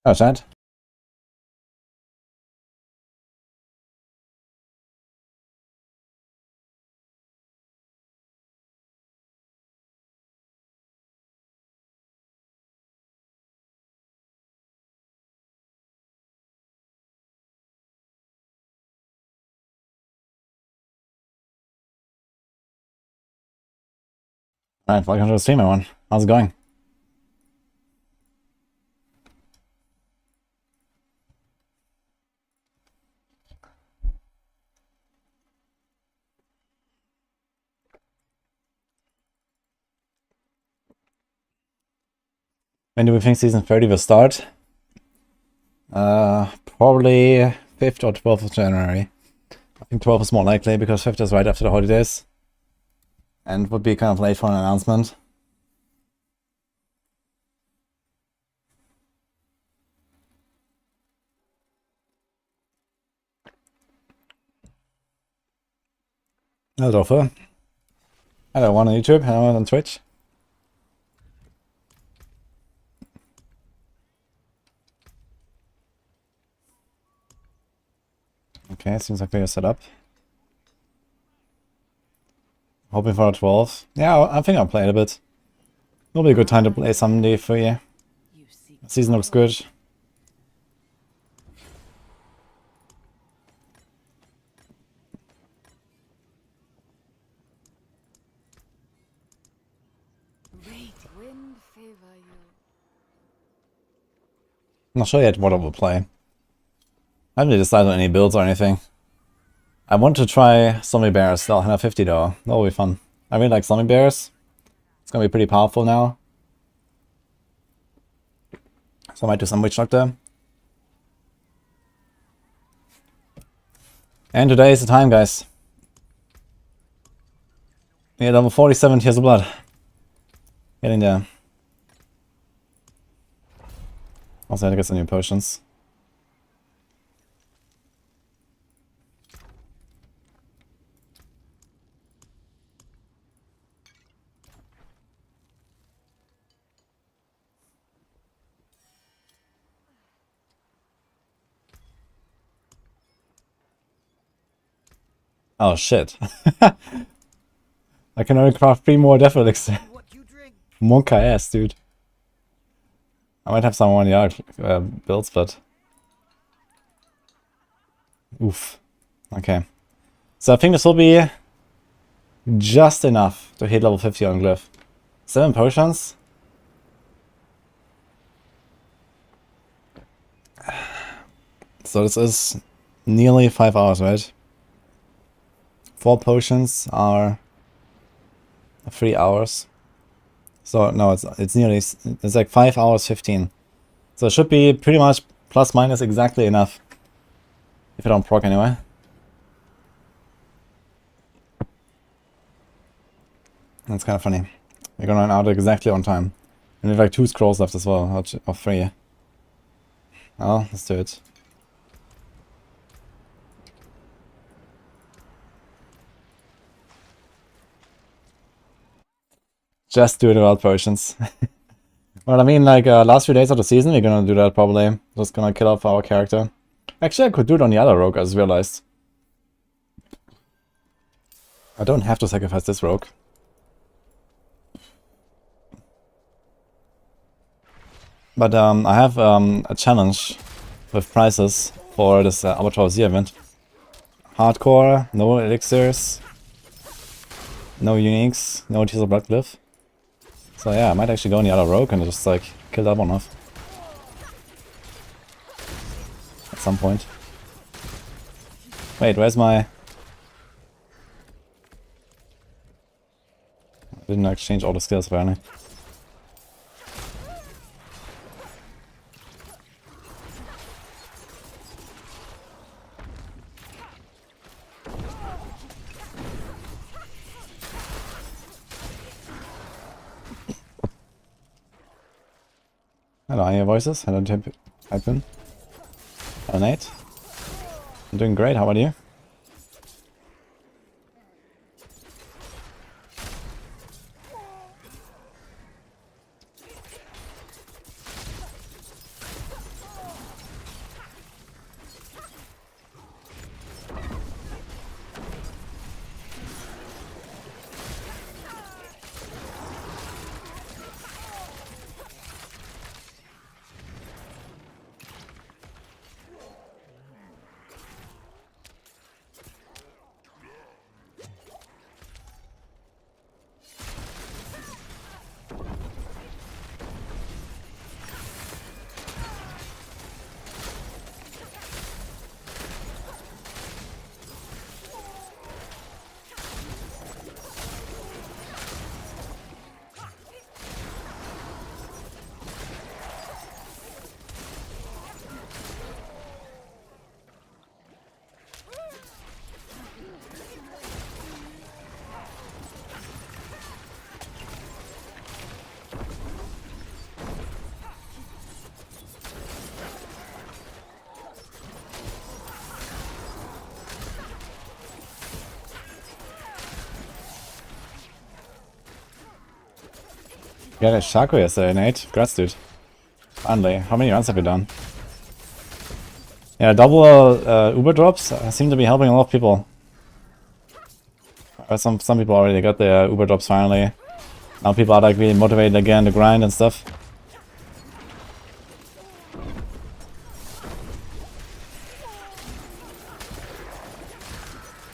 Oh, chat. Alright, welcome to the stream, everyone. How's it going? When do we think season 30 will start? Probably 5th or 12th of January. I think 12th is more likely because 5th is right after the holidays. And would be kind of late for an announcement. Hello, Doffer. Hello, one on YouTube, hello on Twitch. Okay, seems like we're set up. Hoping for a 12th. Yeah, I think I'll play it a bit. It'll be a good time to play someday for you. The season looks good. I'm not sure yet what I will play. I haven't really decided on any builds or anything. I want to try zombie bears, they'll have 50 though. That'll be fun. I really like zombie bears. It's gonna be pretty powerful now. So I might do some witch doctor. And today is the time, guys. Yeah, level 47 Tears of Blood. Getting there. Also had to get some new potions. Oh shit. I can only craft 3 more Death Elixir. Monka ass, dude. I might have someone, yeah, builds, but... Oof. Okay. So I think this will be just enough to hit level 50 on Glyph. 7 potions? So this is nearly 5 hours, right? 4 potions are 3 hours. So no, it's nearly, it's like 5 hours 15. So it should be pretty much plus minus exactly enough. If I don't proc anyway. That's kind of funny. We're gonna run out exactly on time. And we have like 2 scrolls left as well, or 3. Well, let's do it. Just do it without potions. Well, I mean, like, last few days of the season, we're gonna do that probably. Just gonna kill off our character. Actually, I could do it on the other rogue, I just realized. I don't have to sacrifice this rogue. But I have a challenge with prizes for this Abattoir event. Hardcore, no elixirs, no uniques, no Tears of Blood Glyph. So yeah, I might actually go on the other rogue and just like kill that one off. At some point. Wait, where's my... I didn't exchange all the skills apparently. Hello, I hear voices. Hello, Typin. Hello, Nate. I'm doing great, how about you? Got a Shaco yesterday, Nate. Congrats, dude. Finally. How many runs have you done? Yeah, double Uber drops seem to be helping a lot of people. Some people already got their Uber drops finally. Now people are like really motivated again to grind and stuff.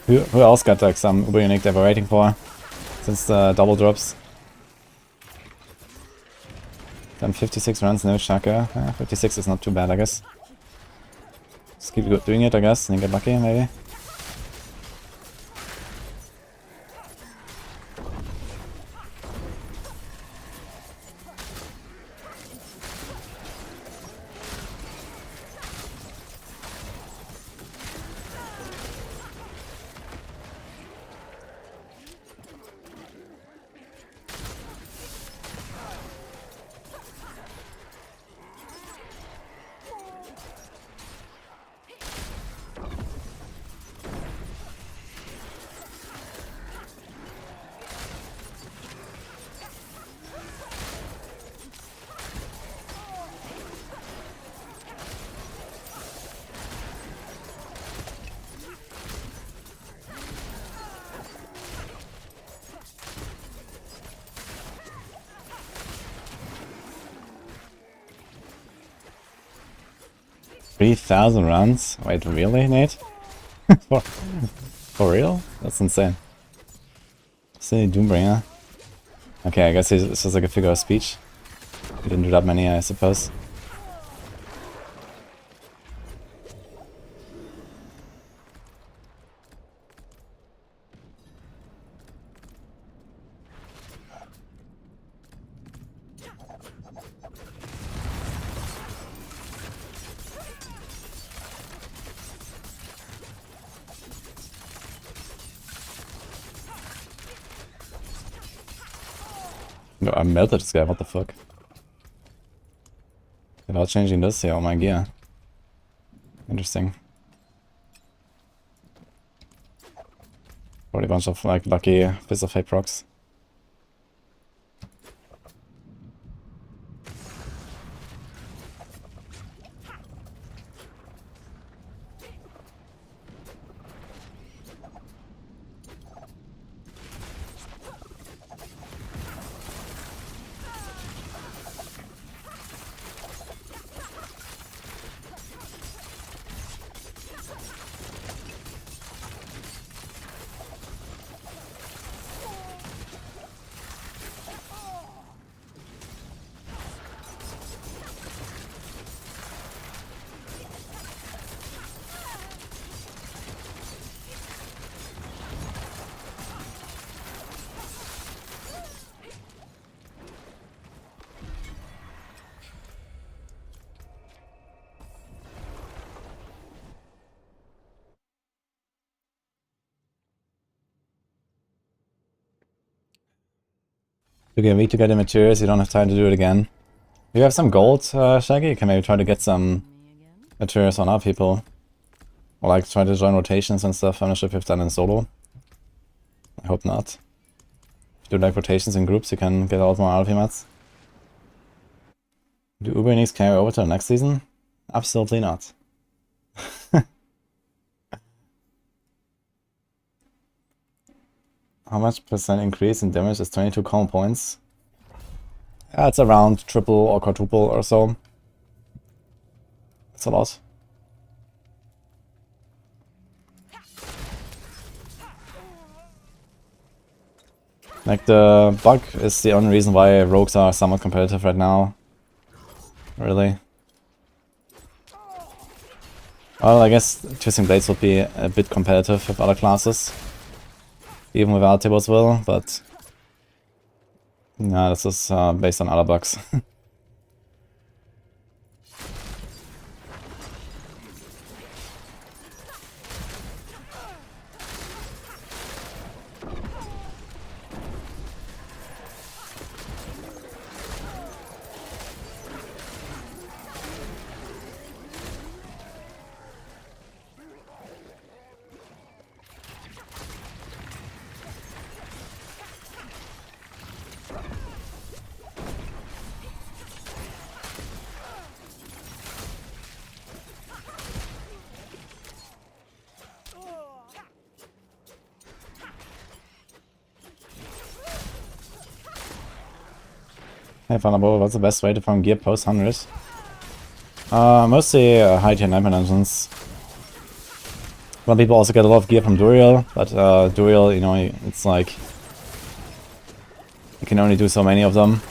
Who else got like some Uber unique they were waiting for since the double drops? Done 56 runs, no Shaka. 56 is not too bad, I guess. Just keep doing it, I guess, and get lucky, maybe. $3,000 runs? Wait, really, Nate? for real? That's insane. Silly Doombringer. Okay, I guess it's just like a figure of speech. He didn't do that many, I suppose. No, I melted this guy, what the fuck? Without changing this, yeah, oh my gear. Interesting. Probably a bunch of like lucky Fist of Fate procs. You get a week to get the materials, you don't have time to do it again. You have some gold, Shaggy? You can maybe try to get some materials on our people. Or like try to join rotations and stuff. I'm not sure if you've done it in solo. I hope not. If you do like rotations in groups, you can get a lot more RP mats. Do Uber Uniques carry over to the next season? Absolutely not. How much percent increase in damage is 22 common points? Yeah, it's around triple or quadruple or so. That's a lot. Like, the bug is the only reason why rogues are somewhat competitive right now. Really. Well, I guess Twisting Blades would be a bit competitive with other classes. Even without Tibble's Will, but... yeah, this is based on other bugs. Hey Thunderbolt, what's the best way to farm gear post 100? Mostly high tier 9 dungeons. Well, people also get a lot of gear from Duriel, but Duriel, you know, it's like you can only do so many of them.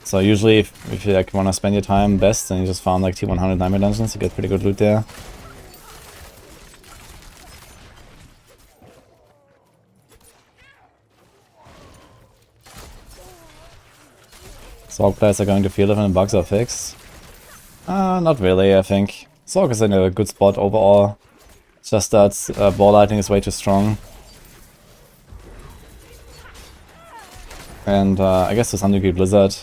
So usually, if you like want to spend your time best, then you just farm like T100 9 dungeons. You get pretty good loot there. Sorg players are going to feel it when the bugs are fixed. Not really, I think. Sorg is in a good spot overall. It's just that ball lightning is way too strong. And I guess to some degree Blizzard.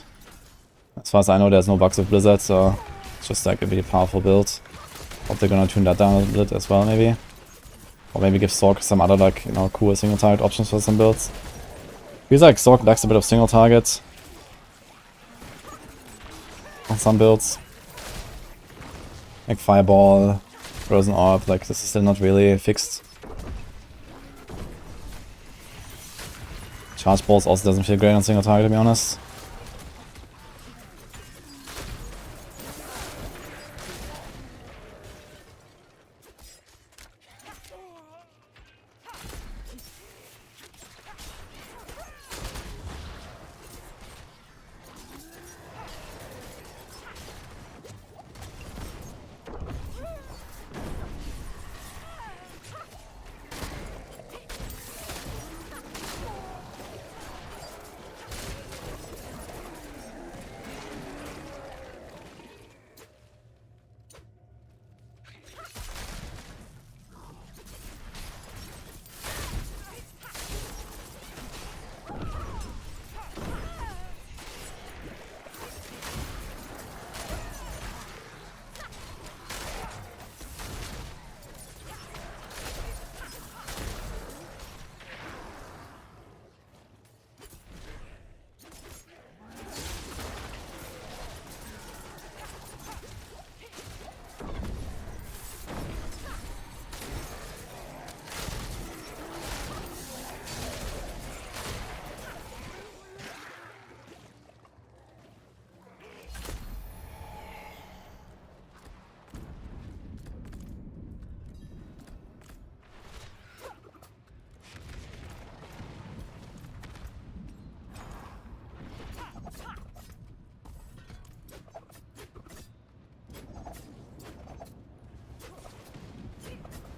As far as I know, there's no bugs with Blizzard, so it's just like a really powerful build. Hope they're gonna tune that down a bit as well, maybe. Or maybe give Sorg some other, like, you know, cool single target options for some builds. Feels like Sorg lacks a bit of single target on some builds. Like Fireball, Frozen Orb, like this is still not really fixed. Charge Balls also doesn't feel great on single target, to be honest.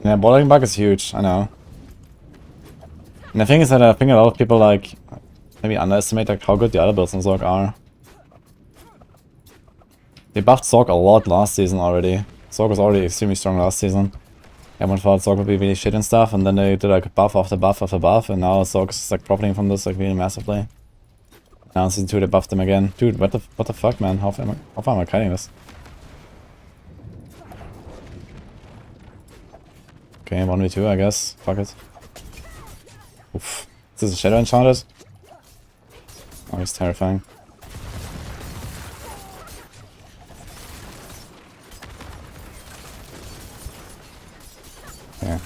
Yeah, bottling bug is huge, I know. And the thing is that I think a lot of people like maybe underestimate like how good the other builds in Zork are. They buffed Zork a lot last season already. Zork was already extremely strong last season. Everyone thought Zork would be really shit and stuff, and then they did like buff after buff after buff, and now Zork is like profiting from this like really massively. Now in season 2 they buffed them again. Dude, what the fuck, man? How far am I kiting this? Okay, 1v2 I guess. Fuck it. Oof. Is this a Shadow Enchanted? Oh, he's terrifying. Yeah.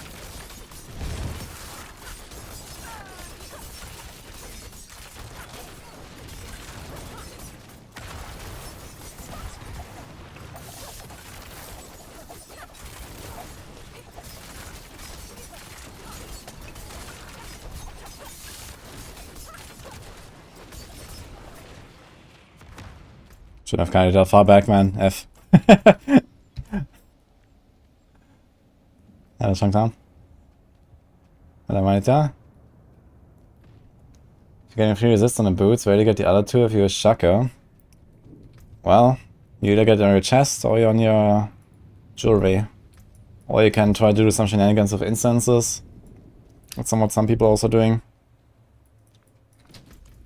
Should have guided that far back, man. F. Hello, Changtan. Hello, Manita. If you're getting 3 resist on the boots, where do you get the other 2 if you're a Shaka? Well, you either get it on your chest or on your jewelry. Or you can try to do some shenanigans with instances. That's somewhat some people are also doing.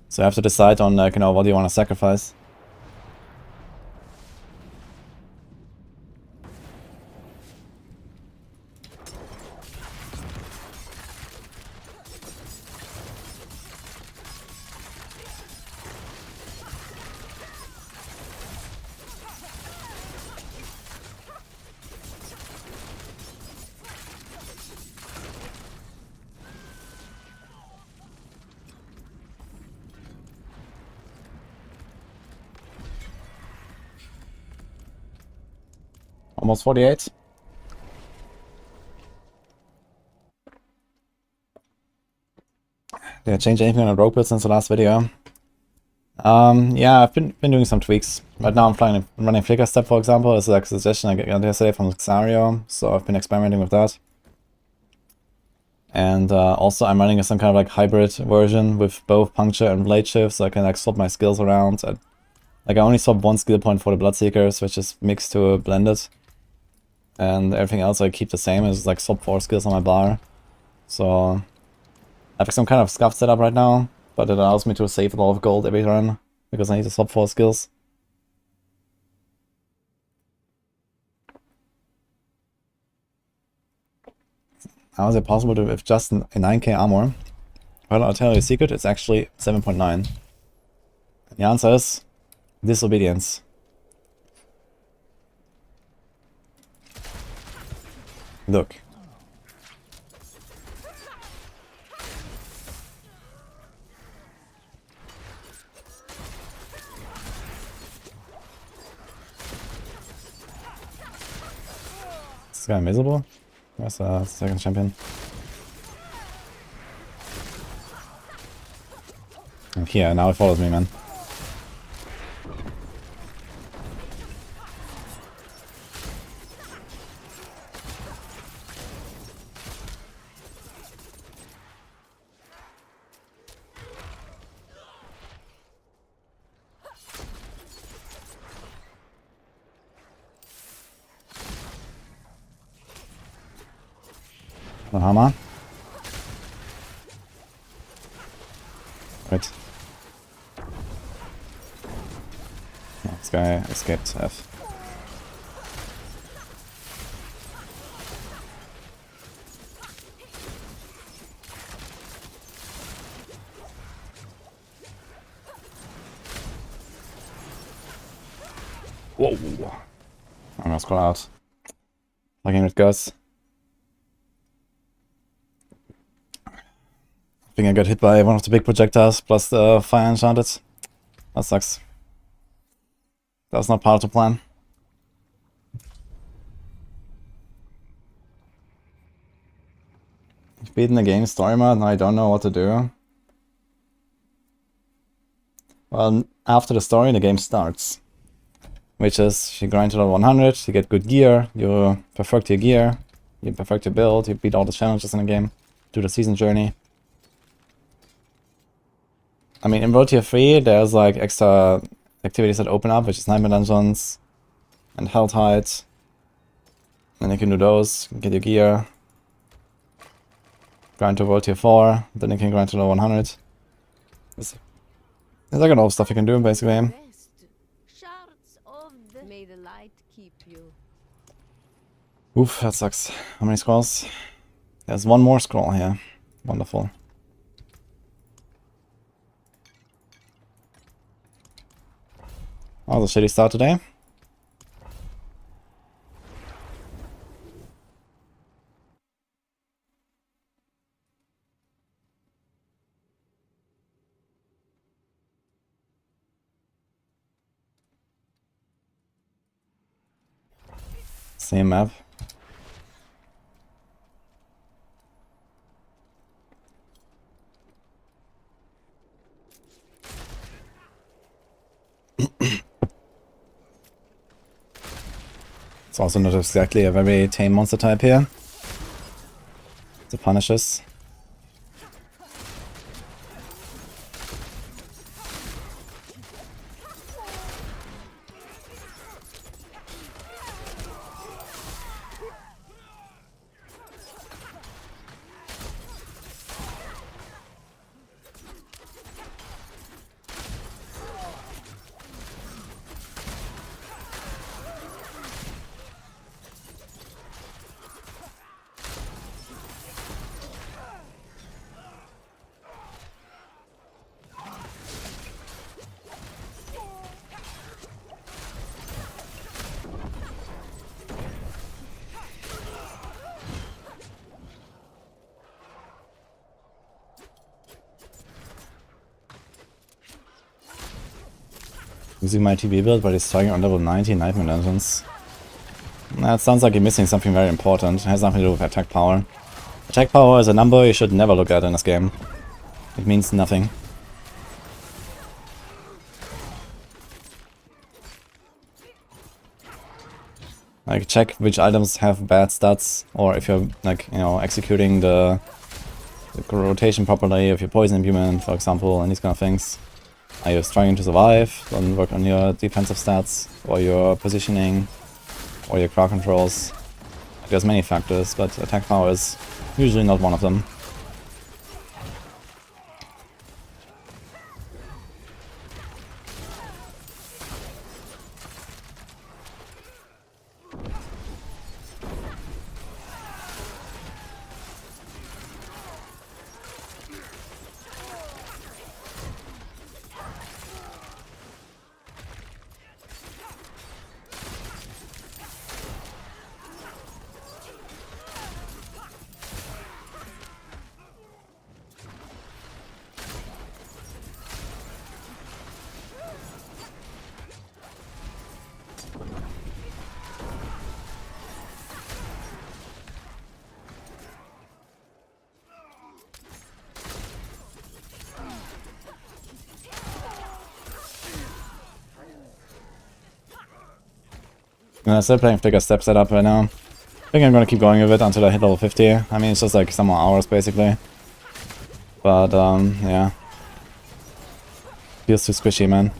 So you have to decide on, like, you know, what do you want to sacrifice. Almost 48. Did I change anything on the rogue build since the last video? Yeah, I've been doing some tweaks. Right now I'm running Flicker Step, for example. This is like a suggestion I got yesterday from Xario, so I've been experimenting with that. And also I'm running some kind of like hybrid version with both puncture and blade shift, so I can like swap my skills around. Like I only swap one skill point for the bloodseekers, which is mixed to a blended. And everything else I keep the same, is like swap 4 skills on my bar. So I have some kind of scuffed setup right now, but it allows me to save a lot of gold every run, because I need to swap 4 skills. How is it possible to with just a 9k armor? Well, I'll tell you a secret, it's actually 7.9. The answer is disobedience. Look. Is this guy invisible? Where's the second champion? And here, now it follows me, man. The hammer. Wait. Oh, this guy escaped F. Whoa! I'm gonna scroll out. Looking at Gus. I think I got hit by one of the big projectiles plus the fire enchanted. That sucks. That was not part of the plan. I've beaten the game story mode, now I don't know what to do. Well, after the story, the game starts. Which is, you grind to level 100, you get good gear, you perfect your gear, you perfect your build, you beat all the challenges in the game, do the season journey. I mean, in World Tier 3, there's like extra activities that open up, which is Nightmare Dungeons and Hell Tide. And you can do those, get your gear, grind to World Tier 4, then you can grind to level 100. There's like a lot of stuff you can do, basically. Oof, that sucks. How many scrolls? There's one more scroll here. Wonderful. Oh, the shitty start today. Same map. It's also not exactly a very tame monster type here. To punish us. Using my TB build, but it's starting on level 90 Nightmare Dungeons. That sounds like you're missing something very important. It has nothing to do with attack power. Attack power is a number you should never look at in this game. It means nothing. Like, check which items have bad stats, or if you're, like, you know, executing the rotation properly, if you're poison immune, for example, and these kind of things. Are you struggling to survive? Then work on your defensive stats, or your positioning, or your crowd controls. There's many factors, but attack power is usually not one of them. I'm still playing Flicker Step setup right now. I think I'm gonna keep going with it until I hit level 50. I mean, it's just like some more hours, basically. But, yeah. Feels too squishy, man.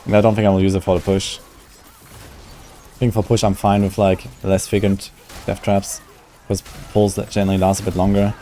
And I don't think I will use it for the push. I think for push I'm fine with, like, less frequent death traps. Because pulls that generally last a bit longer.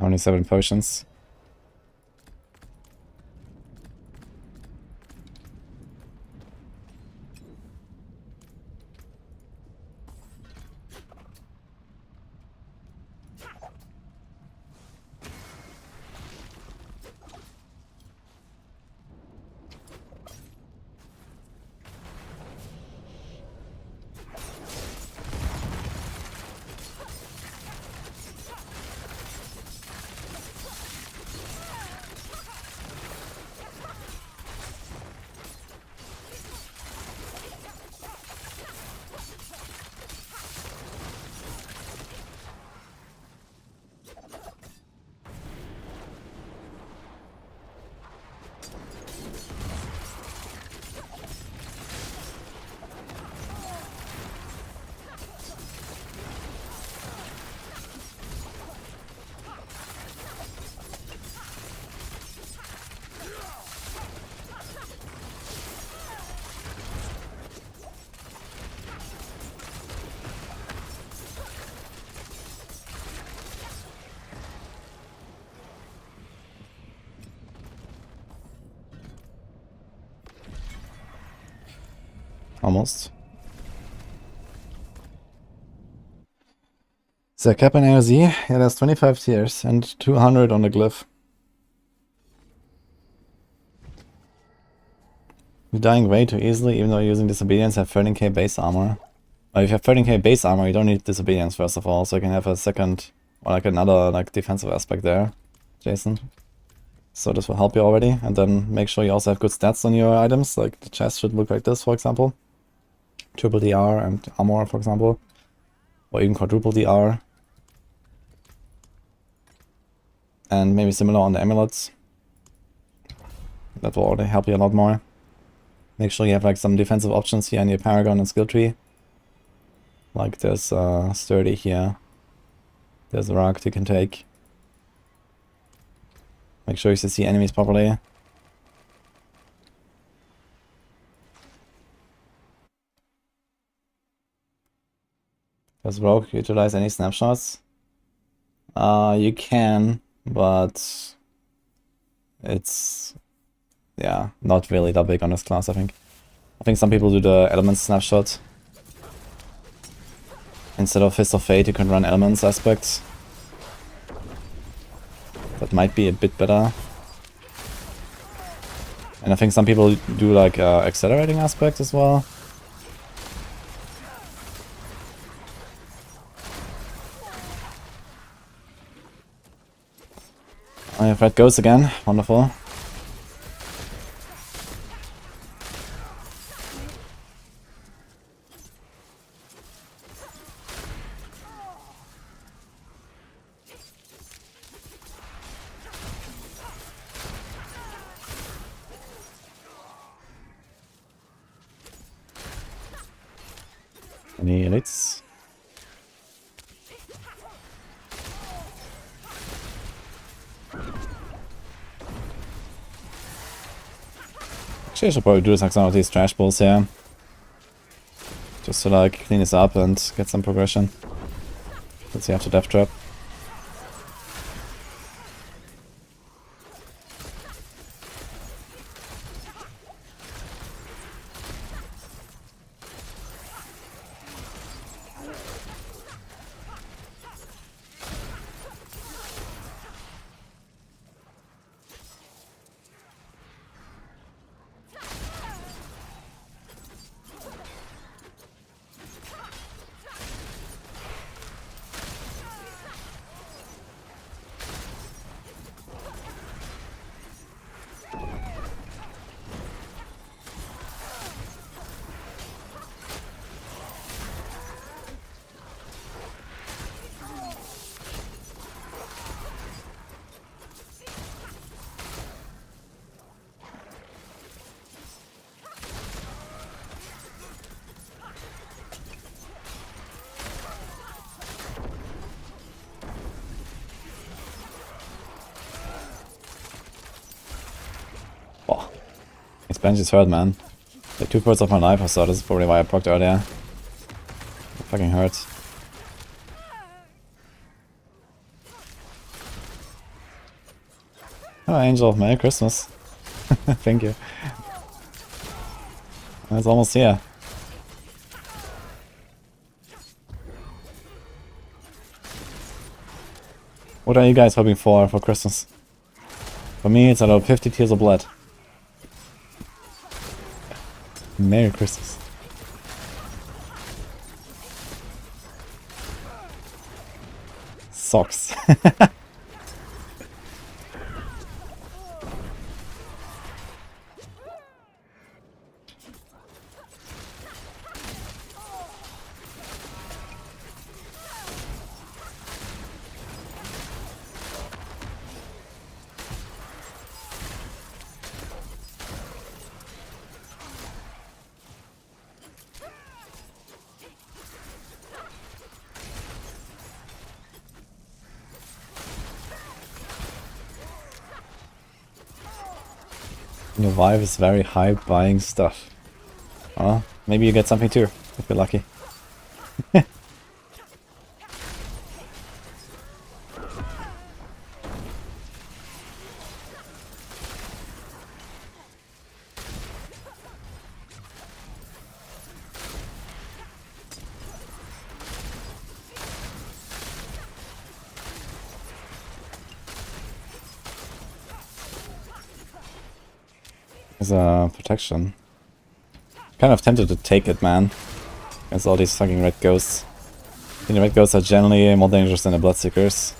Only 7 potions. Almost. So cap in AOZ, yeah, there's 25 tiers and 200 on the Glyph. You're dying way too easily, even though you're using Disobedience, have 13k base armor. But if you have 13k base armor, you don't need Disobedience first of all, so you can have a second, or like another like defensive aspect there, Jason. So this will help you already, and then make sure you also have good stats on your items, like the chest should look like this, for example. Triple DR and armor, for example. Or even quadruple DR. And maybe similar on the amulets. That will already help you a lot more. Make sure you have like some defensive options here in your Paragon and skill tree. Like there's sturdy here. There's a rock you can take. Make sure you see enemies properly. Does Rogue utilize any snapshots? You can, but it's, yeah, not really that big on this class, I think. I think some people do the elements snapshot. Instead of Fist of Fate, you can run elements aspects. That might be a bit better. And I think some people do like accelerating aspects as well. I have red ghosts again, wonderful. Any elites? Actually, I should probably do like some of these trash balls here. Just to like clean this up and get some progression. Let's see after Death Trap. Expansion is hurt, man. Like 2/3 of my life or so, this is probably why I procced earlier. It fucking hurts. Oh, Angel, Merry Christmas. Thank you. It's almost here. What are you guys hoping for Christmas? For me, it's about 50 tears of blood. Merry Christmas. Socks. Your vibe is very hype buying stuff. Oh, maybe you get something too, if you're lucky. Is a protection. Kind of tempted to take it, man. Against all these fucking red ghosts. I think the red ghosts are generally more dangerous than the bloodseekers.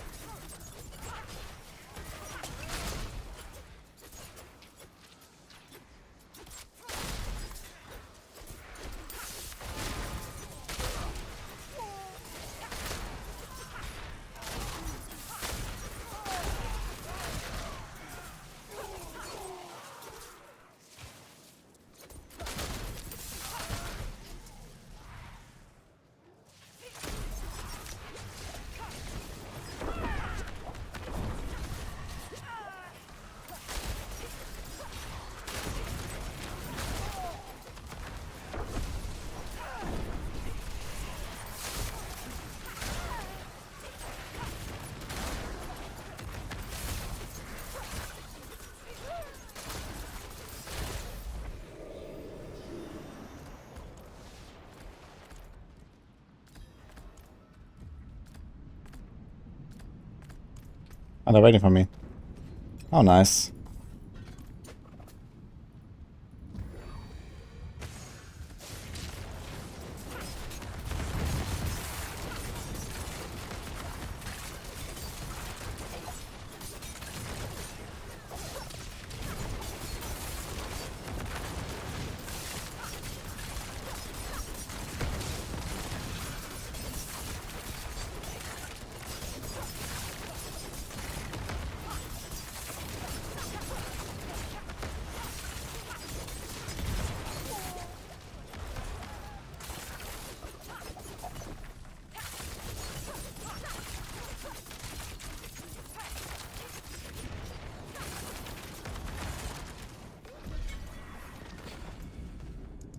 Oh, they're waiting for me. Oh, nice.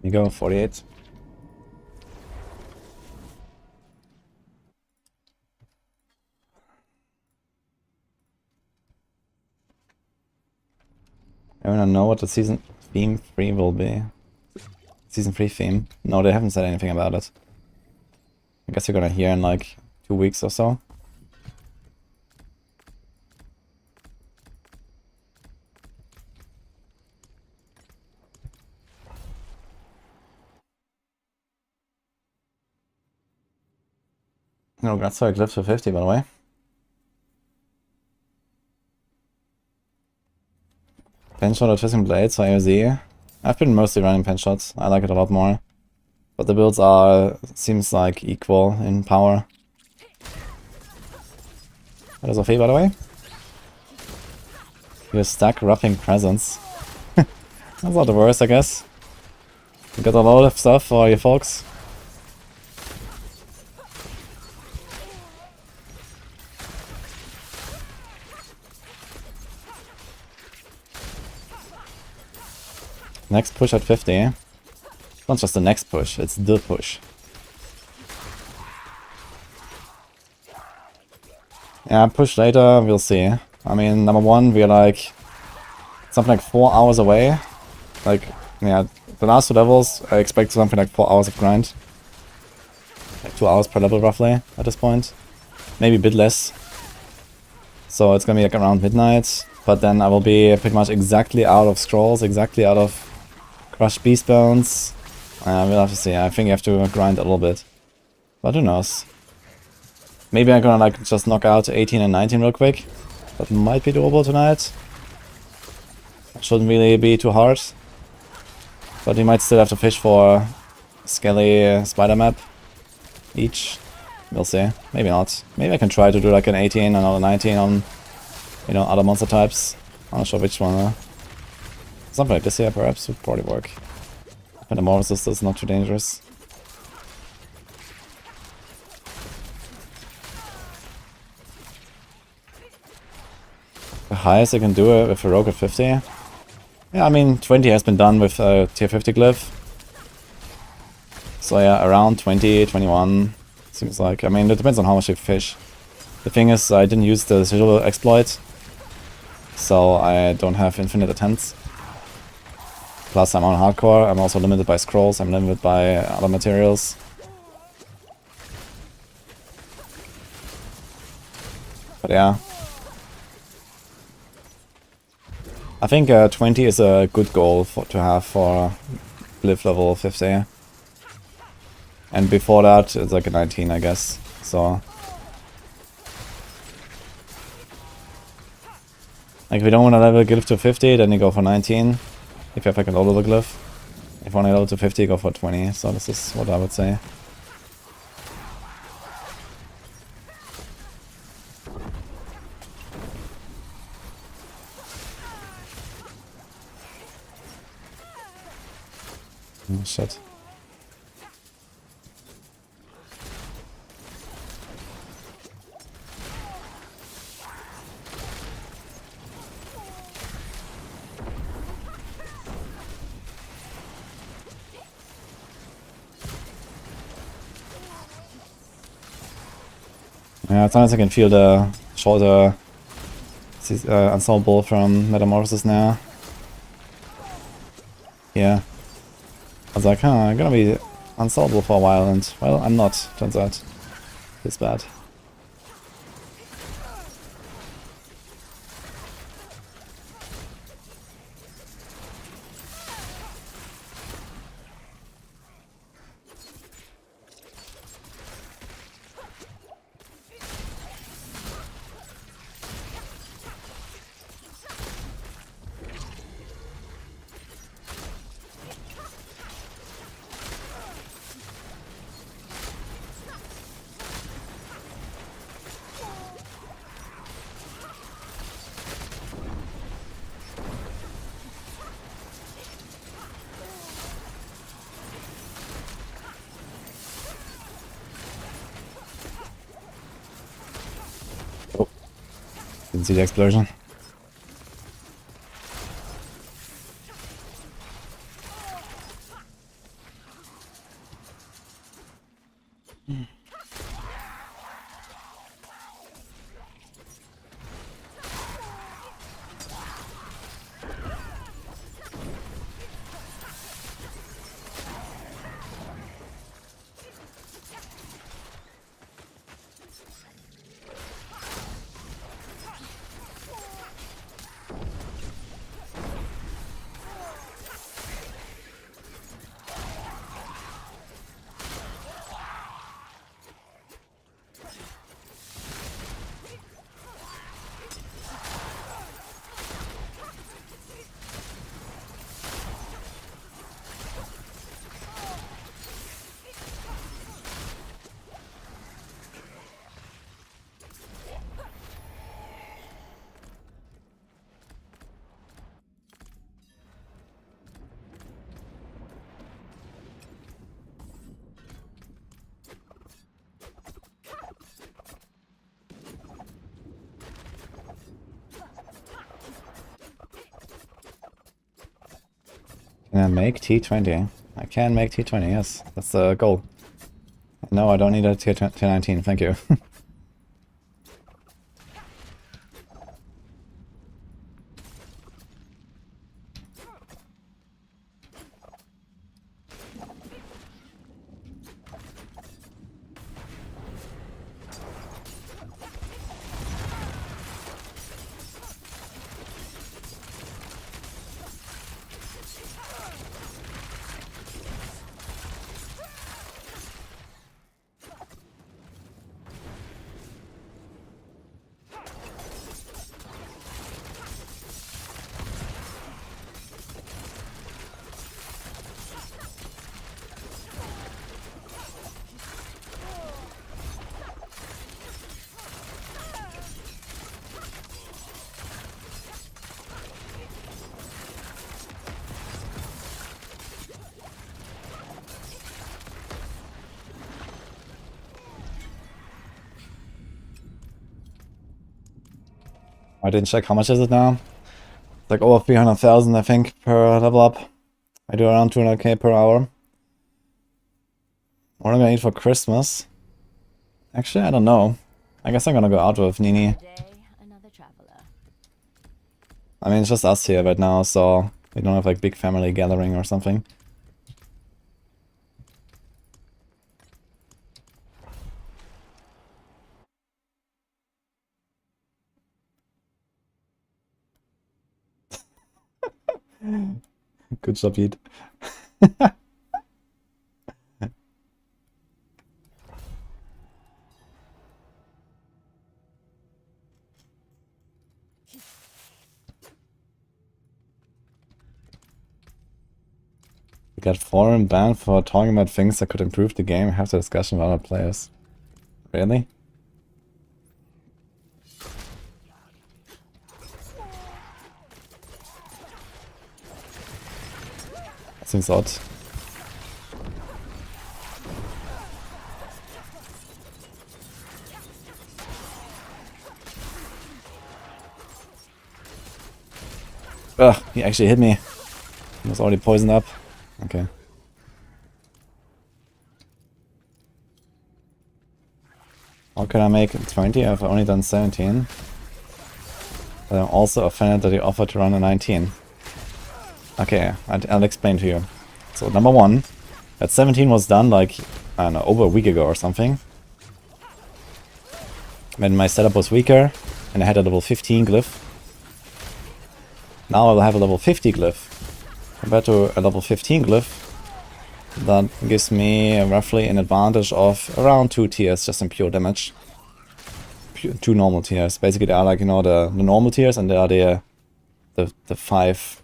You go, 48. I don't know what the season theme 3 will be. Season 3 theme. No, they haven't said anything about it. I guess you're gonna hear in like 2 weeks or so. No, that's so Glyph for 50, by the way. Penshot or Twisting Blades for AOZ. I've been mostly running Penshots. I like it a lot more. But the builds are, seems like, equal in power. That is okay, by the way. You stack Roughing Presence. That's not the worst, I guess. You got a lot of stuff for your folks. Next push at 50. It's not just the next push, it's the push. Yeah, push later, we'll see. I mean, number one, we're like something like 4 hours away. Like, yeah, the last 2 levels, I expect something like 4 hours of grind. Like 2 hours per level roughly at this point. Maybe a bit less. So it's gonna be like around midnight. But then I will be pretty much exactly out of scrolls, exactly out of crushed beast bones. We'll have to see. I think you have to grind a little bit. But who knows. Maybe I'm gonna like just knock out 18 and 19 real quick. That might be doable tonight. Shouldn't really be too hard. But we might still have to fish for skelly spider map each. We'll see. Maybe not. Maybe I can try to do like an 18 and another 19 on, you know, other monster types. I'm not sure which one. Something like this here perhaps would probably work. And the more resistance is not too dangerous. The highest I can do it with a rogue at 50. Yeah, I mean 20 has been done with tier 50 glyph. So yeah, around 20, 21 seems like. I mean, it depends on how much you fish. The thing is, I didn't use the visual exploit, so I don't have infinite attempts. Plus I'm on hardcore, I'm also limited by scrolls, I'm limited by other materials. But yeah. I think 20 is a good goal to have for Glyph level 50. And before that, it's like a 19, I guess. So, like, if you don't want to level Glyph to 50, then you go for 19. If you have like a low level Glyph. If you want to level to 50, go for 20. So this is what I would say. Oh, shit. Yeah, sometimes I can feel the shoulder ensemble from Metamorphosis now. Yeah. I was like, huh, I'm gonna be unsolvable for a while, and, well, I'm not, turns out. It's bad. Oh, didn't see the explosion. Can I make T20? I can make T20, yes. That's the goal. No, I don't need a T19, thank you. I didn't check how much is it now. It's like over 300,000, I think, per level up. I do around 200k per hour. What am I gonna eat for Christmas? Actually, I don't know. I guess I'm gonna go out with Nini. I mean, it's just us here right now, so we don't have like big family gathering or something. Good job, Pete. We got foreign banned for talking about things that could improve the game. Have the discussion with other players. Really? That seems odd. Ugh, he actually hit me. He was already poisoned up. Okay. How can I make 20? I've only done 17. But I'm also offended that he offered to run a 19. Okay, I'll explain to you. So number one, that 17 was done like, I don't know, over a week ago or something. When my setup was weaker and I had a level 15 glyph. Now I will have a level 50 glyph. Compared to a level 15 glyph, that gives me roughly an advantage of around 2 tiers just in pure damage. 2 normal tiers. Basically they are like, you know, the normal tiers, and they are the 5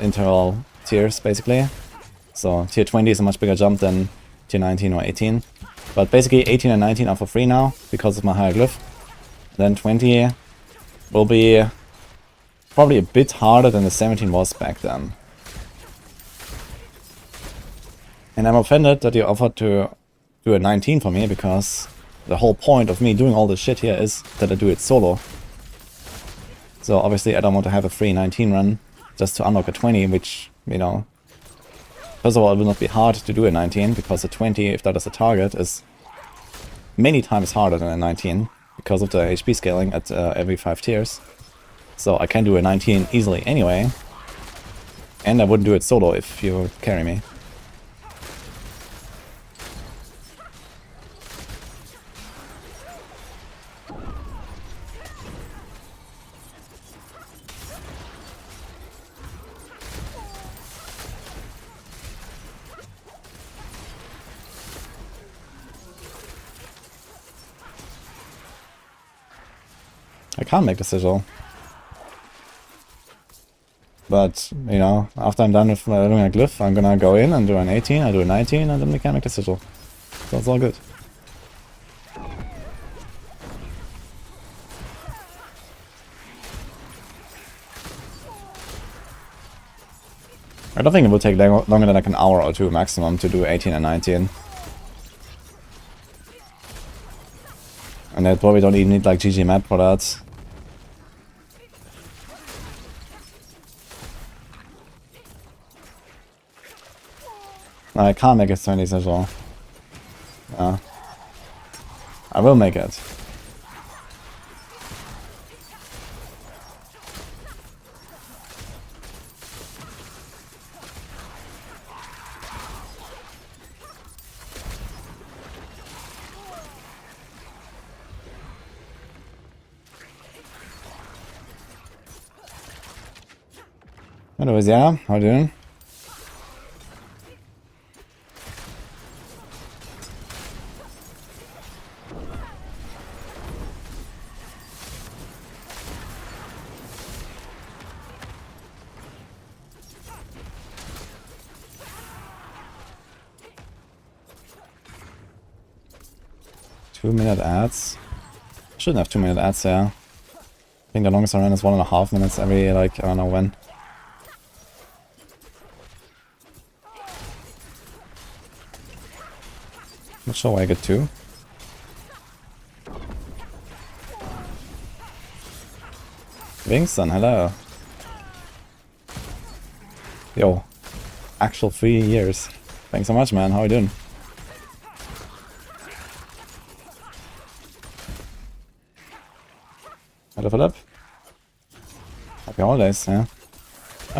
interval tiers basically. So tier 20 is a much bigger jump than tier 19 or 18. But basically 18 and 19 are for free now because of my higher glyph. Then 20 will be probably a bit harder than the 17 was back then. And I'm offended that you offered to do a 19 for me, because the whole point of me doing all this shit here is that I do it solo. So obviously I don't want to have a free 19 run just to unlock a 20, which, you know, first of all, it will not be hard to do a 19, because a 20, if that is a target, is many times harder than a 19, because of the HP scaling at every 5 tiers. So I can do a 19 easily anyway, and I wouldn't do it solo if you carry me. I can't make the sigil. But, you know, after I'm done with doing a glyph, I'm gonna go in and do an 18, I do a 19, and then we can make the sigil. So it's all good. I don't think it will take longer than like an hour or two maximum to do 18 and 19. And I probably don't even need like GG map for that. No, I can't make it 20s as well. Yeah. I will make it. Anyways, yeah, how you doing? Two-minute ads? Shouldn't have 2-minute ads, yeah. I think the longest I ran is 1.5 minutes every, like, I don't know when. Not sure why I get 2. Wingston, hello. Yo. Actual 3 years. Thanks so much, man. How are you doing? Hello, Philip. Happy holidays, yeah.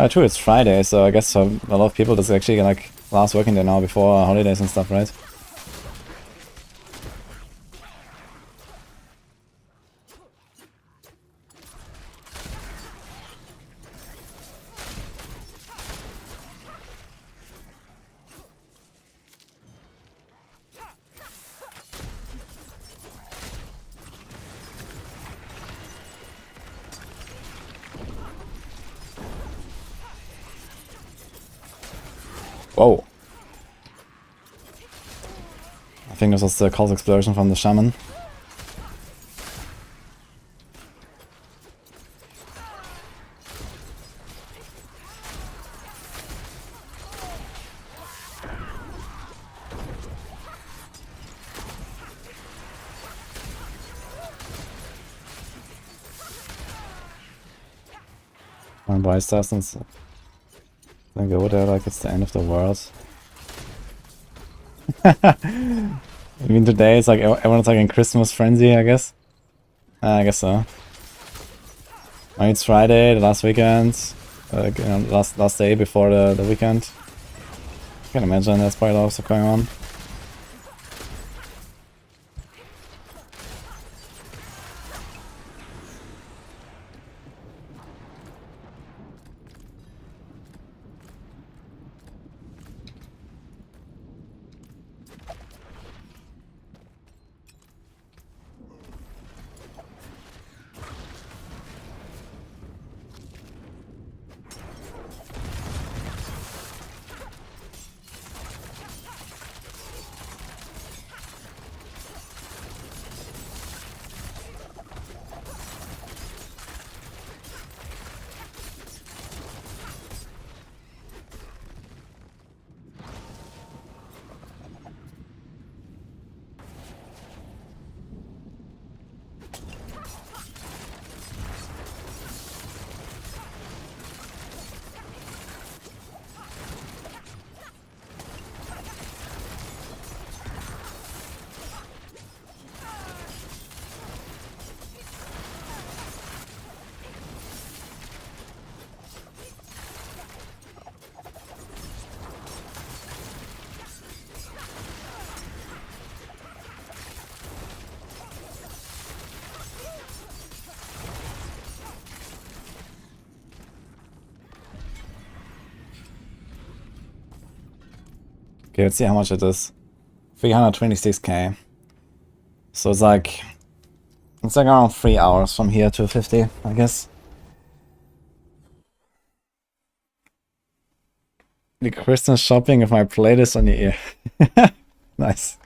True, it's Friday, so I guess for a lot of people this is actually like last working day now before holidays and stuff, right? Whoa. I think this was the cult explosion from the shaman. And why doesn't then go there like it's the end of the world? I mean, today it's like everyone's like in Christmas frenzy, I guess. I guess so. I mean, it's Friday, the last weekend, you know, last day before the weekend. I can imagine that's probably also going on. Okay, let's see how much it is. 326k. So it's like around 3 hours from here to 50, I guess. The Christmas shopping with my playlist on your ear. Nice.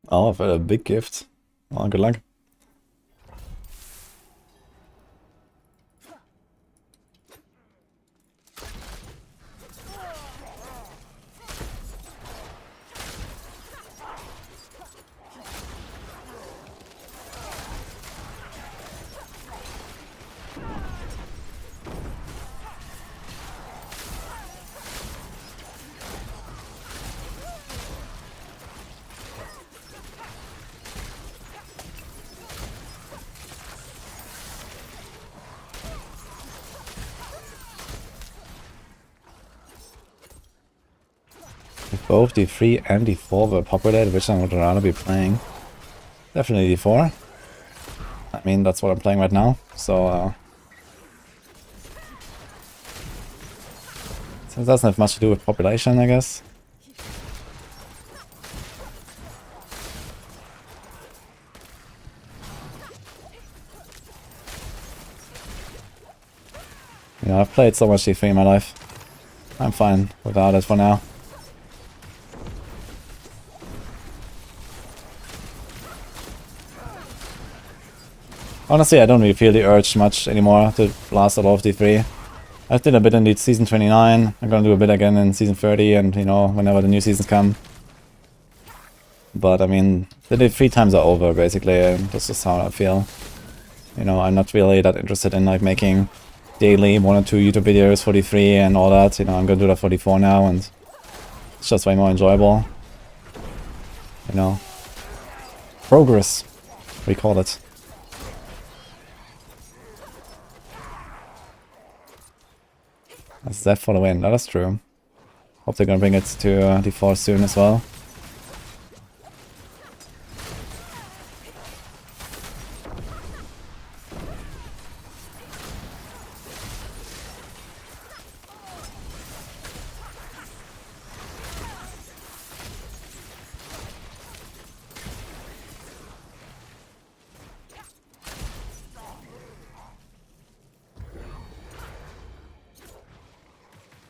Oh, I've had a big gift. Oh, good luck. If both D3 and D4 were populated, which I would rather be playing? Definitely D4. I mean, that's what I'm playing right now, so it doesn't have much to do with population, I guess. Yeah, I've played so much D3 in my life. I'm fine without it for now. Honestly, I don't really feel the urge much anymore to blast a lot of D3. I did a bit in the season 29, I'm gonna do a bit again in season 30 and, you know, whenever the new seasons come. But, I mean, the D3 times are over, basically, and that's just how I feel. You know, I'm not really that interested in, like, making daily 1 or 2 YouTube videos for D3 and all that. You know, I'm gonna do that for D4 now, and it's just way more enjoyable. You know. Progress, we call it. That's that for the win, that is true. Hope they're gonna bring it to D4 soon as well.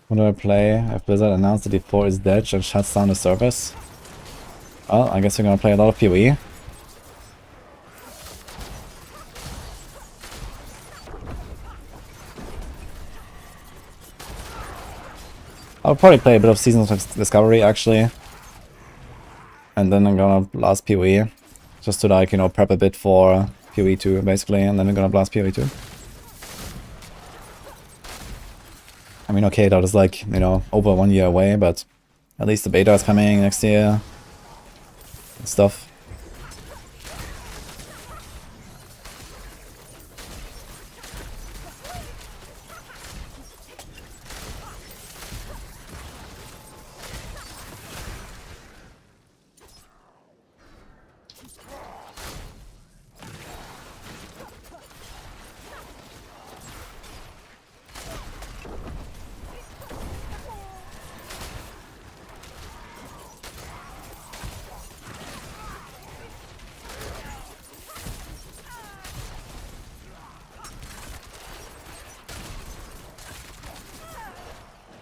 What do I play if Blizzard announced that D4 is dead and shuts down the service? Well, I guess we're gonna play a lot of PoE. I'll probably play a bit of Seasons of Discovery actually. And then I'm gonna blast PoE. Just to like, you know, prep a bit for PoE 2 basically, and then I'm gonna blast PoE 2. I mean, okay, that is like, you know, over 1 year away, but at least the beta is coming next year and stuff.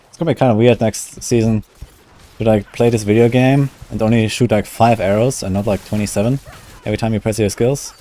It's gonna be kind of weird next season to like play this video game and only shoot like 5 arrows and not like 27 every time you press your skills.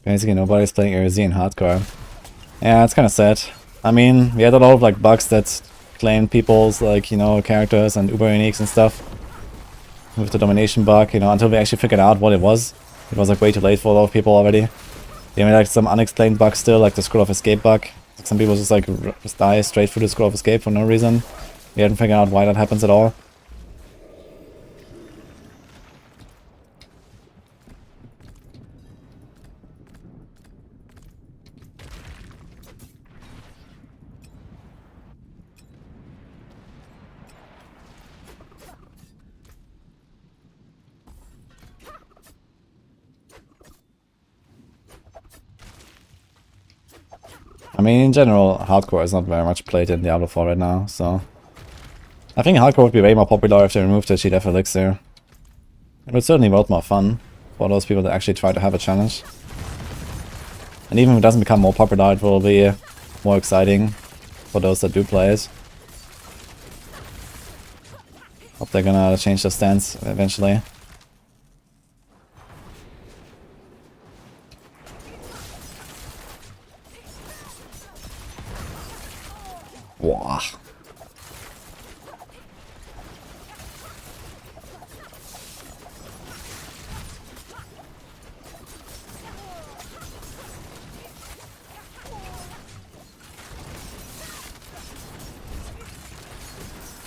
Basically nobody's playing Erezi in hardcore. Yeah, it's kind of sad. I mean, we had a lot of like bugs that claimed people's like, you know, characters and uber uniques and stuff. With the domination bug, you know, until we actually figured out what it was. It was like way too late for a lot of people already. Yeah, I mean, like some unexplained bugs still, like the scroll of escape bug. Like, some people just like just die straight through the scroll of escape for no reason. We hadn't figured out why that happens at all. I mean, in general, hardcore is not very much played in Diablo 4 right now, so... I think hardcore would be way more popular if they removed the cheat elixir. It would certainly be a lot more fun for those people that actually try to have a challenge. And even if it doesn't become more popular, it will be more exciting for those that do play it. Hope they're gonna change their stance eventually. Wow.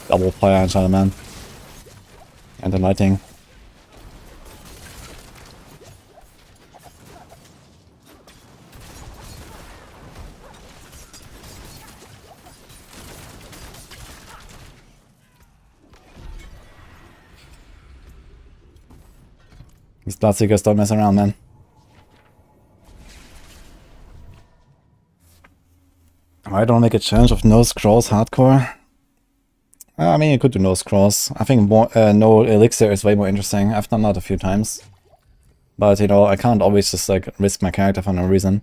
Double fire enchantment, man. And the lighting. These bloodseekers don't mess around, man. Why don't make a challenge of no scrolls hardcore? I mean, you could do no scrolls. I think more, no elixir is way more interesting. I've done that a few times. But, you know, I can't always just, like, risk my character for no reason.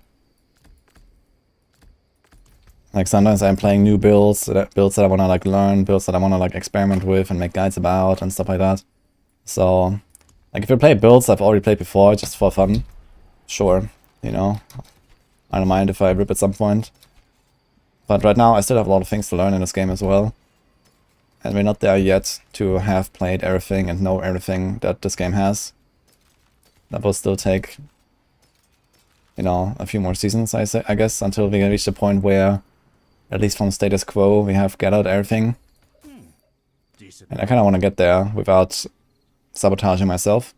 Like, sometimes I'm playing new builds that I wanna, like, learn, builds that I wanna, like, experiment with and make guides about and stuff like that. So, like, if you play builds I've already played before, just for fun, sure, you know. I don't mind if I rip at some point. But right now I still have a lot of things to learn in this game as well. And we're not there yet to have played everything and know everything that this game has. That will still take, you know, a few more seasons, I guess, until we can reach the point where, at least from status quo, we have gathered everything. And I kind of want to get there without sabotaging myself.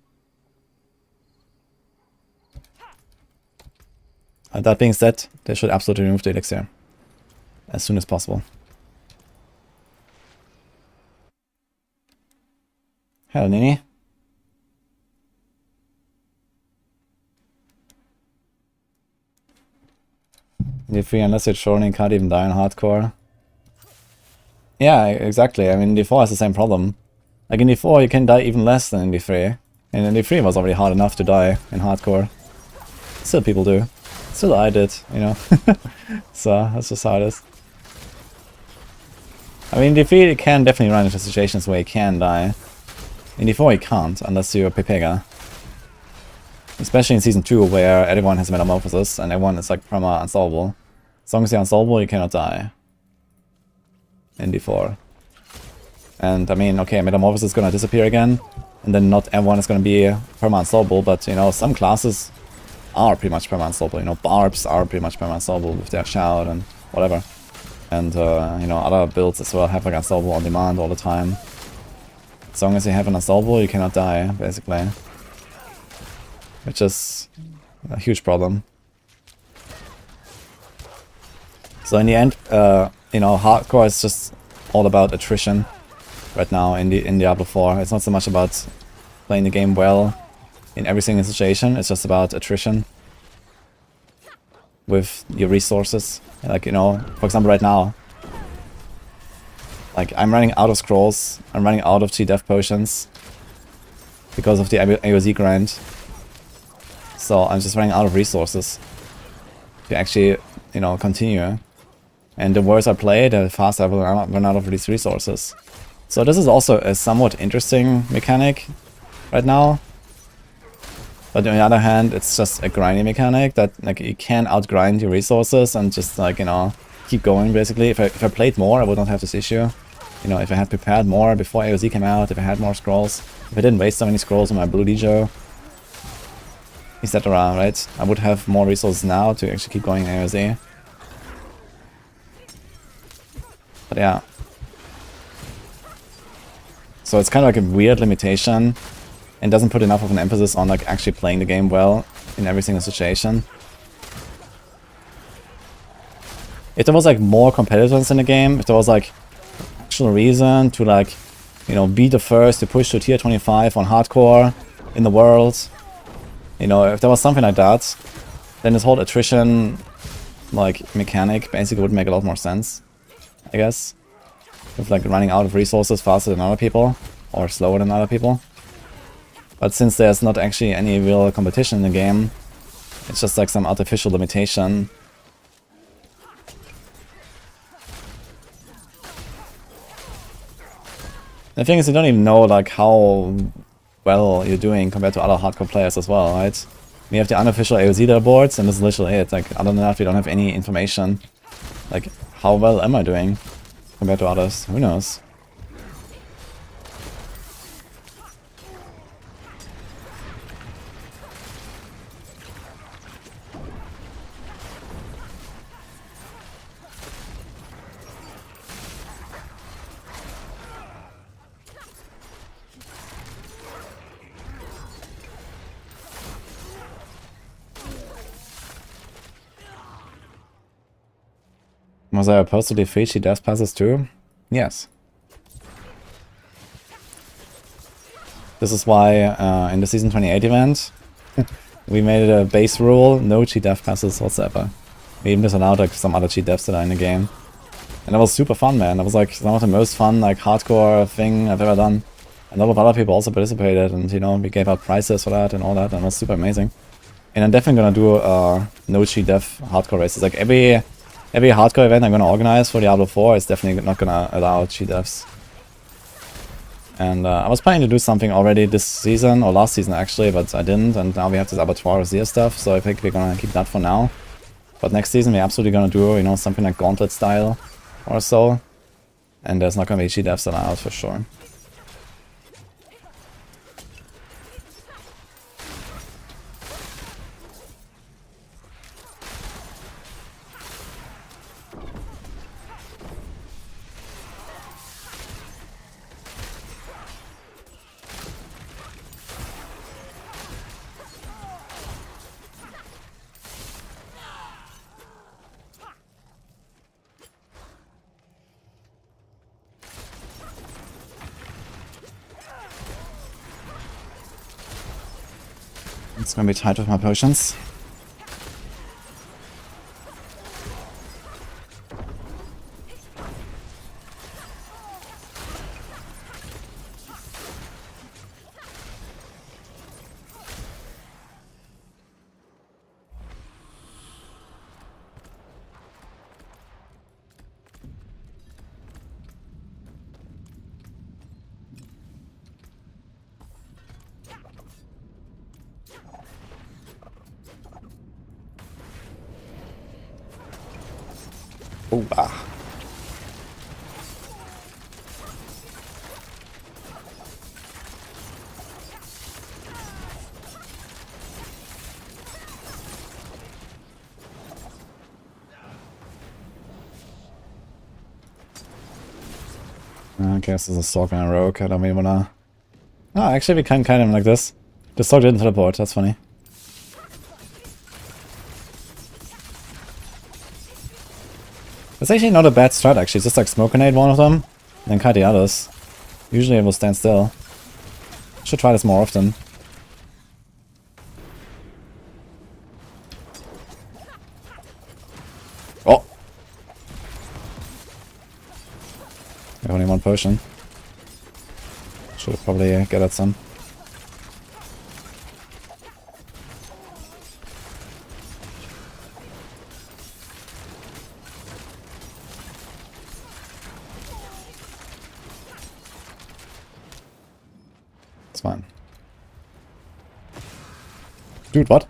That being said, they should absolutely remove the elixir as soon as possible. Hello, Nini. In D3, unless you're shorting, you can't even die in hardcore. Yeah, exactly. I mean, D4 has the same problem. Like in D4, you can die even less than in D3. And in D3 was already hard enough to die in hardcore. Still people do. Still I did, you know. So, that's just how it is. I mean, in D3 you can definitely run into situations where you can die. In D4 you can't, unless you're a Pepega. Especially in Season 2, where everyone has Metamorphosis, and everyone is like perma-unsolvable. As long as you're unsolvable, you cannot die. In D4. And I mean, okay, Metamorphosis is gonna disappear again, and then not everyone is gonna be perma-unsolvable, but you know, some classes are pretty much perma-unsolvable. You know, Barbs are pretty much perma-unsolvable with their shout and whatever. And you know, other builds as well have like unsolvable on demand all the time. As long as you have an unsolvable, you cannot die, basically. Which is a huge problem. So in the end, you know, hardcore is just all about attrition right now in Diablo 4. It's not so much about playing the game well in every single situation, it's just about attrition with your resources. Like, you know, for example right now, like I'm running out of scrolls, I'm running out of G-Death potions because of the AOZ grind. So I'm just running out of resources to actually, you know, continue. And the worse I play, the faster I will run out of these resources. So this is also a somewhat interesting mechanic right now. But on the other hand, it's just a grinding mechanic that like you can outgrind your resources and just like, you know, keep going basically. If I played more, I would not have this issue. You know, if I had prepared more before AOZ came out, if I had more scrolls, if I didn't waste so many scrolls on my wudijo, etc., right? I would have more resources now to actually keep going AOZ. But yeah. So it's kind of like a weird limitation and doesn't put enough of an emphasis on like actually playing the game well in every single situation. If there was like more competitors in the game, if there was like actual reason to like, you know, be the first to push to tier 25 on hardcore in the world, you know, if there was something like that, then this whole attrition like mechanic basically would make a lot more sense, I guess. With like running out of resources faster than other people or slower than other people. But since there's not actually any real competition in the game, it's just like some artificial limitation. The thing is, you don't even know like how well you're doing compared to other hardcore players as well, right? We have the unofficial AOZ leaderboards, and this is literally it. Like, other than that, we don't have any information. Like, how well am I doing compared to others? Who knows? Was I opposed to defeat she death passes too? Yes. This is why in the Season 28 event, we made it a base rule, no cheat death passes whatsoever. We even disallowed like some other cheat deaths that are in the game. And that was super fun, man. That was like some of the most fun like hardcore thing I've ever done. And a lot of other people also participated, and you know, we gave out prizes for that and all that, and it was super amazing. And I'm definitely gonna do no cheat death hardcore races. Like every hardcore event I'm gonna organize for Diablo 4 is definitely not gonna allow cheat deaths. And I was planning to do something already this season, or last season actually, but I didn't, and now we have this Abattoir Azir stuff, so I think we're gonna keep that for now. But next season we're absolutely gonna do, you know, something like Gauntlet style or so. And there's not gonna be cheat deaths allowed for sure. It's gonna be tight with my potions. Oh, ah. I guess there's a stalker and a rogue. I don't really wanna... Oh, actually we can kind of like this. The stalker didn't teleport, that's funny. It's actually not a bad strat actually, just like smoke grenade one of them, and then kite the others. Usually it will stand still. Should try this more often. Oh! I have only one potion. Should probably get at some. It's fine. Dude, what?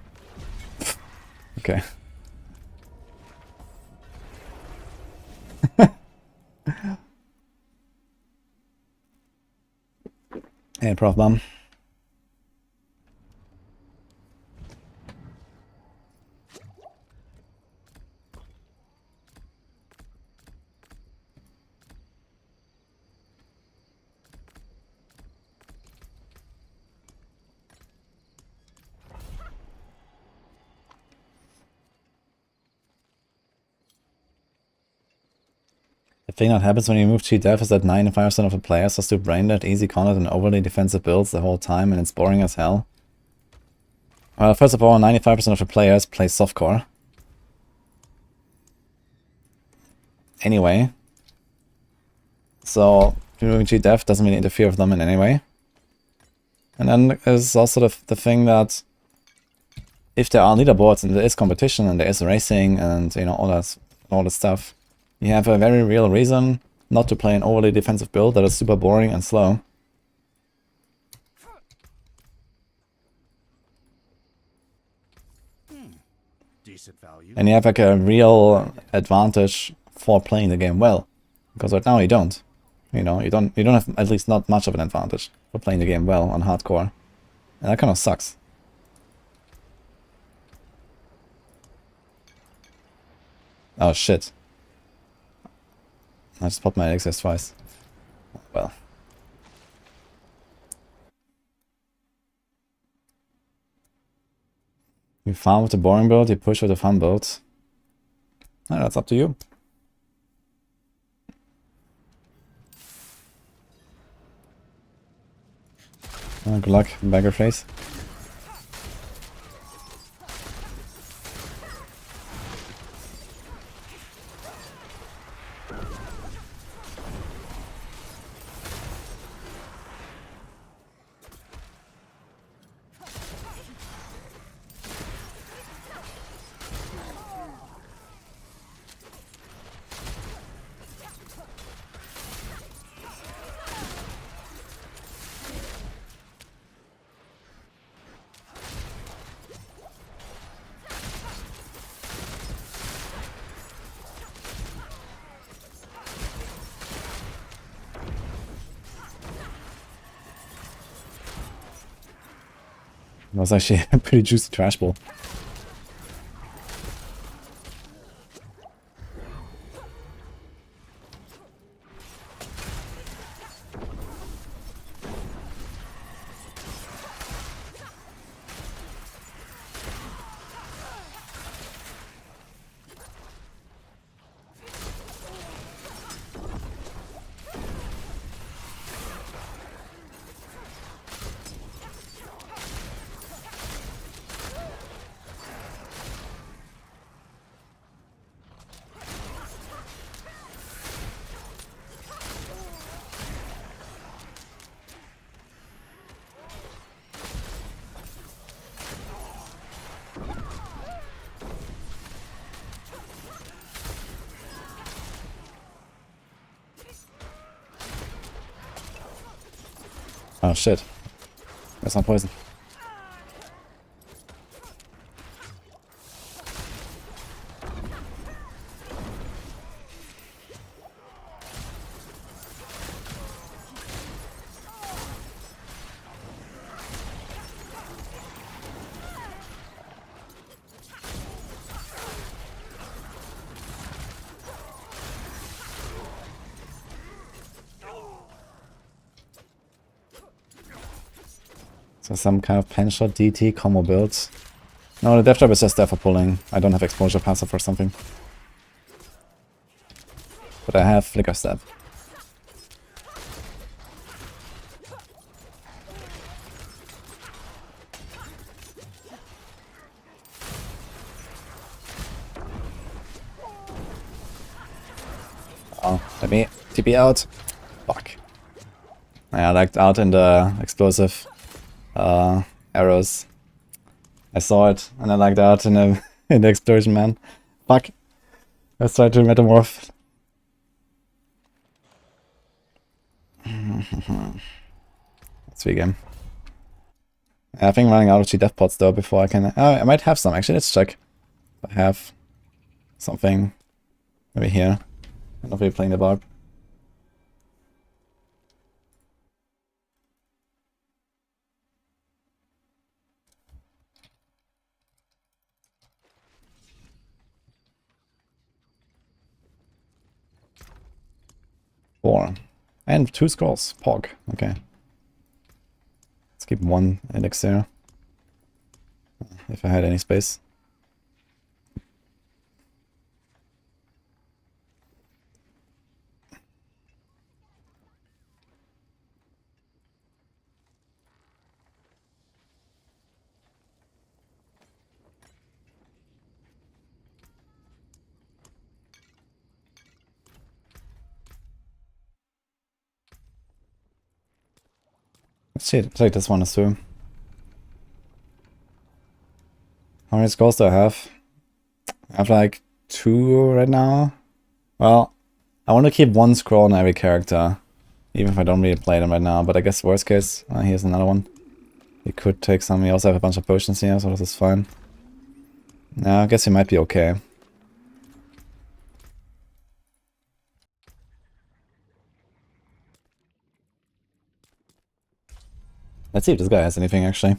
Okay. Hey, problem. The thing that happens when you move G-Dev is that 95% of the players just do brain-dead, easy content and overly defensive builds the whole time, and it's boring as hell. Well, first of all, 95% of the players play softcore. Anyway. So, removing G-Dev doesn't really interfere with them in any way. And then there's also the thing that if there are leaderboards and there is competition and there is racing and, you know, all that stuff, you have a very real reason not to play an overly defensive build that is super boring and slow. Decent value. And you have like a real advantage for playing the game well. Because right now you don't. You know, you don't have at least not much of an advantage for playing the game well on hardcore. And that kind of sucks. Oh shit. I just popped my access twice. Well. You farm with the boring build, you push with the fun build. Oh, that's up to you. Good luck, beggar face. That was actually a pretty juicy trash ball. Oh shit. There's no poison. So some kind of pen shot DT combo builds. No, the death trap is just there for pulling. I don't have exposure passive or something. But I have flicker stab. Oh, let me TP out. Fuck. Yeah, I lagged out in the explosive arrows. I saw it and I lagged out in the in the explosion, man. Fuck. Let's try to metamorph. Sweet game. I think I'm running out of G death pots though before I can. I might have some actually. Let's check. If I have something maybe here. I'm not really playing the barb. Four. And 2 scrolls. Pog. Okay. Let's keep 1 elixir. If I had any space. Let's see, take this one as too. How many scrolls do I have? I have like 2 right now. Well, I want to keep 1 scroll on every character. Even if I don't really play them right now. But I guess worst case, here's another one. He could take some. We also have a bunch of potions here, so this is fine. Yeah, I guess he might be okay. Let's see if this guy has anything, actually.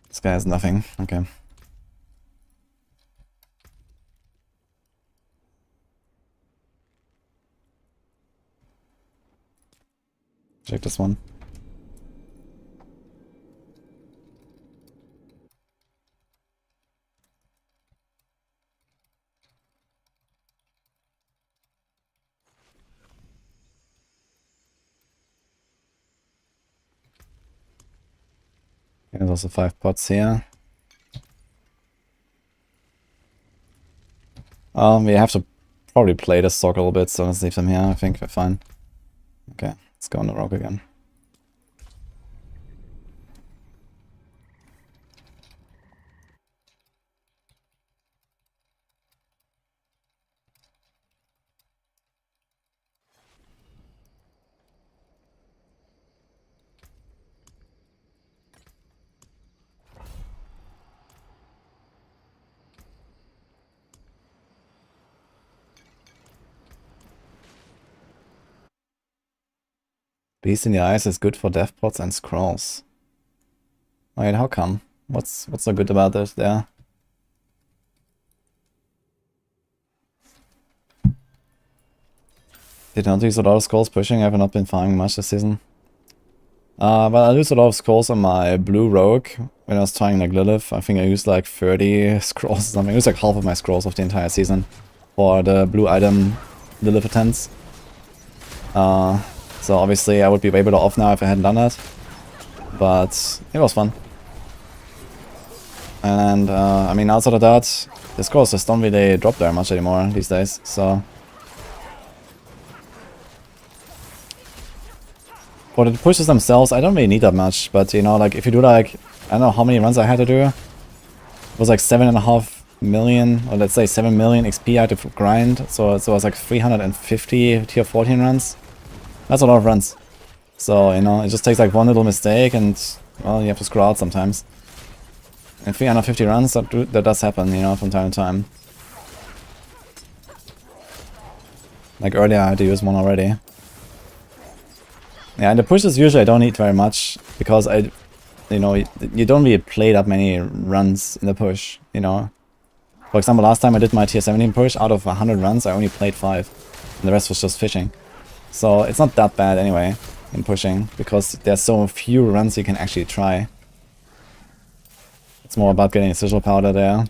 This guy has nothing. Okay. Check this one. There's also 5 pots here. We have to probably play this sock a little bit, so let's leave them here. I think we're fine. Okay, let's go on the rogue again. Beast in the Eyes is good for death pots and scrolls. Wait, how come? What's so good about this there? Did not use a lot of scrolls pushing. I have not been farming much this season. But I used a lot of scrolls on my blue rogue when I was trying like Glyph. I think I used like 30 scrolls or something. I used like half of my scrolls of the entire season for the blue item Glyph attempts. So obviously I would be way better off now if I hadn't done that. But it was fun. And I mean, outside of that, the scrolls just don't really drop very much anymore these days, so... For the pushes themselves, I don't really need that much, but you know, like if you do like, I don't know how many runs I had to do. It was like 7.5 million, or let's say 7 million XP I had to grind, so it was like 350 tier 14 runs. That's a lot of runs. So, you know, it just takes like one little mistake and, well, you have to scroll out sometimes. And 350 runs, that does happen, you know, from time to time. Like earlier I had to use one already. Yeah, and the pushes usually I don't need very much, because you know, you don't really play that many runs in the push, you know. For example, last time I did my tier 17 push, out of 100 runs I only played 5. And the rest was just fishing. So it's not that bad anyway, in pushing, because there's so few runs you can actually try. It's more about getting a sigil powder there.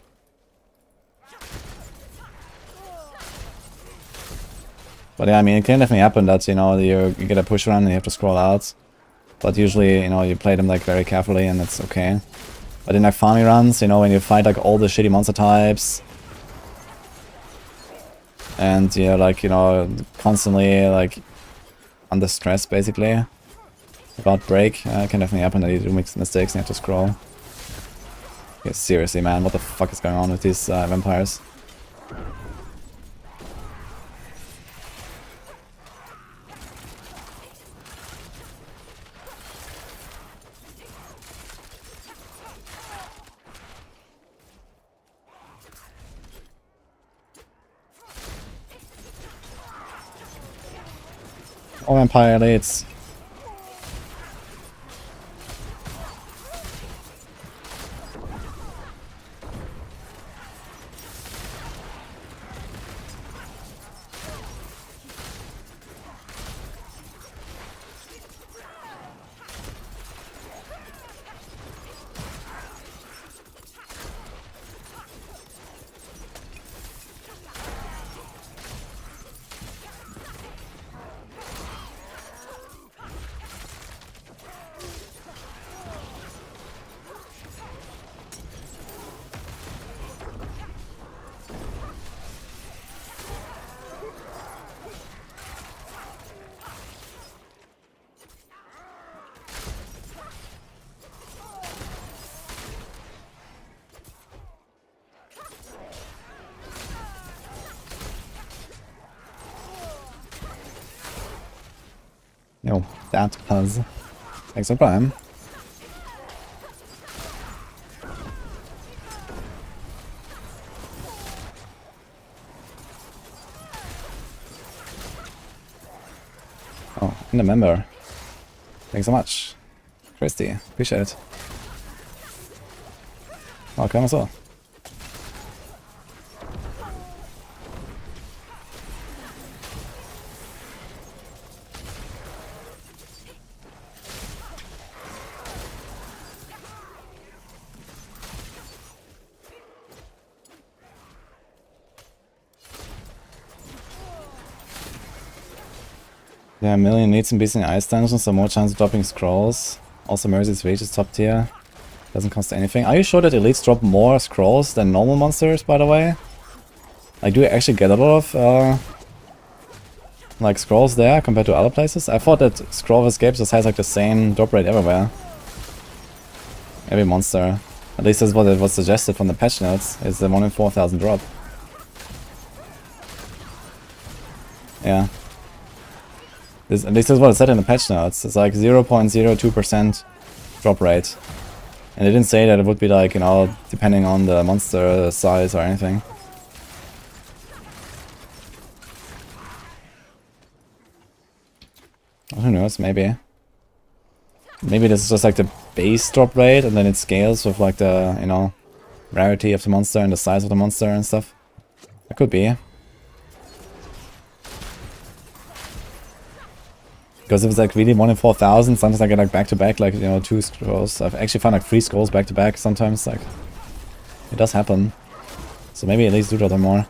But yeah, I mean, it can definitely happen that, you know, you get a push run and you have to scroll out. But usually, you know, you play them like very carefully and it's okay. But in like farming runs, you know, when you fight like all the shitty monster types, and you're like, you know, constantly like under stress basically, about break, it can definitely happen that you do make mistakes and you have to scroll. Yeah, seriously, man, what the fuck is going on with these vampires? Oh, vampire elites. Yo, that was extra prime. Oh, and a member. Thanks so much. Christy, appreciate it. Welcome as well. Yeah, a million needs and beasts in ice dungeons, so more chance of dropping scrolls. Also, Mercy's Rage is top tier. Doesn't cost anything. Are you sure that elites drop more scrolls than normal monsters, by the way? Like, do you actually get a lot of, like, scrolls there compared to other places? I thought that Scroll of Escapes just has, like, the same drop rate everywhere. Every monster. At least that's what it was suggested from the patch notes, is the 1 in 4,000 drop. Yeah. At least that's what it said in the patch notes. It's like 0.02% drop rate. And it didn't say that it would be like, you know, depending on the monster size or anything. Well, who knows, maybe. Maybe this is just like the base drop rate and then it scales with like the, you know, rarity of the monster and the size of the monster and stuff. That could be. Because if it's like really 1 in 4,000, sometimes I get like back to back, like, you know, 2 scrolls. I've actually found like 3 scrolls back to back sometimes, like, it does happen. So maybe at least do that more.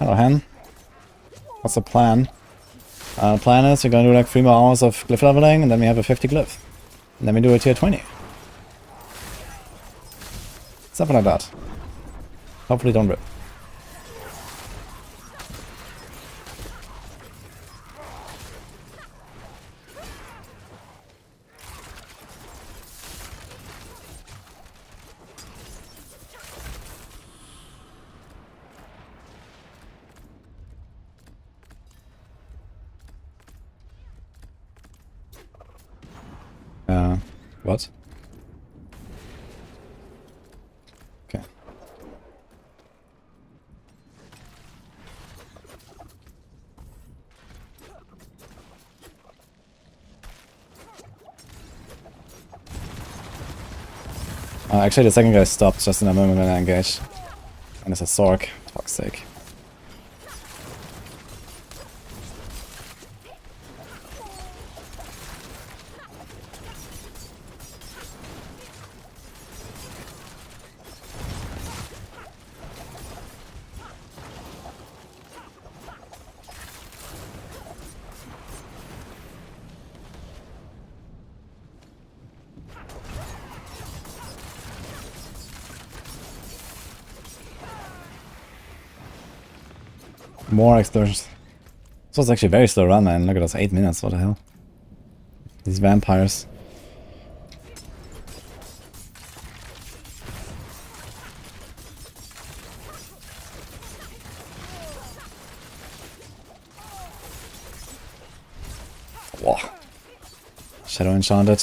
Hello, Hen. What's the plan? Plan is we're gonna do like 3 more hours of glyph leveling, and then we have a 50 glyph. And then we do a tier 20. Something like that. Hopefully don't rip. What? Okay. Actually, the second guy stopped just in a moment when I engaged. And it's a Sork. Fuck's sake. More explosions. This was actually a very slow run, man. Look at us, 8 minutes, what the hell? These vampires. Whoa. Shadow enchanted.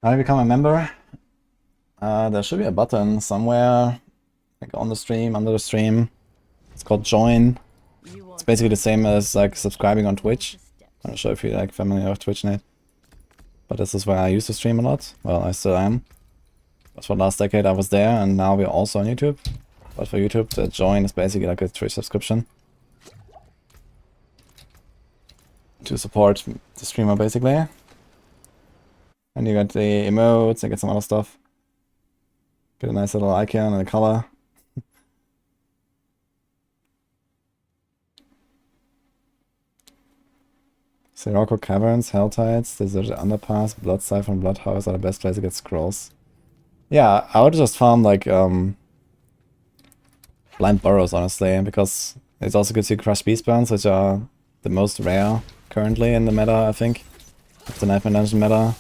How do I become a member? There should be a button somewhere, like on the stream, under the stream. It's called join. It's basically the same as like subscribing on Twitch. I'm not sure if you're like familiar with TwitchNet, but this is where I used to stream a lot. Well, I still am. But for the last decade I was there, and now we're also on YouTube. But for YouTube, the join is basically like a Twitch subscription to support the streamer, basically. And you get the emotes and get some other stuff. Get a nice little icon and a color. Sirocco Caverns, Hell Tides, Deserted Underpass, Bloodseeker and Bloodhouse are the best place to get scrolls. Yeah, I would just farm like blind burrows, honestly, because it's also good to crush beast bones, which are the most rare currently in the meta, I think. The Nightmare Dungeon meta.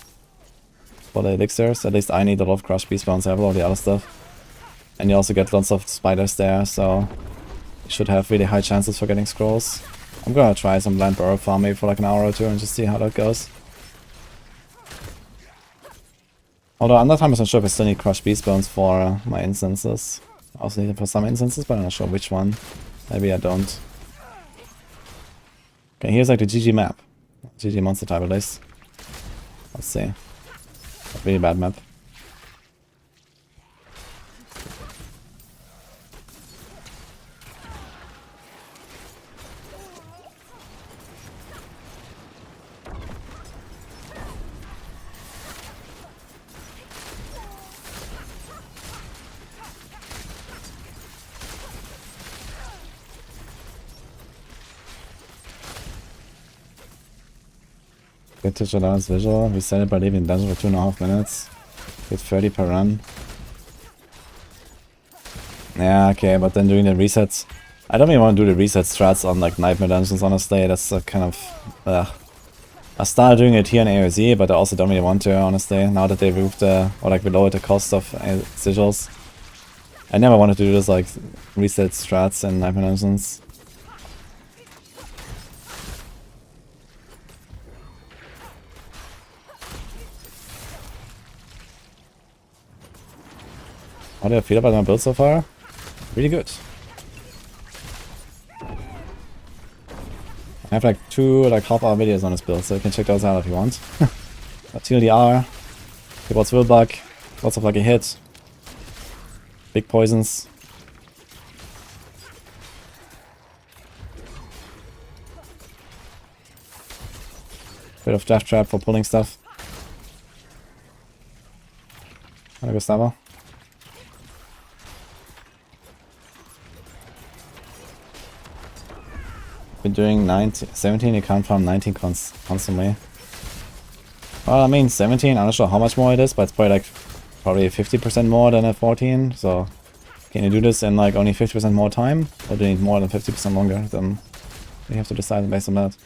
For the elixirs, at least I need a lot of crushed beast bones, I have all the other stuff. And you also get lots of spiders there, so you should have really high chances for getting scrolls. I'm gonna try some blind burrow farm maybe for like an hour or two and just see how that goes. Although I'm not 100% sure if I still need crushed beast bones for my instances. I also need it for some instances, but I'm not sure which one. Maybe I don't. Okay, here's like the GG map. GG monster type at least. Let's see. A really bad map. Get to Jordan's visual. We set it by leaving dungeon for 2.5 minutes. Get 30 per run. Yeah, okay, but then doing the resets. I don't even want to do the reset strats on like Nightmare Dungeons, honestly. That's a kind of... I started doing it here in AOZ, but I also don't really want to, honestly. Now that they removed the... or like lowered the cost of sigils. I never wanted to do this like reset strats in Nightmare Dungeons. How do I feel about my build so far? Really good. I have like 2 like half-hour videos on this build, so you can check those out if you want. TLDR, Keyboards Willbug, Lots of lucky hits. Big poisons. Bit of death trap for pulling stuff. There goes Gustavo. Been doing 17, you count from 19 constantly. Well, I mean 17, I'm not sure how much more it is, but it's probably 50% more than a 14, so can you do this in like only 50% more time? Or do you need more than 50% longer? Then you have to decide based on that.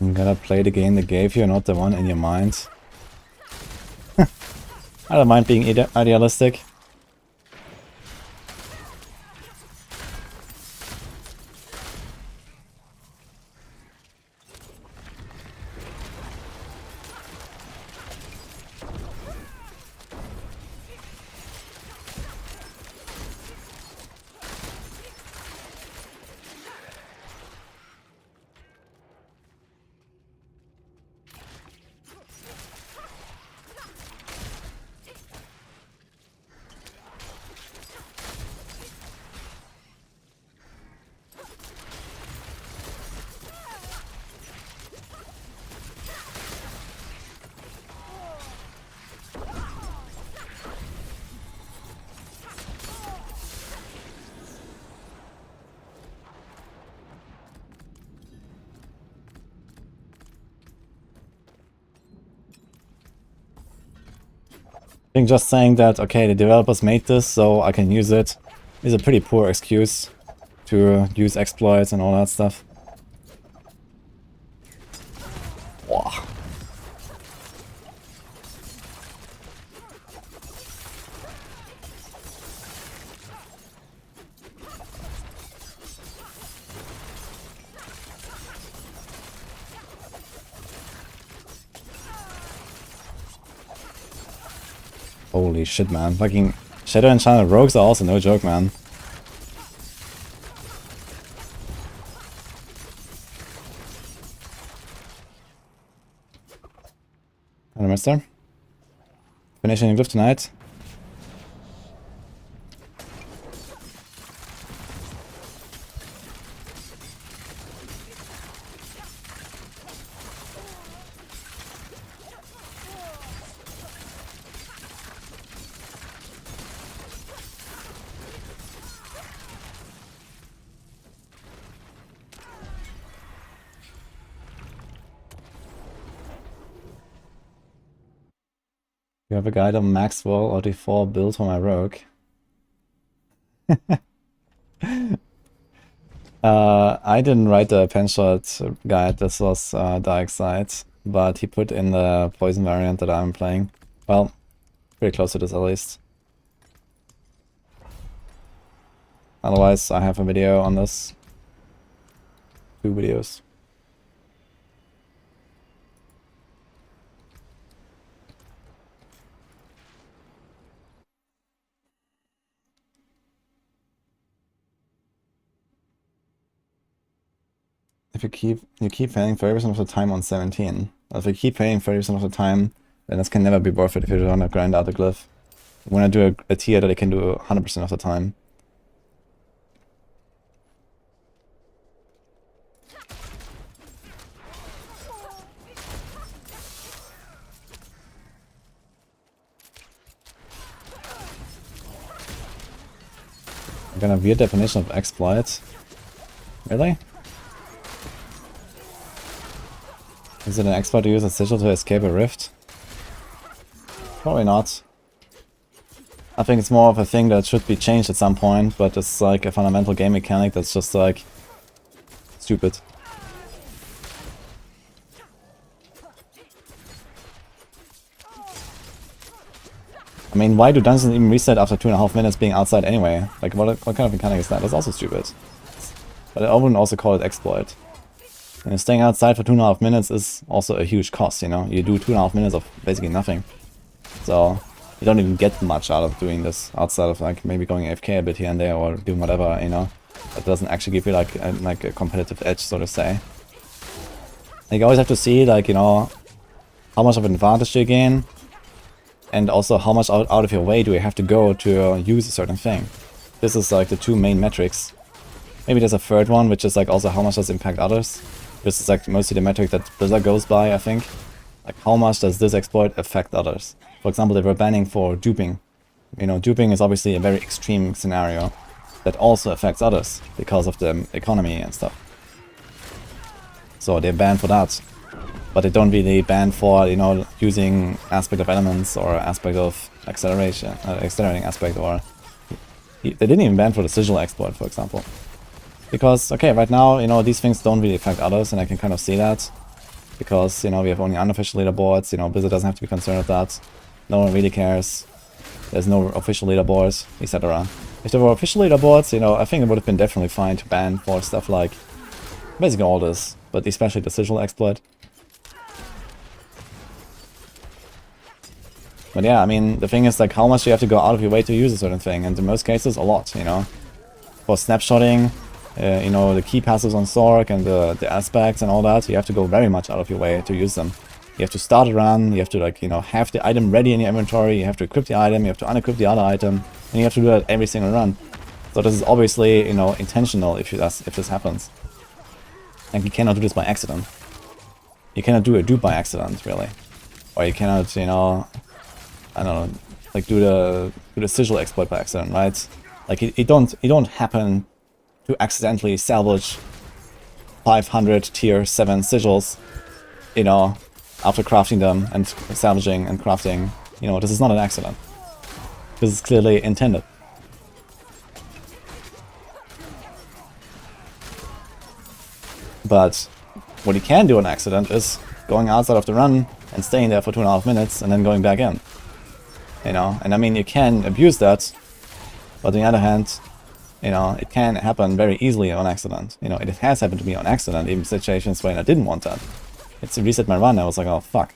You gotta play the game they gave you, not the one in your mind. I don't mind being idealistic. I think just saying that, okay, the developers made this, so I can use it, is a pretty poor excuse to use exploits and all that stuff. Wow. Holy shit, man. Fucking Shadow Enchanted Rogues are also no joke, man. Hello, mister. Finishing Glyph tonight. You have a guide on Maxwell or D4 build for my rogue. I didn't write the penshot guide, this was Dark Side, but he put in the poison variant that I'm playing. Well, pretty close to this at least. Otherwise, I have a video on this. 2 videos. If you keep failing 30% of the time on 17. If you keep failing 30% of the time, then this can never be worth it if you don't want to grind out the glyph. You want to do a tier that it can do 100% of the time. I'm gonna weird definition of exploit. Really? Is it an exploit to use a sigil to escape a rift? Probably not. I think it's more of a thing that should be changed at some point, but it's like a fundamental game mechanic that's just like stupid. I mean, why do dungeons even reset after 2.5 minutes being outside anyway? Like, what kind of mechanic is that? That's also stupid. But I wouldn't also call it exploit. And staying outside for 2.5 minutes is also a huge cost, you know? You do 2.5 minutes of basically nothing. So, you don't even get much out of doing this outside of like maybe going AFK a bit here and there or doing whatever, you know? That doesn't actually give you like a competitive edge, so to say. And you always have to see, like, you know, how much of an advantage do you gain? And also how much out of your way do you have to go to use a certain thing. This is like the two main metrics. Maybe there's a third one, which is like also how much does it impact others. This is like mostly the metric that Blizzard goes by, I think. Like how much does this exploit affect others? For example, they were banning for duping. You know, duping is obviously a very extreme scenario that also affects others because of the economy and stuff. So they're banned for that. But they don't really ban for, you know, using aspect of elements or aspect of acceleration, accelerating aspect, or they didn't even ban for the sigil exploit, for example. Because, okay, right now, you know, these things don't really affect others, and I can kind of see that. Because, you know, we have only unofficial leaderboards, you know, Blizzard doesn't have to be concerned with that. No one really cares. There's no official leaderboards, etc. If there were official leaderboards, you know, I think it would have been definitely fine to ban for stuff like basically all this, but especially the sigil exploit. But yeah, I mean, the thing is, like, how much do you have to go out of your way to use a certain thing? And in most cases, a lot, you know? For snapshotting, you know, the key passives on Sork and the aspects and all that, you have to go very much out of your way to use them. You have to start a run, you have to, like, you know, have the item ready in your inventory, you have to equip the item, you have to unequip the other item, and you have to do that every single run. So this is obviously, you know, intentional if this happens. And you cannot do this by accident. You cannot do a dupe by accident, really. Or you cannot, you know, I don't know, like do the sigil exploit by accident, right? Like you don't happen to accidentally salvage 500 tier 7 sigils, you know, after crafting them and salvaging and crafting. You know, this is not an accident. This is clearly intended. But what you can do on accident is going outside of the run and staying there for 2.5 minutes and then going back in. You know, and I mean, you can abuse that, but on the other hand, you know, it can happen very easily on accident. You know, it has happened to me on accident, even situations when I didn't want that. It's reset my run, I was like, oh fuck,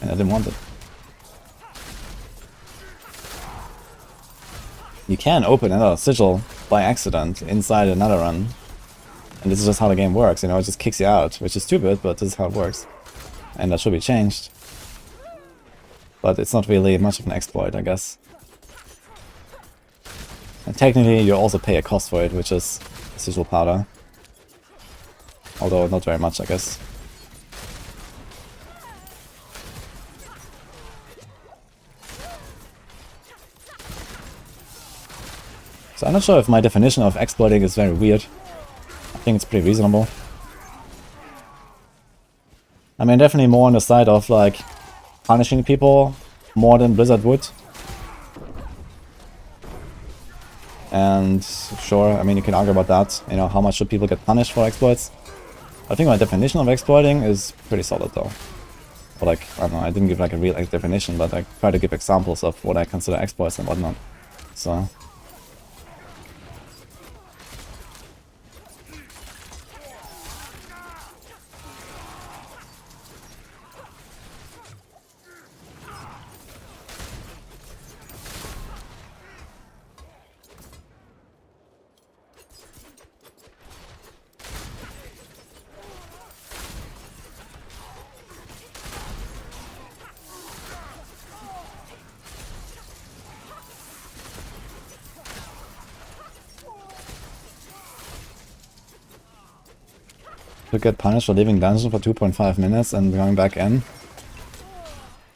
and I didn't want it. You can open another sigil by accident inside another run, and this is just how the game works, you know, it just kicks you out, which is stupid, but this is how it works. And that should be changed. But it's not really much of an exploit, I guess. And technically you also pay a cost for it, which is sigil powder. Although not very much, I guess. So I'm not sure if my definition of exploiting is very weird. I think it's pretty reasonable. I mean, definitely more on the side of like punishing people more than Blizzard would. And sure, I mean, you can argue about that. You know, how much should people get punished for exploits? I think my definition of exploiting is pretty solid though. But like, I don't know, I didn't give like a real definition, but I try to give examples of what I consider exploits and whatnot. So... to get punished for leaving dungeon for 2.5 minutes and going back in?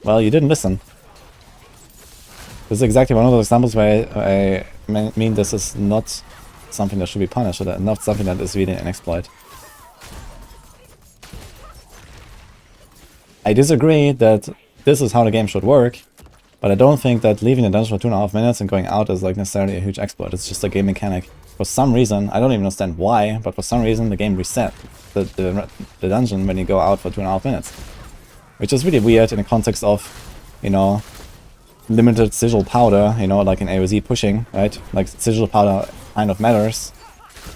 Well, you didn't listen. This is exactly one of those examples where I mean this is not something that should be punished, or not something that is really an exploit. I disagree that this is how the game should work, But I don't think that leaving the dungeon for 2.5 minutes and going out is like necessarily a huge exploit. It's just a game mechanic. For some reason, I don't even understand why, but for some reason the game reset the dungeon when you go out for 2.5 minutes. Which is really weird in the context of, you know, limited sigil powder, you know, like in AoZ pushing, right? Like sigil powder kind of matters.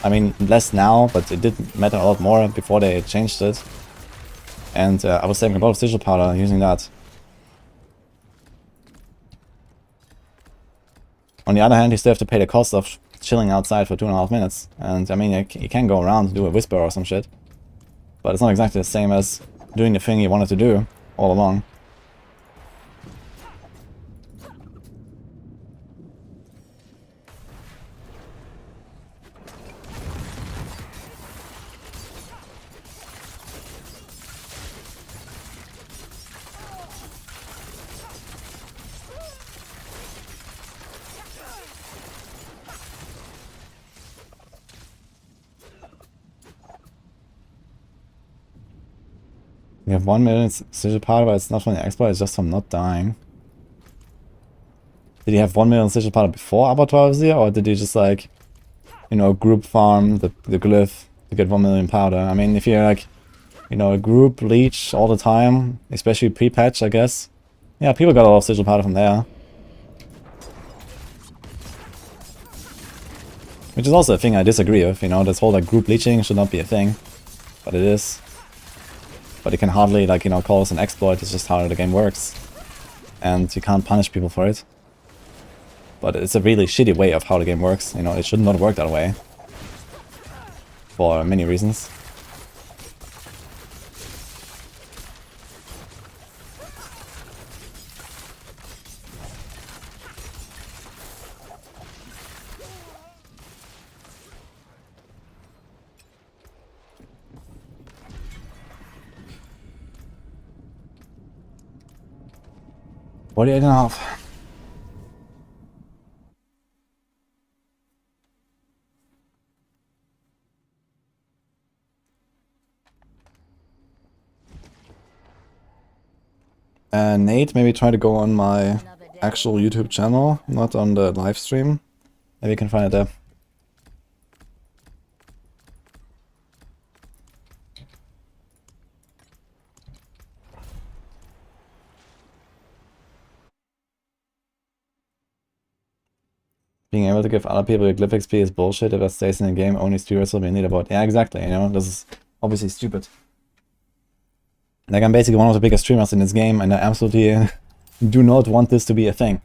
I mean, less now, but it did matter a lot more before they changed it. And I was saving a lot of sigil powder using that. On the other hand, you still have to pay the cost of chilling outside for 2.5 minutes. And I mean, you can go around and do a whisper or some shit. But it's not exactly the same as doing the thing you wanted to do all along. You have 1 million sigil powder, but it's not from the exploit, it's just from not dying. Did you have 1 million sigil powder before Abattoir was here, or did you just like, you know, group farm the Glyph to get 1 million powder? I mean, if you're like, you know, a group leech all the time, especially pre-patch, I guess. Yeah, people got a lot of sigil powder from there. Which is also a thing I disagree with, you know, this whole like group leeching should not be a thing. But it is. But you can hardly, like, you know, call this an exploit, it's just how the game works. And you can't punish people for it. But it's a really shitty way of how the game works, you know, it should not work that way. For many reasons. What 48.5? Nate, maybe try to go on my actual YouTube channel, not on the live stream. Maybe you can find it there. Being able to give other people a Glyph XP is bullshit. If it stays in the game, only stewards will be in leaderboard. Yeah, exactly, you know, this is obviously stupid. Like, I'm basically one of the biggest streamers in this game, and I absolutely do not want this to be a thing.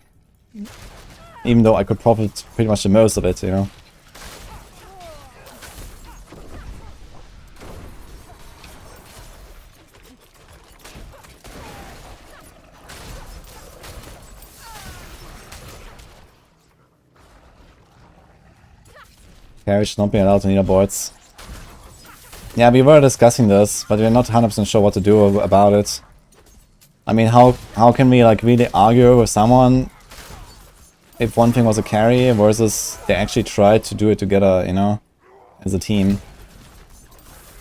Even though I could profit pretty much the most of it, you know. Carry should not be allowed on leaderboards. Yeah, we were discussing this, but we're not 100% sure what to do about it. I mean, how can we like really argue with someone if one thing was a carry versus they actually tried to do it together, you know, as a team?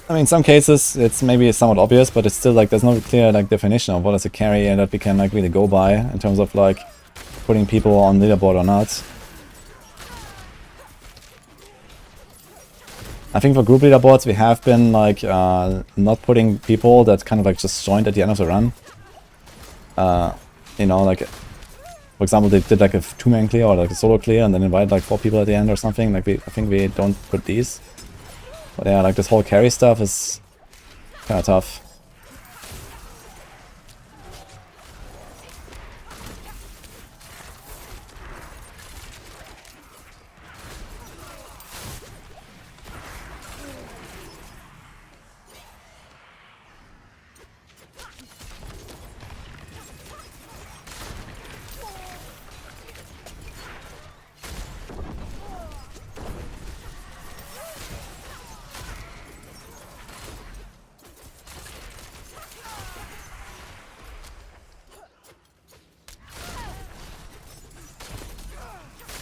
I mean, in some cases it's maybe somewhat obvious, but it's still like there's no clear like definition of what is a carry and that we can like really go by in terms of like putting people on leaderboard or not. I think for group leaderboards we have been like not putting people that kind of like just joined at the end of the run. You know, like for example they did like a 2-man clear or like a solo clear and then invited like 4 people at the end or something. Like I think we don't put these. But yeah, like this whole carry stuff is kind of tough.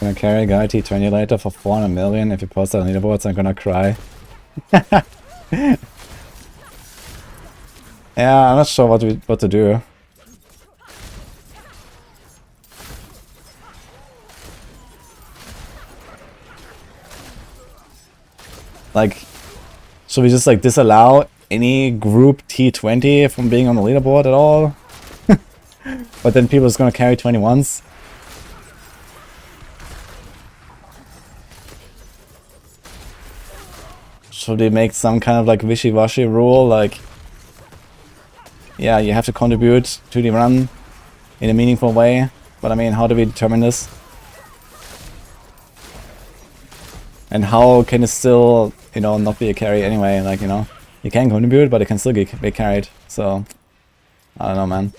Gonna carry a guy T20 later for 400 million. If you post that on leaderboards, I'm gonna cry. Yeah, I'm not sure what to do. Like, should we just like disallow any group T20 from being on the leaderboard at all? But then people are just gonna carry 21s. Should we make some kind of like wishy-washy rule, like, yeah, you have to contribute to the run in a meaningful way, but I mean, how do we determine this? And how can it still, you know, not be a carry anyway? Like, you know, you can contribute, but it can still be carried. So, I don't know, man.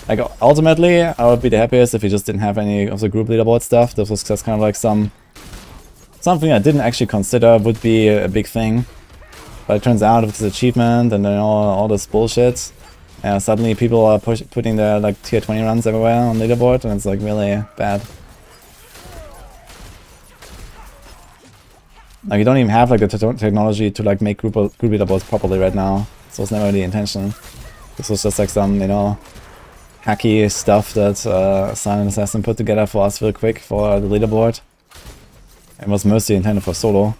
Like, ultimately, I would be the happiest if we just didn't have any of the group leaderboard stuff. This was just kind of like something I didn't actually consider would be a big thing. But it turns out with this achievement and then all this bullshit, suddenly people are putting their like tier 20 runs everywhere on leaderboard, and it's like really bad. Like, you don't even have like the technology to like make group leaderboards properly right now. So it's never the intention. This was just like some, you know, hacky stuff that Silent Assassin put together for us real quick for the leaderboard. It was mostly intended for solo.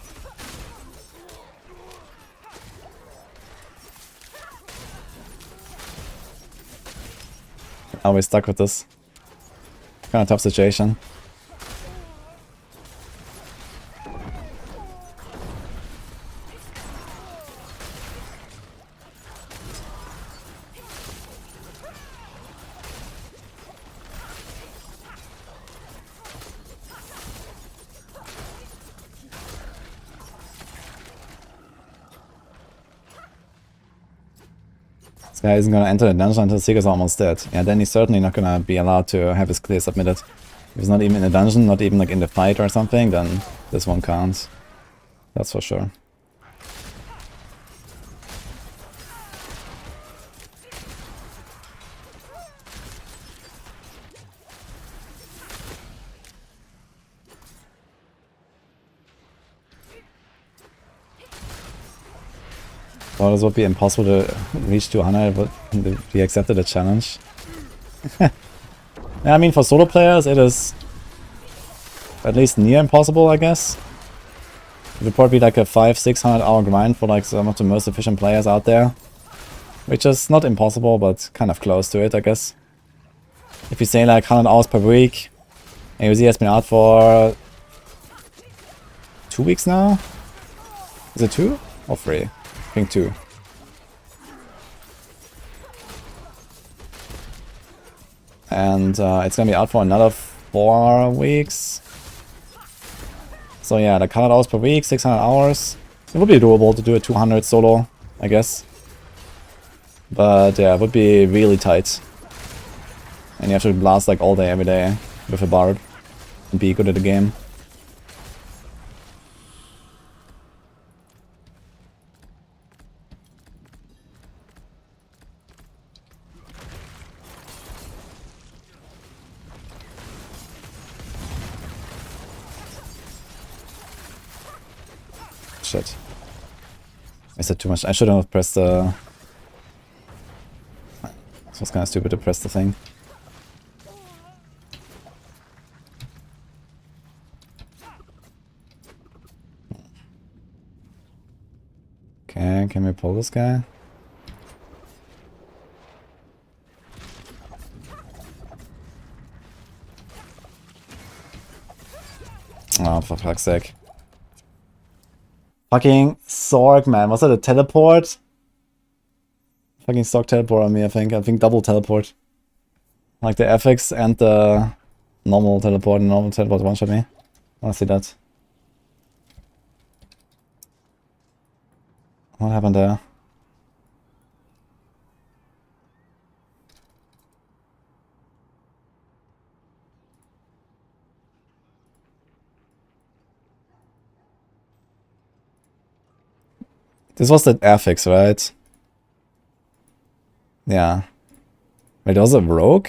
Are we stuck with this? Kind of tough situation. This guy isn't gonna enter the dungeon until Seeker's almost dead. Yeah, then he's certainly not gonna be allowed to have his clear submitted. If he's not even in the dungeon, not even like in the fight or something, then this one counts. That's for sure. Well, this would be impossible to reach 200 if we accepted a challenge. Yeah, I mean, for solo players, it is at least near impossible, I guess. It would probably be like a 500-600 hour grind for like some of the most efficient players out there. Which is not impossible, but kind of close to it, I guess. If you say like 100 hours per week, AOZ has been out for 2 weeks now? Is it 2 or 3? I think 2. And it's gonna be out for another 4 weeks. So yeah, like 100 hours per week, 600 hours. It would be doable to do a 200 solo, I guess. But yeah, it would be really tight. And you have to blast like all day, every day with a barb and be good at the game. Shit. I said too much. I shouldn't have pressed the... This was kind of stupid to press the thing. Okay, can we pull this guy? Oh, for fuck's sake. Fucking Sorg, man. Was that a teleport? Fucking Sorg teleport on me, I think. I think double teleport. Like the FX and the normal teleport. The normal teleport one-shot me. I wanna see that. What happened there? This was the affix, right? Yeah. Wait, was it rogue?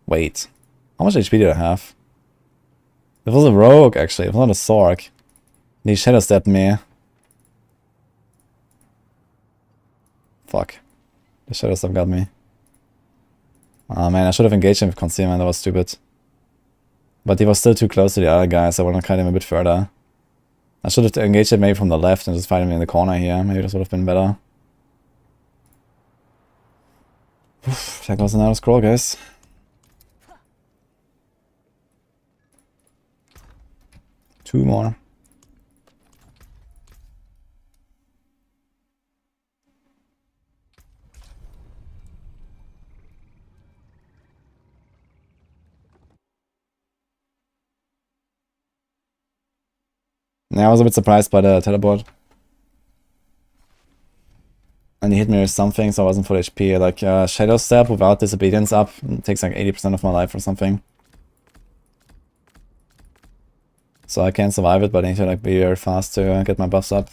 Wait. How much HP did I have? It was a rogue, actually. It was not a Sorg. He shadow stepped me. Fuck. The shadow step got me. Oh man, I should have engaged him with concealment. That was stupid. But he was still too close to the other guy, so I want to cut him a bit further. I should have engaged him maybe from the left and just fight him in the corner here. Maybe this would have been better. That was another scroll, guys. Two more. Yeah, I was a bit surprised by the teleport. And he hit me with something, so I wasn't full HP. Like Shadow Step without Disobedience up takes like 80% of my life or something. So I can survive it, but I need to like be very fast to get my buffs up.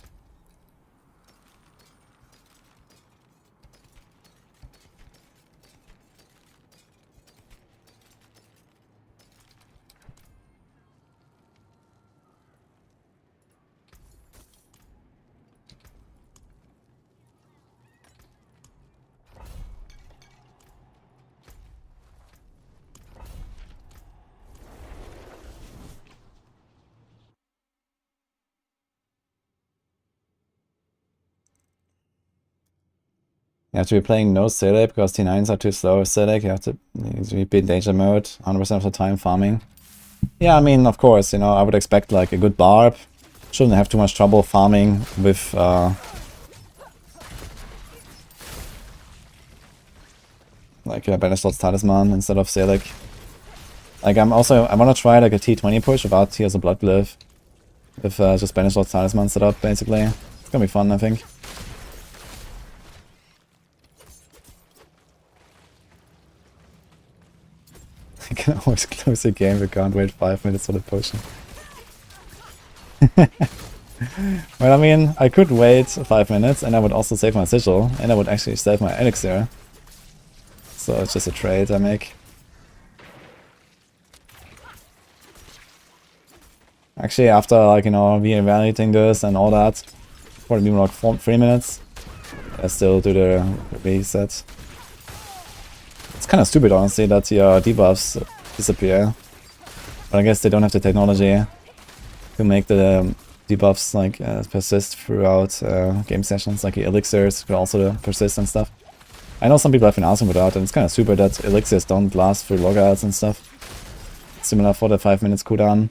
You have to be playing no Sele because T9s are too slow with Sele. You have to be in danger mode 100% of the time farming. Yeah, I mean, of course, you know, I would expect like a good Barb. Shouldn't have too much trouble farming with like a Banishlord's Talisman instead of Selic. Like I want to try like a T20 push without Tears of Blood Glyph. With just Banishlord's Talisman set up, basically. It's gonna be fun, I think. I can always close the game, we can't wait 5 minutes for the potion. Well, I mean, I could wait 5 minutes and I would also save my sigil, and I would actually save my elixir. So it's just a trade I make. Actually, after, like, you know, re-evaluating this and all that, probably more like 3 minutes, I still do the reset. It's kind of stupid, honestly, that your debuffs disappear. But I guess they don't have the technology to make the debuffs like persist throughout game sessions. Like the elixirs could also persist and stuff. I know some people have been asking for that, and it's kind of stupid that elixirs don't last through logouts and stuff. Similar for the 5 minutes cooldown.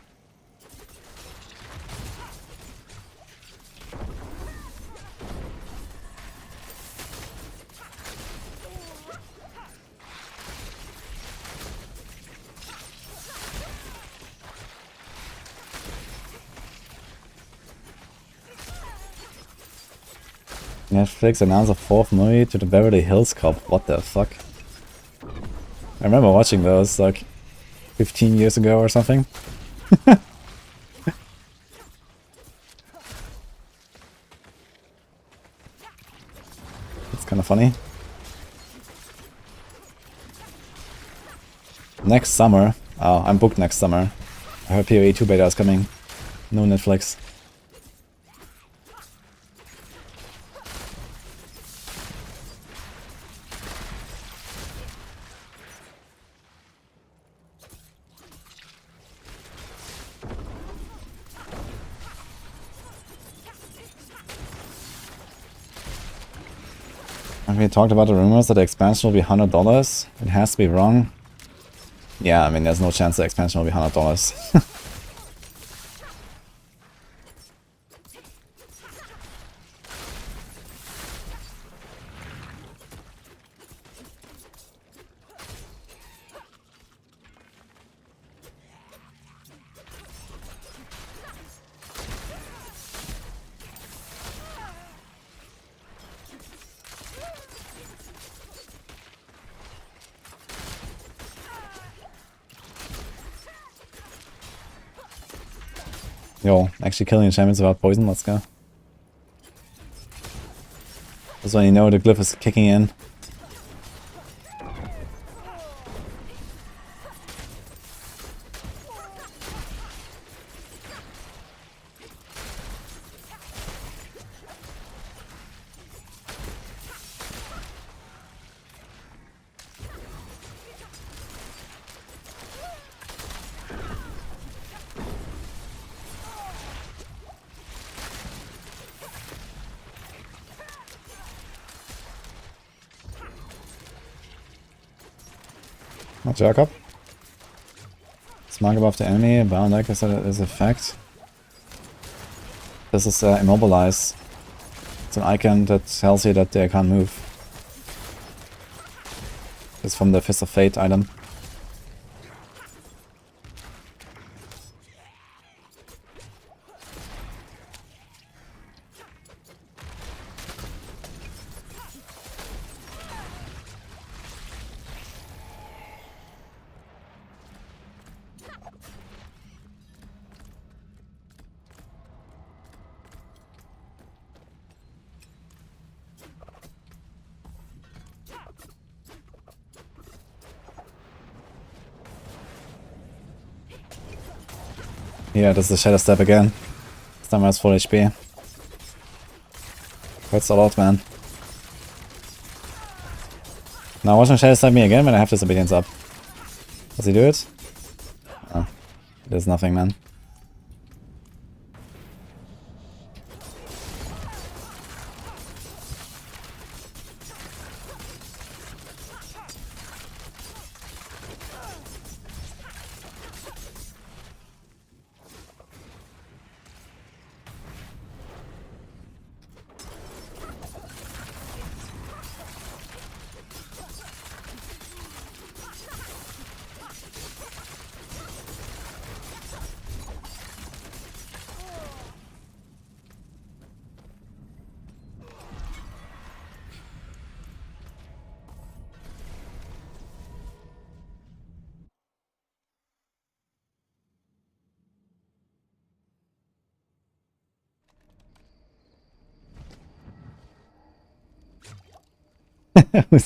Netflix announced a 4th movie to the Beverly Hills Cop. What the fuck? I remember watching those like 15 years ago or something. It's kind of funny. Next summer. Oh, I'm booked next summer. I heard PoE 2 beta is coming. No Netflix. Have we talked about the rumors that the expansion will be $100? It has to be wrong. Yeah, I mean, there's no chance the expansion will be $100. Yo, actually killing enchantments without poison, let's go. That's when you know the glyph is kicking in. Not jerk up. Smug above the enemy. Bound deck is a fact. This is immobilize. It's an icon that tells you that they can't move. It's from the Fist of Fate item. Yeah, this is the Shadow Step again. This time I has full HP. Hurts a lot, man. Now watch him Shadow Step me again when I have Disobedience up. Does he do it? Oh, there's nothing, man.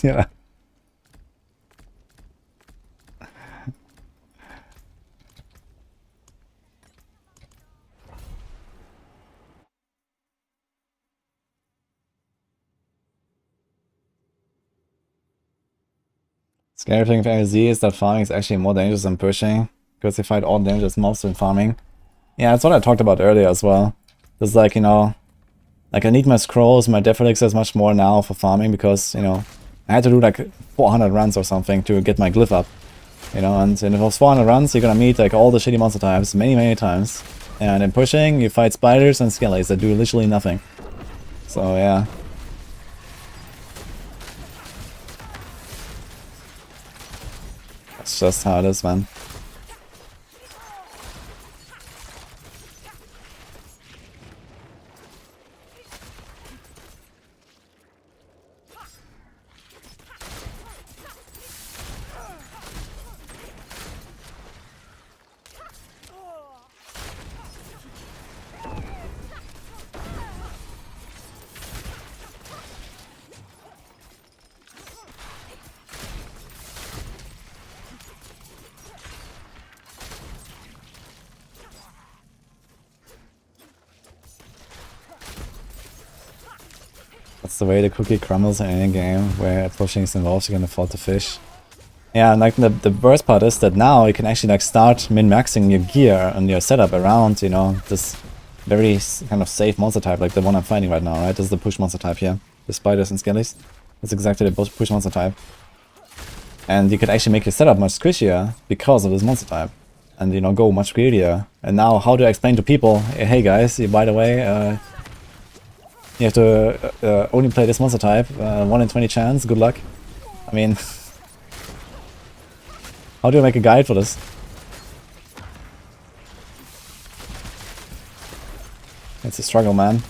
Yeah. Scary thing of AZ is that farming is actually more dangerous than pushing, because you fight all dangerous mobs in farming. Yeah, that's what I talked about earlier as well. It's like, you know, like I need my scrolls, my death elixirs much more now for farming, because, you know, I had to do like 400 runs or something to get my glyph up. You know, and in those 400 runs, you're gonna meet like all the shitty monster types many times. And in pushing, you fight spiders and skellies that do literally nothing. So yeah. That's just how it is, man. That's the way the cookie crumbles in any game where pushing is involved, you can afford to fish. Yeah, and like the worst part is that now you can actually like start min-maxing your gear and your setup around, you know, this very kind of safe monster type, like the one I'm fighting right now, right? This is the push monster type here. The spiders and skellies. That's exactly the push monster type. And you could actually make your setup much squishier because of this monster type. And, you know, go much greedier. And now, how do I explain to people, hey guys, by the way, you have to only play this monster type, 1 in 20 chance, good luck. I mean, how do I make a guide for this? It's a struggle, man.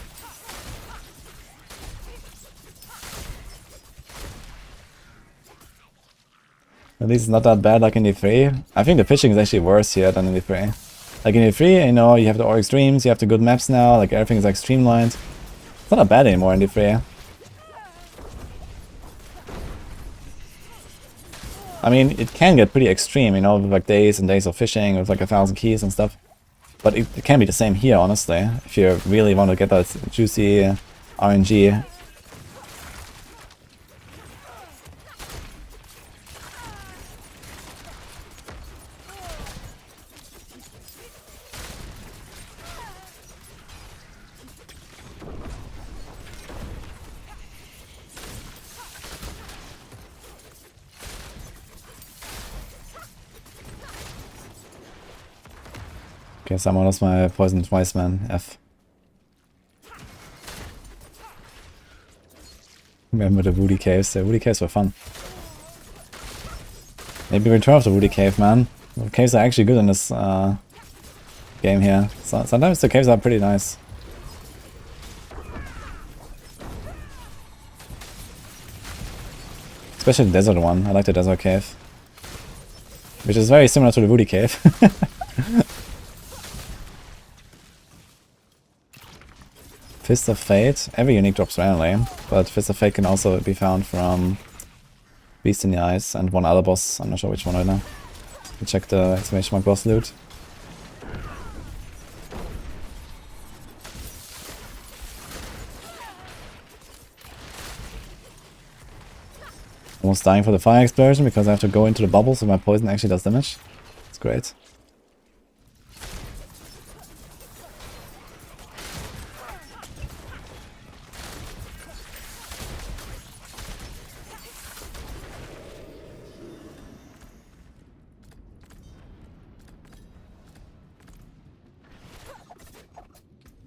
At least it's not that bad like in E3. I think the fishing is actually worse here than in E3. Like in E3, you know, you have the Auric streams, you have the good maps now, like everything is like streamlined. It's not that bad anymore in E3. I mean, it can get pretty extreme, you know, with like days and days of fishing with like 1,000 keys and stuff. But it can be the same here, honestly, if you really want to get that juicy RNG. Okay, someone lost my poison twice, man. F. Remember the Woody Caves? The Woody Caves were fun. Maybe Return of the Woody Cave, man. The caves are actually good in this game here. So, sometimes the caves are pretty nice. Especially the desert one. I like the desert cave. Which is very similar to the Woody Cave. Fist of Fate. Every unique drops randomly, but Fist of Fate can also be found from Beast in the Eyes and one other boss. I'm not sure which one right now. We check the exclamation mark boss loot. Almost dying for the fire explosion because I have to go into the bubble so my poison actually does damage. It's great.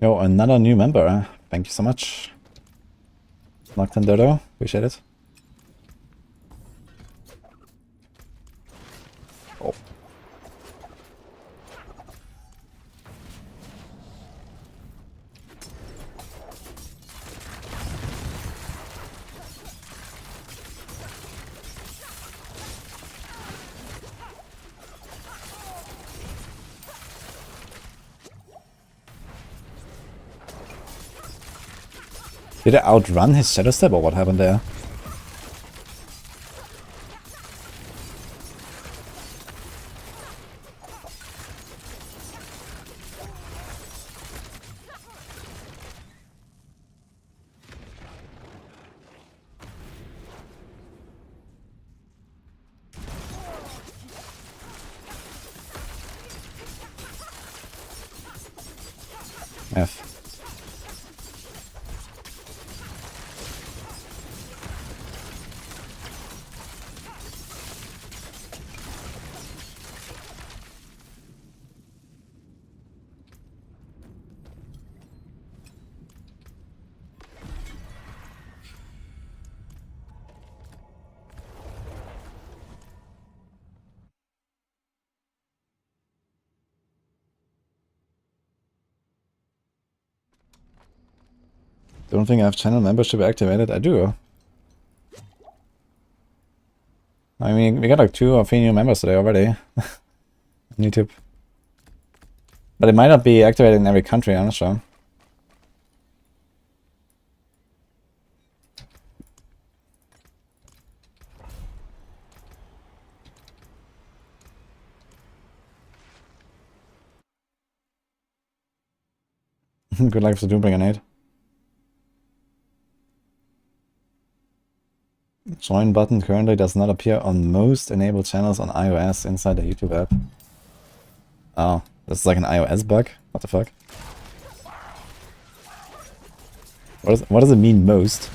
Yo, another new member. Thank you so much. Nocturne Dodo, appreciate it. Oh. Did I outrun his Shadow Step or what happened there? F. Don't think I have channel membership activated. I do. I mean, we got like 2 or 3 new members today already on YouTube. But it might not be activated in every country, I'm not sure. Good luck with the Doom Grenade. Join button currently does not appear on most enabled channels on iOS inside the YouTube app. Oh, this is like an iOS bug? What the fuck? What does it mean, most?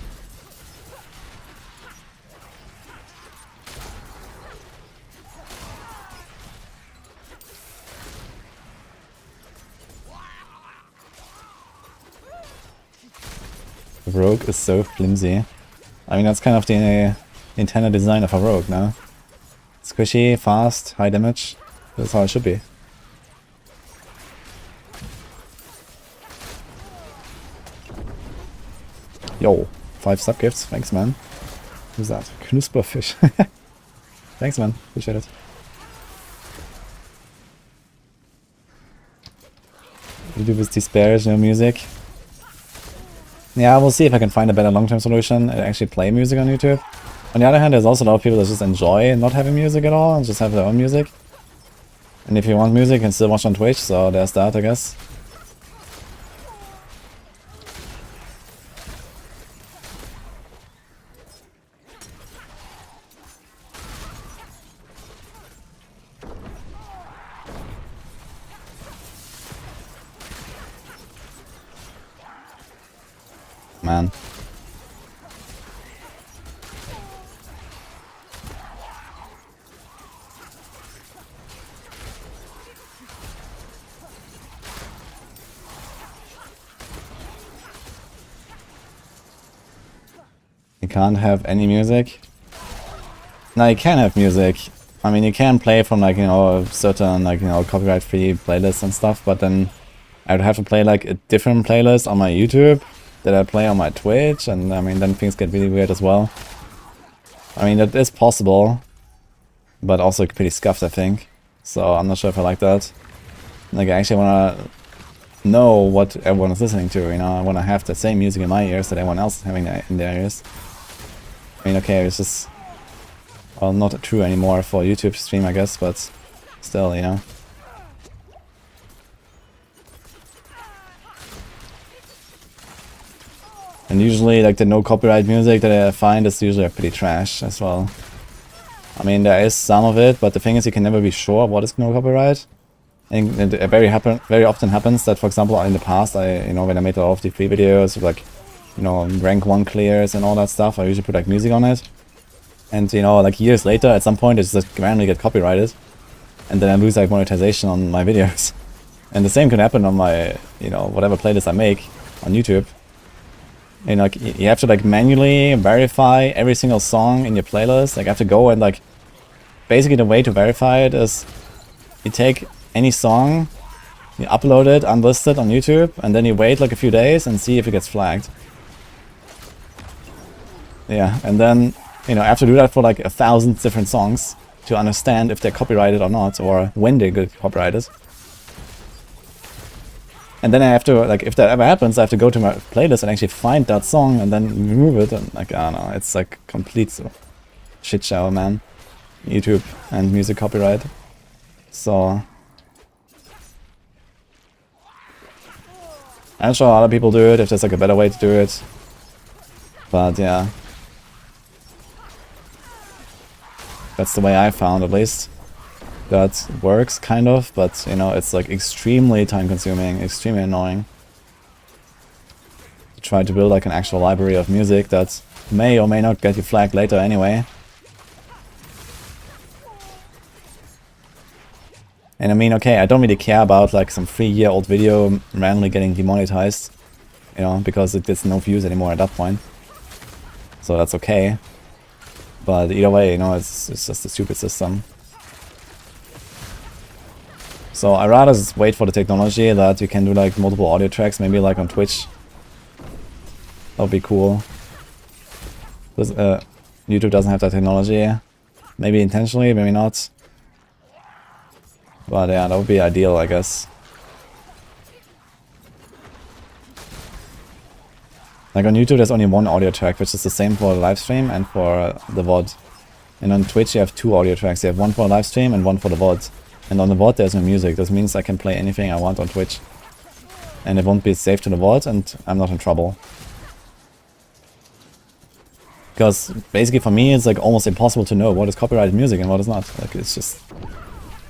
The rogue is so flimsy. I mean, that's kind of the intended design of a rogue, no? Squishy, fast, high damage. That's how it should be. Yo, 5 sub-gifts. Thanks, man. Who's that? Knusperfish. Thanks, man. Appreciate it. YouTube is despair, no music. Yeah, we'll see if I can find a better long-term solution and actually play music on YouTube. On the other hand, there's also a lot of people that just enjoy not having music at all and just have their own music. And if you want music, you can still watch on Twitch, so there's that, I guess. Man. You can't have any music. No, you can have music. I mean, you can play from like, you know, certain like, you know, copyright-free playlists and stuff, but then I would have to play like a different playlist on my YouTube that I play on my Twitch, and I mean, then things get really weird as well. I mean, that is possible, but also pretty scuffed, I think. So I'm not sure if I like that. Like, I actually want to know what everyone is listening to, you know? I want to have the same music in my ears that everyone else is having in their ears. I mean, okay, it's just, well, not true anymore for a YouTube stream, I guess, but still, you know? And usually, like, the no copyright music that I find is usually pretty trash as well. I mean, there is some of it, but the thing is, you can never be sure what is no copyright. And it very often happens that, for example, in the past, you know, when I made a lot of the free videos, like, you know, rank 1 clears and all that stuff, I usually put like music on it. And, you know, like years later, at some point, it's just randomly get copyrighted. And then I lose like monetization on my videos. And the same can happen on my, you know, whatever playlist I make on YouTube. And like, you have to like manually verify every single song in your playlist. Like, I have to go and like, basically the way to verify it is you take any song, you upload it unlisted on YouTube, and then you wait like a few days and see if it gets flagged. Yeah, and then, you know, I have to do that for like 1,000 different songs to understand if they're copyrighted or not, or when they get copyrighted. And then I have to, like, if that ever happens, I have to go to my playlist and actually find that song and then remove it. And like, I don't know, it's like complete shit show, man. YouTube and music copyright. So I'm sure other people do it if there's like a better way to do it. But yeah. That's the way I found, at least. That works, kind of, but, you know, it's like extremely time-consuming, extremely annoying. To try to build like an actual library of music that may or may not get you flagged later anyway. And I mean, okay, I don't really care about like some 3-year-old video randomly getting demonetized, you know, because it gets no views anymore at that point. So that's okay. But either way, you know, it's just a stupid system. So I rather just wait for the technology that you can do like multiple audio tracks, maybe like on Twitch. That would be cool. This, YouTube doesn't have that technology. Maybe intentionally, maybe not. But yeah, that would be ideal, I guess. Like on YouTube there's only one audio track, which is the same for the live stream and for the VOD. And on Twitch you have 2 audio tracks. You have one for the live stream and one for the VOD. And on the VOD there's no music. This means I can play anything I want on Twitch. And it won't be saved to the VOD and I'm not in trouble. Because basically for me it's like almost impossible to know what is copyrighted music and what is not. Like, it's just,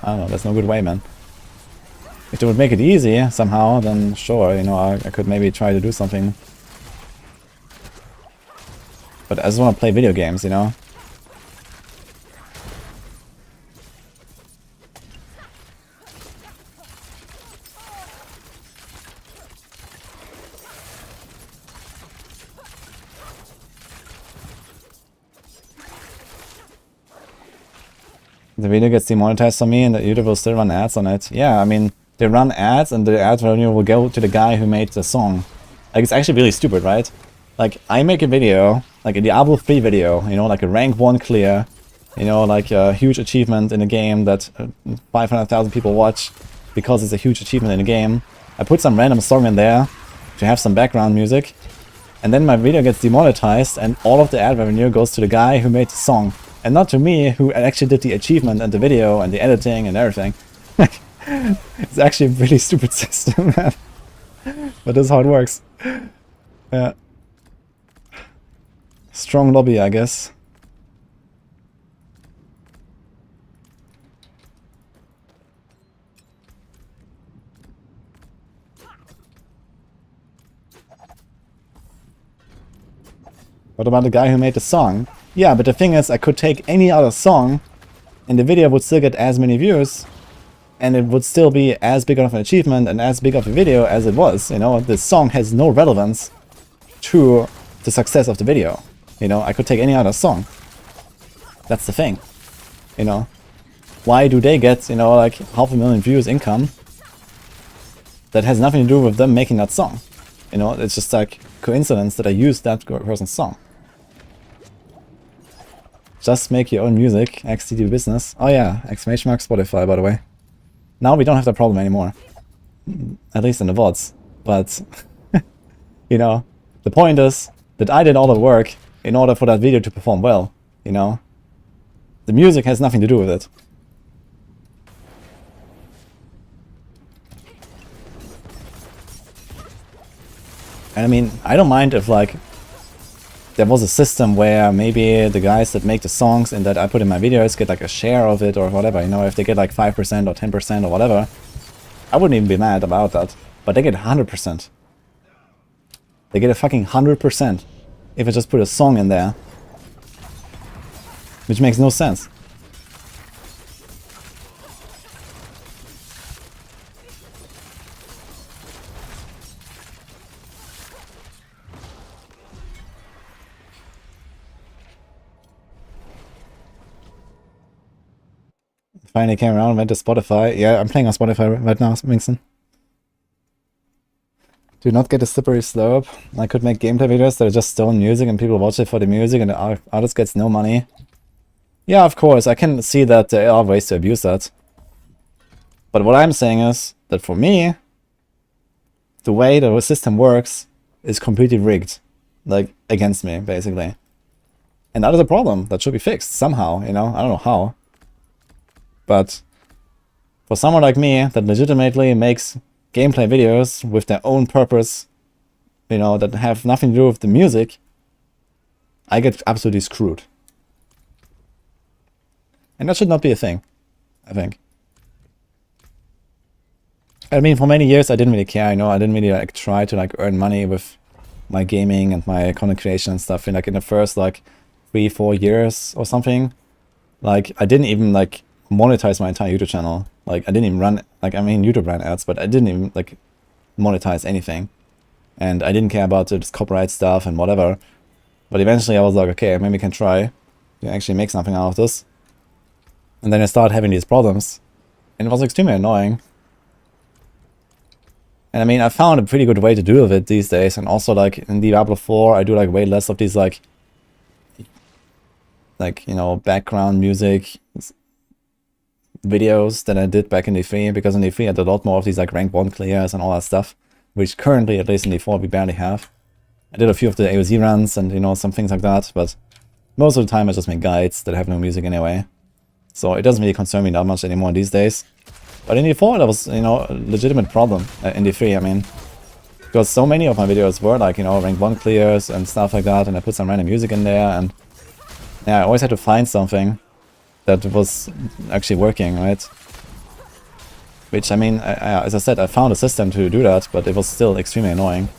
I don't know, there's no good way, man. If they would make it easy somehow, then sure, you know, I could maybe try to do something. But I just want to play video games, you know? The video gets demonetized for me and the YouTube will still run ads on it. Yeah, I mean, they run ads and the ad revenue will go to the guy who made the song. Like, it's actually really stupid, right? Like, I make a video, like a Diablo 3 video, you know, like a rank 1 clear, you know, like a huge achievement in a game that 500,000 people watch because it's a huge achievement in a game. I put some random song in there to have some background music, and then my video gets demonetized and all of the ad revenue goes to the guy who made the song. And not to me, who actually did the achievement and the video and the editing and everything. It's actually a really stupid system, man. But this is how it works. Yeah. Strong lobby, I guess. What about the guy who made the song? Yeah, but the thing is, I could take any other song and the video would still get as many views and it would still be as big of an achievement and as big of a video as it was, you know? The song has no relevance to the success of the video, You know, I could take any other song. That's the thing. You know, why do they get, you know, like 500,000 views income that has nothing to do with them making that song? You know, it's just like coincidence that I used that person's song. Just make your own music, XTD business. Oh yeah, exclamation mark Spotify, by the way. Now we don't have that problem anymore. At least in the VODs. But, you know, the point is that I did all the work in order for that video to perform well, you know. The music has nothing to do with it. And I mean, I don't mind if, like, there was a system where maybe the guys that make the songs and that I put in my videos get, like, a share of it or whatever, you know, if they get, like, 5% or 10% or whatever. I wouldn't even be mad about that. But they get 100%. They get a fucking 100% if I just put a song in there. Which makes no sense. Finally came around, went to Spotify. Yeah, I'm playing on Spotify right now, Winston. Do not get a slippery slope. I could make gameplay videos that are just stolen music and people watch it for the music and the artist gets no money. Yeah, of course, I can see that there are ways to abuse that. But what I'm saying is that for me, the way the system works is completely rigged. Like, against me, basically. And that is a problem that should be fixed somehow, you know? I don't know how. But for someone like me that legitimately makes gameplay videos with their own purpose, you know, that have nothing to do with the music, I get absolutely screwed. And that should not be a thing, I think. I mean, for many years I didn't really care, you know, I didn't really like try to like earn money with my gaming and my content creation and stuff. And like in the first like 3-4 years or something, like I didn't even like monetize my entire YouTube channel. Like I didn't even run, like I mean YouTube ran ads, but I didn't even like monetize anything. And I didn't care about this copyright stuff and whatever. But eventually I was like, okay, maybe I can try to actually make something out of this. And then I started having these problems. And it was extremely annoying. And I mean, I found a pretty good way to deal with it these days. And also like in Diablo 4, I do like way less of these like, you know, background music videos than I did back in D3, because in D3 I did a lot more of these like rank 1 clears and all that stuff, which currently, at least in D4, we barely have. I did a few of the AOZ runs and, you know, some things like that, but most of the time I just make guides that have no music anyway. So it doesn't really concern me that much anymore these days. But in D4 that was, you know, a legitimate problem. In D3, I mean. Because so many of my videos were like, you know, rank 1 clears and stuff like that, and I put some random music in there, and yeah, I always had to find something that was actually working, right? Which, I mean, as I said, I found a system to do that, but it was still extremely annoying.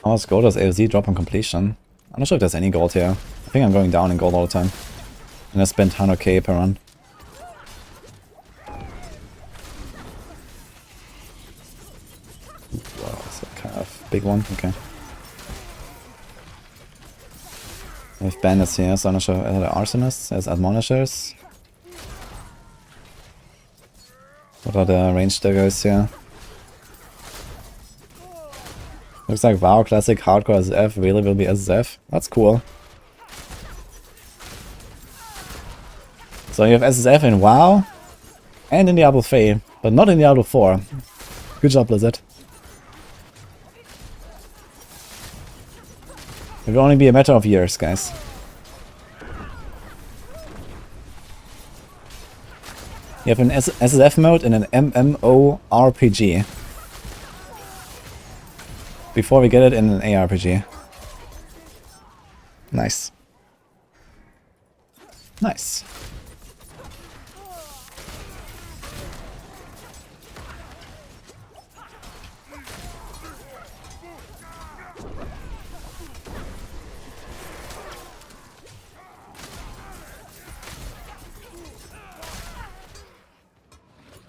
How much gold does AOZ drop on completion? I'm not sure if there's any gold here. I think I'm going down in gold all the time. And I spent 100k per run. Wow, that's a kind of big one. Okay. We have bandits here, so I'm not sure. Are there arsonists? There's admonishers. What are the ranged daggers here? Looks like WoW Classic Hardcore SSF really will be SSF. That's cool. So you have SSF in WoW and in Diablo 3, but not in Diablo 4. Good job, Blizzard. It will only be a matter of years, guys. You have an SSF mode and an MMORPG. Before we get it in an ARPG. Nice. Nice.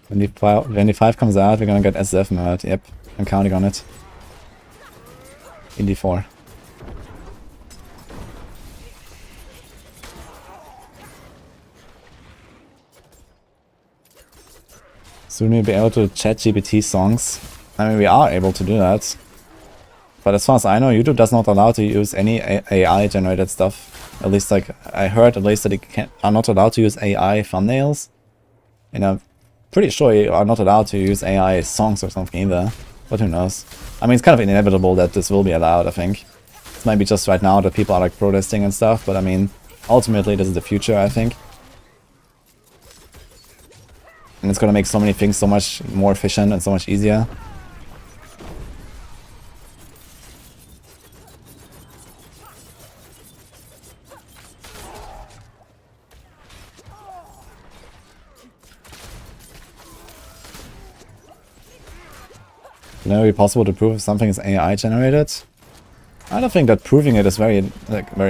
When the 5 comes out, we're gonna get SF mode. Yep, I'm counting on it. In D4. Soon we'll be able to chat GPT songs. I mean, we are able to do that. But as far as I know, YouTube does not allow to use any AI generated stuff. At least, like, I heard at least that you are not allowed to use AI thumbnails. And I'm pretty sure you are not allowed to use AI songs or something either. But who knows? I mean, it's kind of inevitable that this will be allowed, I think. It might be just right now that people are like protesting and stuff, but I mean, ultimately this is the future, I think. And it's gonna make so many things so much more efficient and so much easier. You know, it'd be possible to prove if something is AI generated. I don't think that proving it is very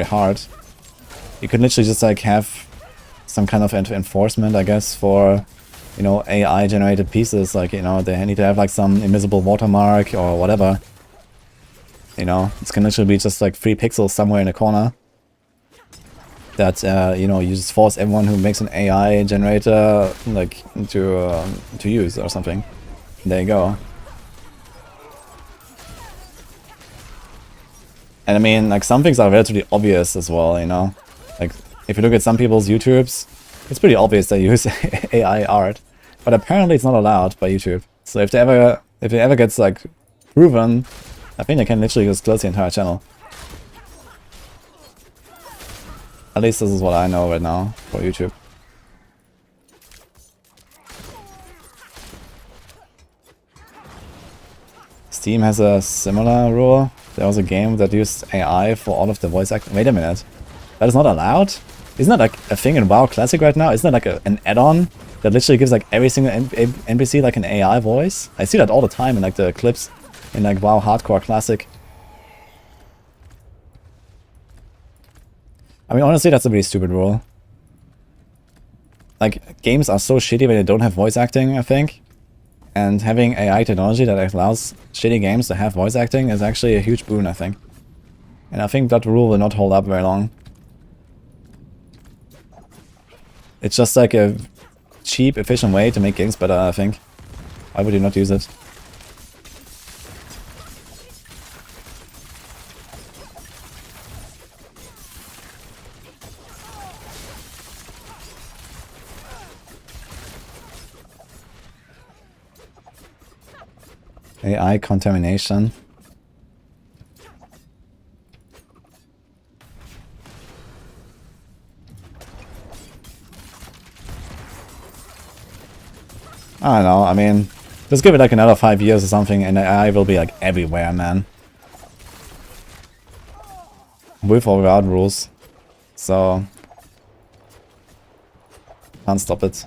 hard. You could literally just like have some kind of enforcement, I guess, for, you know, AI generated pieces. Like, you know, they need to have like some invisible watermark or whatever. You know, it can literally be just like 3 pixels somewhere in a corner. That, you know, you just force everyone who makes an AI generator like to use or something. There you go. And I mean, like, some things are relatively obvious as well, you know? Like, if you look at some people's YouTubes, it's pretty obvious they use AI art. But apparently it's not allowed by YouTube. So if it ever gets, like, proven, I think they can literally just close the entire channel. At least this is what I know right now for YouTube. Steam has a similar rule. There was a game that used AI for all of the voice acting. Wait a minute. That is not allowed? Isn't that like a thing in WoW Classic right now? Isn't that like an add-on that literally gives like every single NPC like an AI voice? I see that all the time in like the clips in like WoW Hardcore Classic. I mean, honestly, that's a really stupid rule. Like, games are so shitty when they don't have voice acting, I think. And having AI technology that allows shitty games to have voice acting is actually a huge boon, I think. And I think that rule will not hold up very long. It's just like a cheap, efficient way to make games better, I think. Why would you not use it? AI contamination. I don't know, I mean, just give it like another 5 years or something and AI will be like everywhere, man. With or without rules. So, can't stop it.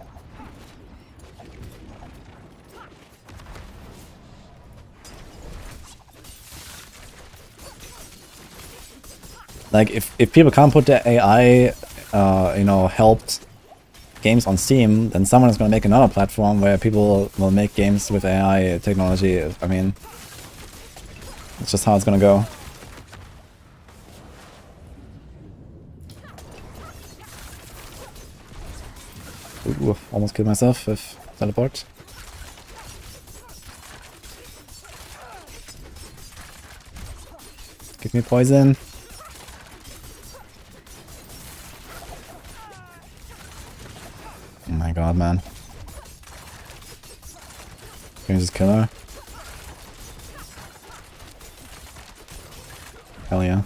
Like, if people can't put their AI, you know, helped games on Steam, then someone is going to make another platform where people will make games with AI technology. I mean, it's just how it's going to go. Ooh, almost killed myself with teleport. Give me poison. Oh my god, man. Can you just kill her? Hell yeah.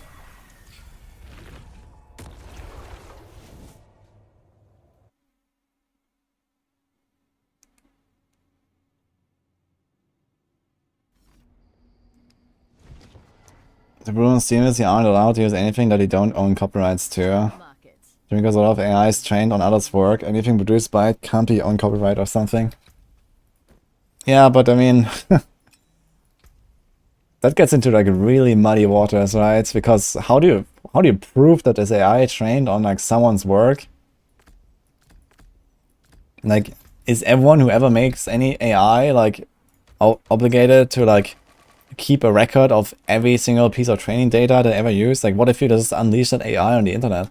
The rule on Steam is you aren't allowed to use anything that you don't own copyrights to. Because a lot of AI is trained on others' work, anything produced by it can't be on copyright or something. Yeah, but I mean, that gets into like really muddy waters, right? Because how do you prove that this AI trained on like someone's work? Like, is everyone who ever makes any AI like obligated to like keep a record of every single piece of training data they ever use? Like, what if you just unleash that AI on the internet?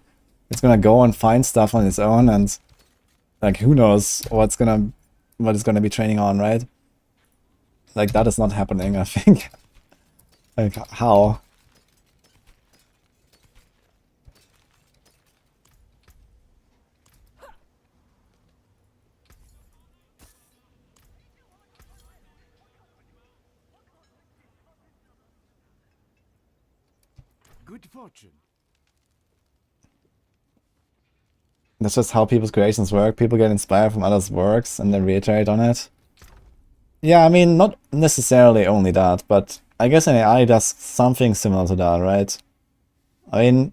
It's gonna go and find stuff on its own, and like, who knows what it's gonna be training on, right? Like, that is not happening, I think. Like, how? Good fortune. That's just how people's creations work. People get inspired from others' works and then reiterate on it. Yeah, I mean, not necessarily only that, but I guess an AI does something similar to that, right? I mean,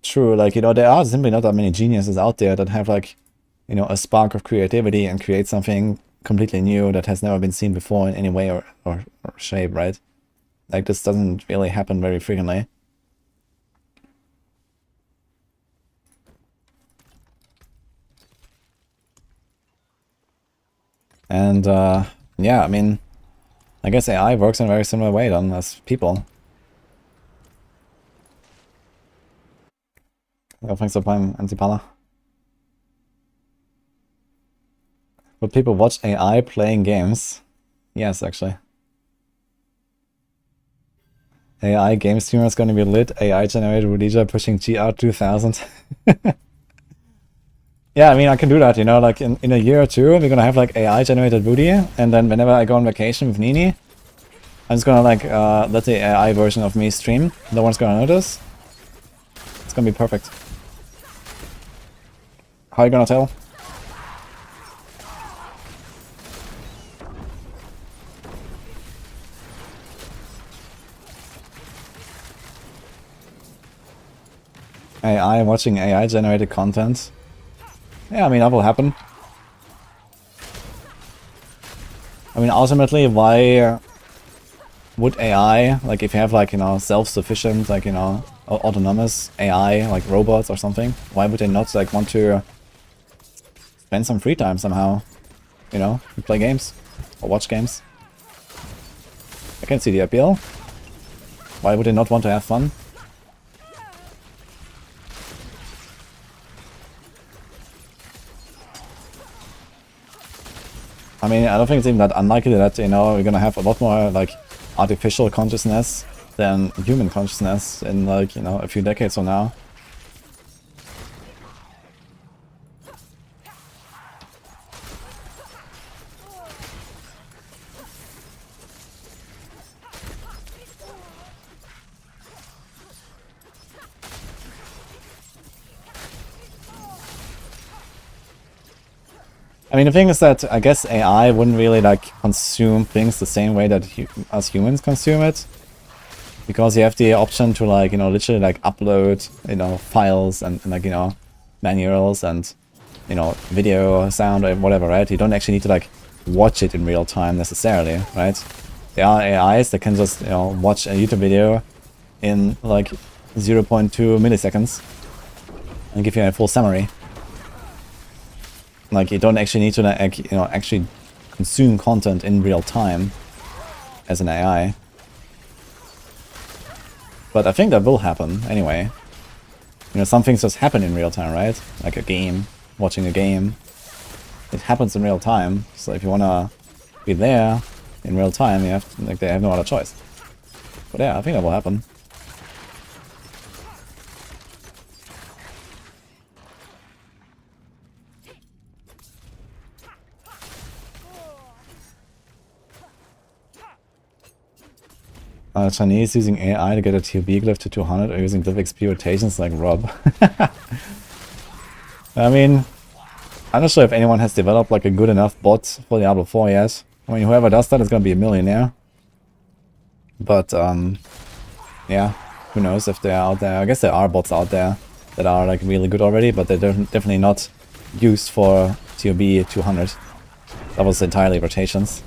true, like, you know, there are simply not that many geniuses out there that have, like, you know, a spark of creativity and create something completely new that has never been seen before in any way or shape, right? Like, this doesn't really happen very frequently. And, yeah, I mean, I guess AI works in a very similar way then as people. Oh, thanks for playing Antipala. Would people watch AI playing games? Yes, actually. AI game streamer is going to be lit. AI generated wudijo pushing GR 2000. Yeah, I mean, I can do that, you know, like in a year or two, we're gonna have like AI generated Woody, and then whenever I go on vacation with Nini, I'm just gonna like let the AI version of me stream. No one's gonna notice. It's gonna be perfect. How are you gonna tell? AI watching AI generated content. Yeah, I mean, that will happen. I mean, ultimately, why would AI, like, if you have, like, you know, self-sufficient, like, you know, autonomous AI, like robots or something, why would they not, like, want to spend some free time somehow, you know, play games or watch games? I can see the appeal. Why would they not want to have fun? I mean, I don't think it's even that unlikely that, you know, we're gonna have a lot more, like, artificial consciousness than human consciousness in, like, you know, a few decades from now. I mean, the thing is that I guess AI wouldn't really like consume things the same way that us humans consume it, because you have the option to, like, you know, literally like upload, you know, files and like, you know, manuals and, you know, video, sound, or whatever, right? You don't actually need to like watch it in real time necessarily, right? There are AIs that can just, you know, watch a YouTube video in like 0.2 milliseconds and give you a full summary. Like, you don't actually need to, like, you know, actually consume content in real time as an AI. But I think that will happen anyway. You know, some things just happen in real time, right? Like a game, watching a game. It happens in real time. So if you wanna be there in real time, you have to, like, they have no other choice. But yeah, I think that will happen. Chinese using AI to get a TOB glyph to 200 or using glyph XP rotations like Rob. I mean, I'm not sure if anyone has developed like a good enough bot for Diablo 4 yet. I mean, whoever does that is gonna be a millionaire. But, yeah, who knows if they're out there. I guess there are bots out there that are like really good already, but they're definitely not used for TOB 200. That was entirely rotations.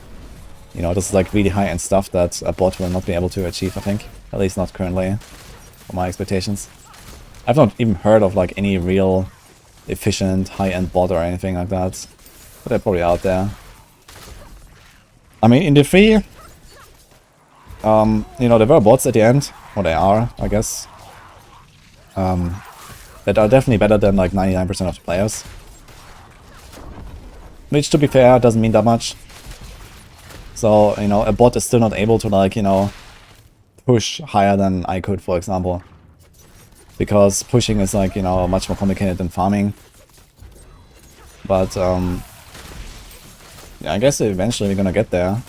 You know, this is like really high-end stuff that a bot will not be able to achieve, I think. At least not currently, for my expectations. I've not even heard of like any real efficient high-end bot or anything like that. But they're probably out there. I mean, in the free, you know, there were bots at the end. Or they are, I guess. That are definitely better than like 99% of the players. Which, to be fair, doesn't mean that much. So, you know, a bot is still not able to, like, you know, push higher than I could, for example. Because pushing is, like, you know, much more complicated than farming. But, yeah, I guess eventually we're gonna get there.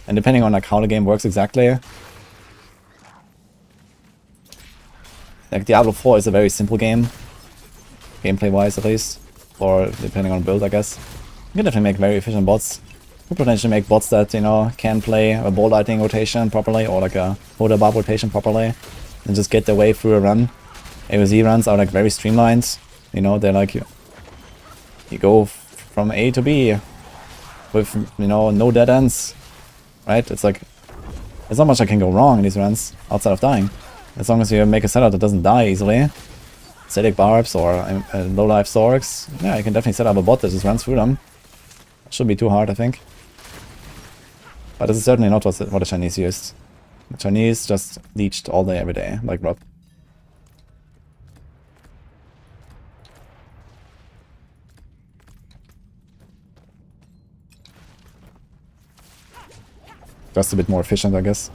And depending on, like, how the game works exactly. Like, Diablo 4 is a very simple game. Gameplay-wise, at least. Or depending on build, I guess. You can definitely make very efficient bots. You could potentially make bots that, you know, can play a ball lightning rotation properly, or like a Hoda Barb rotation properly, and just get their way through a run. AoZ runs are like very streamlined. You know, they're like, you go from A to B with, you know, no dead ends. Right? It's like, there's not much that can go wrong in these runs, outside of dying. As long as you make a setup that doesn't die easily. Static barbs or low life Zorks. Yeah, you can definitely set up a bot that just runs through them. Shouldn't be too hard, I think. But this is certainly not what the Chinese used. The Chinese just leeched all day, every day, like Rob. Just a bit more efficient, I guess.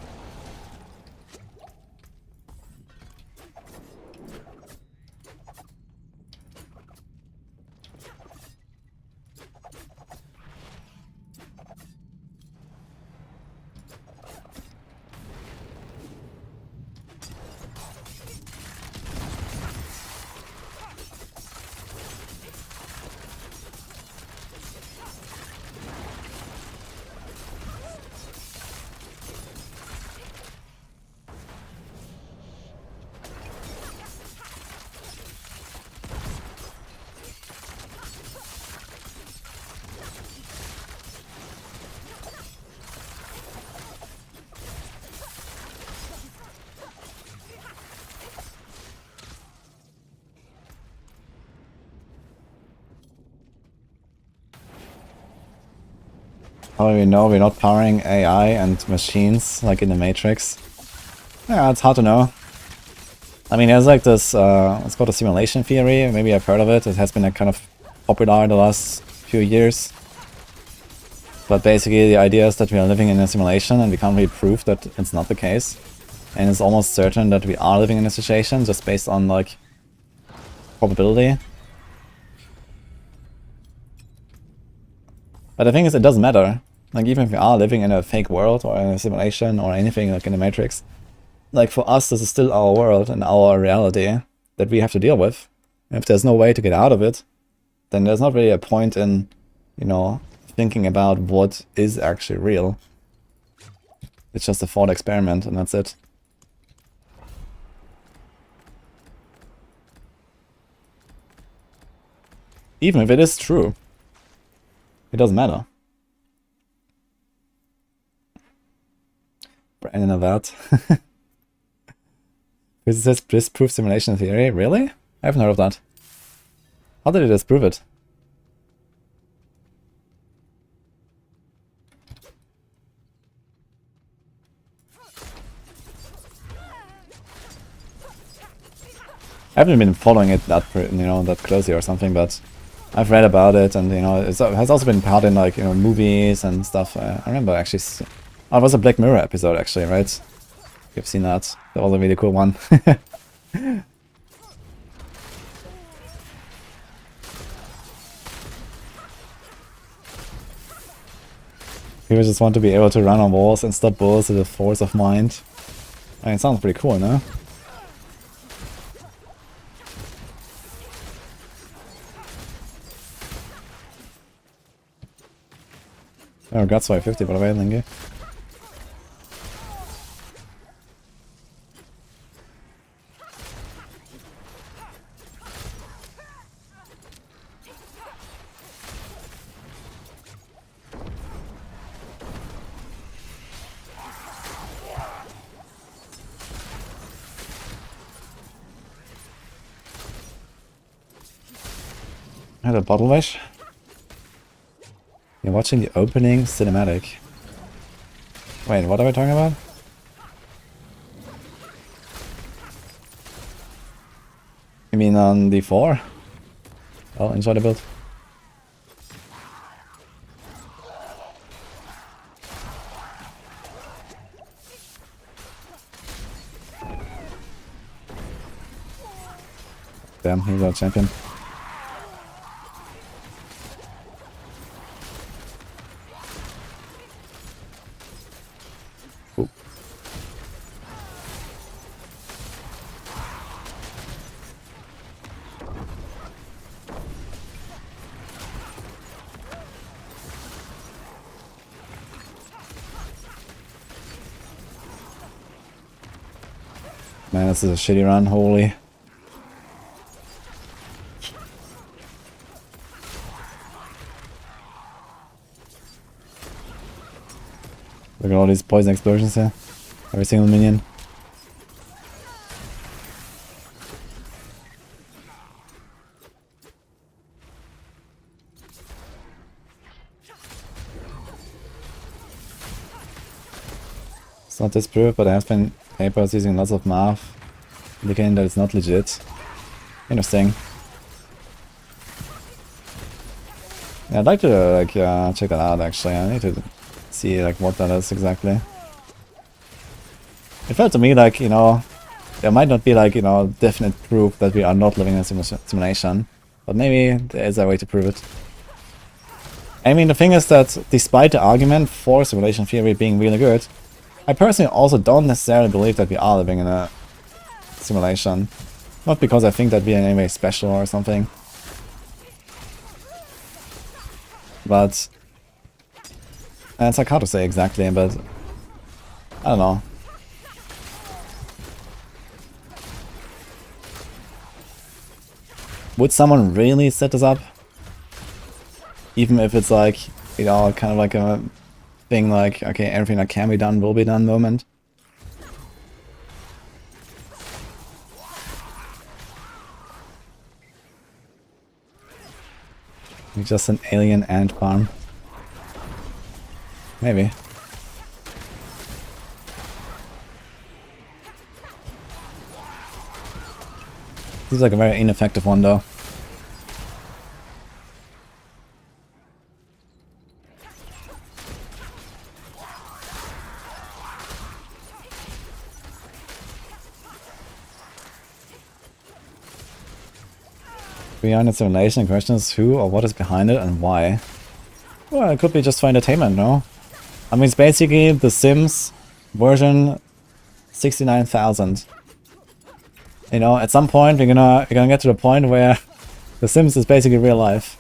How do we know we're not powering AI and machines like in the Matrix? Yeah, it's hard to know. I mean, there's like this, it's called a simulation theory. Maybe I've heard of it. It has been like kind of popular the last few years. But basically the idea is that we are living in a simulation and we can't really prove that it's not the case. And it's almost certain that we are living in a situation just based on like probability. But the thing is, it doesn't matter. Like, even if we are living in a fake world or in a simulation or anything like in the Matrix, like, for us, this is still our world and our reality that we have to deal with. And if there's no way to get out of it, then there's not really a point in, you know, thinking about what is actually real. It's just a thought experiment, and that's it. Even if it is true, it doesn't matter. Brandon of that. Physicists disprove simulation theory? Really? I haven't heard of that. How did it disprove it? I haven't been following it that, you know, that closely or something, but I've read about it, and, you know, it has also been part in, like, you know, movies and stuff. I remember actually, oh, it was a Black Mirror episode, actually, right? You've seen that. That was a really cool one. People just want to be able to run on walls and stop bullets with a force of mind. I mean, it sounds pretty cool, no? Oh, Guts 550, by the way, thank you. I had a bottle wish. You're watching the opening cinematic. Wait, what are we talking about? You mean on D4? Oh, enjoy the build. Damn, he's our champion. Ooh. Man, this is a shitty run, holy. Look at all these poison explosions here. Every single minion. It's not disproved, but there have been papers using lots of math, indicating that it's not legit. Interesting. Yeah, I'd like to check that out actually. I need to see like what that is exactly. It felt to me like, you know, there might not be like, you know, definite proof that we are not living in a simulation, but maybe there is a way to prove it. I mean, the thing is that despite the argument for simulation theory being really good, I personally also don't necessarily believe that we are living in a simulation. Not because I think that we are in any way special or something. But it's like hard to say exactly, but I don't know. Would someone really set this up? Even if it's like, you know, kind of like a thing like, okay, everything that can be done will be done moment. You're just an alien ant farm. Maybe. This is like a very ineffective one though. Behind the simulation, the question is who or what is behind it and why. Well, it could be just for entertainment, no? I mean, it's basically The Sims version 69,000. You know, at some point we're gonna get to the point where The Sims is basically real life.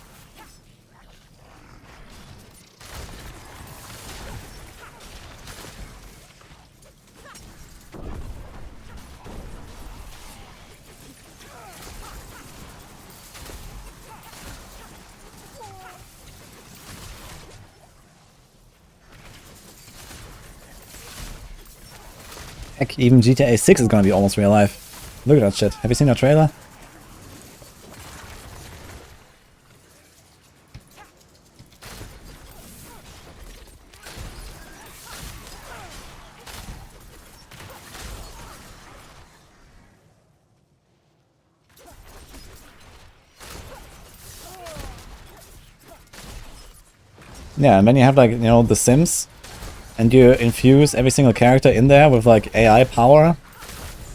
Heck, even GTA 6 is gonna be almost real life. Look at that shit. Have you seen that trailer? Yeah, and then you have like, you know, The Sims, and you infuse every single character in there with like AI power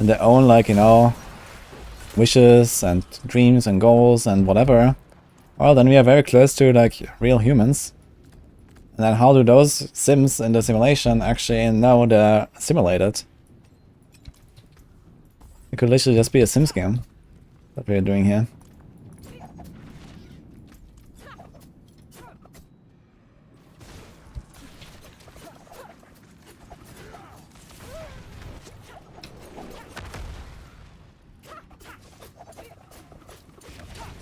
and their own like, you know, wishes and dreams and goals and whatever. Well, then we are very close to like real humans. And then how do those Sims in the simulation actually know they're simulated? It could literally just be a Sims game that we're doing here.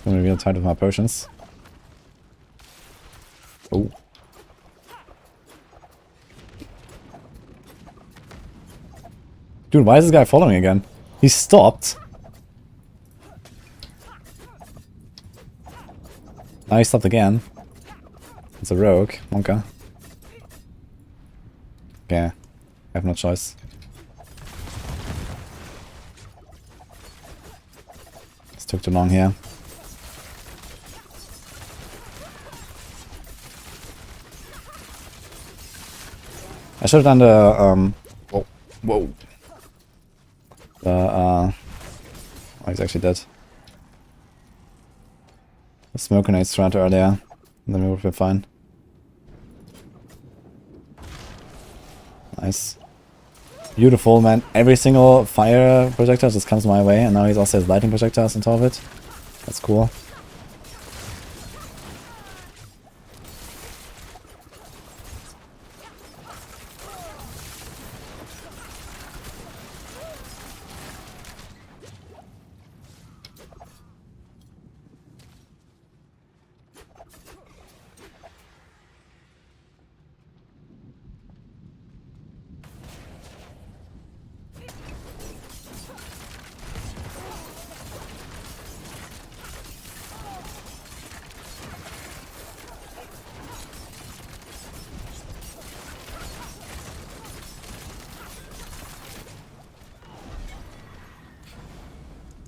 I'm gonna be real tight with my potions. Oh. Dude, why is this guy following again? He stopped. Now he stopped again. It's a rogue, Monka. Okay, I have no choice. This took too long here. I should have done the whoa. The oh, he's actually dead. The smoke grenade strat earlier, and then we would be fine. Nice. Beautiful, man. Every single fire projectile just comes my way, and now he's also has lightning projectiles on top of it. That's cool.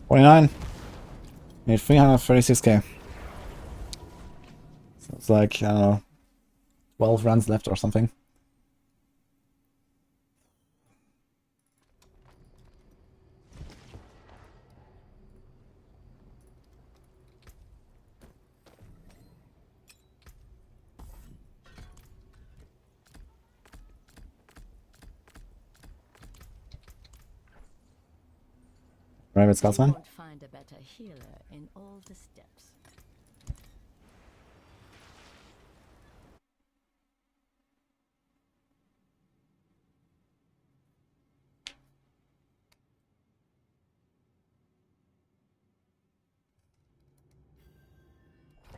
$49. Need 336k. So it's like, I don't know, 12 runs left or something. Rabbit Scotsman. Won't find a better healer in all the steps.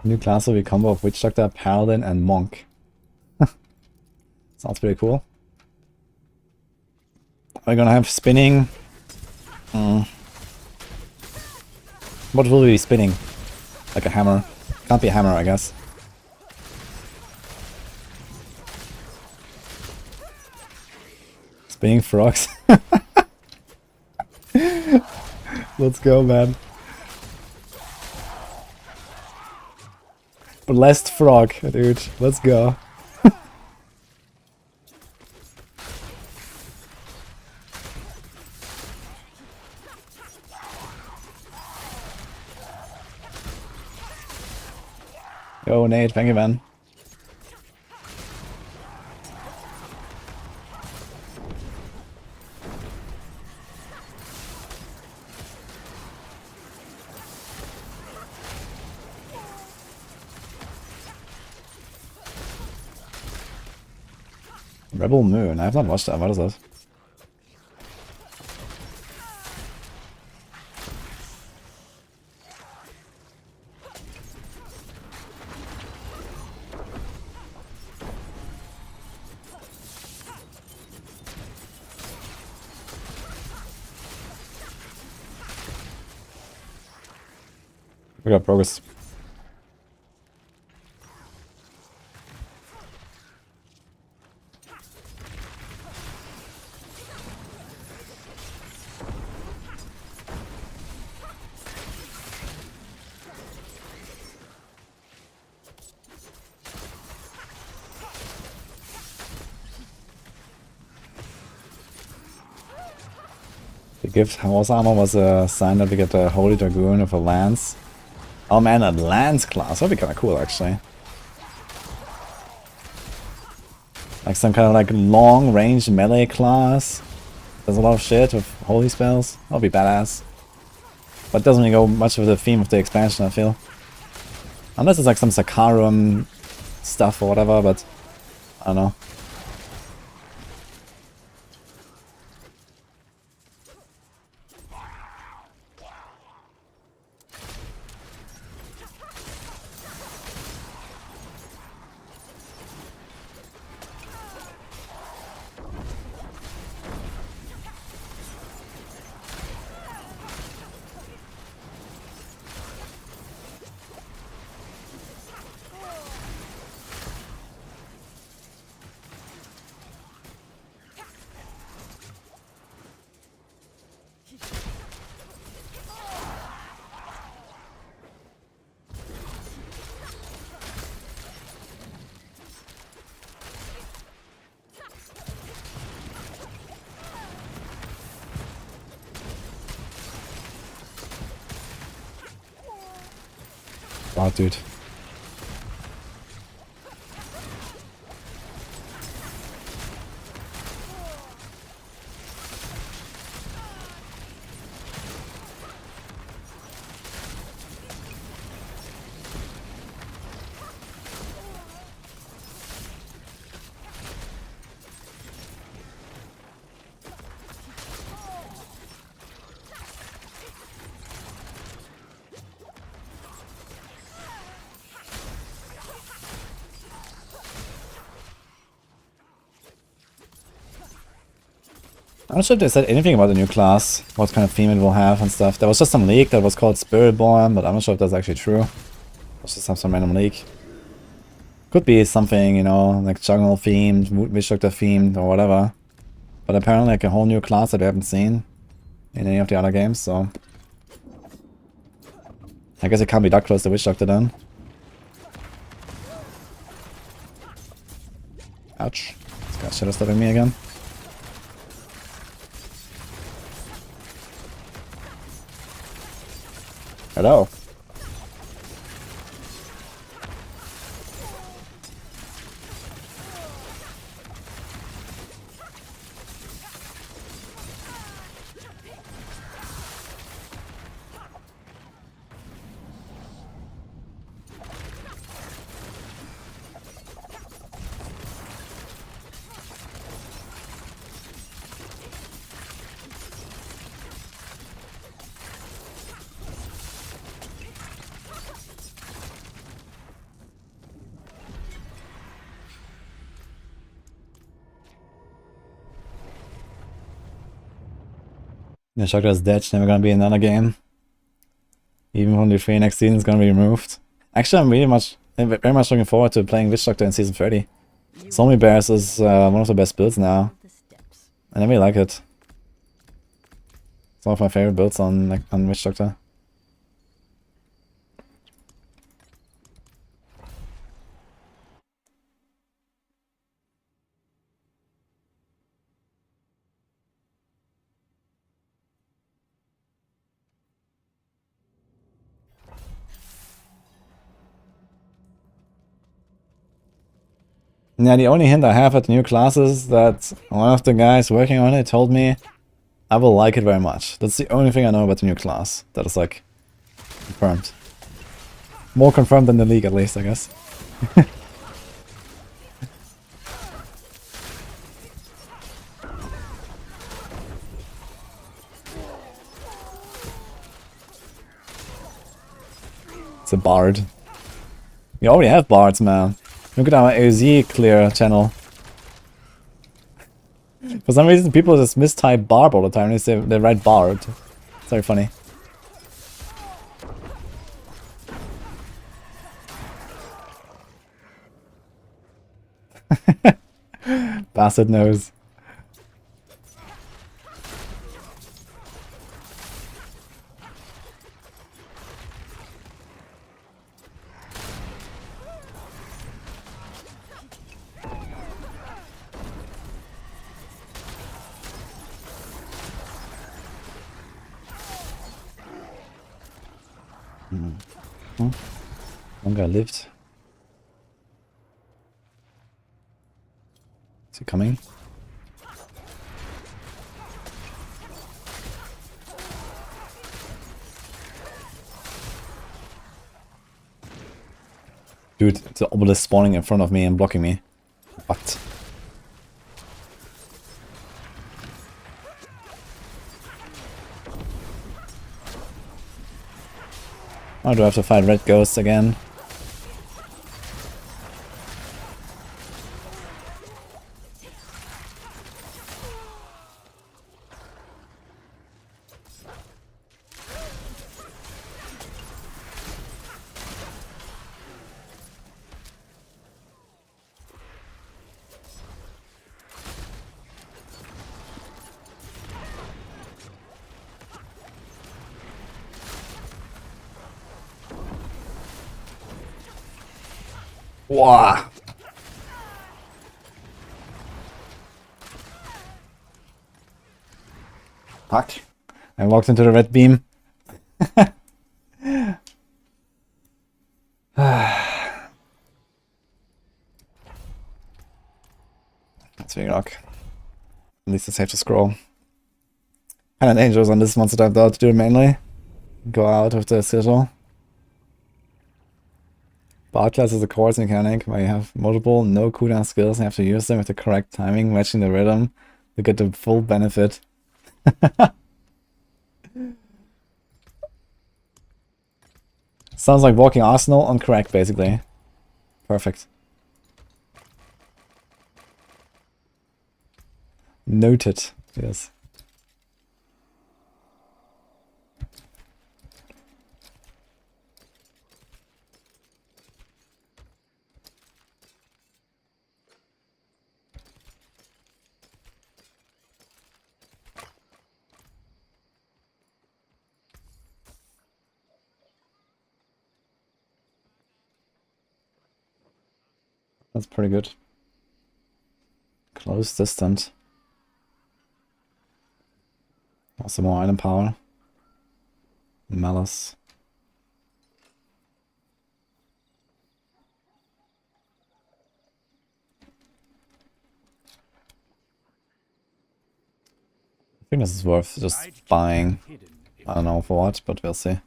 New class will be a combo of Witch Doctor, Paladin, and Monk. Sounds pretty cool. Are we gonna have spinning? What will we be spinning? Like a hammer. Can't be a hammer, I guess. Spinning frogs. Let's go, man. Blessed frog, dude. Let's go. Yo, Nate, thank you, man. Rebel Moon, I have not watched that, what is that? We got progress. The gift horse armor was a sign that we get a Holy Dragoon with a lance. Oh man, a lance class. That'd be kind of cool, actually. Like some kind of like long range melee class. There's a lot of shit with holy spells. That'll be badass. But it doesn't really go much with the theme of the expansion, I feel. Unless it's like some Sakarum stuff or whatever, but I don't know. Wow, dude. I'm not sure if they said anything about the new class, what kind of theme it will have and stuff. There was just some leak that was called Spiritborn, but I'm not sure if that's actually true. It was just some random leak. Could be something, you know, like jungle themed, Witch Doctor themed, or whatever. But apparently like a whole new class that we haven't seen in any of the other games, so... I guess it can't be that close to Witch Doctor then. Ouch. This guy's shadow stepping me again. Hello. The Shocker is dead, never gonna be in another game. Even when the 3 next season is gonna be removed. Actually, I'm very much looking forward to playing Witch Doctor in Season 30. Zombie Bears is one of the best builds now. I really like it. It's one of my favorite builds on Witch Doctor. Yeah, the only hint I have at the new class is that one of the guys working on it told me I will like it very much. That's the only thing I know about the new class. That is like confirmed. More confirmed than the league at least, I guess. It's a bard. We already have bards, man. Look at our AOZ clear channel. For some reason, people just mistype barb all the time. They write bard. It's very funny. Bastard knows. One guy lived. Is he coming? Dude, the obelisk spawning in front of me and blocking me. What? Why do I have to fight red ghosts again? Wow. Fuck. I walked into the red beam. Tree Rock. At least it's safe to scroll. Kinda dangerous on this monster type though to do it mainly. Go out with the sigil. Bot class is a chorus mechanic where you have multiple no cooldown skills and have to use them with the correct timing, matching the rhythm to get the full benefit. Sounds like walking Arsenal on crack, basically. Perfect. Noted. Yes. That's pretty good. Close distant. Also more item power. Malice. I think this is worth just buying. I don't know for what, but we'll see.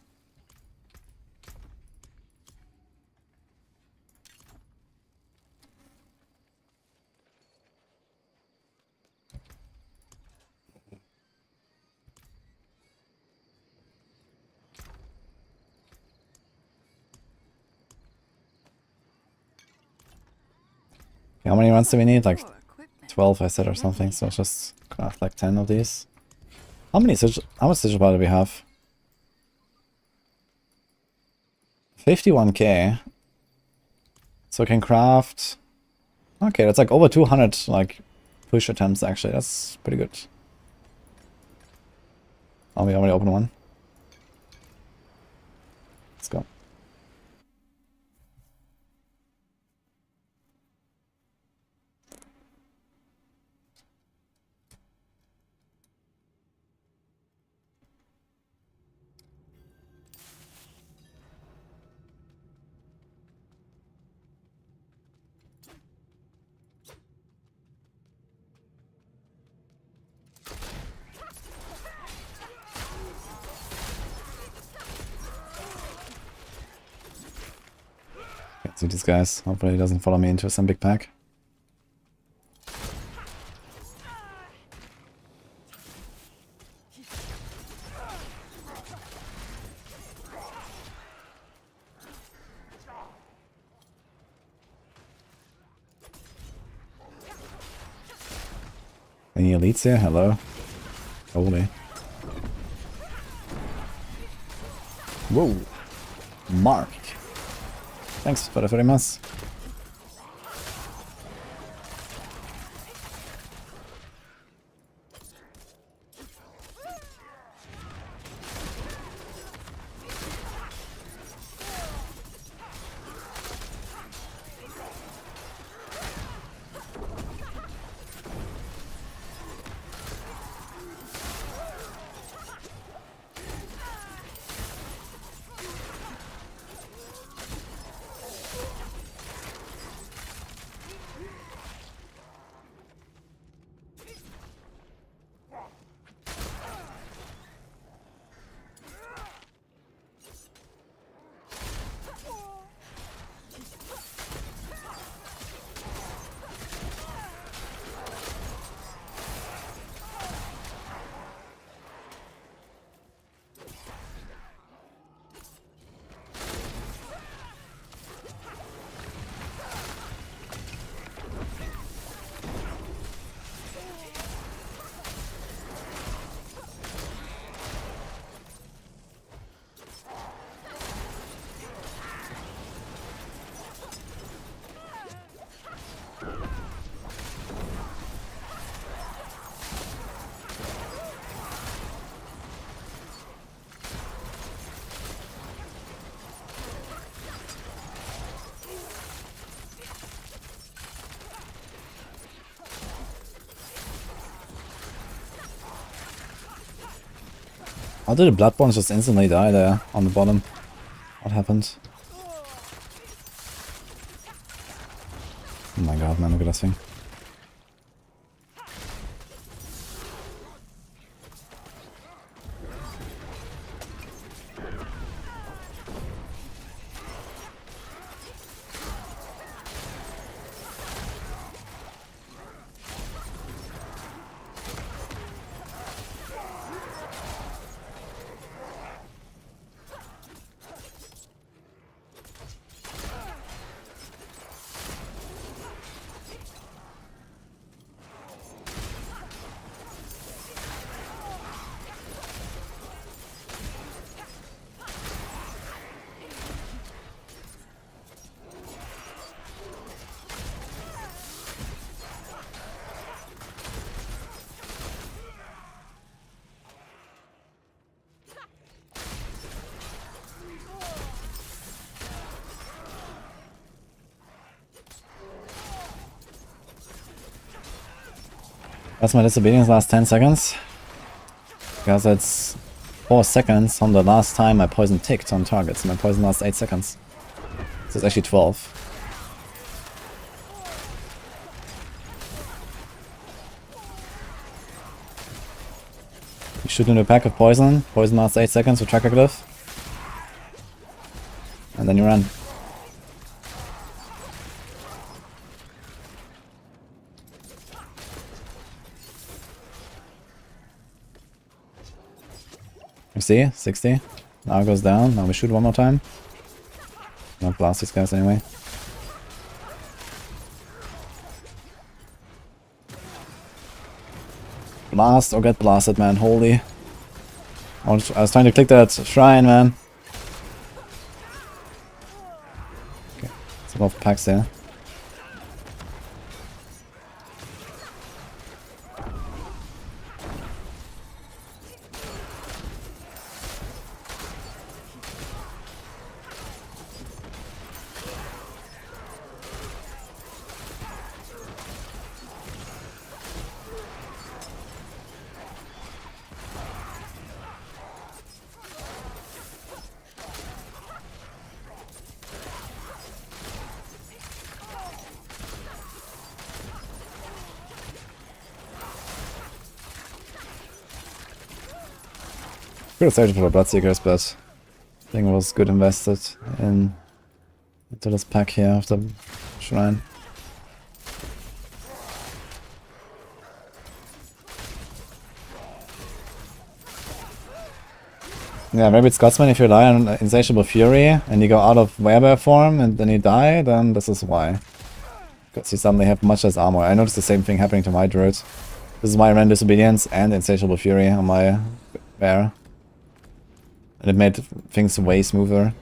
How many runs do we need? Like 12 I said or something, so just craft like 10 of these. How much sigil power do we have? 51k. So we can craft... Okay, that's like over 200 like push attempts actually, that's pretty good. Oh, we already opened one. Let's go. Can't see these guys. Hopefully he doesn't follow me into some big pack. Any elites here? Hello? Holy. Whoa. Mark. Thanks for the very much. How did the Bloodborns just instantly die there on the bottom? What happened? Oh my god, man, look at this thing. That's my disobedience last 10 seconds. Because it's 4 seconds from the last time my poison ticked on targets. My poison lasts 8 seconds. So it's actually 12. You shoot into a pack of poison. Poison lasts 8 seconds with tracker glyph. And then you run. You see? 60. Now it goes down. Now we shoot one more time. Not blast these guys anyway. Blast or get blasted, man. Holy. I was trying to click that shrine, man. Okay. It's a lot of packs there. Could have saved it for the bloodseekers, but I think it was good invested into this pack here of the shrine. Yeah, maybe it's Scotsman. If you rely on Insatiable Fury and you go out of werebear form and then you die, then this is why. Because you suddenly have much less armor. I noticed the same thing happening to my Druid. This is why I ran Disobedience and Insatiable Fury on my bear. And it made things way smoother.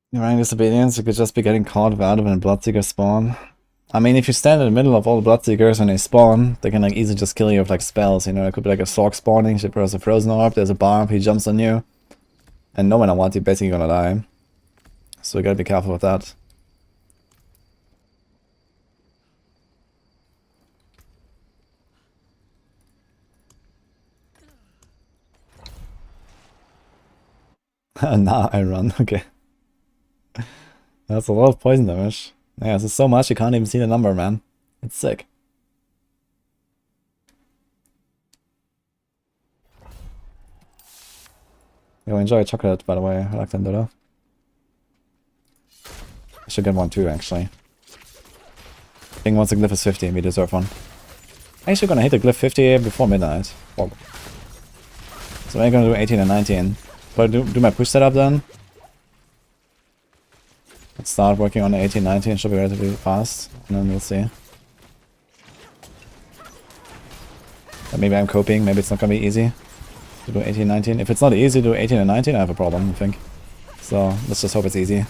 You're running Disobedience, you could just be getting caught out when Bloodseekers spawn. I mean, if you stand in the middle of all the Bloodseekers and they spawn, they can like easily just kill you with like spells, you know. It could be like a Sork spawning, she throws a Frozen Orb, there's a Barb, he jumps on you. And no matter what, you're basically gonna die. So you gotta be careful with that. Now I run, okay. That's a lot of poison damage. Yeah, this is so much you can't even see the number, man. It's sick. Yo, enjoy chocolate, by the way. I like them, Dodo. I should get one too, actually. King wants a Glyph is 50, we deserve one. Actually gonna hit the Glyph 50 before midnight. Oh. So I'm gonna do 18 and 19. But do my push setup then. Let's start working on the 18, 19, should be relatively fast, and then we'll see. But maybe I'm coping, maybe it's not gonna be easy to do 18, 19. If it's not easy to do 18 and 19, I have a problem, I think. So let's just hope it's easy.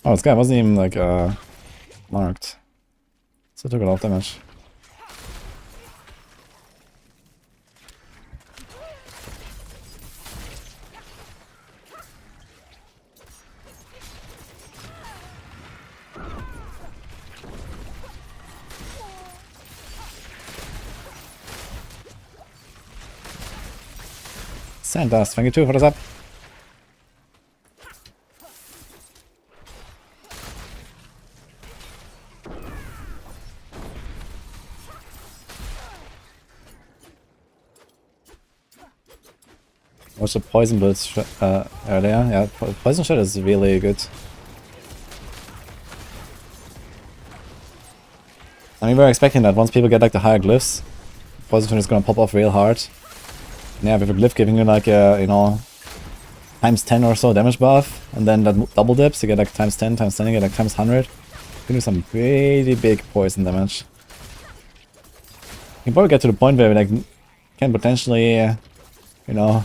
Oh, this guy wasn't even like marked. So I took a lot of damage. Sandust, thank you too for the sub. Watch the poison build earlier. Yeah, poison shot is really good. I mean, we're expecting that once people get like the higher glyphs, poison shot is gonna pop off real hard. And yeah, with a glyph giving you like a, you know, times 10 or so damage buff, and then that double dips, you get like times 10, times 10, you get like times 100. You can do some pretty big poison damage. You can probably get to the point where we like can potentially, you know,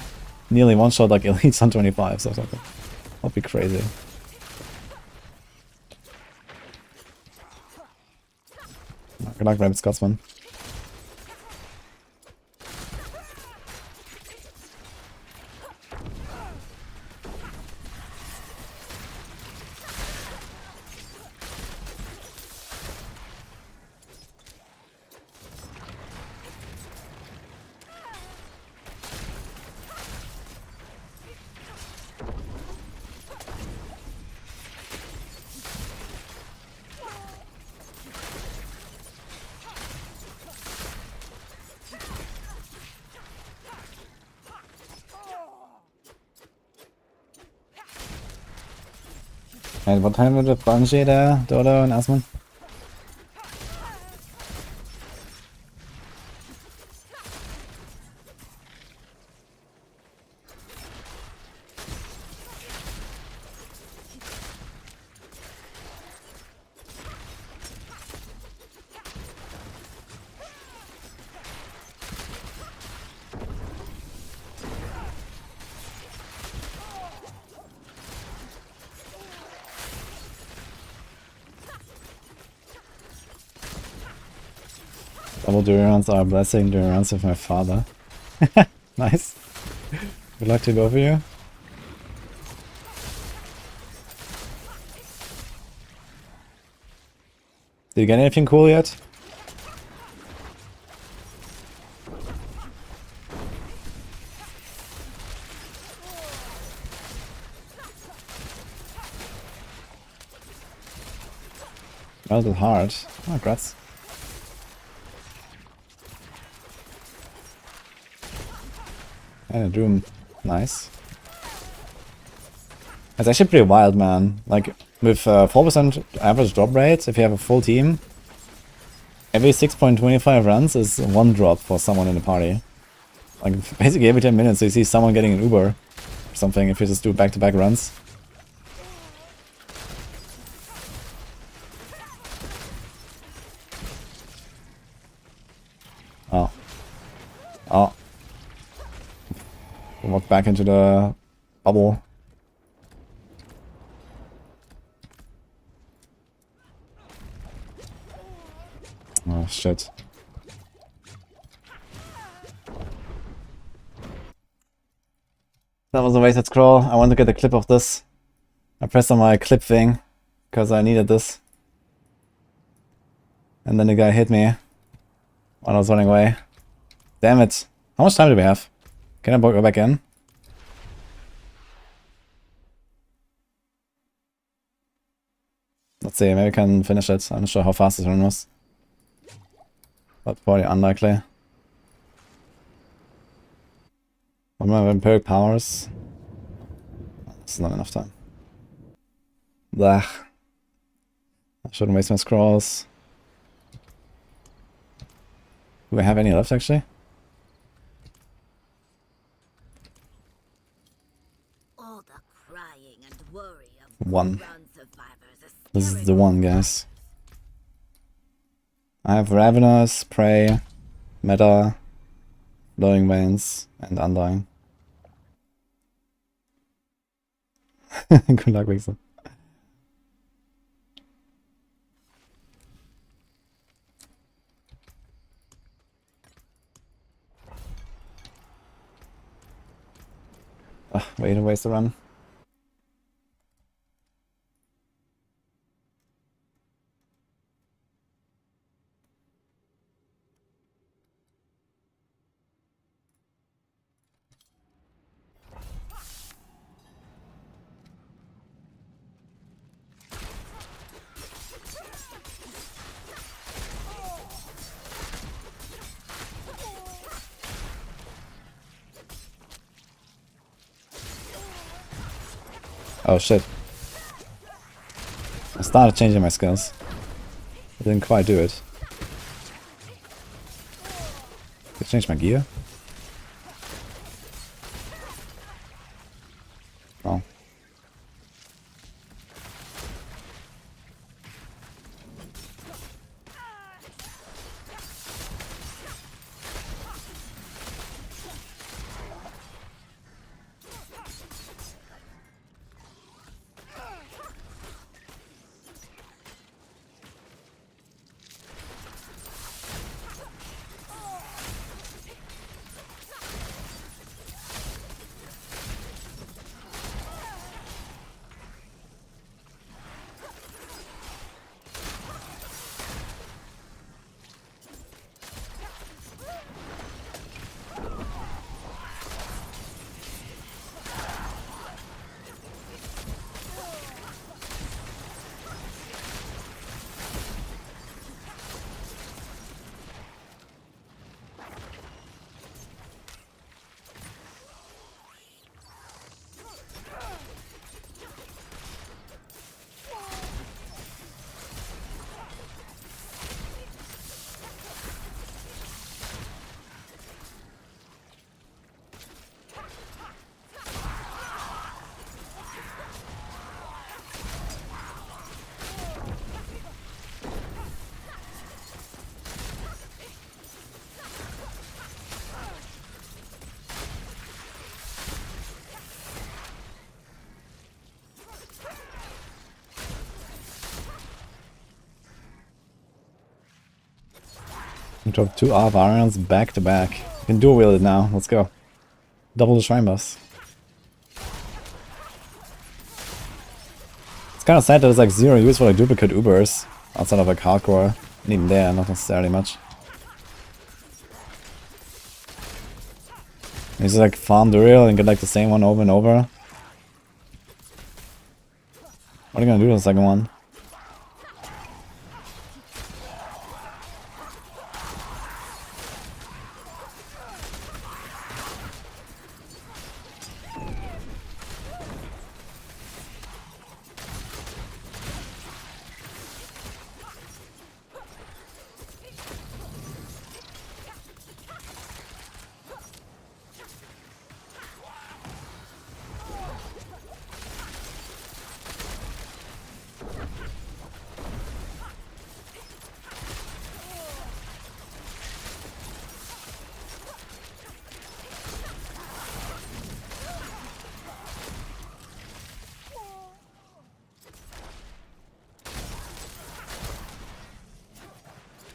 nearly one-shot like elites on 25 or something. That'd be crazy. Good luck, Rabbit Scotsman. And what time wird Banshee der Dodo und Asmund? Double during rounds are a blessing during rounds with my father. Nice. Good luck to both of you. Did you get anything cool yet? Melted heart. Oh, congrats. And a doom. Nice. It's actually pretty wild, man. Like, with 4% average drop rate, if you have a full team, every 6.25 runs is one drop for someone in the party. Like, basically every 10 minutes you see someone getting an Uber or something if you just do back-to-back runs. Oh. Oh. Walk back into the bubble. Oh shit. That was a wasted scroll. I want to get a clip of this. I pressed on my clip thing because I needed this. And then the guy hit me while I was running away. Damn it. How much time do we have? Can I go back in? Let's see, maybe I can finish it. I'm not sure how fast this run was. But probably unlikely. What are my vampiric powers? It's not enough time. Blah. I shouldn't waste my scrolls. Do we have any left actually? All the crying and worry of One. ground survivors is This is the one, guys. I have Ravenous, Prey, Meta, Glowing Veins, and Undying. Good luck, Vixen. Way to waste a run. Oh shit. I started changing my skills. I didn't quite do it. Did I change my gear? Oh. We dropped 2 Barbarians back to back. You can dual wield it now. Let's go. Double the Shrine Boss. It's kind of sad that there's like 0 use for like duplicate Ubers outside of like hardcore. And even there, not necessarily much. You just like farm the real and get like the same one over and over. What are you gonna do to the second one?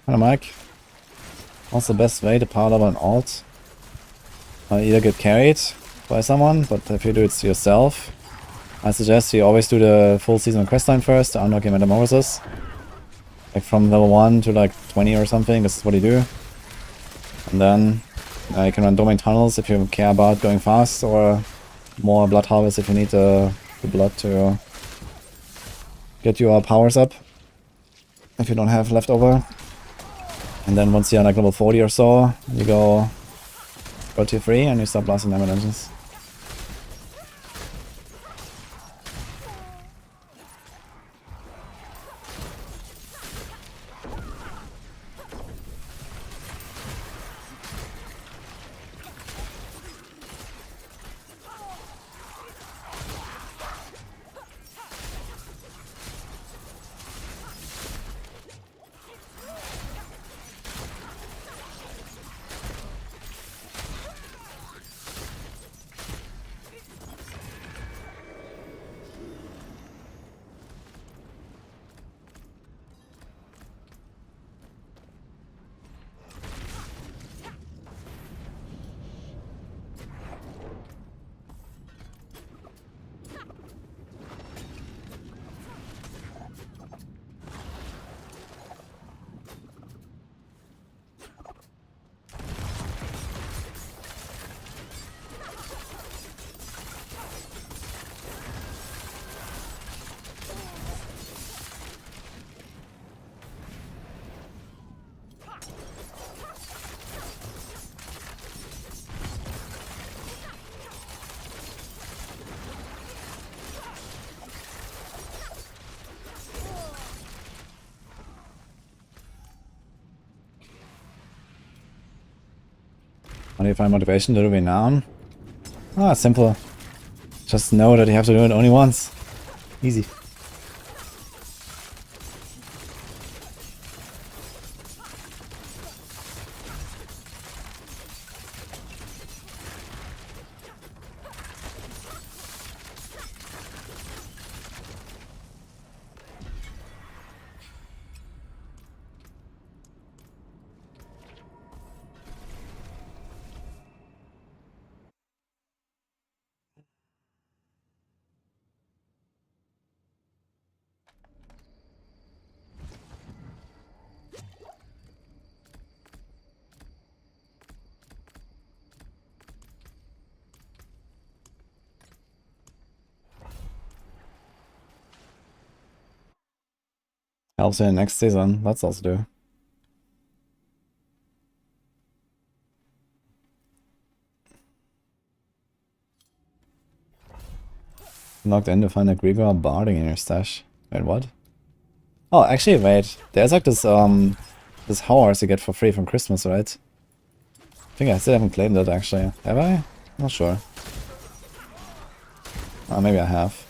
Hello Mike. What's the best way to power level an alt? Either get carried by someone, but if you do it yourself, I suggest you always do the full season questline first to unlock your metamorphosis. Like from level 1 to like 20 or something, this is what you do. And then you can run domain tunnels if you care about going fast, or more blood harvest if you need the blood to get your powers up. If you don't have leftover. And then once you're like level 40 or so, you go tier 3 and you start blasting diamond engines. How do you find motivation to do renown? Ah, simple. Just know that you have to do it only once. Easy. Helps in next season. Let's also do. Logged in to find a Grigor barding in your stash. Wait, what? Oh, actually, wait. There's like this horse you get for free from Christmas, right? I think I still haven't claimed it, actually. Have I? Not sure. Oh, maybe I have.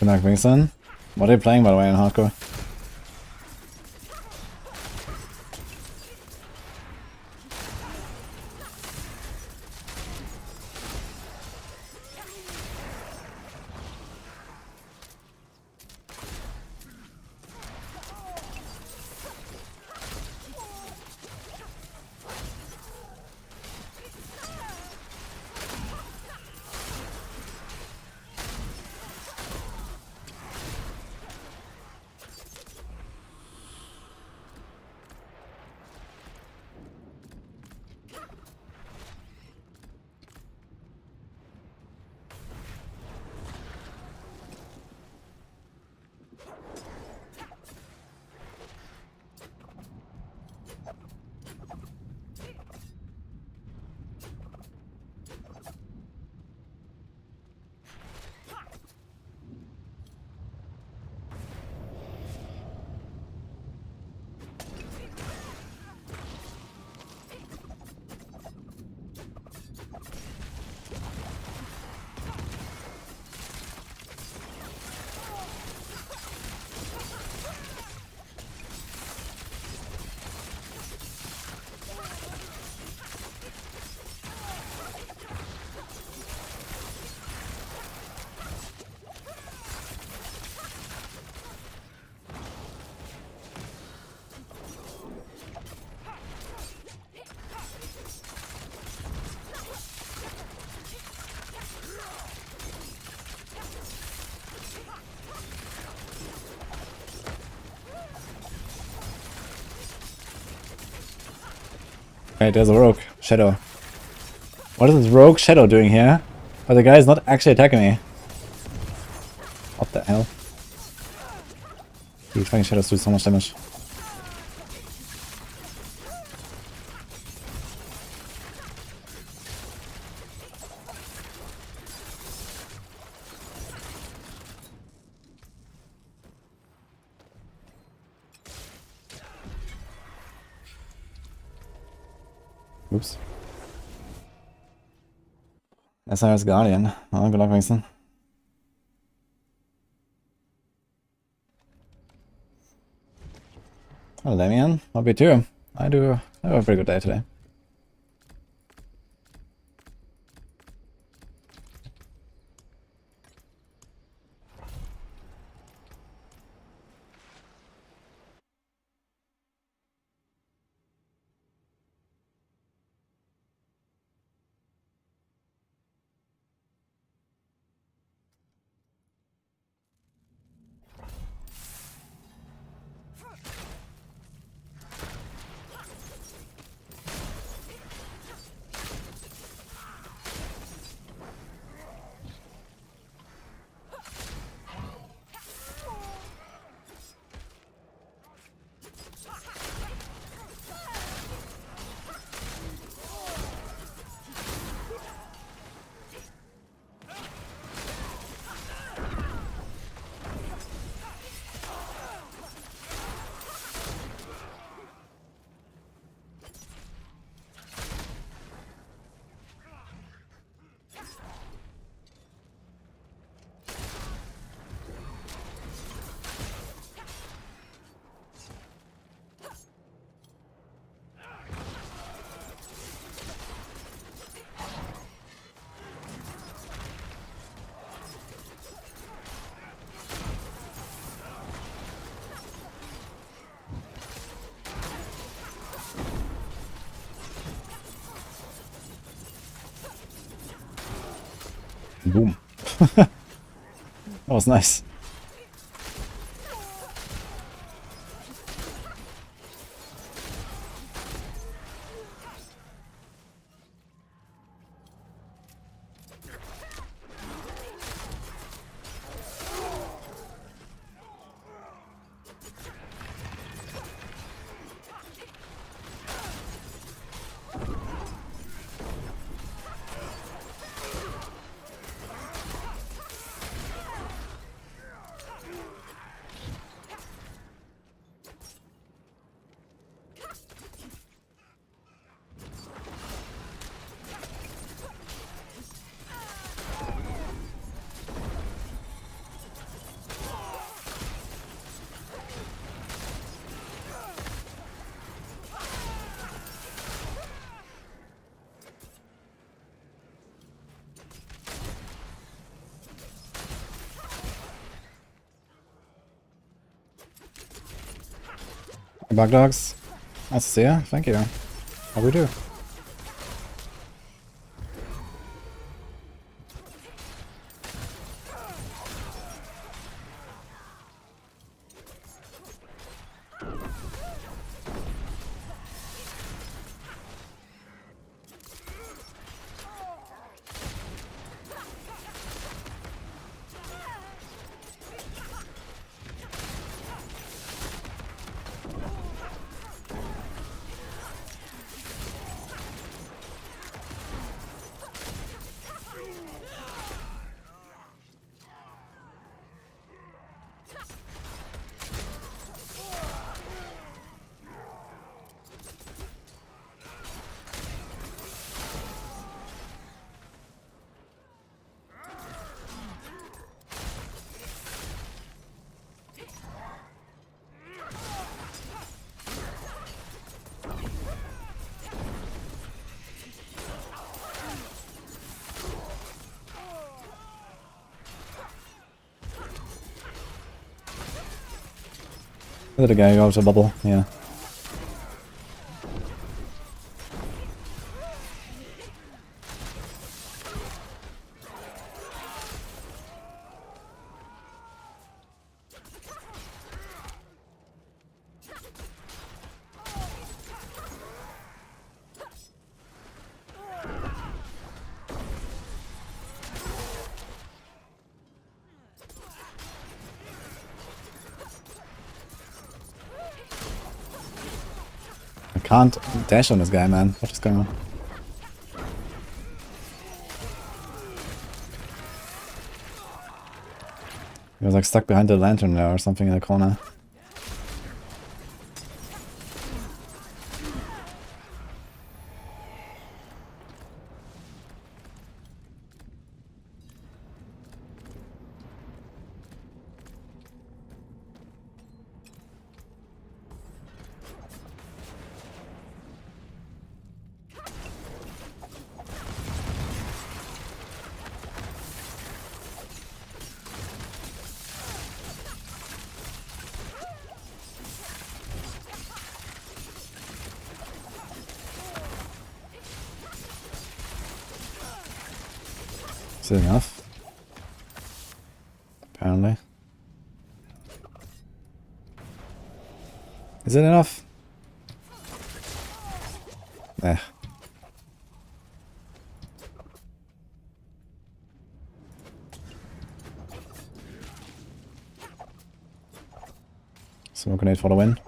Good luck, Vincent. What are you playing, by the way, in hardcore? Okay, there's a rogue shadow. What is this rogue shadow doing here? But the guy is not actually attacking me. What the hell? These fucking shadows do so much damage. Oops. SRS Guardian. Oh, good luck, Mason. Hello, Damien. Hope you too. I have a pretty good day today. Boom. That was nice. Bug dogs. Nice to see you. Thank you. How we do? Where did the guy go to bubble? Yeah. I can't dash on this guy, man. What is going on? He was like stuck behind the lantern there or something in the corner. Is it enough? Apparently. Is it enough? Eh. Smoke grenade for the win.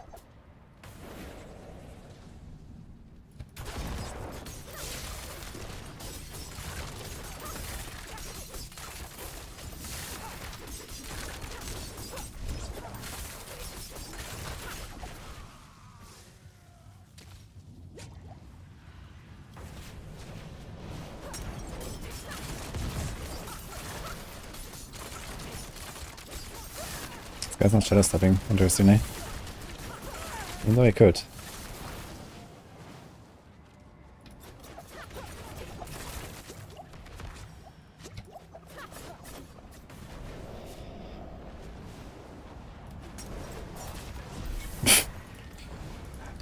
This guy's not shadow stepping, interestingly. Even though he could.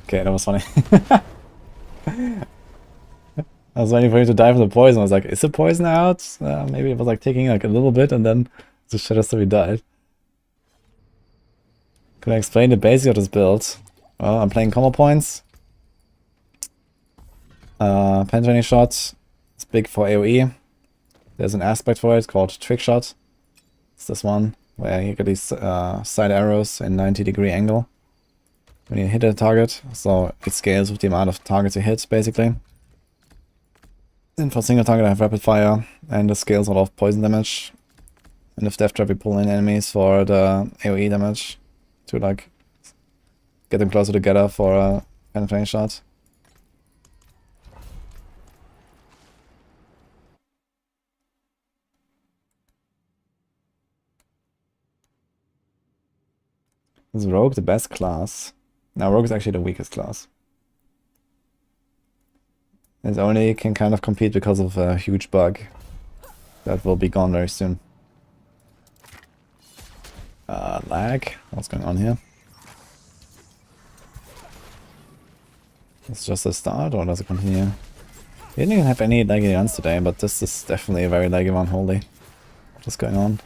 Okay, that was funny. I was waiting for him to die from the poison. I was like, is the poison out? Maybe it was like taking like a little bit and then the shadow still died. Can I explain the basics of this build? Well, I'm playing combo points. Penetrating shot is big for AoE. There's an aspect for it called trick shot. It's this one where you get these side arrows in 90-degree angle when you hit a target. So it scales with the amount of targets you hit, basically. And for single target I have rapid fire, and it scales a lot of poison damage. And with death trap we pull in enemies for the AoE damage to like get them closer together for a penetrating shot. Is Rogue the best class? Now Rogue is actually the weakest class. It only can kind of compete because of a huge bug that will be gone very soon. Lag? What's going on here? It's just a start, or does it continue? We didn't even have any laggy runs today, but this is definitely a very laggy one, holy. What's going on?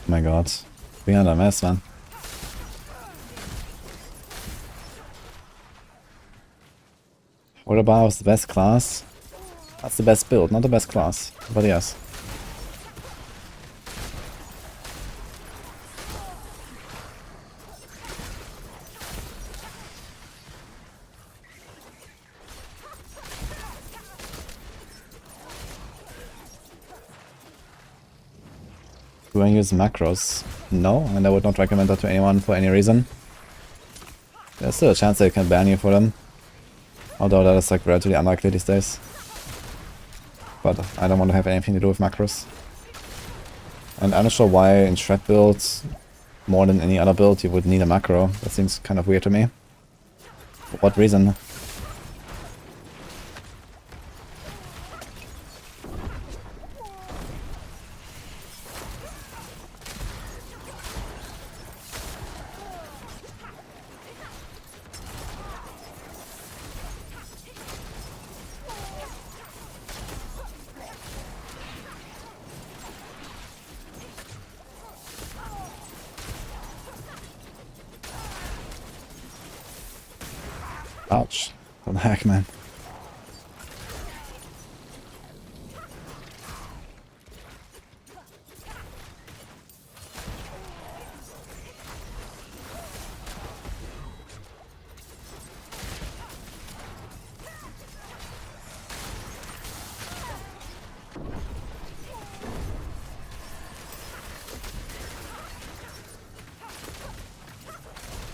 Oh my god. We are a mess, man. What about the best class? That's the best build, not the best class. But yes. Do I use macros? No, and I would not recommend that to anyone for any reason. There's still a chance they can ban you for them. Although that is like relatively unlikely these days. But I don't want to have anything to do with macros. And I'm not sure why in Shred builds, more than any other build, you would need a macro. That seems kind of weird to me. For what reason? Ouch. What the heck, man?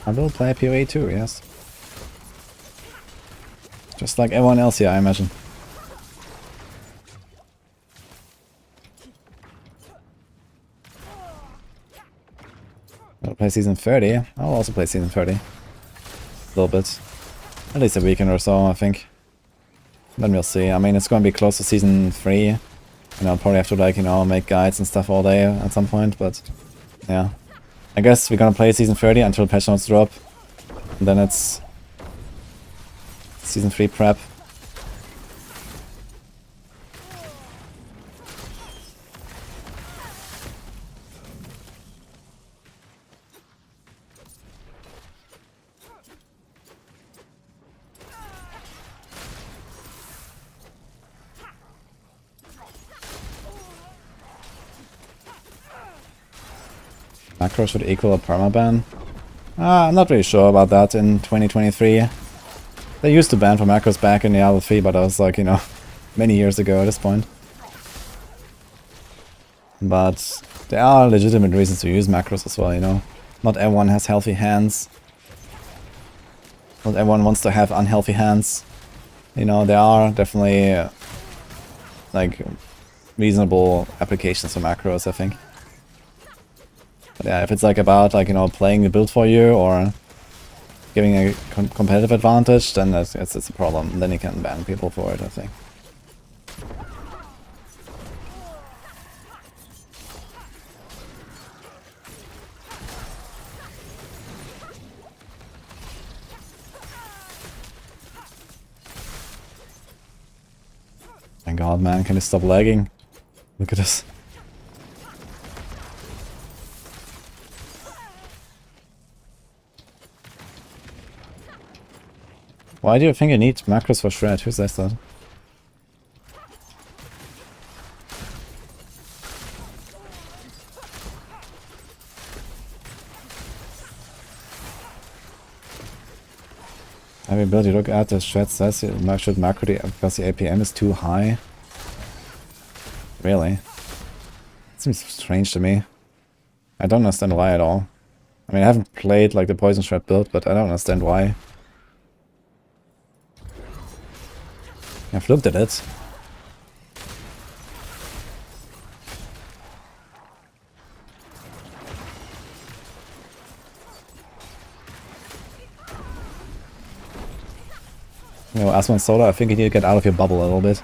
I will play PoE too, yes. Just like everyone else here, I imagine. I'll play season 30. I'll also play season 30. A little bit. At least a weekend or so, I think. Then we'll see. I mean, it's going to be close to season 3. And I'll probably have to, like, you know, make guides and stuff all day at some point, but yeah. I guess we're going to play season 30 until patch notes drop. And then it's season 3 prep. Macro should equal a permaban? I'm not really sure about that in 2023. They used to ban for macros back in Diablo 3, but that was like, you know, many years ago at this point. But there are legitimate reasons to use macros as well, you know. Not everyone has healthy hands. Not everyone wants to have unhealthy hands. You know, there are definitely like reasonable applications for macros, I think. But yeah, if it's like about like, you know, playing the build for you or giving a competitive advantage, then it's a problem. Then you can ban people for it, I think. Thank God, man, can you stop lagging? Look at this. Why do you think you need macros for Shred? Who says that? Have the ability to look at the Shred says you should macro the because the APM is too high. Really? It seems strange to me. I don't understand why at all. I mean, I haven't played like the Poison Shred build, but I don't understand why. I've looked at it. You know, Aswan Soda, I think you need to get out of your bubble a little bit.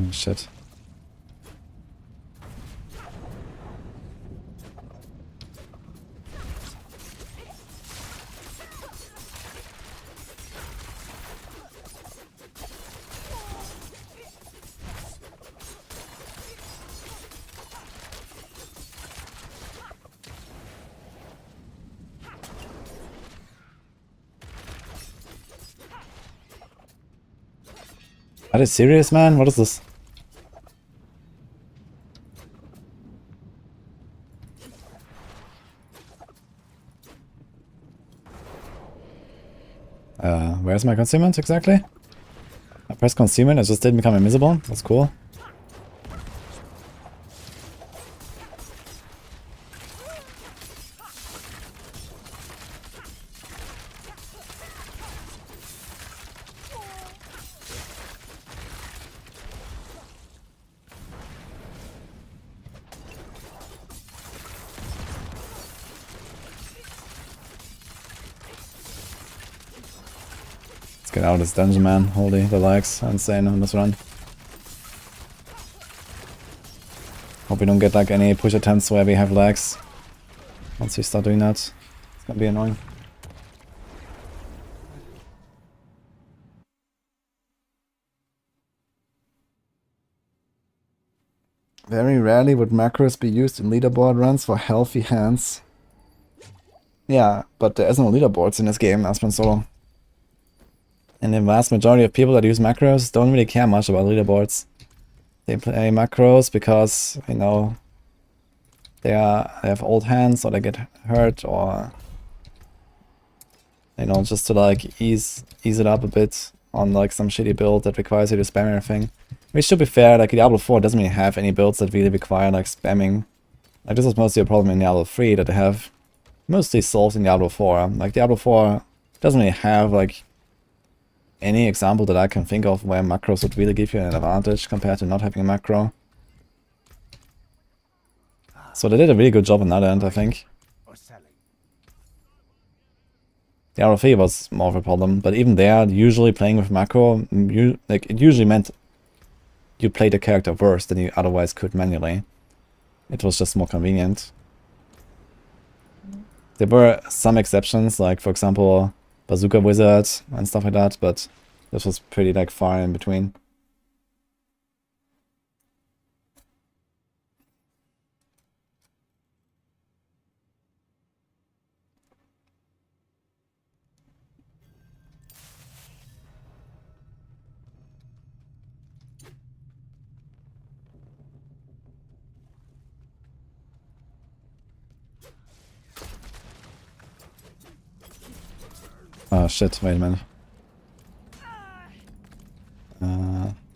Oh, shit. Are you serious, man? What is this? Where's my concealment exactly? I pressed concealment, it just didn't become invisible. That's cool. Let's get out of this dungeon, man. Holy, the lags are insane on this run. Hope we don't get like any push attempts where we have lags. Once we start doing that, it's gonna be annoying. Very rarely would macros be used in leaderboard runs for healthy hands. Yeah, but there is no leaderboards in this game, Aspen Solo. And the vast majority of people that use macros don't really care much about leaderboards. They play macros because, you know, they have old hands or they get hurt, or, you know, just to like ease it up a bit on like some shitty build that requires you to spam everything. Which, to be fair, like Diablo 4 doesn't really have any builds that really require like spamming. Like this was mostly a problem in Diablo 3 that they have mostly solved in Diablo 4. Like Diablo 4 doesn't really have like any example that I can think of where macros would really give you an advantage compared to not having a macro. So they did a really good job on that end, I think. Diablo 3 was more of a problem, but even there, usually playing with macro, it usually meant you played the character worse than you otherwise could manually. It was just more convenient. There were some exceptions, like for example, Bazooka Wizard and stuff like that, but this was pretty like far in between. Oh shit, wait a minute.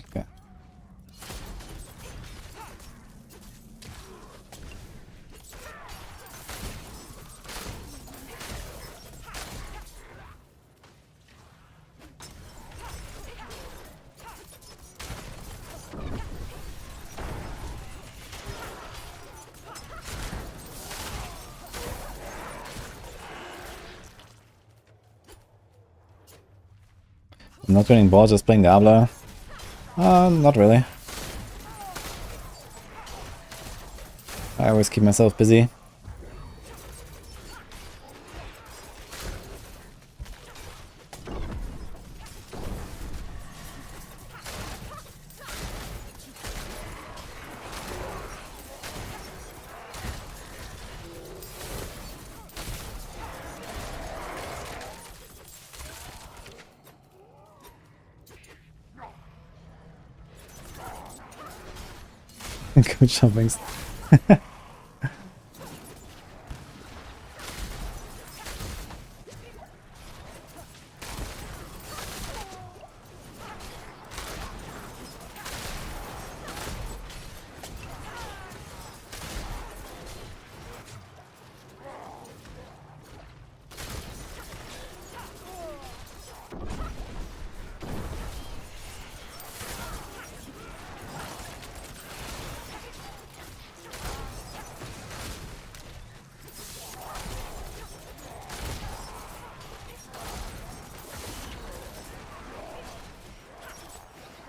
Okay. Not winning board, just playing Diablo. Not really. I always keep myself busy. Good job, Wings.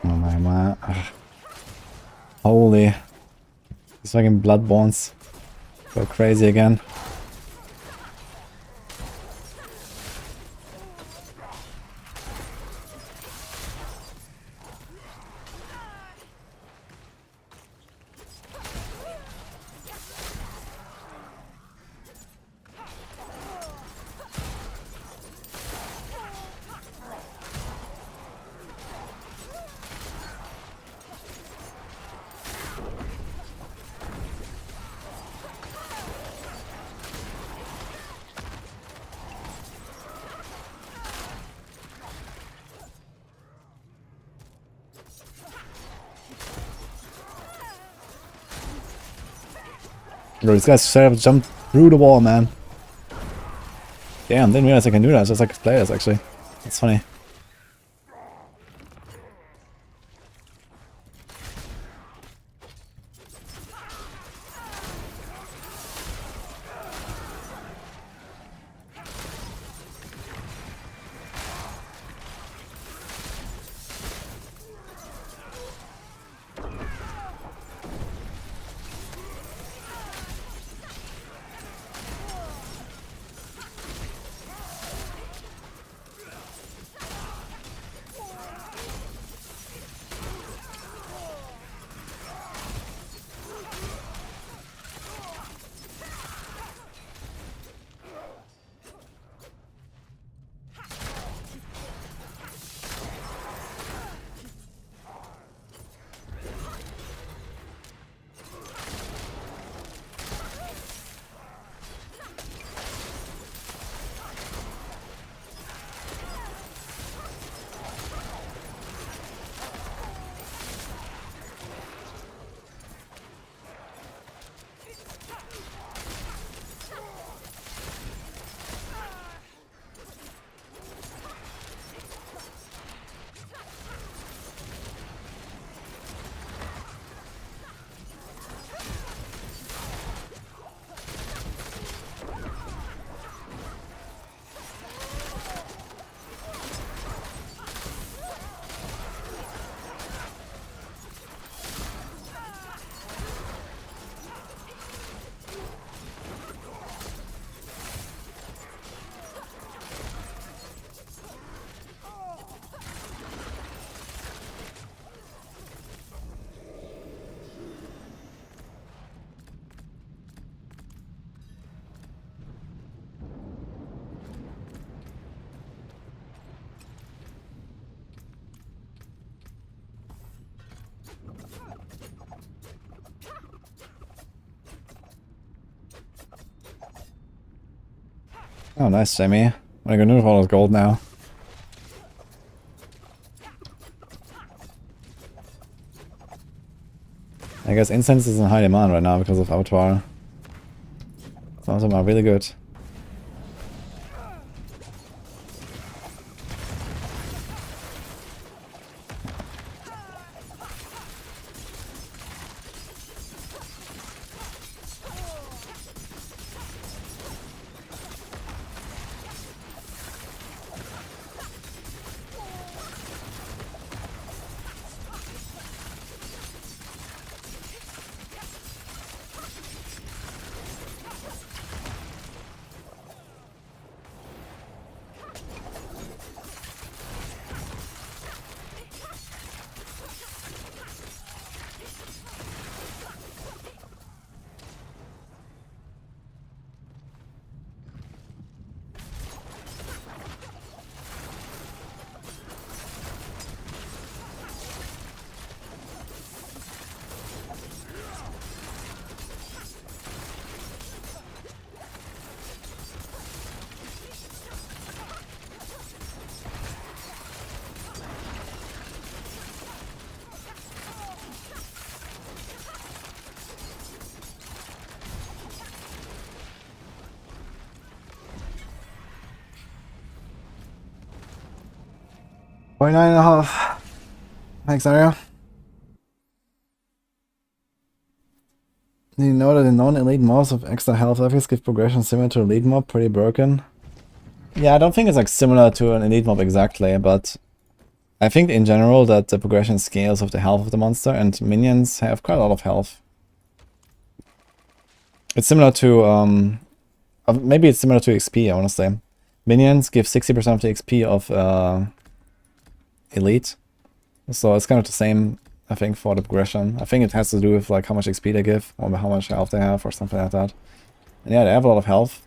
Oh my. Holy. These fucking bloodborns go crazy again. Bro, these guys straight up jumped through the wall, man. Damn, didn't realize I can do that, just like players actually. That's funny. Oh, nice, Jamie. What are you gonna do with all this gold now? I guess incense is in high demand right now because of Abattoir. Some of them are really good. 49.5. Thanks, Aria. Do you know that the non-elite mobs of extra health effects give progression similar to elite mob? Pretty broken. Yeah, I don't think it's like similar to an elite mob exactly, but I think in general that the progression scales of the health of the monster, and minions have quite a lot of health. It's similar to, maybe it's similar to XP, I want to say. Minions give 60% of the XP of elite. So it's kind of the same, I think, for the progression. I think it has to do with like how much XP they give, or how much health they have, or something like that. And yeah, they have a lot of health.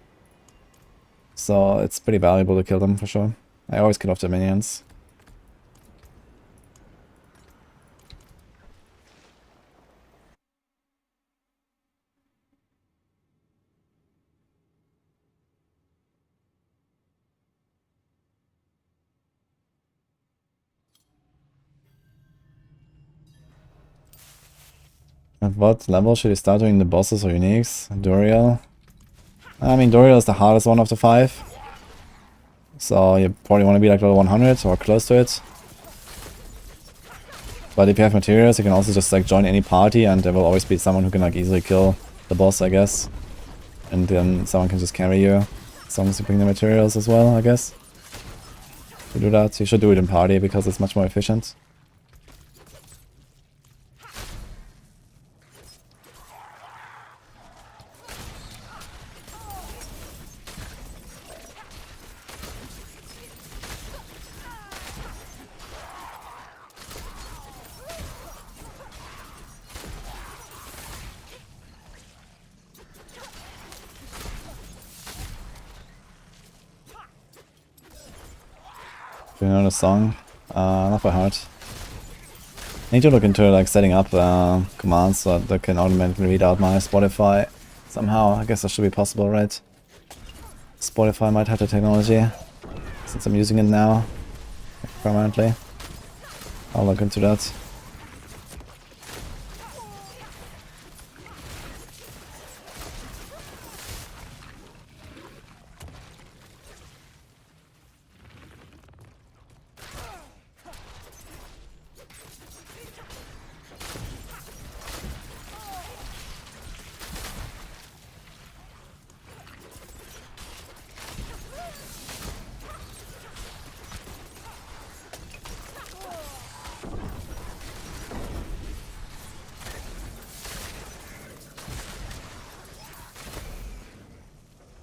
So it's pretty valuable to kill them, for sure. I always kill off the minions. At what level should you start doing the bosses or uniques? Duriel? I mean, Duriel is the hardest one of the 5. So you probably want to be like level 100 or close to it. But if you have materials, you can also just like join any party and there will always be someone who can like easily kill the boss, I guess. And then someone can just carry you. As long as you bring the materials as well, I guess. To do that, you should do it in party because it's much more efficient. Do you know the song? Not by heart. I need to look into like setting up commands so that can automatically read out my Spotify somehow. I guess that should be possible, right? Spotify might have the technology since I'm using it now permanently. I'll look into that.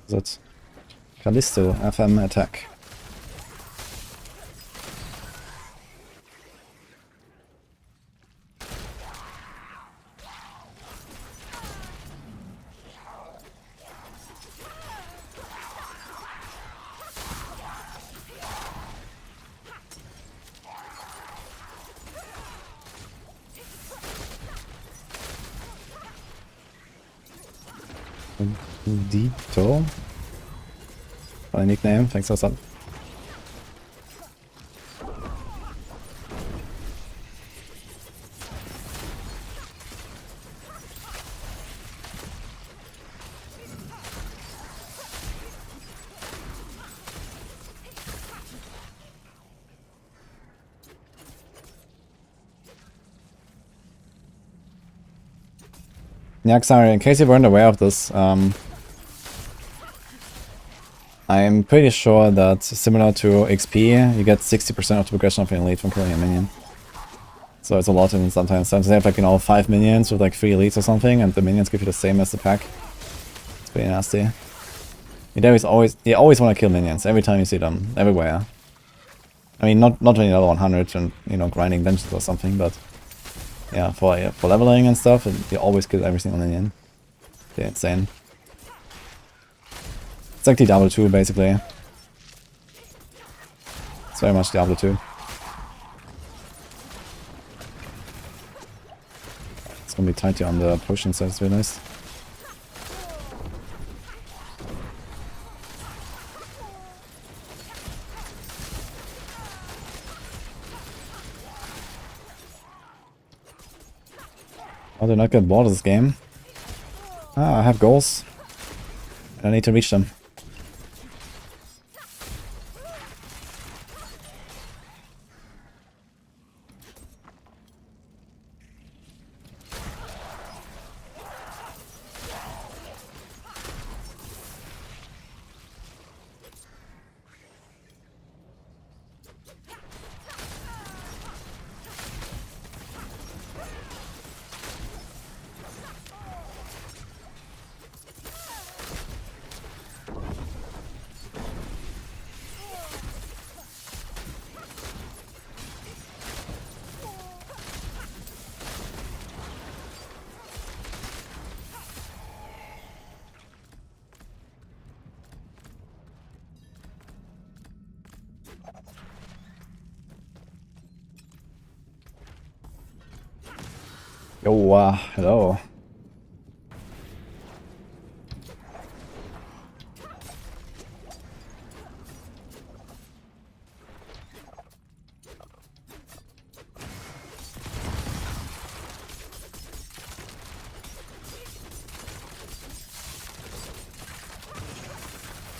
It Callisto FM attack. Dito? My nickname, thanks for that. Yeah, sorry, in case you weren't aware of this, I'm pretty sure that similar to XP, you get 60% of the progression of an elite from killing a minion. So it's a lot, and sometimes they have like, you know, 5 minions with like 3 elites or something, and the minions give you the same as the pack. It's pretty nasty. You always want to kill minions every time you see them, everywhere. I mean, not when you're level 100 and, you know, grinding dungeons or something, but yeah, for leveling and stuff, you always kill every single minion. They're insane. It's like Diablo 2, basically. It's very much Diablo 2. It's gonna be tighty on the potion, so it's really nice. How do I not get bored of this game? Ah, I have goals. I need to reach them. Yo, hello.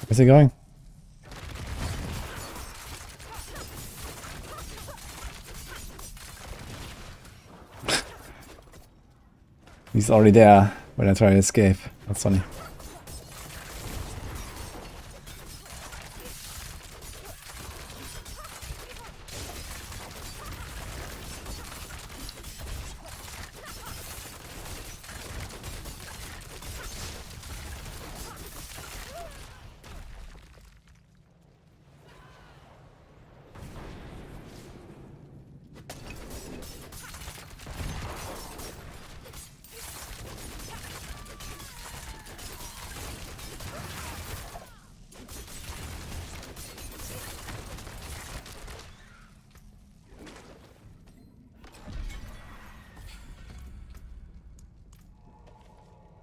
Where's he going? He's already there when I try to escape. That's funny.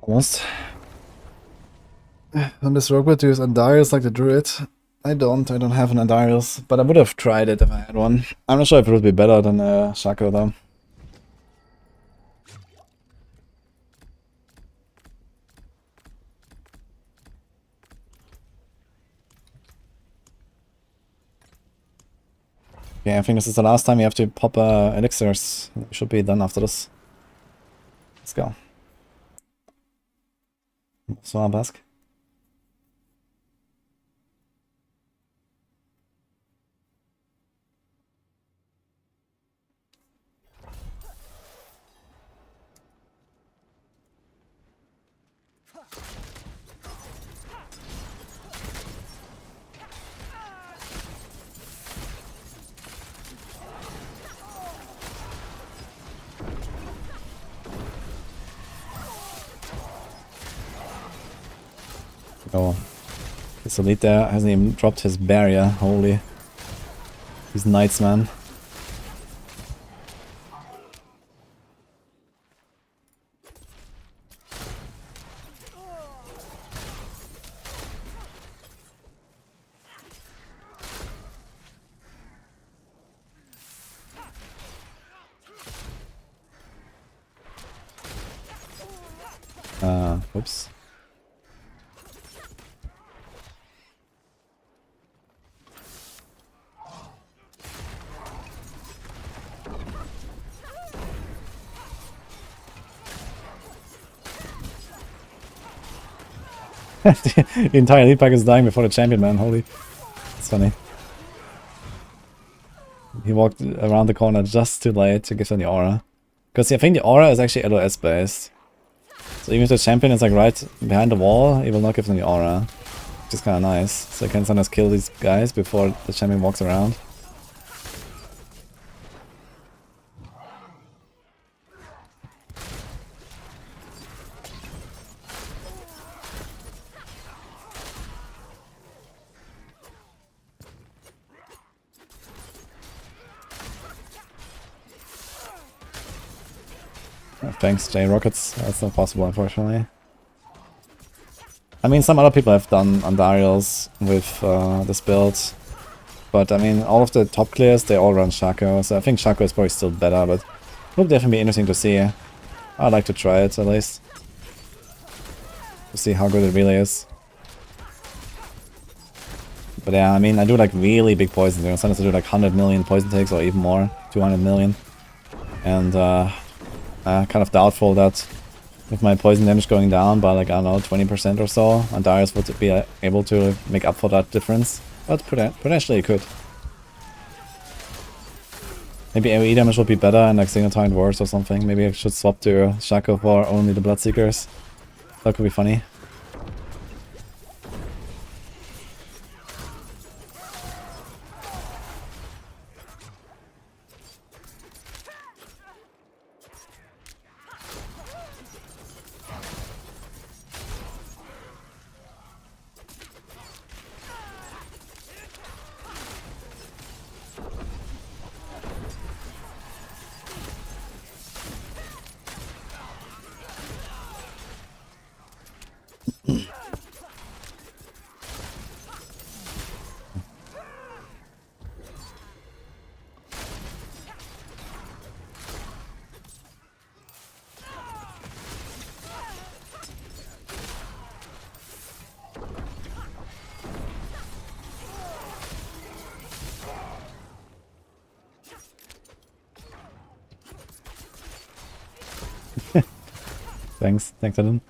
Almost. On this rogue to use Andarius like the Druid. I don't have an Andarius, but I would have tried it if I had one. I'm not sure if it would be better than Shaco though. Okay, I think this is the last time you have to pop elixirs. We should be done after this. Let's go. Bonsoir, Basque. Oh, his elite there hasn't even dropped his barrier. Holy, these knights, man. Oops. The entire lead pack is dying before the champion, man. Holy. It's funny. He walked around the corner just too late to give them the aura. Because I think the aura is actually LOS based. So even if the champion is like right behind the wall, he will not give them the aura. Which is kind of nice. So you can sometimes kill these guys before the champion walks around. Thanks, J-Rockets. That's not possible, unfortunately. I mean, some other people have done Andariels with this build. But I mean, all of the top clears, they all run Shaco. So I think Shaco is probably still better, but it will definitely be interesting to see. I'd like to try it, at least. To see how good it really is. But yeah, I mean, I do like really big poisons. You know, sometimes I do like 100 million poison takes or even more. 200 million. And kind of doubtful that with my poison damage going down by like, I don't know, 20% or so, Andarius would be able to make up for that difference. But potentially it could. Maybe AoE damage would be better and like single target worse or something. Maybe I should swap to Shaco for only the bloodseekers. That could be funny. Thanks, Eden.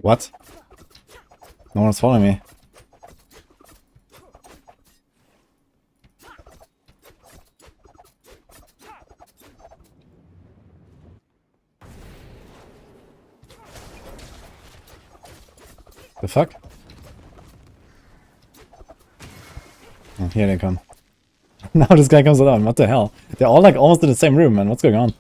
What? No one's following me. The fuck? Oh, here they come. Now this guy comes along. What the hell? They're all like almost in the same room, man. What's going on?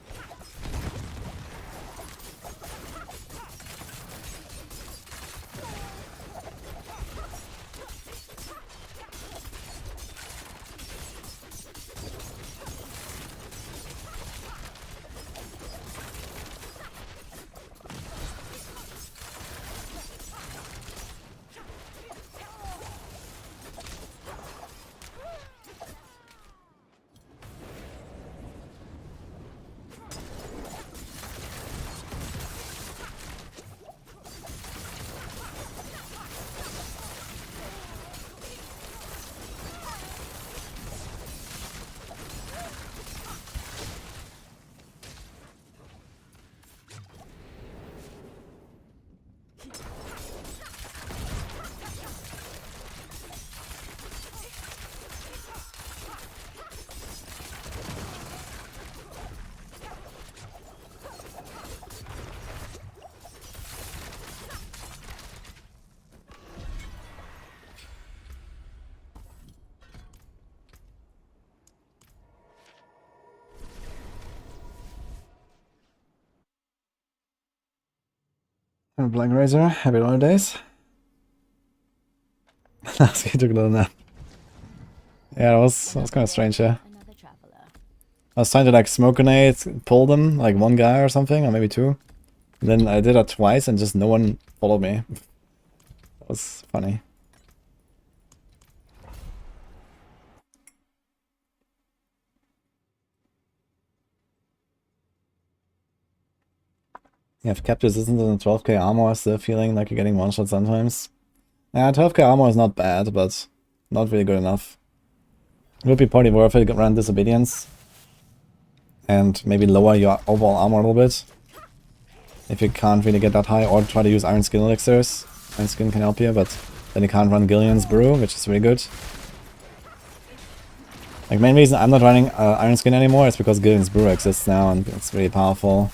Black Razor, happy holidays. Last guy took a little nap. Yeah, that was kind of strange, yeah. I was trying to like smoke grenades, pull them, like one guy or something, or maybe two. And then I did that twice and just no one followed me. That was funny. Yeah, if Capture Resistance and 12k armor, still feeling like you're getting one shot sometimes. Yeah, 12k armor is not bad, but not really good enough. It would be probably worth it to run Disobedience. And maybe lower your overall armor a little bit. If you can't really get that high, or try to use Iron Skin elixirs. Iron Skin can help you, but then you can't run Gillion's Brew, which is really good. Like, main reason I'm not running Iron Skin anymore is because Gillion's Brew exists now and it's really powerful.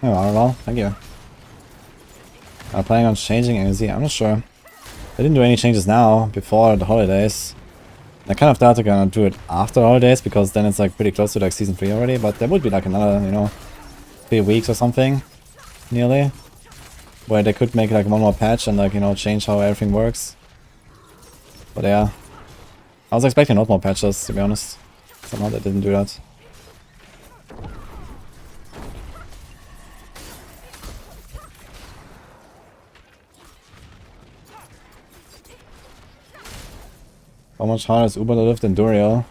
Oh, well, thank you. I'm planning on changing AZ, I'm not sure. They didn't do any changes now, before the holidays. I kind of thought they're gonna do it after the holidays, because then it's like pretty close to like season 3 already, but there would be like another, you know, 3 weeks or something, nearly. Where they could make like one more patch and like, you know, change how everything works. But yeah. I was expecting a lot more patches, to be honest. Somehow they didn't do that. How much harder is Uber to lift than Duriel?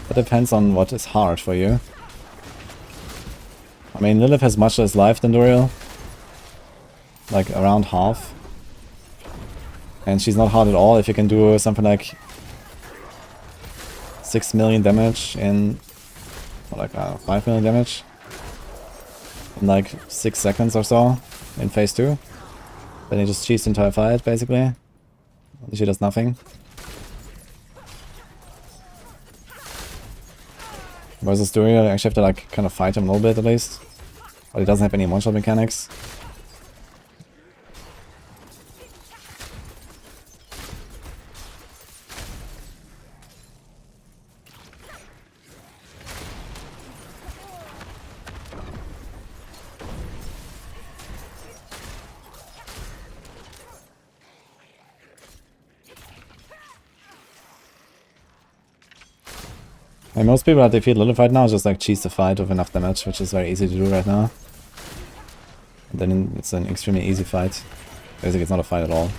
That depends on what is hard for you. I mean, Lilith has much less life than Duriel. Like, around half. And she's not hard at all if you can do something like 6 million damage in... Or like, 5 million damage. In like 6 seconds or so. In phase 2. Then you just cheese the entire fight, basically. She does nothing. Versus Duriel, you actually have to like kind of fight him a little bit at least. But he doesn't have any one-shot mechanics. And most people that defeat Lilith right now just like cheese the fight with enough damage, which is very easy to do right now. And then it's an extremely easy fight. Basically it's not a fight at all.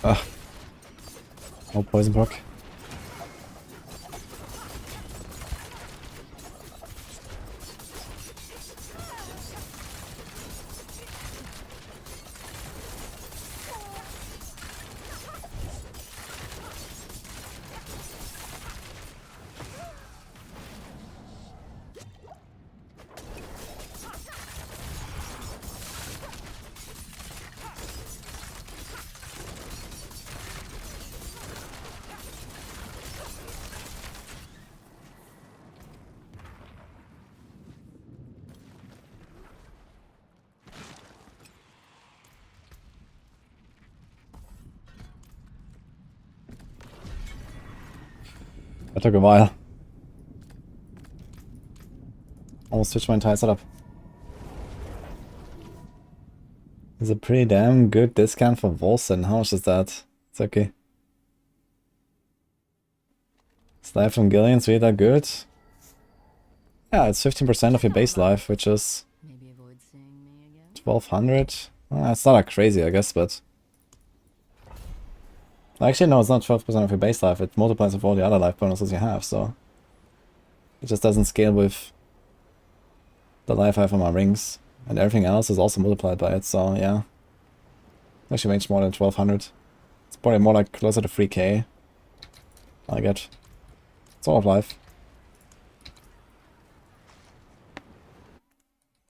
Ugh. No poison proc. That took a while. Almost switched my entire setup. It's a pretty damn good discount for Volson. How much is that? It's okay. Life from Gillian's really that good? Yeah, it's 15% of your base life, which is 1200. It's not that crazy, I guess, but... Actually, no, it's not 12% of your base life. It multiplies with all the other life bonuses you have, so... It just doesn't scale with the life I have on my rings. And everything else is also multiplied by it, so yeah. Actually makes more than 1200. It's probably more like closer to 3k. I get. It's all of life.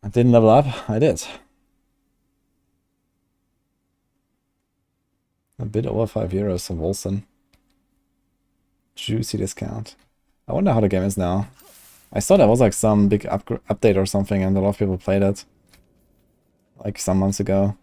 I didn't level up, I did. A bit over 5 euros from Wilson. Juicy discount. I wonder how the game is now. I saw there was like some big update or something and a lot of people played it. Like some months ago.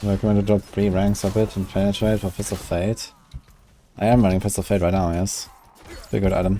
We're going to drop 3 ranks a bit and penetrate for Fist of Fate. I am running Fist of Fate right now, yes. It's a good item.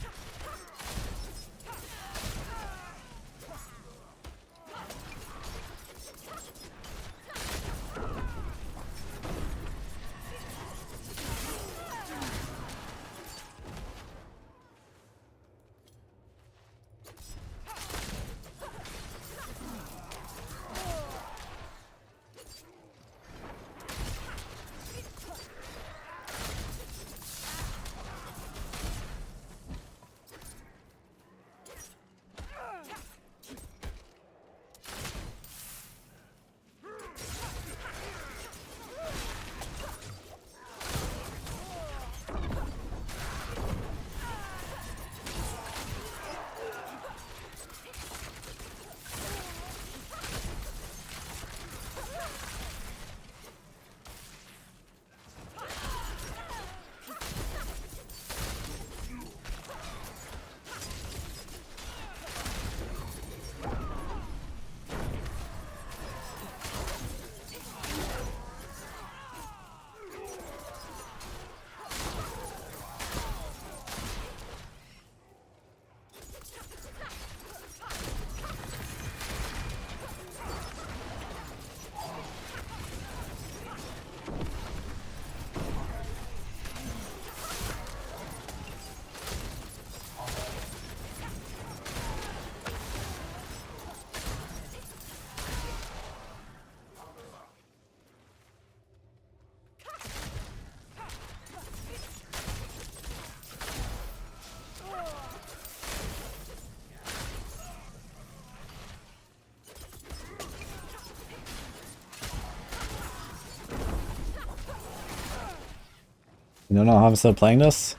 You don't know how I'm still playing this?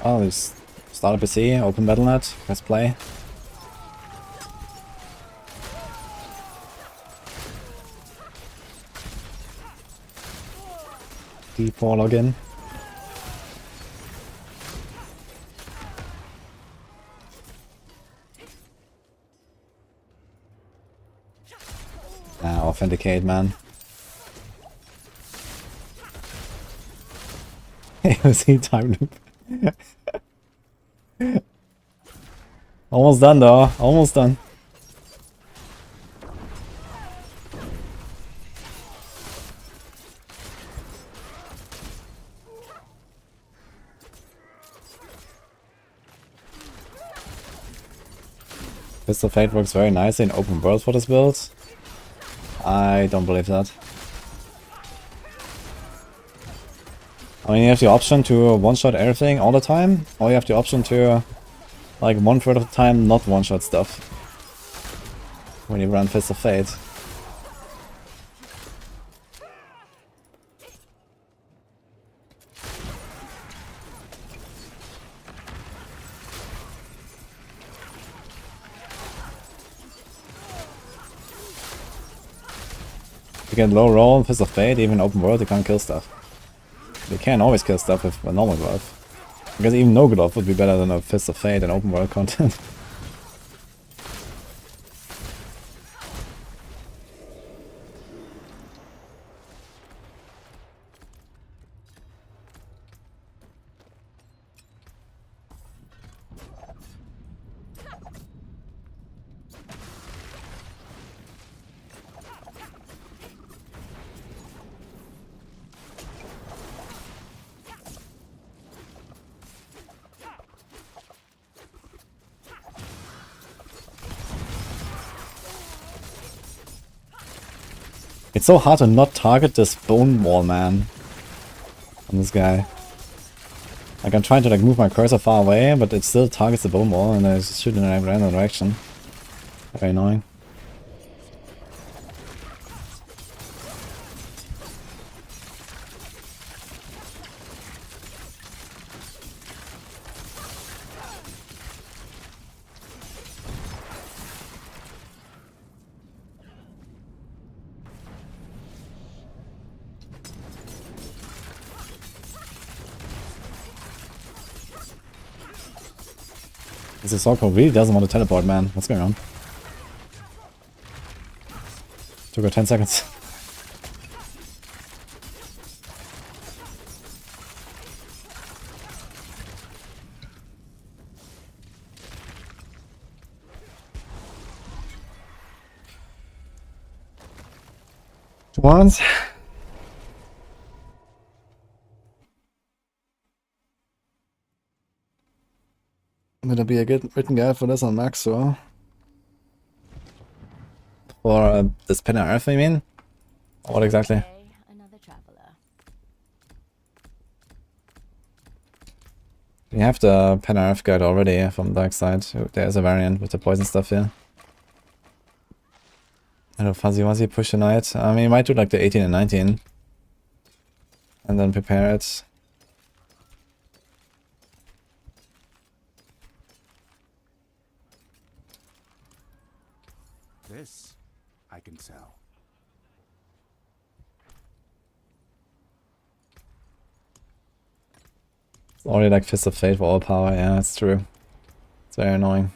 Oh, just start a PC, open Battle.net, press play. D4 login. Authenticate, man. AOC time loop. Almost done though, almost done. Fist of Fate works very nicely in open world for this build. I don't believe that. I mean, you have the option to one-shot everything all the time, or you have the option to, like, 1/3 of the time not one-shot stuff when you run Fist of Fate. You get low roll, Fist of Fate, even open world, you can't kill stuff. You can always kill stuff with a normal glove. Because even no glove would be better than a Fist of Fate and open world content. It's so hard to not target this bone wall, man. On this guy. Like, I'm trying to like move my cursor far away, but it still targets the bone wall and I just shoot in a random direction. Very annoying. This Sorko really doesn't want to teleport, man. What's going on? Took her 10 seconds. Once. Would there be a good written guide for this on Max or? For this Pen and Earth, you mean? Or what exactly? Another traveler. We have the Pen and Earth guide already from Dark Side. There's a variant with the poison stuff here. Hello, Fuzzy Wuzzy, push the knight. I mean, you might do like the 18 and 19. And then prepare it. This I can sell. It's already like Fist of Fate for all power. Yeah, that's true. It's very annoying.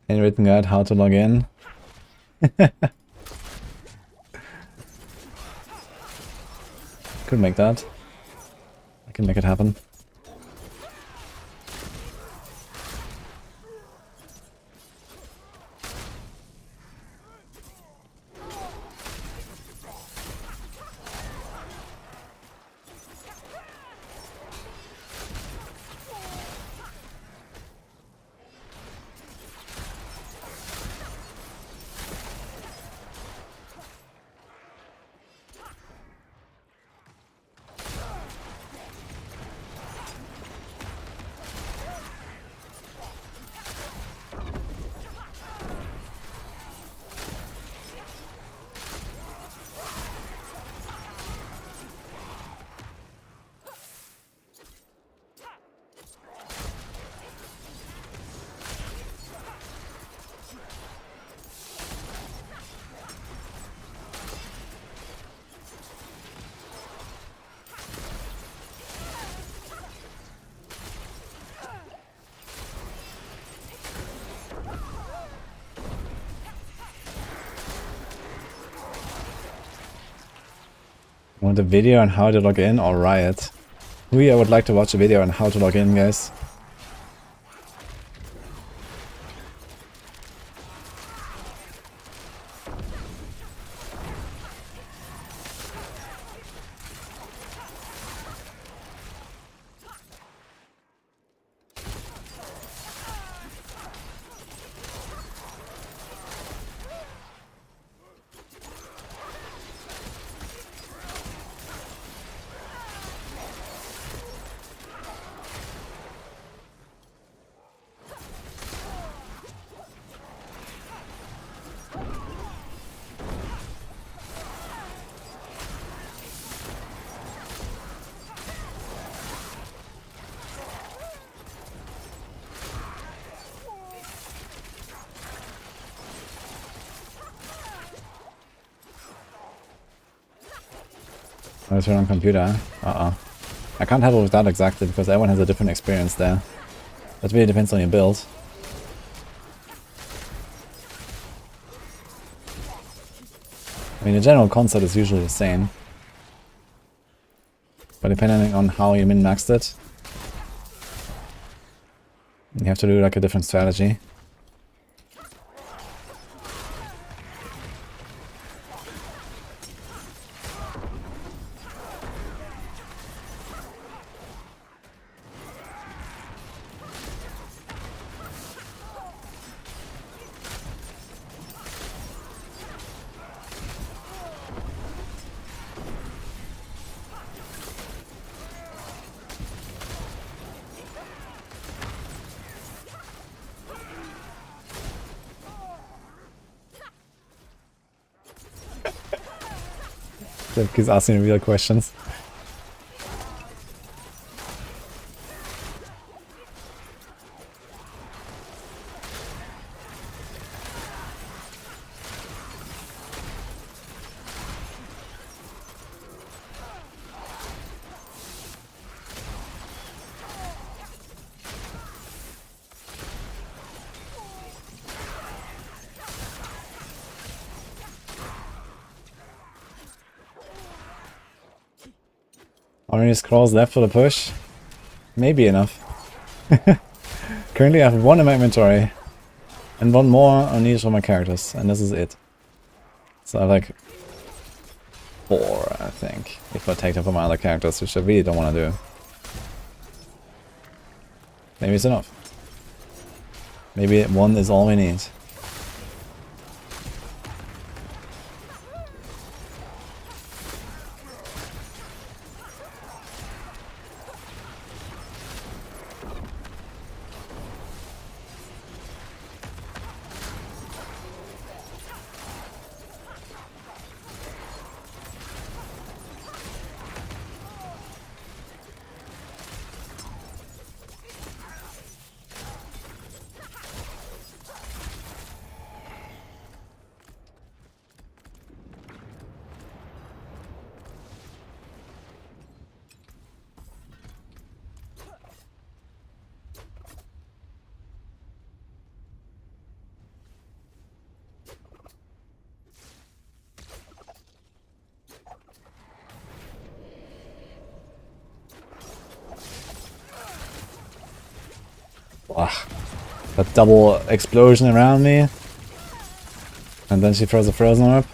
Handwritten guide how to log in. Could make that. I can make it happen. Want a video on how to log in or Riot? I would like to watch a video on how to log in, guys. I turn on computer. I can't help with that exactly because everyone has a different experience there. That really depends on your build. I mean, the general concept is usually the same. But depending on how you min-maxed it, you have to do like a different strategy. He's asking real questions. How many scrolls left for the push? Maybe enough. Currently I have one in my inventory. And one more on each of my characters. And this is it. So I have like 4, I think. If I take them from my other characters, which I really don't want to do. Maybe it's enough. Maybe 1 is all we need. Ugh. That double explosion around me. And then she throws a frozen orb.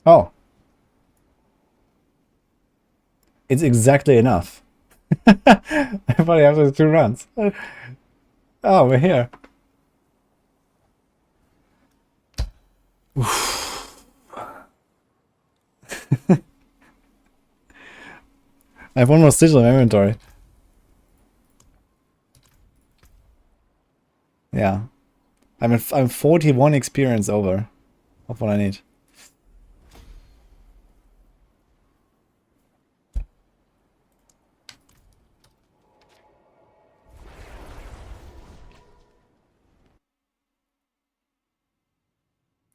Oh. It's exactly enough. Everybody after 2 runs. Oh, we're here. I have 1 more sigil in my inventory. Yeah. I'm 41 experience over of what I need.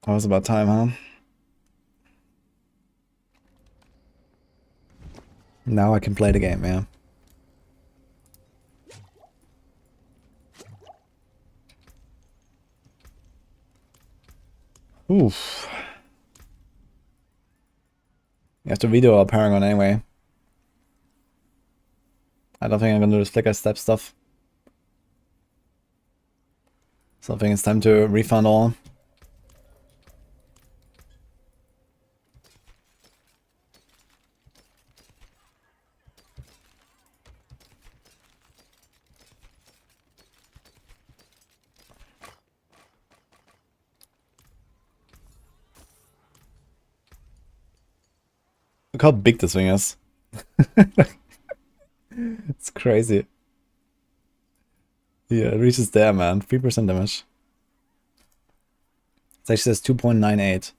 That was about time, huh? Now I can play the game, yeah. Oof. You have to redo our Paragon anyway. I don't think I'm gonna do this flicker step stuff. So I think it's time to refund all. Look how big this thing is. It's crazy. Yeah, it reaches there, man. 3% damage. It actually says 2.98.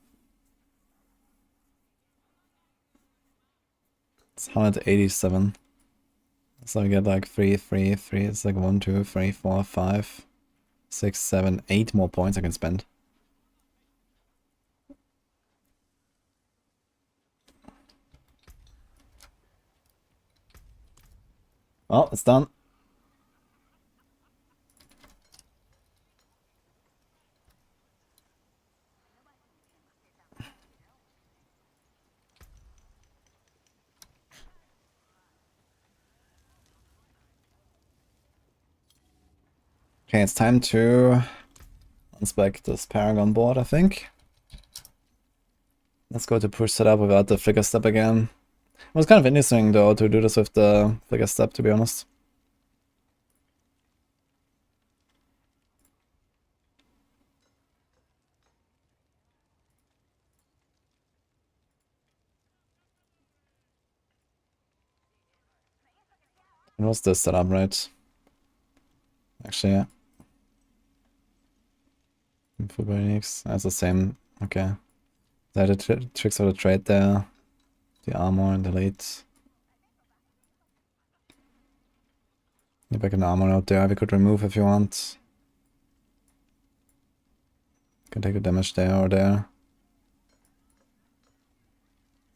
It's 187. So I get like 3, 3, 3. It's like 1, 2, 3, 4, 5, 6, 7, 8 more points I can spend. Well, it's done. Okay, it's time to unspec this Paragon board, I think. Let's go to push setup without the flicker step again. It was kind of interesting though to do this with the flicker step, to be honest. It was this setup, right? Actually, yeah. Football uniques. That's the same. Okay. They had the tricks of the trade there. The armor and the elite. Get back an armor out there. We could remove if you want. Can take a damage there or there.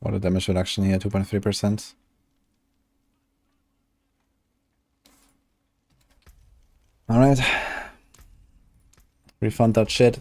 Or the damage reduction here, 2.3%. Alright. Refund that shit.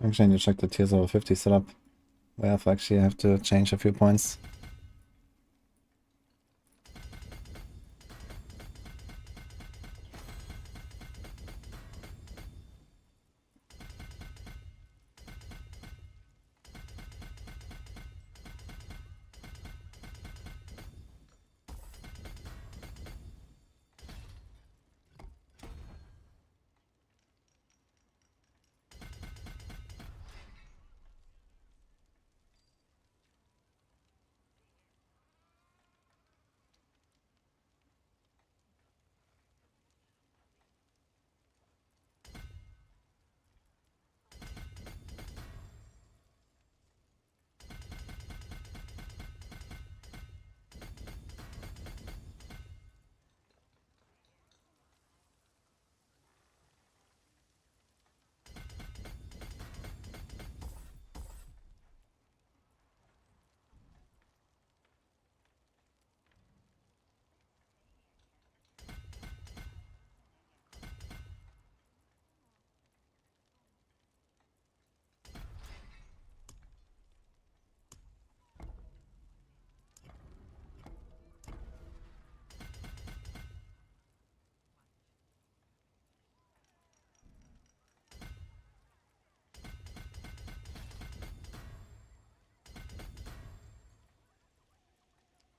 Actually, I need to check the tiers over 50 setup. We have actually have to change a few points.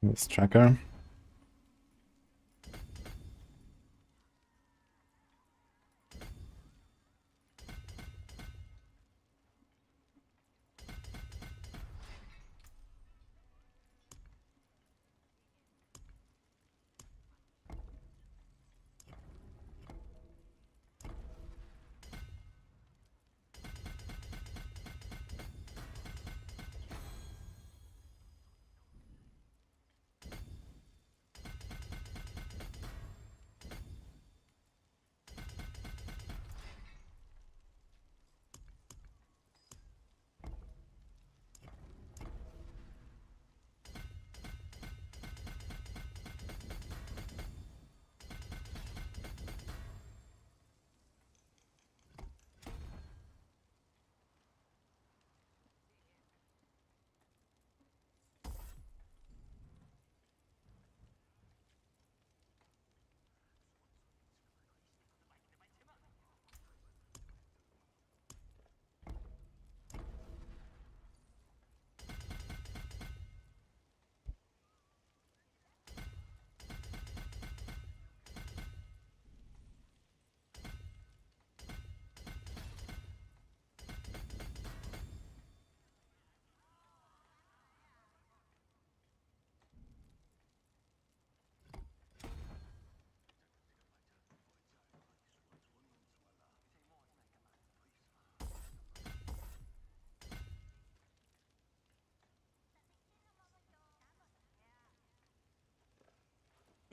This tracker.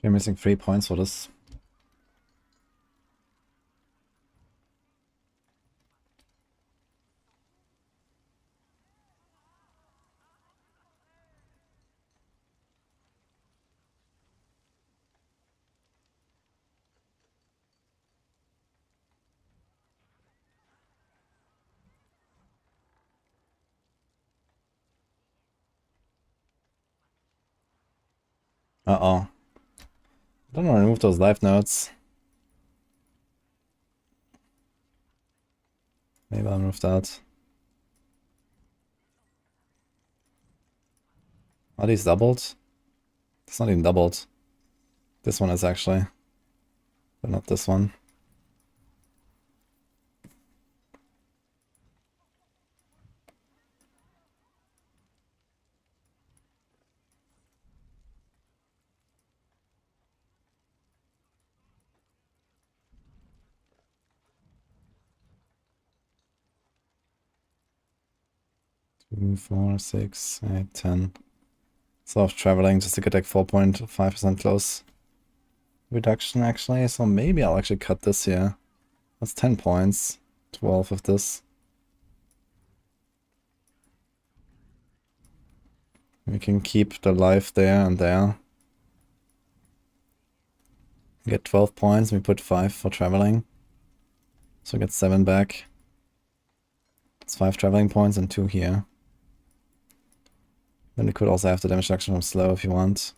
You're missing 3 points for this. Uh-oh. Don't want to remove those life nodes. Maybe I'll remove that. Are these doubled? It's not even doubled. This one is actually. But not this one. Two, 4, 6, 8, 10. So of traveling just to get like 4.5% close reduction actually. So maybe I'll actually cut this here. That's 10 points. 12 of this. We can keep the life there and there. Get 12 points. We put 5 for traveling. So get 7 back. It's 5 traveling points and 2 here. Then we could also have the damage reduction from slow if you want.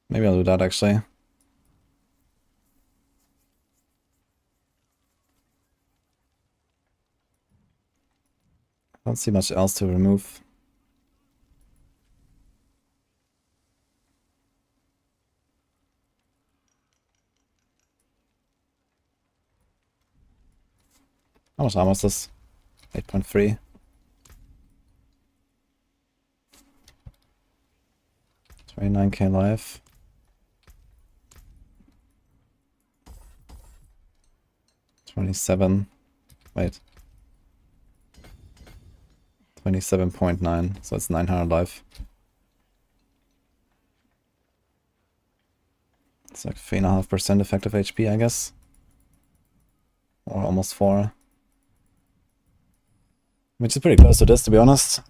Maybe I'll do that actually. I don't see much else to remove. How much armor is this? 8.3. 29k life. 27. Wait. 27.9. So it's 900 life. It's like 3.5% effective HP, I guess. Or almost 4. Which is pretty close to this, to be honest.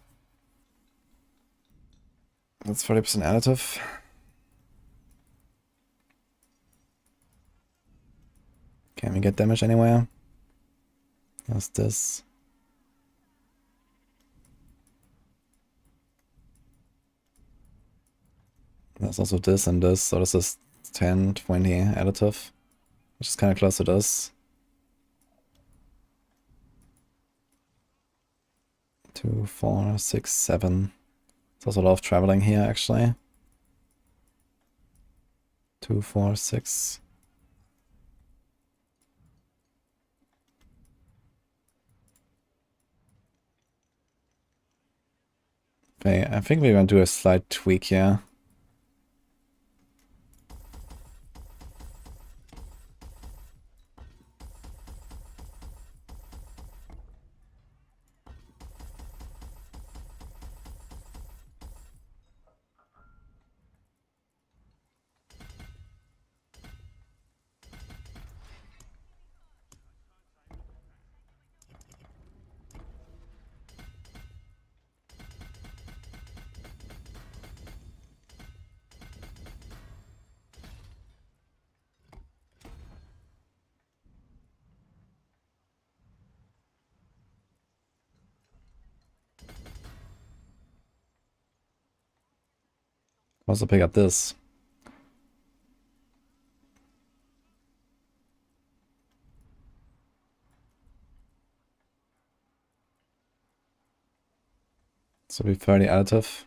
That's 30% additive. Can we get damage anywhere? There's this. There's also this and this, so this is 10, 20 additive. Which is kind of close to this. 2, 4, 6, 7. There's also a lot of traveling here, actually. 2, 4, 6. Okay, I think we're going to do a slight tweak here. Also pick up this. So be fairly additive.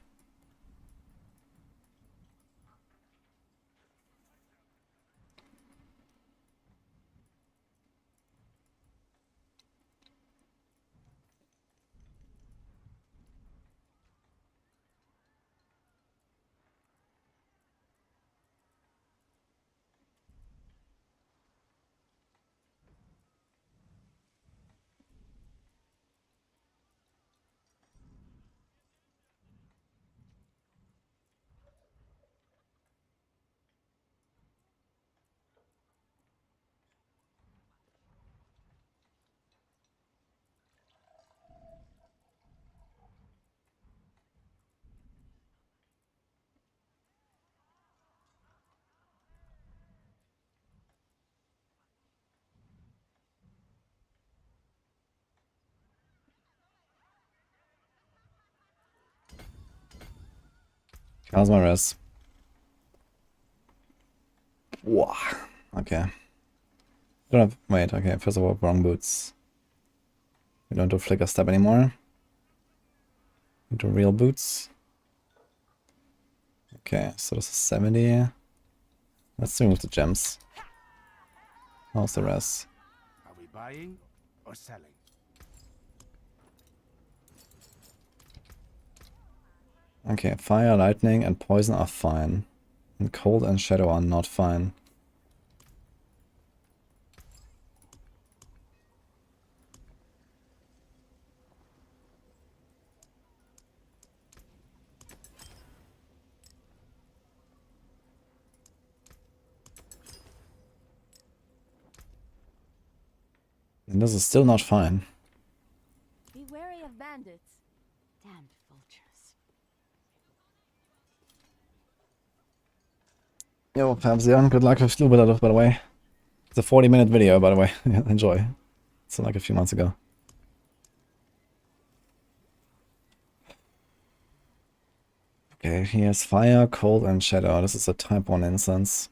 How's my res? Wow. Okay. Don't have, wait, okay, first of all, wrong boots. We don't do flicker step anymore. We do real boots. Okay, so this is 70. Let's remove the gems. How's the rest? Are we buying or selling? Okay, fire, lightning, and poison are fine. And cold and shadow are not fine. And this is still not fine. Be wary of bandits. Damned vultures. Yo, Fabzion, good luck with Slubiladov, by the way. It's a 40-minute video, by the way. Enjoy. It's like a few months ago. Okay, he has fire, cold, and shadow. This is a type 1 instance.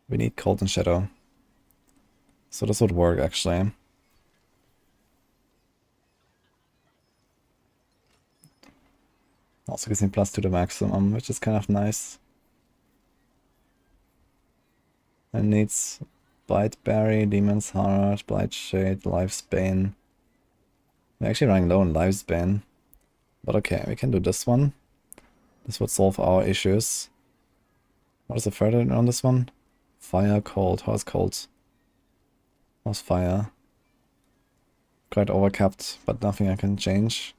We need cold and shadow. So this would work, actually. Also gives me +2 to maximum, which is kind of nice. And needs Bite Berry, Demon's Heart, Blight Shade, Lifespan. We're actually running low on Lifespan. But okay, we can do this one. This would solve our issues. What is the further on this one? Fire, cold. How's cold? How's fire? Quite overcapped, but nothing I can change.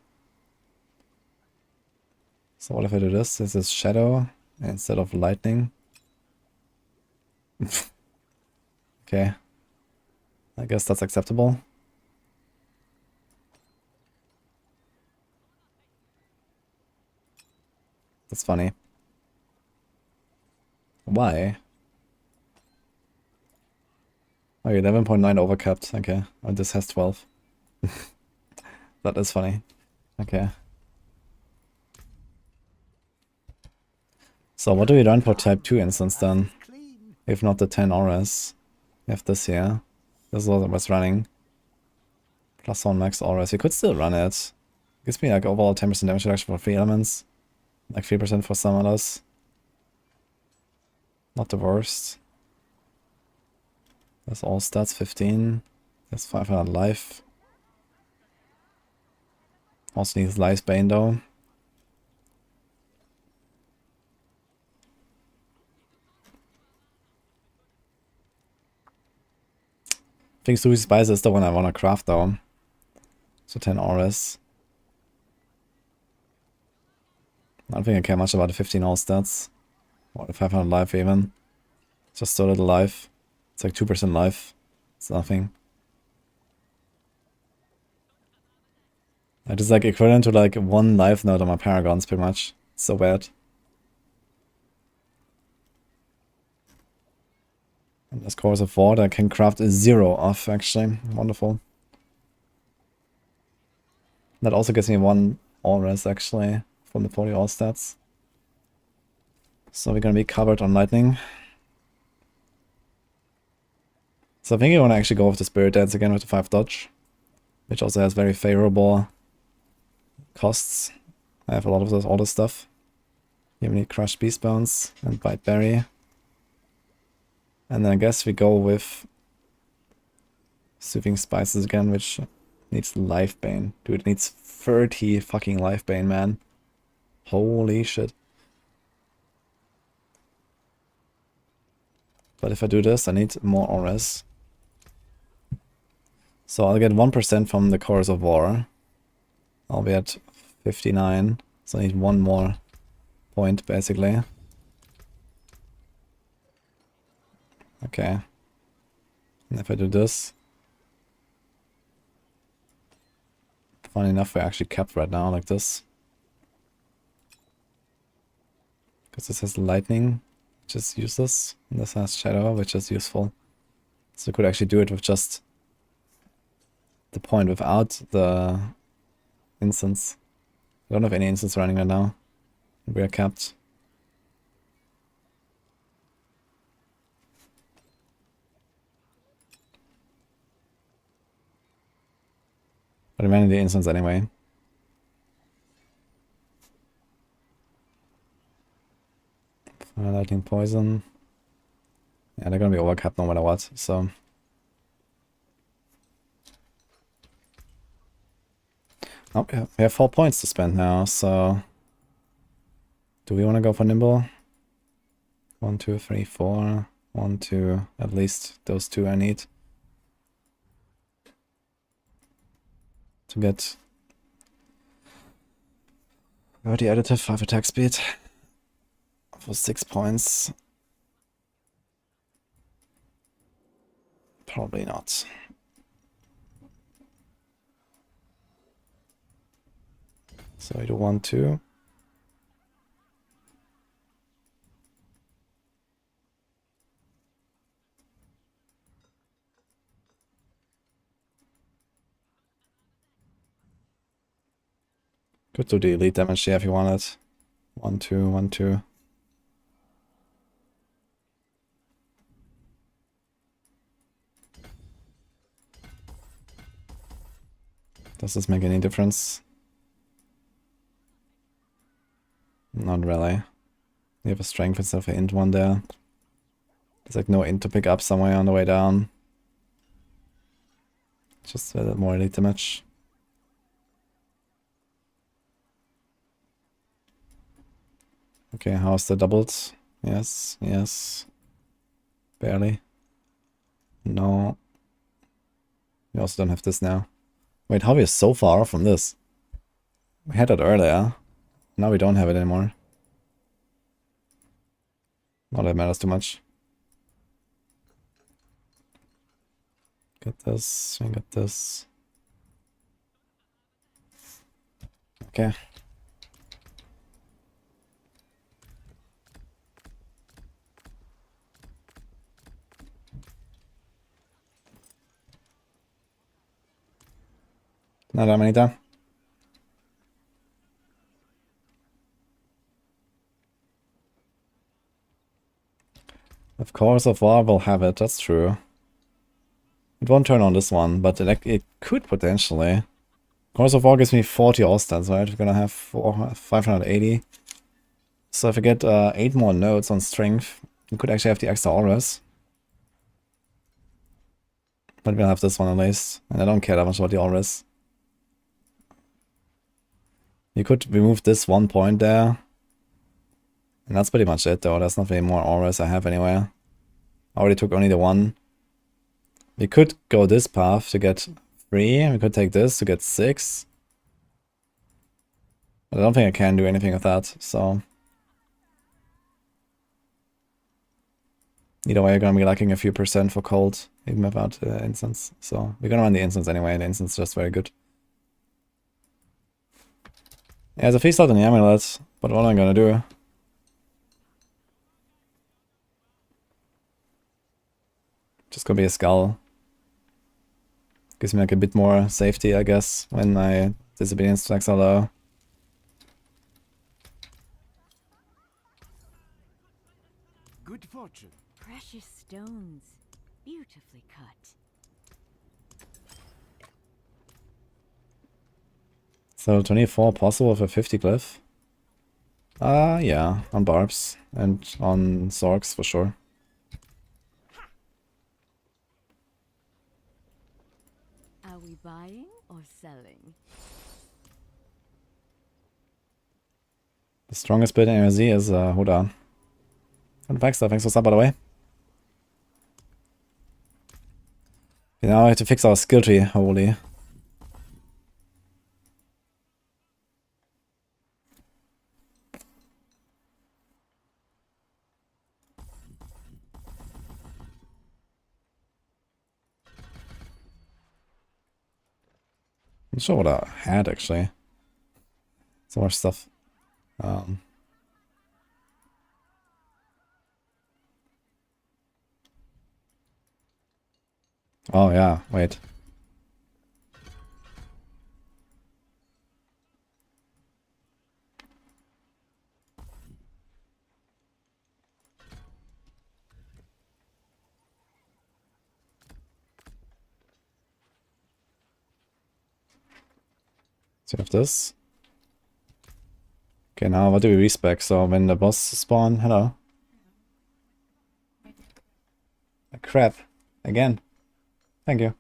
So what if I do this? This is shadow instead of lightning. Okay. I guess that's acceptable. That's funny. Why? Okay, 11.9 overcapped. Okay. Oh, this has 12. That is funny. Okay. So what do we run for type 2 instance then? If not the 10 auras. We have this here. This is what I was running. +1 max auras. You could still run it. Gives me like overall 10% damage reduction for 3 elements. Like 3% for some others. Not the worst. That's all stats, 15. That's 500 life. Also needs Lifesbane though. I think Sushi Spice is the one I want to craft though. So 10 auras. I don't think I care much about the 15 all stats. Or the 500 life even. Just so little life. It's like 2% life. It's nothing. It is like equivalent to like 1 life node on my Paragons pretty much. It's so bad. And this Course of War I can craft a 0 off actually. Wonderful. That also gives me 1 auras actually from the 40 all stats. So we're gonna be covered on lightning. So I think I want to actually go with the Spirit Dance again with the 5 dodge. Which also has very favorable costs. I have a lot of all this stuff. Here we need Crushed Beast Bones and Bite Berry. And then I guess we go with Soothing Spices again, which needs Lifebane. Dude, it needs 30 fucking Lifebane, man. Holy shit. But if I do this, I need more auras. So I'll get 1% from the Chorus of War. I'll be at 59. So I need 1 more point, basically. Okay. And if I do this... Funny enough, we're actually capped right now, like this. Because this has lightning, which is useless. And this has shadow, which is useful. So we could actually do it with just the point without the instance. I don't have any instance running right now. We are capped. But I'm running the instance anyway. Lightning poison. Yeah, they're gonna be overcapped no matter what, so. Oh, yeah, we have 4 points to spend now, so. Do we want to go for nimble? 1, 2, 3, 4. 1, 2, at least those 2 I need. To get 30 additive, 5 attack speed. For 6 points. Probably not. So I do 1, 2. Could do the elite damage here if you want it. 1, 2, 1, 2. Does this make any difference? Not really. We have a strength instead of an int one there. There's like no int to pick up somewhere on the way down. Just a little more elite damage. Okay, how's the doubled? Yes, yes. Barely. No. We also don't have this now. Wait, how are we so far off from this? We had it earlier. Now we don't have it anymore. Not that it matters too much. Get this, and get this. Okay. Not that many done. Of course, of war will have it, that's true. It won't turn on this one, but it could potentially. Course of War gives me 40 all stats, right? We're gonna have 580. So if I get 8 more nodes on strength, you could actually have the extra auras. But we'll have this one at least. And I don't care that much about the auras. You could remove this 1 point there. And that's pretty much it though. There's not really more auras I have anywhere. I already took only the 1. We could go this path to get 3. We could take this to get 6. But I don't think I can do anything with that, so. Either way, you're gonna be lacking a few percent for cold, even without instance. So we're gonna run the instance anyway, and the instance is just very good. Yeah, there's a feast out in the amulet, but what am I gonna do? Just gonna be a skull. Gives me like a bit more safety, I guess, when my disobedience checks are low. Good fortune. Precious stones, beautifully cut. So 24 possible with a 50 glyph? Yeah, on barbs and on zorks for sure. Are we buying or selling? The strongest build in ARZ is Huda. And Baxter, thanks for sub by the way. Okay, now I have to fix our skill tree, holy. I'm not sure what I had actually. So much stuff. Oh yeah, wait. So we have this. Okay, now what do we respec? So when the boss spawn, hello. Crap. Again. Thank you.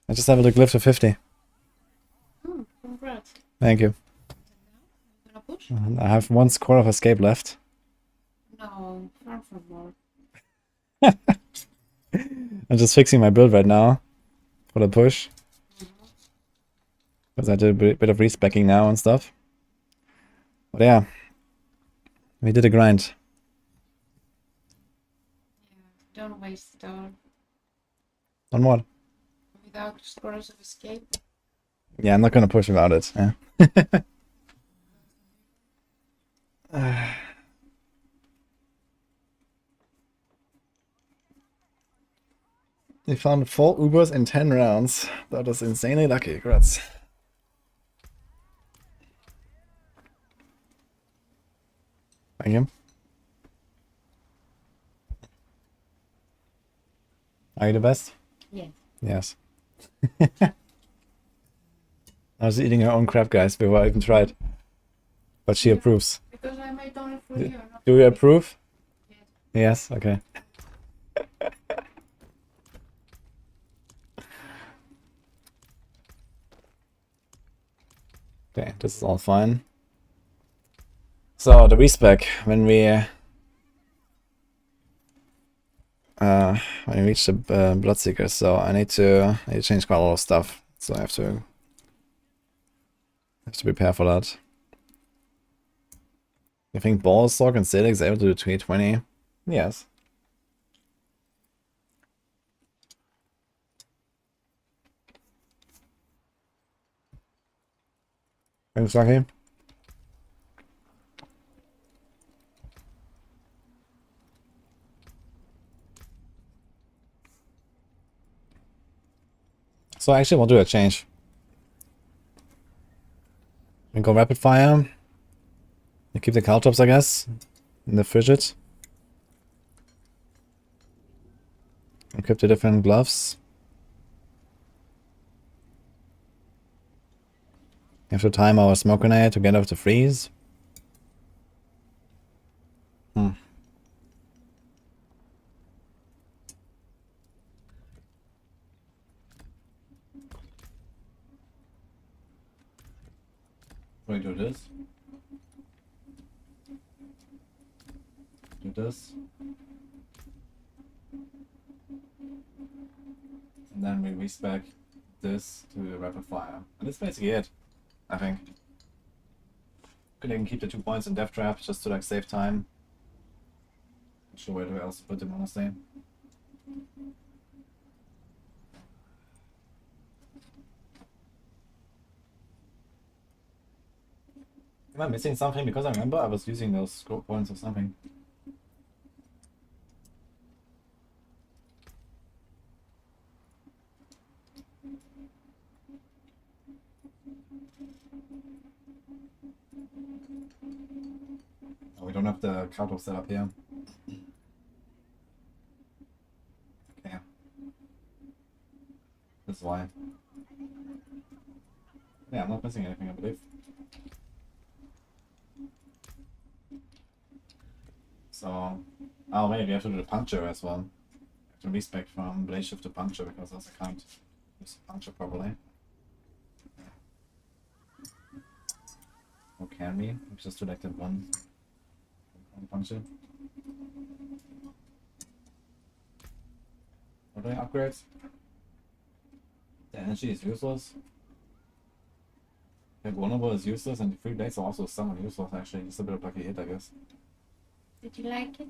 I just have a Glyph to 50. Oh, congrats. Thank you. Gonna push? I have one score of escape left. No, far from more. I'm just fixing my build right now for the push. Because I did a bit of respecking now and stuff. But yeah, we did a grind. Yeah, don't waste it all. On what? Without scores of escape. Yeah, I'm not gonna push without it. Yeah. We found 4 Ubers in 10 rounds. That is insanely lucky. Congrats. Thank you. Are you the best? Yeah. Yes. I was eating her own crap, guys, before I even tried. But she approves. Because I made only for you. Not Do you approve? Yes. Yes, okay. Okay, this is all fine. So the respec when we reach the bloodseeker, so I need to change quite a lot of stuff. So I have to prepare for that. You think Ballstalk and Salix is able to do 320? Yes. Thanks, Lucky. So I actually want to do a change. We go rapid fire. You keep the caltrops, I guess, in the frigid. Equip the different gloves. We have to time our smoke grenade to get off the freeze. We do this. Do this. And then we respec this to the rapid fire. And that's basically it, I think. Could even keep the 2 points in death trap just to like save time. Not sure where else to put them, honestly. Am I missing something? Because I remember I was using those score points or something. Oh, we don't have the cutoff set up here. Okay. That's why. Yeah, I'm not missing anything, I believe. So, oh wait, we have to do the puncture as well. We have to respec from blade shift to puncture because else I can't use the puncture properly. Or can we? We just selected one puncture. What do I upgrade? The energy is useless. The vulnerable is useless and the free blades are also somewhat useless actually. Just a bit of lucky hit, I guess. Did you like it?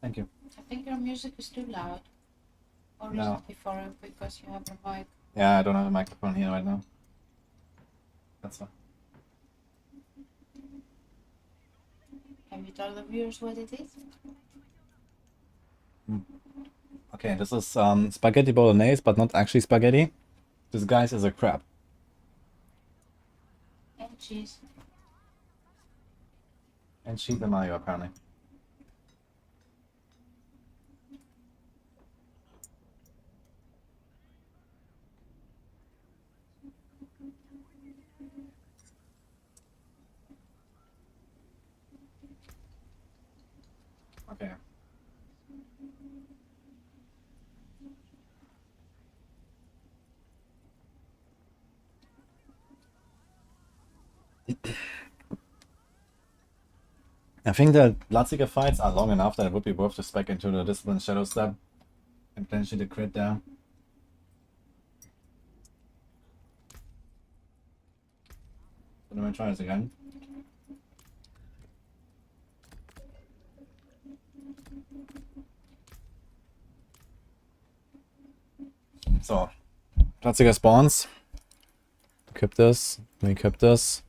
Thank you. I think your music is too loud. Or is No. it before because you have a mic? Yeah, I don't have a microphone here right now. That's fine. Have you told the viewers what it is? Okay, this is spaghetti bolognese, but not actually spaghetti. This guy's is a crab. And cheese. And sheep and mayo, apparently. I think the bloodseeker fights are long enough that it would be worth to spec into the discipline shadow step and potentially the crit there. So let me try this again. So, bloodseeker spawns. Equip this. We equip this.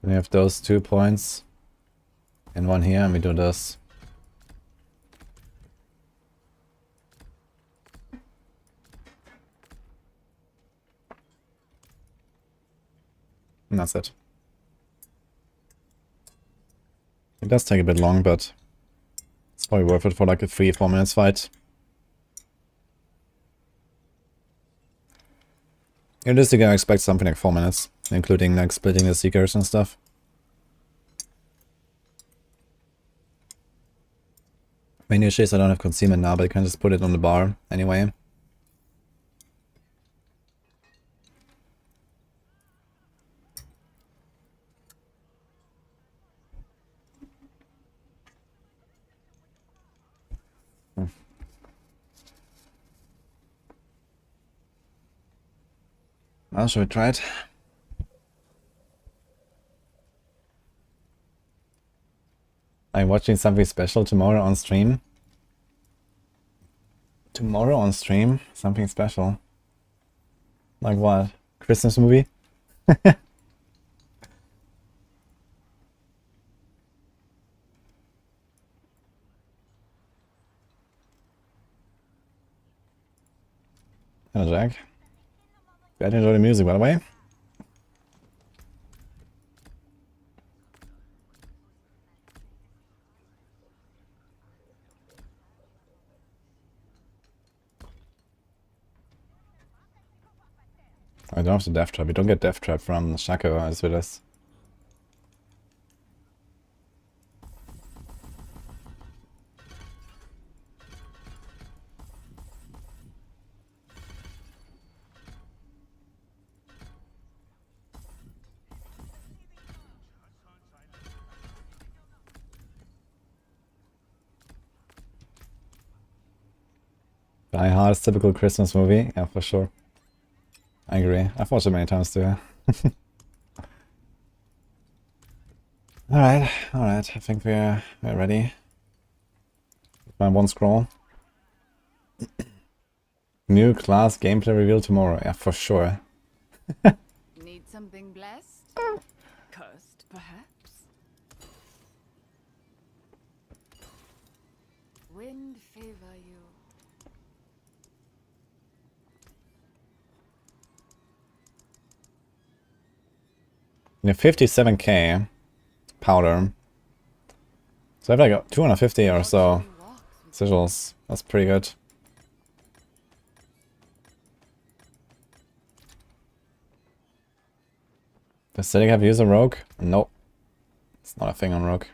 We have those 2 points and 1 here, and we do this. And that's it. It does take a bit long, but it's probably worth it for like a 3-4 minutes fight. Realistically, I expect something like 4 minutes, including like splitting the seekers and stuff. Main issue is I don't have concealment now, but I can just put it on the bar anyway. Well, should we try it? I'm watching something special tomorrow on stream. Tomorrow on stream? Something special. Like what? Christmas movie? Hello, Jack. Glad you enjoy the music, by the way. I don't have the death trap. We don't get death trap from Shaco as with us. Die Hard is typical Christmas movie, yeah, for sure. I agree. I've watched it many times too. Alright, I think we're ready. My 1 scroll. New class gameplay reveal tomorrow, yeah, for sure. Need something blessed? Cursed, perhaps? Wind favor you. We have 57k powder. So I have like 250 or so sigils. That's pretty good. Does Cedric have user rogue? Nope. It's not a thing on rogue.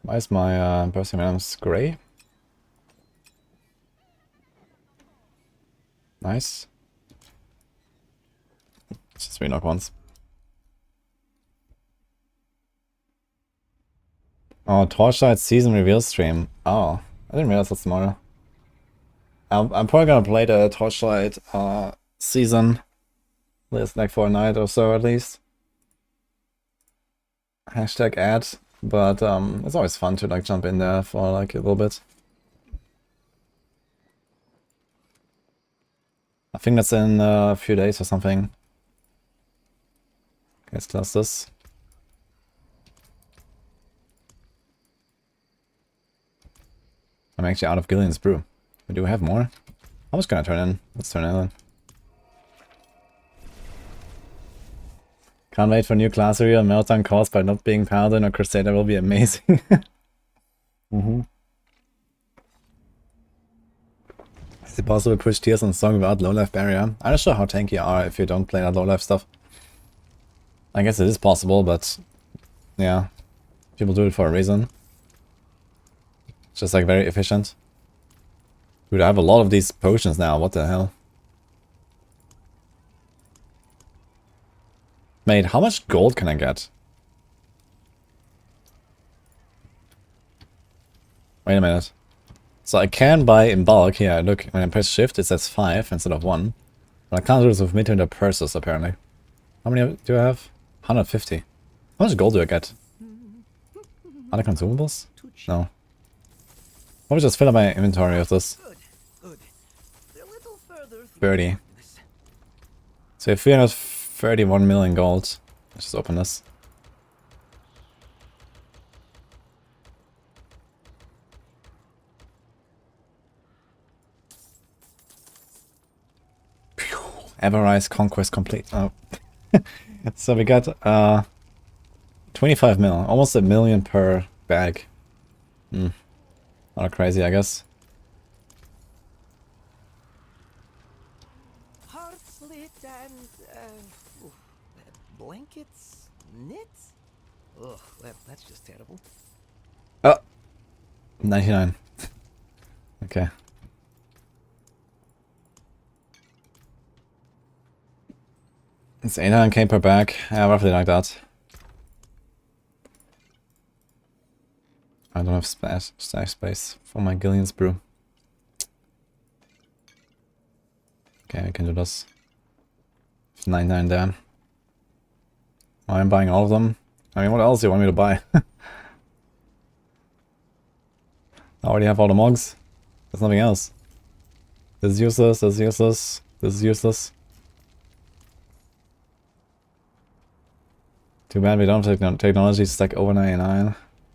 Why is my bursting items gray? Nice. Just re-knock once. Oh, Torchlight season reveal stream. Oh, I didn't realize that's tomorrow. I'm probably gonna play the Torchlight season. Like for a night or so at least. Hashtag ad. But it's always fun to like jump in there for like a little bit. I think that's in a few days or something. Let's close this. I'm actually out of Gillian's brew. But do we have more? I was gonna turn in. Let's turn in then. Can't wait for new class reveal. Meltdown caused by not being Paladin or Crusader will be amazing. Is it possible to push tiers on song without low life barrier? I'm not sure how tanky you are if you don't play that low life stuff. I guess it is possible, but yeah, people do it for a reason. It's just like very efficient. Dude, I have a lot of these potions now, what the hell? Mate, how much gold can I get? Wait a minute. So I can buy in bulk, yeah, look, when I press shift it says 5 instead of 1. But I can't do this with mid-turn purses apparently. How many do I have? 150. How much gold do I get? Other consumables? No. I'll just fill up my inventory with this. 30. So we have 331 million gold. Let's just open this. Everrise conquest complete. Oh. So we got 25 mil, almost a million per bag. Not crazy, I guess. Heart slit and blankets, knits. Ugh, that's just terrible. Oh, 99. Okay. It's 800k per bag. Yeah, roughly like that. I don't have stash space for my Gillian's brew. Okay, I can do this. 99 there. I'm buying all of them. I mean, what else do you want me to buy? I already have all the mogs. There's nothing else. This is useless, this is useless, this is useless. Too bad we don't have technology stack over 99.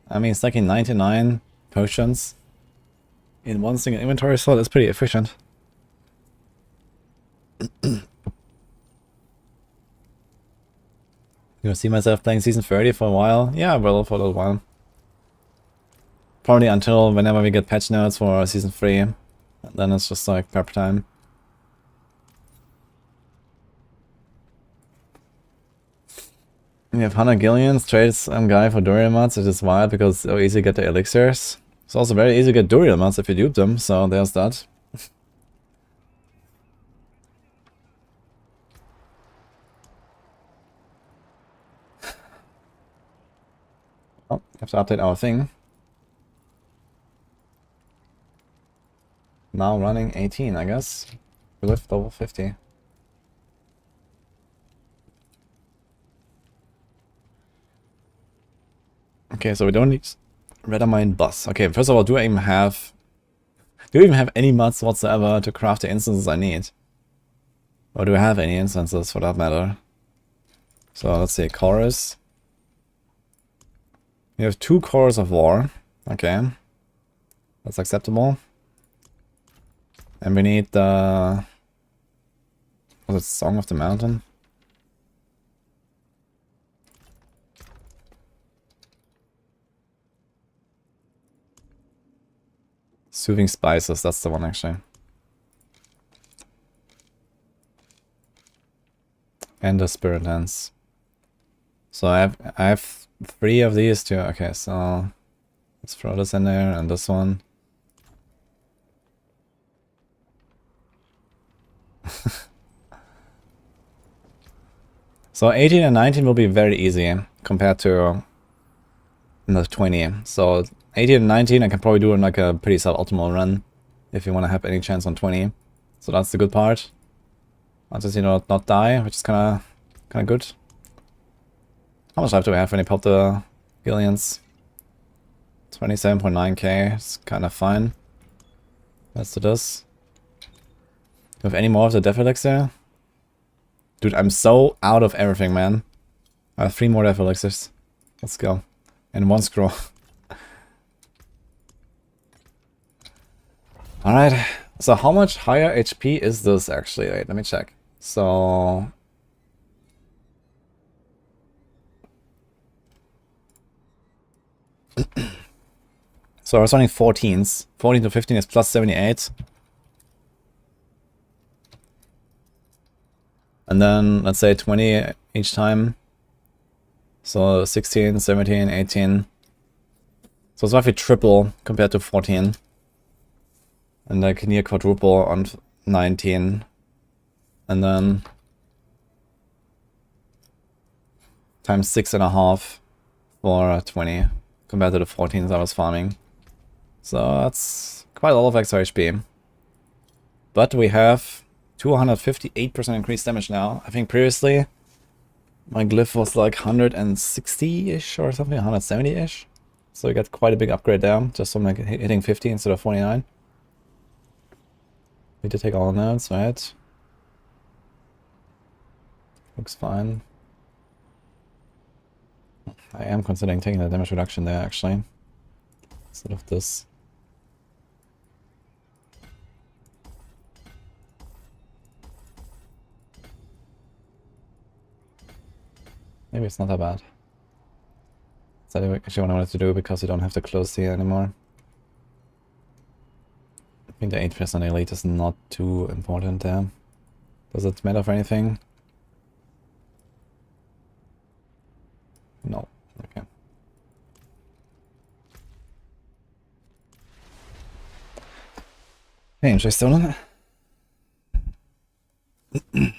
I mean, stacking 99 potions in one single inventory slot is pretty efficient. You see myself playing Season 30 for a while? Yeah, well, for a little while. Probably until whenever we get patch notes for Season 3. Then it's just like prep time. We have 100 Gillians, trades some guy for Durian mods, it is wild because it's so easy to get the elixirs. It's also very easy to get Durian mods if you dupe them, so there's that. Oh, have to update our thing. Now running 18, I guess. We lift level 50. Okay, so we don't need Redamine bus. Okay, first of all, do I even have any mods whatsoever to craft the instances I need? Or do I have any instances for that matter? So let's see, chorus. We have 2 cores of war. Okay. That's acceptable. And we need the... was it Song of the Mountain? Soothing Spices, that's the one actually. And the Spirit Dance. So I have 3 of these too. Okay, so let's throw this in there and this one. So 18 and 19 will be very easy compared to the 20. So 18 and 19 I can probably do in like a pretty suboptimal run if you want to have any chance on 20. So that's the good part. I'll just, you know, not die, which is kinda good. How much life do we have when you pop the Gillians? 27.9k, it's kinda fine. Let's do this. Do we have any more of the Death Elixir? Dude, I'm so out of everything, man. I have 3 more Death Elixirs. Let's go. And 1 scroll. Alright, so how much higher HP is this actually? Wait, let me check. So... so I was running 14s. 14 to 15 is plus 78. And then, let's say 20 each time. So 16, 17, 18. So it's roughly triple compared to 14. And like near quadruple on 19. And then times 6.5 for 20 compared to the 14s I was farming. So that's quite a lot of extra HP. But we have 258% increased damage now. I think previously my glyph was like 160-ish or something, 170-ish. So we got quite a big upgrade there, just from like hitting 50 instead of 49. We did take all the notes, right? Looks fine. I am considering taking the damage reduction there, actually. Instead of this. Maybe it's not that bad. That's actually what I wanted to do, because you don't have to close here anymore. I think the 8% elite is not too important there. Does it matter for anything? No. Okay. Hey, should I still on it?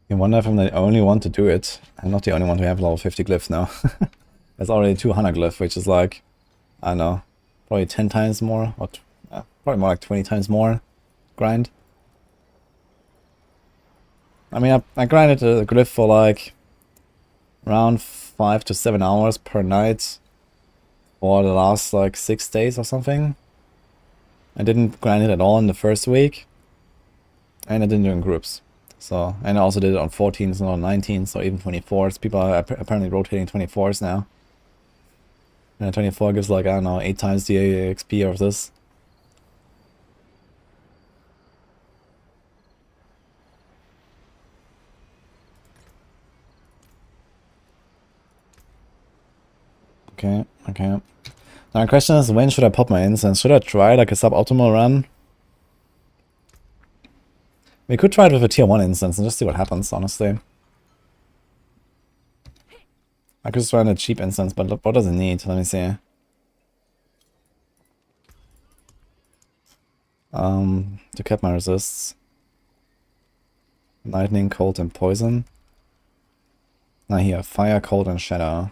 You wonder if I'm the only one to do it. I'm not the only one to have level 50 glyphs now. There's already 200 glyph, which is like, I don't know, probably 10 times more, or probably more like 20 times more grind. I mean, I grinded the glyph for like around 5 to 7 hours per night for the last like 6 days or something. I didn't grind it at all in the first week, and I didn't do it in groups. So, and I also did it on 14s, not on 19s, or even 24s. People are apparently rotating 24s now. And 24 gives like, I don't know, 8 times the XP of this. Okay, okay. Now the question is, when should I pop my incense? Should I try like a suboptimal run? We could try it with a tier 1 instance and just see what happens, honestly. I could just run a cheap instance, but what does it need? Let me see. To cap my resists. Lightning, cold, and poison. Now here, fire, cold, and shadow.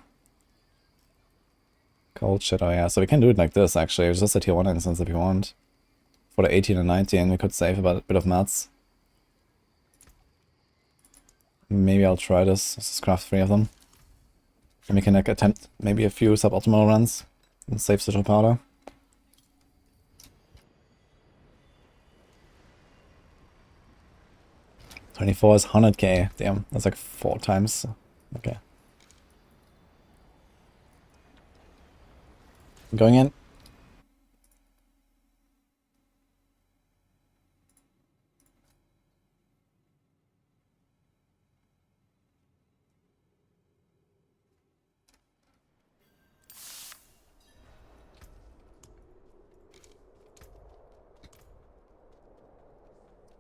Cold, shadow, yeah. So we can do it like this, actually. It's just a tier 1 instance if you want. For the 18 and 19, we could save a bit of mats. Maybe I'll try this. Let's just craft 3 of them. And we can like, attempt maybe a few suboptimal runs and save sigil powder. $24 is 100k. Damn, that's like 4 times. Okay. Going in.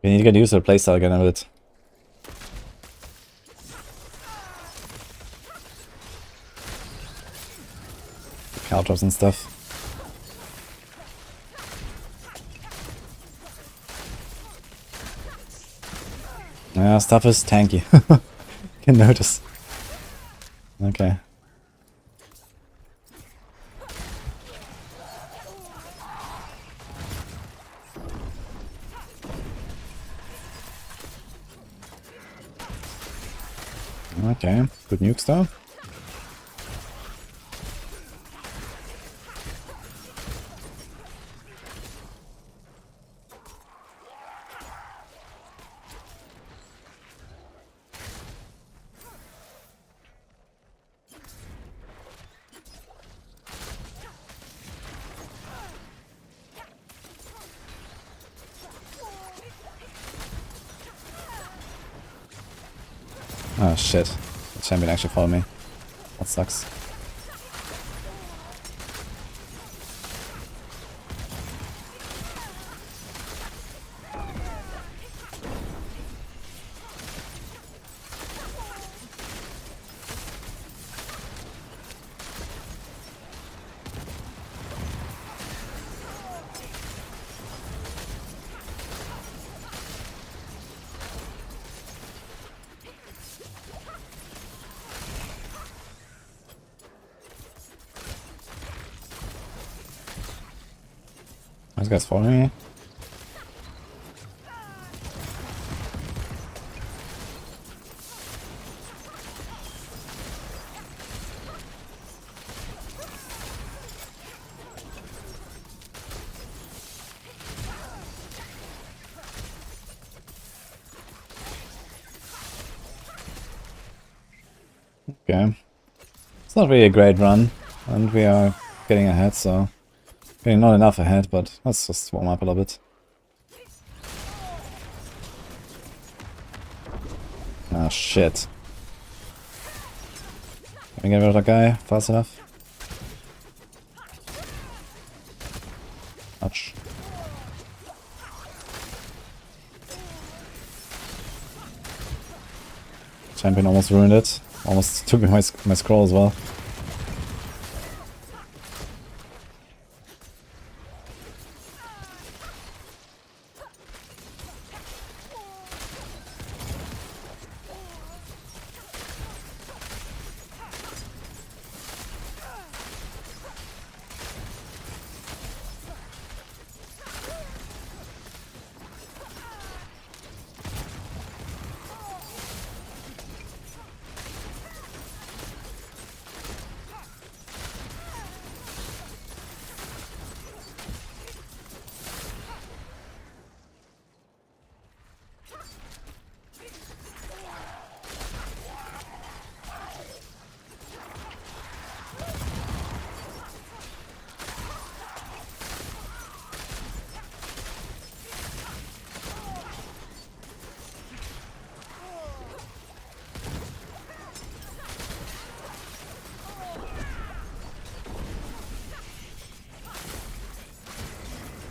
We need to get used to the playstyle again a bit. Counters and stuff. Yeah, stuff is tanky. Can notice. Okay. Okay, good nuke stuff. Oh shit. The champion actually followed me. That sucks. This guy's following me. Okay. It's not really a great run, and we are getting ahead, so... Okay, not enough ahead, but let's just warm up a little bit. Ah, shit. Can we get rid of that guy fast enough? Ouch. Champion almost ruined it. Almost took me my scroll as well.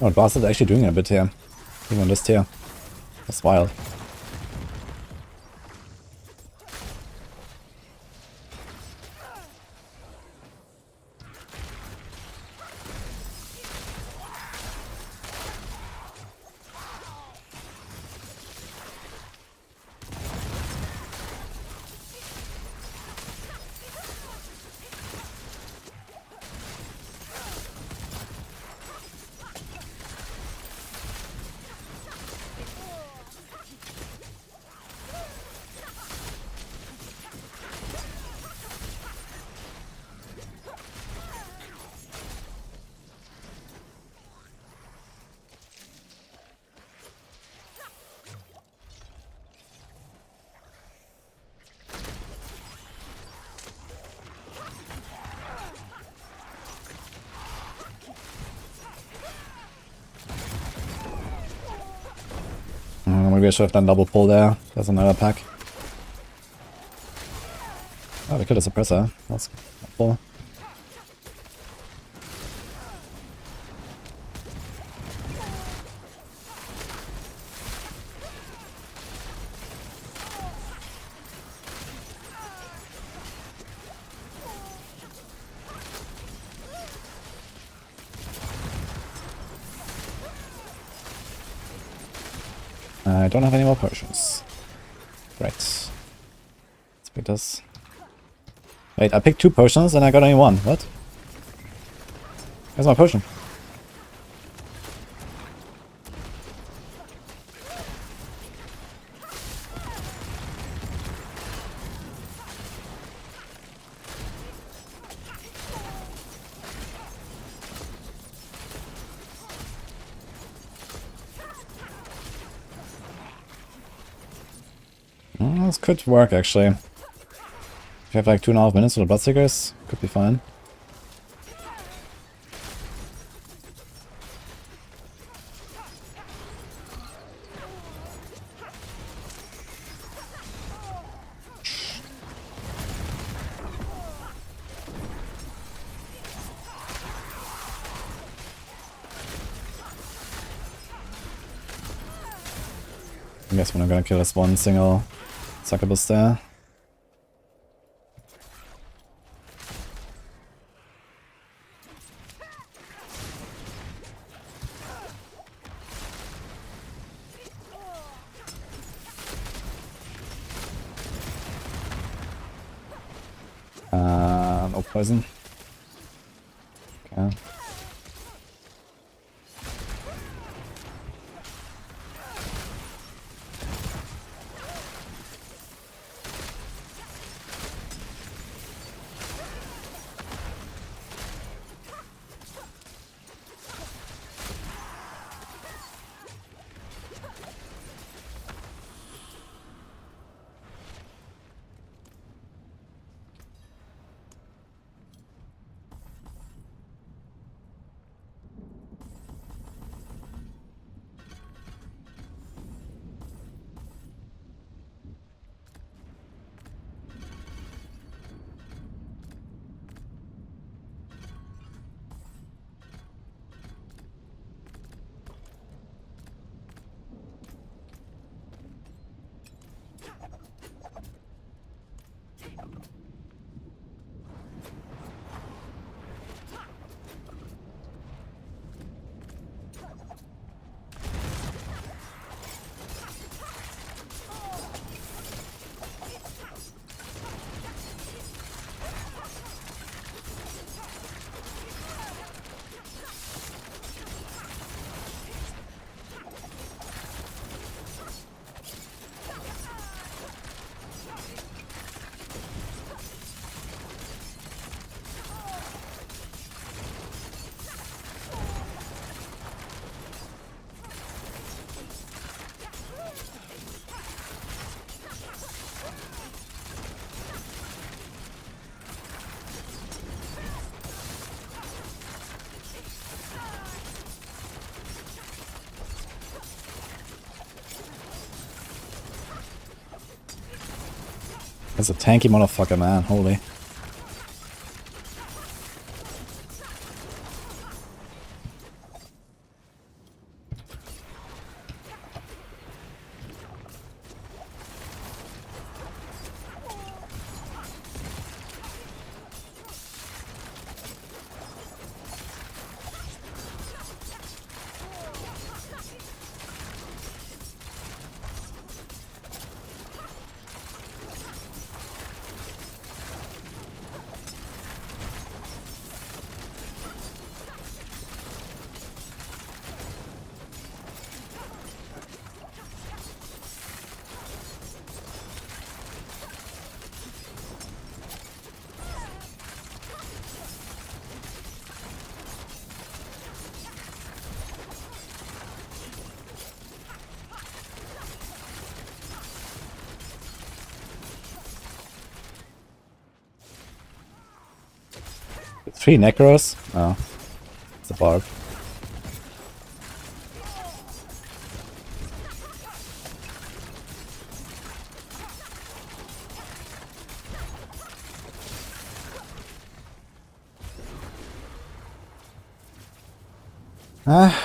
Oh, Bastard's actually doing a bit here. Even on this tier. That's wild. Maybe I should have done double pull there. There's another pack. Oh, we killed a suppressor. That's helpful. I don't have any more potions. Great. Let's pick this. Wait, I picked 2 potions and I got only 1. What? Where's my potion? This could work actually. If you have like 2.5 minutes for the bloodseekers, could be fine. I guess we're not gonna kill this one single succubus there. No poison. Okay. That's a tanky motherfucker, man. Holy. Three Necros? Oh. It's a barb.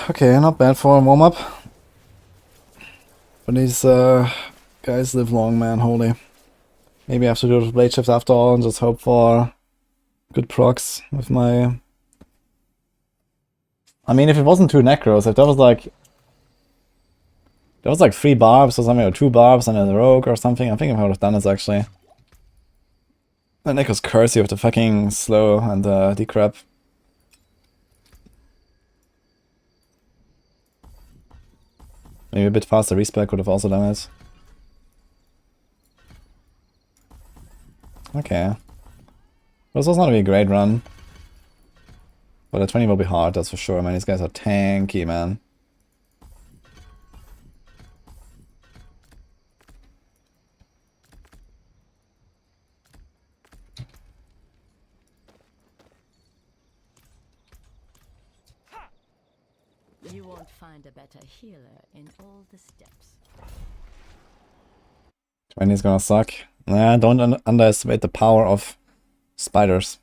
Okay, not bad for a warm-up. But these guys live long, man, holy. Maybe I have to do the blade shift after all and just hope for good procs with my... I mean, if it wasn't two Necros, if there was like... There was like 3 barbs or something, or 2 barbs and a rogue or something, I think I would have done this actually. The Necros curse you with the fucking slow and decrep. Maybe a bit faster respec would have also done it. Okay. This was not gonna be a great run. But the 20 will be hard, that's for sure, man. These guys are tanky, man. You won't find a better healer in all the steps. 20 is gonna suck. Nah, don't underestimate the power of spiders.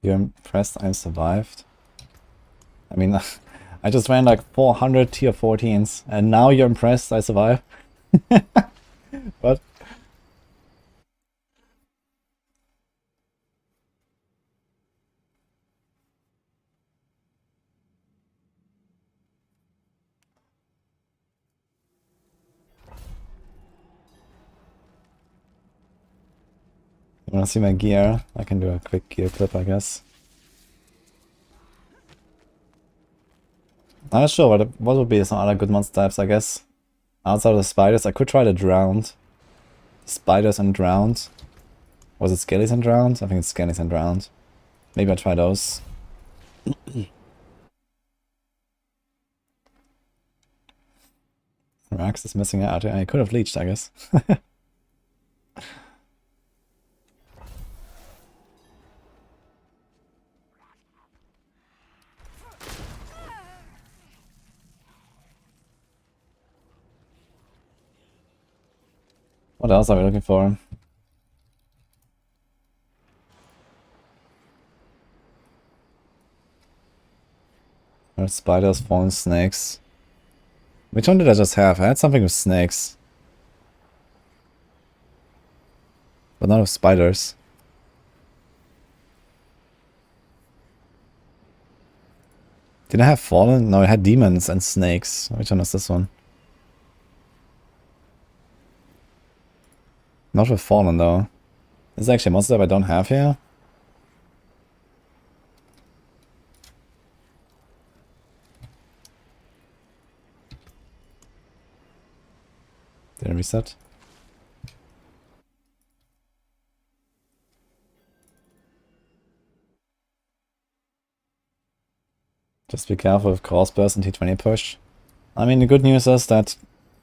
You're impressed I survived? I mean, I just ran like 400 tier 14s, and now you're impressed I survived? What? You wanna see my gear? I can do a quick gear clip, I guess. I'm not sure what would be some other good monster types, I guess. Outside of the spiders, I could try the drowned. Spiders and drowned. Was it skellies and drowned? I think it's skellies and drowned. Maybe I'll try those. Rax is missing out. I could have leeched, I guess. What else are we looking for? There's spiders, fallen snakes. Which one did I just have? I had something with snakes. But not with spiders. Did I have fallen? No, I had demons and snakes. Which one is this one? Not with fallen though. This is actually a monster type I don't have here. Did I reset? Just be careful with crossburst and T20 push. I mean, the good news is that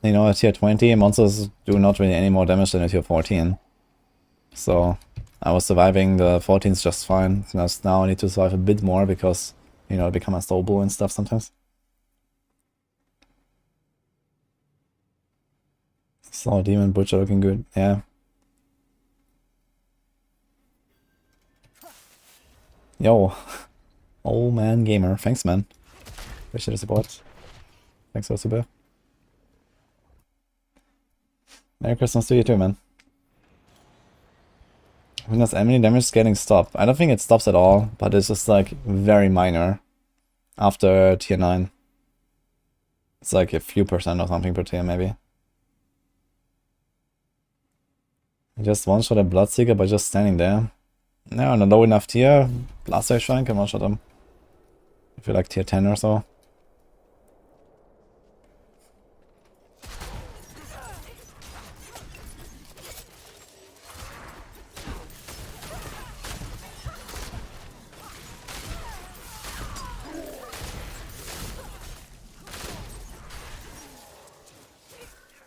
you know, at tier 20, monsters do not really any more damage than at tier 14. So I was surviving the 14s just fine. Just now I need to survive a bit more because, you know, I become unstoppable and stuff sometimes. So Demon Butcher looking good, yeah. Yo, old man gamer, thanks man. Appreciate the support. Thanks for the super. Merry Christmas to you too, man. When does enemy damage getting stopped? I don't think it stops at all, but it's just like very minor after tier 9. It's like a few percent or something per tier maybe. I just one-shot a bloodseeker by just standing there. No, on a low enough tier, Blaster Shrine can one-shot him. If you're like tier 10 or so.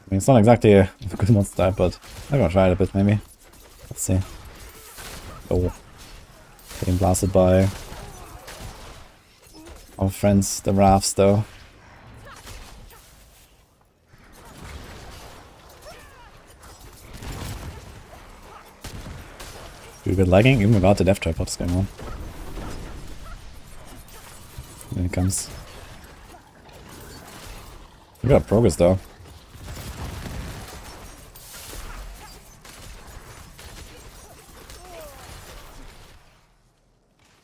I mean, it's not exactly a good monster type, but I'm gonna try it a bit maybe. Let's see. Oh. Getting blasted by our friends, the rafts though. Pretty good lagging, even without the death trap, what's going on? Here it comes. We got progress though.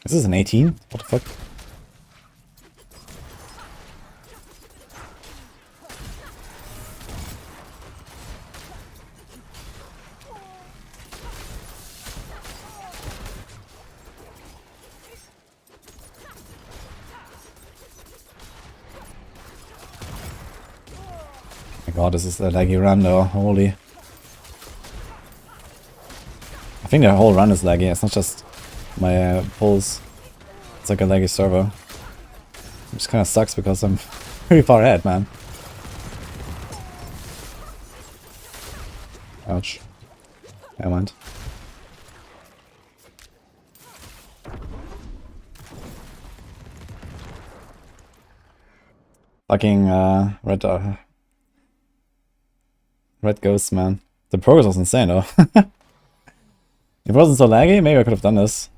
Is this an 18? What the fuck? Oh my god, this is a laggy run though, holy. I think the whole run is laggy, it's not just my pulls. It's like a laggy server. Which kinda sucks because I'm pretty far ahead, man. Ouch. Never mind. Fucking red ghosts, man. The progress was insane though. If it wasn't so laggy, maybe I could have done this.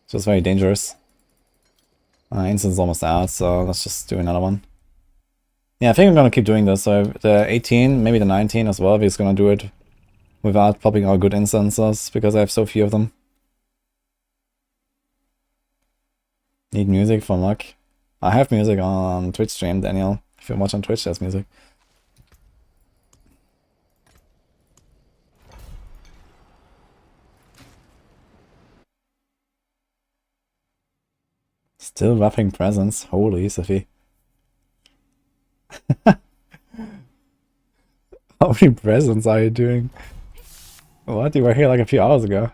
It's just very dangerous. Incense almost out, so let's just do another one. Yeah, I think I'm gonna keep doing this. So the 18, maybe the 19 as well, we're gonna do it without popping our good incenses, because I have so few of them. Need music for luck. I have music on Twitch stream, Daniel. If you watch on Twitch, there's music. Still wrapping presents. Holy Sophie. How many presents are you doing? What? You were here like a few hours ago.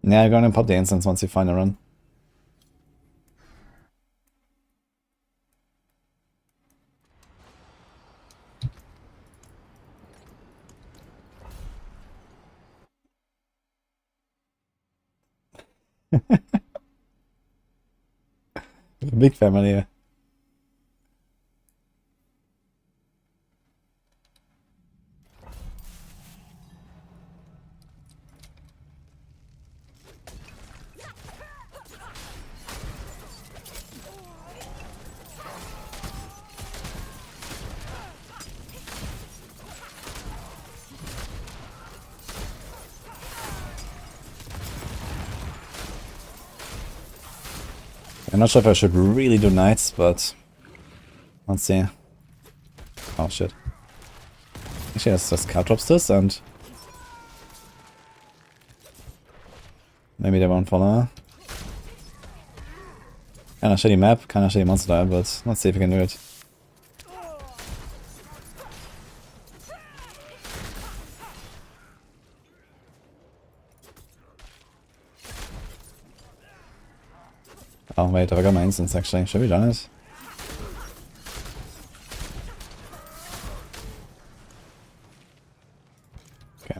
Yeah, go and pop the incense once you find a run. Big family here. I'm not sure if I should really do knights, but let's see. Oh shit. Actually, let's just cut drops this and maybe they won't follow. Kinda shitty map, kinda shitty monster type, but let's see if we can do it. Oh wait, I got my instance actually. Should we done it? Okay.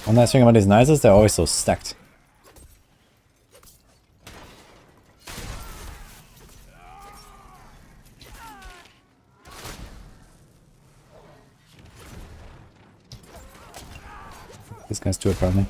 One nice thing about these knights is they're always so stacked. These guys do it probably.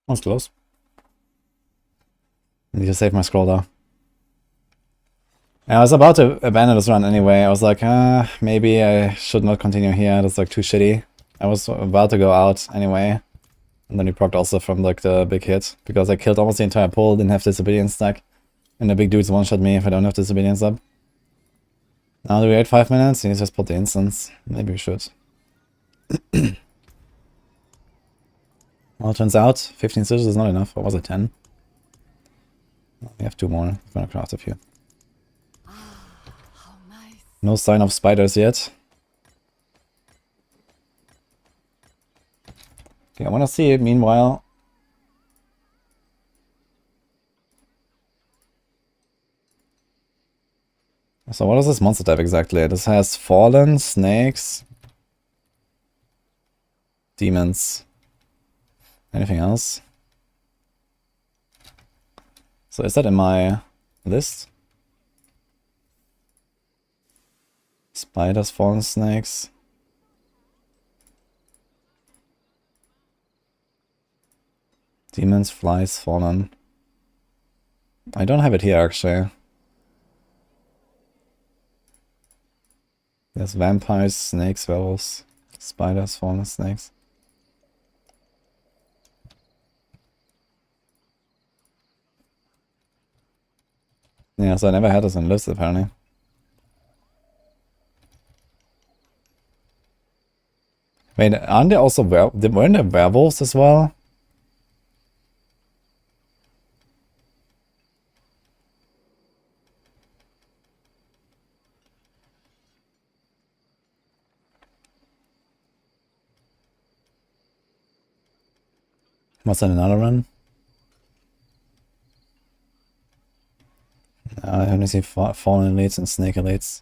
That was close. I need to save my scroll though. I was about to abandon this run anyway. I was like, maybe I should not continue here. That's like too shitty. I was about to go out anyway. And then he procced also from like the big hit. Because I killed almost the entire pool, didn't have disobedience stack. And the big dudes one-shot me if I don't have disobedience up. Now do we wait 5 minutes? He needs to just put the instance. Maybe we should. Well, it turns out 15 stitches is not enough. Or was it 10? We have 2 more. I'm gonna craft a few. No sign of spiders yet. Okay, I wanna see it meanwhile. So what is this monster type exactly? This has fallen, snakes, demons. Anything else? So is that in my list? Spiders, fallen snakes. Demons, flies, fallen. I don't have it here actually. There's vampires, snakes, werewolves, spiders, fallen snakes. Yeah, so I never had this on list apparently. Wait, aren't there also weren't there werewolves as well? Was that another run? I only see fallen elites and snake elites.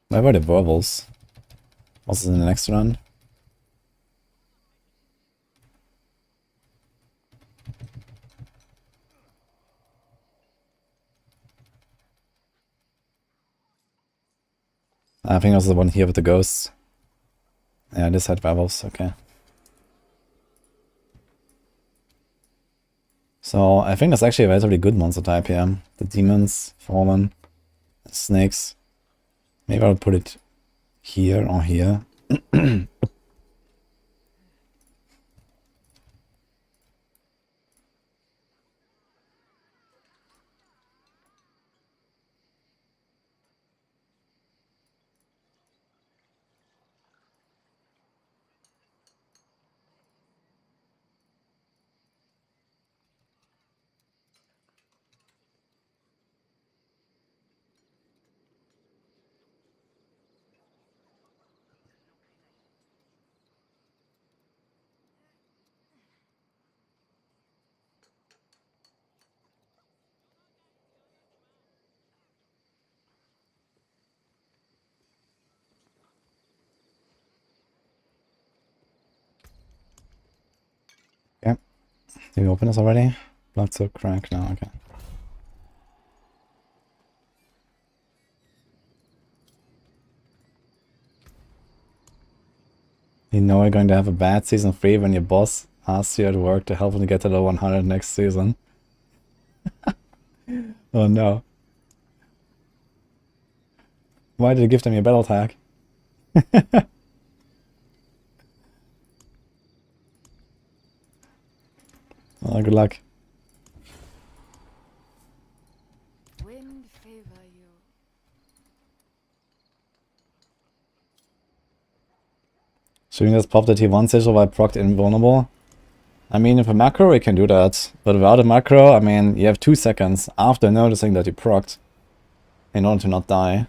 Where were the werewolves? Was it in the next run? I think it was the one here with the ghosts. Yeah, this had werewolves, okay. So I think that's actually a relatively good monster type here. The demons, fallen, snakes. Maybe I'll put it here or here. Did we open this already? Bloodseeker crack? No, okay. You know you're going to have a bad season 3 when your boss asks you at work to help him to get to the 100 next season. Oh no. Why did you give them your battle tag? Oh, good luck. Wind favor you. Should we just pop the T1 sigil while procced invulnerable? I mean, if a macro, we can do that. But without a macro, I mean, you have 2 seconds after noticing that you procced in order to not die.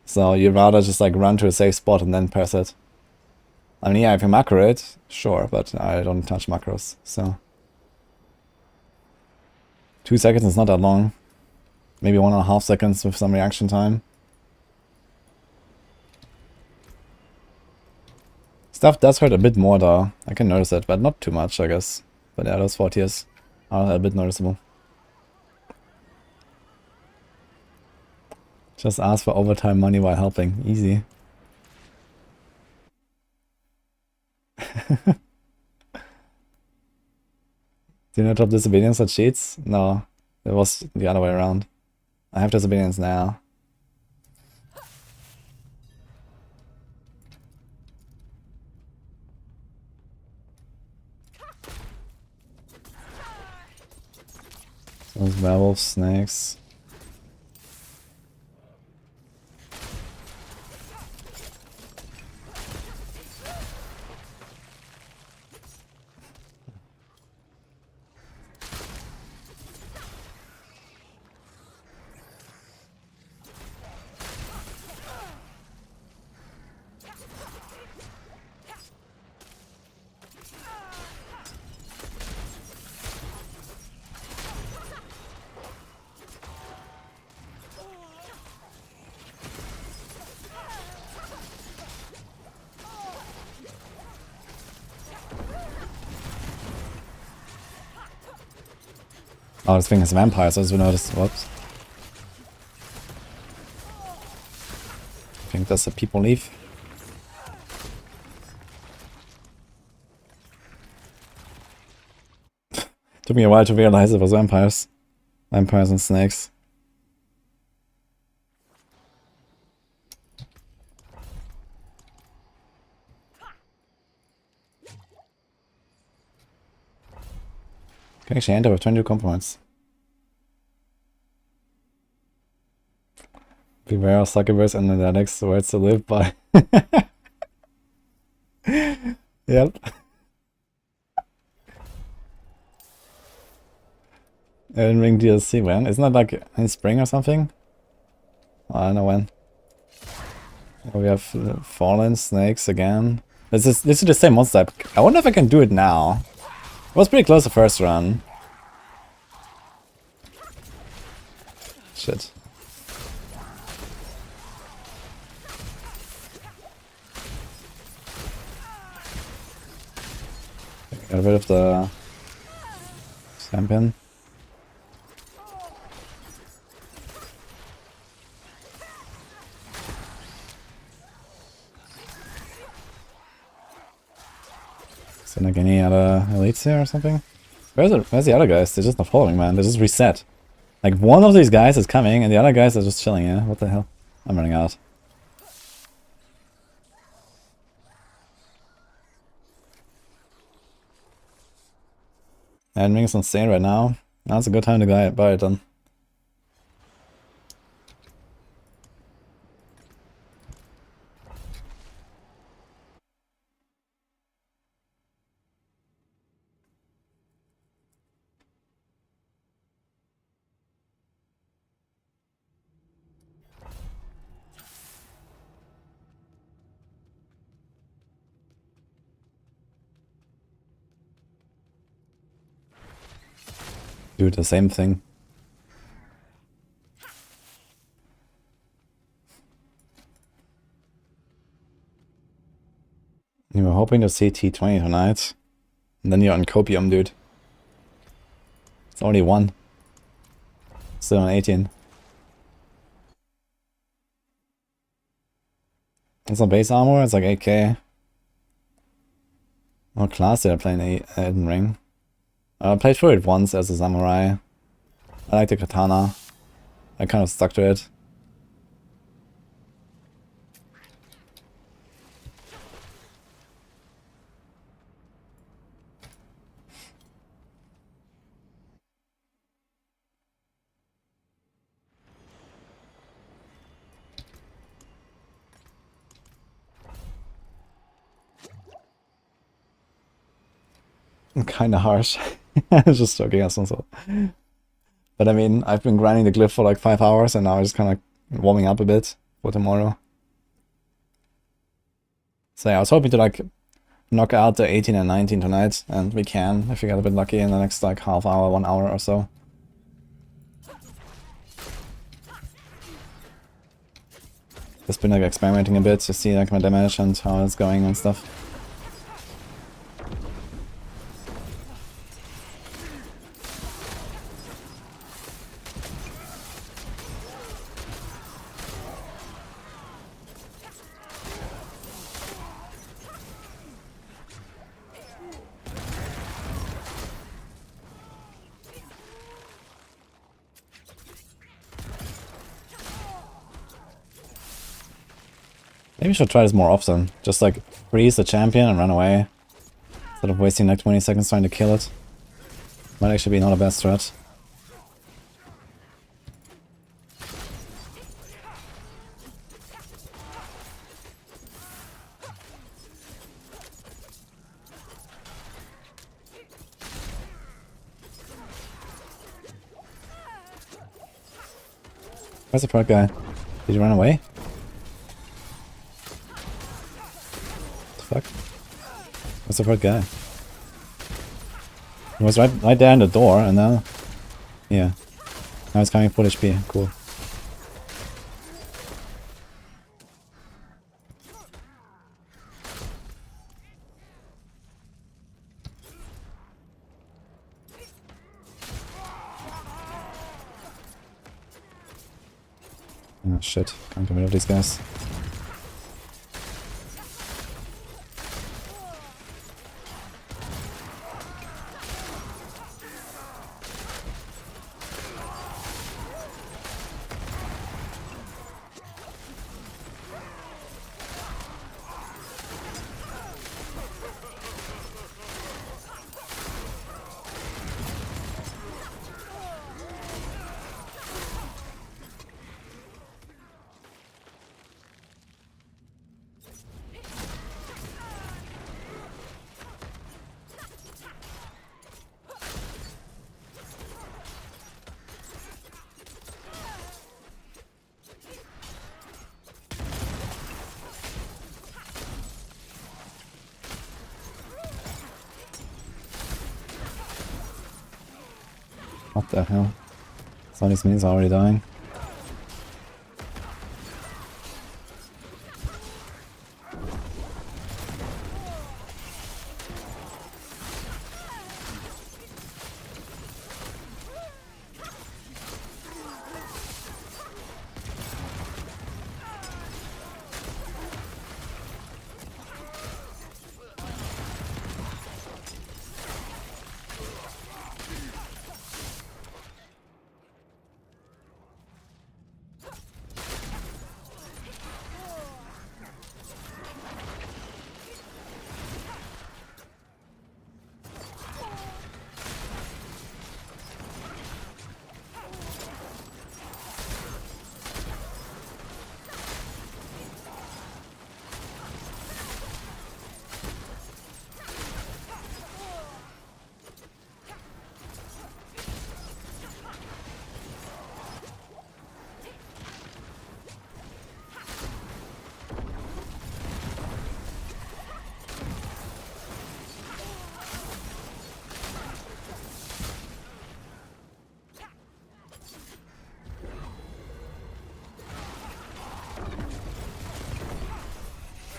So you'd rather just like run to a safe spot and then press it. I mean, yeah, if you macro it, sure, but I don't touch macros, so. 2 seconds is not that long. Maybe 1.5 seconds with some reaction time. Stuff does hurt a bit more though. I can notice it, but not too much, I guess. But yeah, those 4 tiers are a bit noticeable. Just ask for overtime money while helping. Easy. Do you not drop disobedience or cheats? No, it was the other way around. I have disobedience now. Those werewolf snakes. Oh, this thing has vampires, as we noticed. Whoops. I think that's a people leaf. Took me a while to realize it was vampires. Vampires and snakes. Can actually enter with 22 compromise. Beware of succubus and the next words to live by. Yep. Elden Ring DLC when? Isn't that like in spring or something? I don't know when. We have fallen snakes again. This is the same monster type. I wonder if I can do it now. It was pretty close the first run. Shit. Got rid of the champion. Is there like any other elites here or something? Where's the other guys? They're just not following, man. They just reset. Like one of these guys is coming and the other guys are just chilling, yeah? What the hell? I'm running out. Endgame's insane right now. Now's a good time to buy it then. Do the same thing. You were hoping to see T20 tonight. And then you're on copium, dude. It's only 1. Still on 18. It's not base armor, it's like 8k. What class did I play in Elden Ring? I played through it once as a samurai. I like the katana. I kind of stuck to it. Kinda harsh. I was just joking as well. But I mean, I've been grinding the glyph for like 5 hours and now I'm just kind of warming up a bit for tomorrow. So yeah, I was hoping to like knock out the 18 and 19 tonight, and we can if we get a bit lucky in the next like half hour, 1 hour or so. Just been like experimenting a bit to see like my damage and how it's going and stuff. Maybe we should try this more often. Just like freeze the champion and run away. Instead of wasting like 20 seconds trying to kill it. Might actually be not a bad strat. Where's the front guy? Did he run away? Fuck. What's the front guy? He was right there in the door and now... Yeah. Now it's coming full HP. Cool. Oh shit. Can't get rid of these guys. What the hell? Some of these minions are already dying.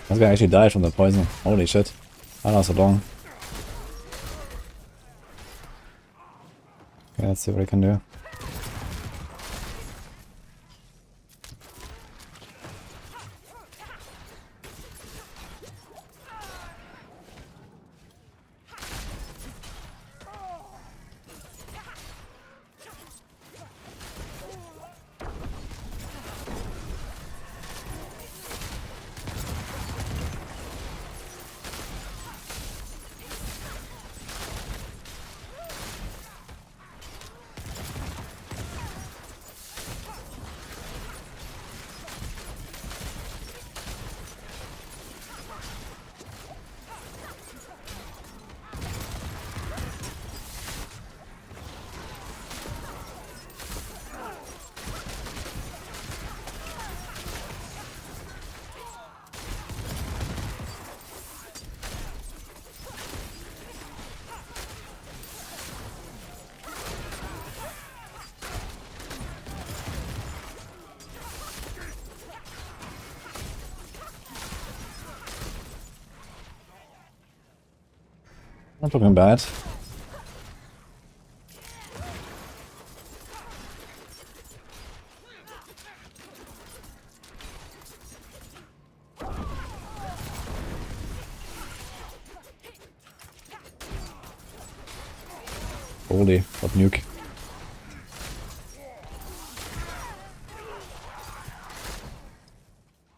This guy actually died from the poison. Holy shit. That lasted long. let's see what I can do. Not looking bad. Holy, what nuke. I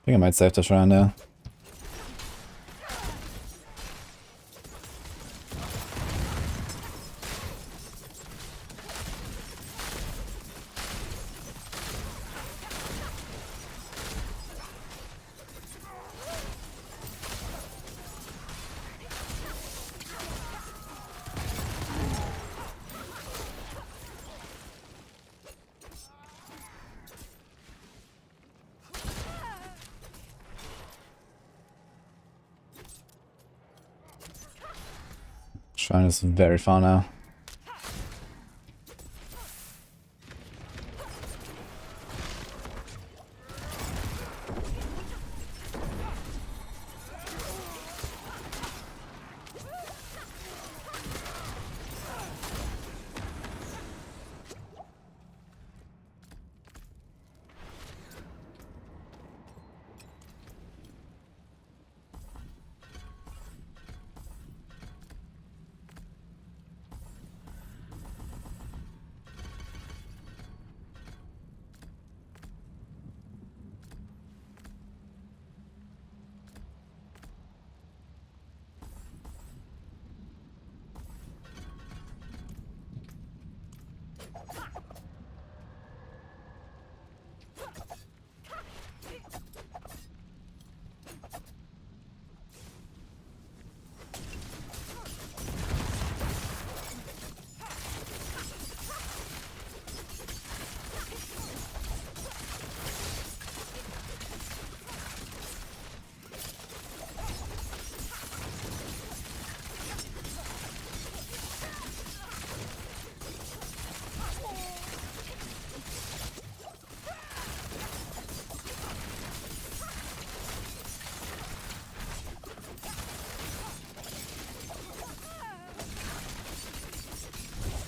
think I might save the shrine there. Shrine is very far now.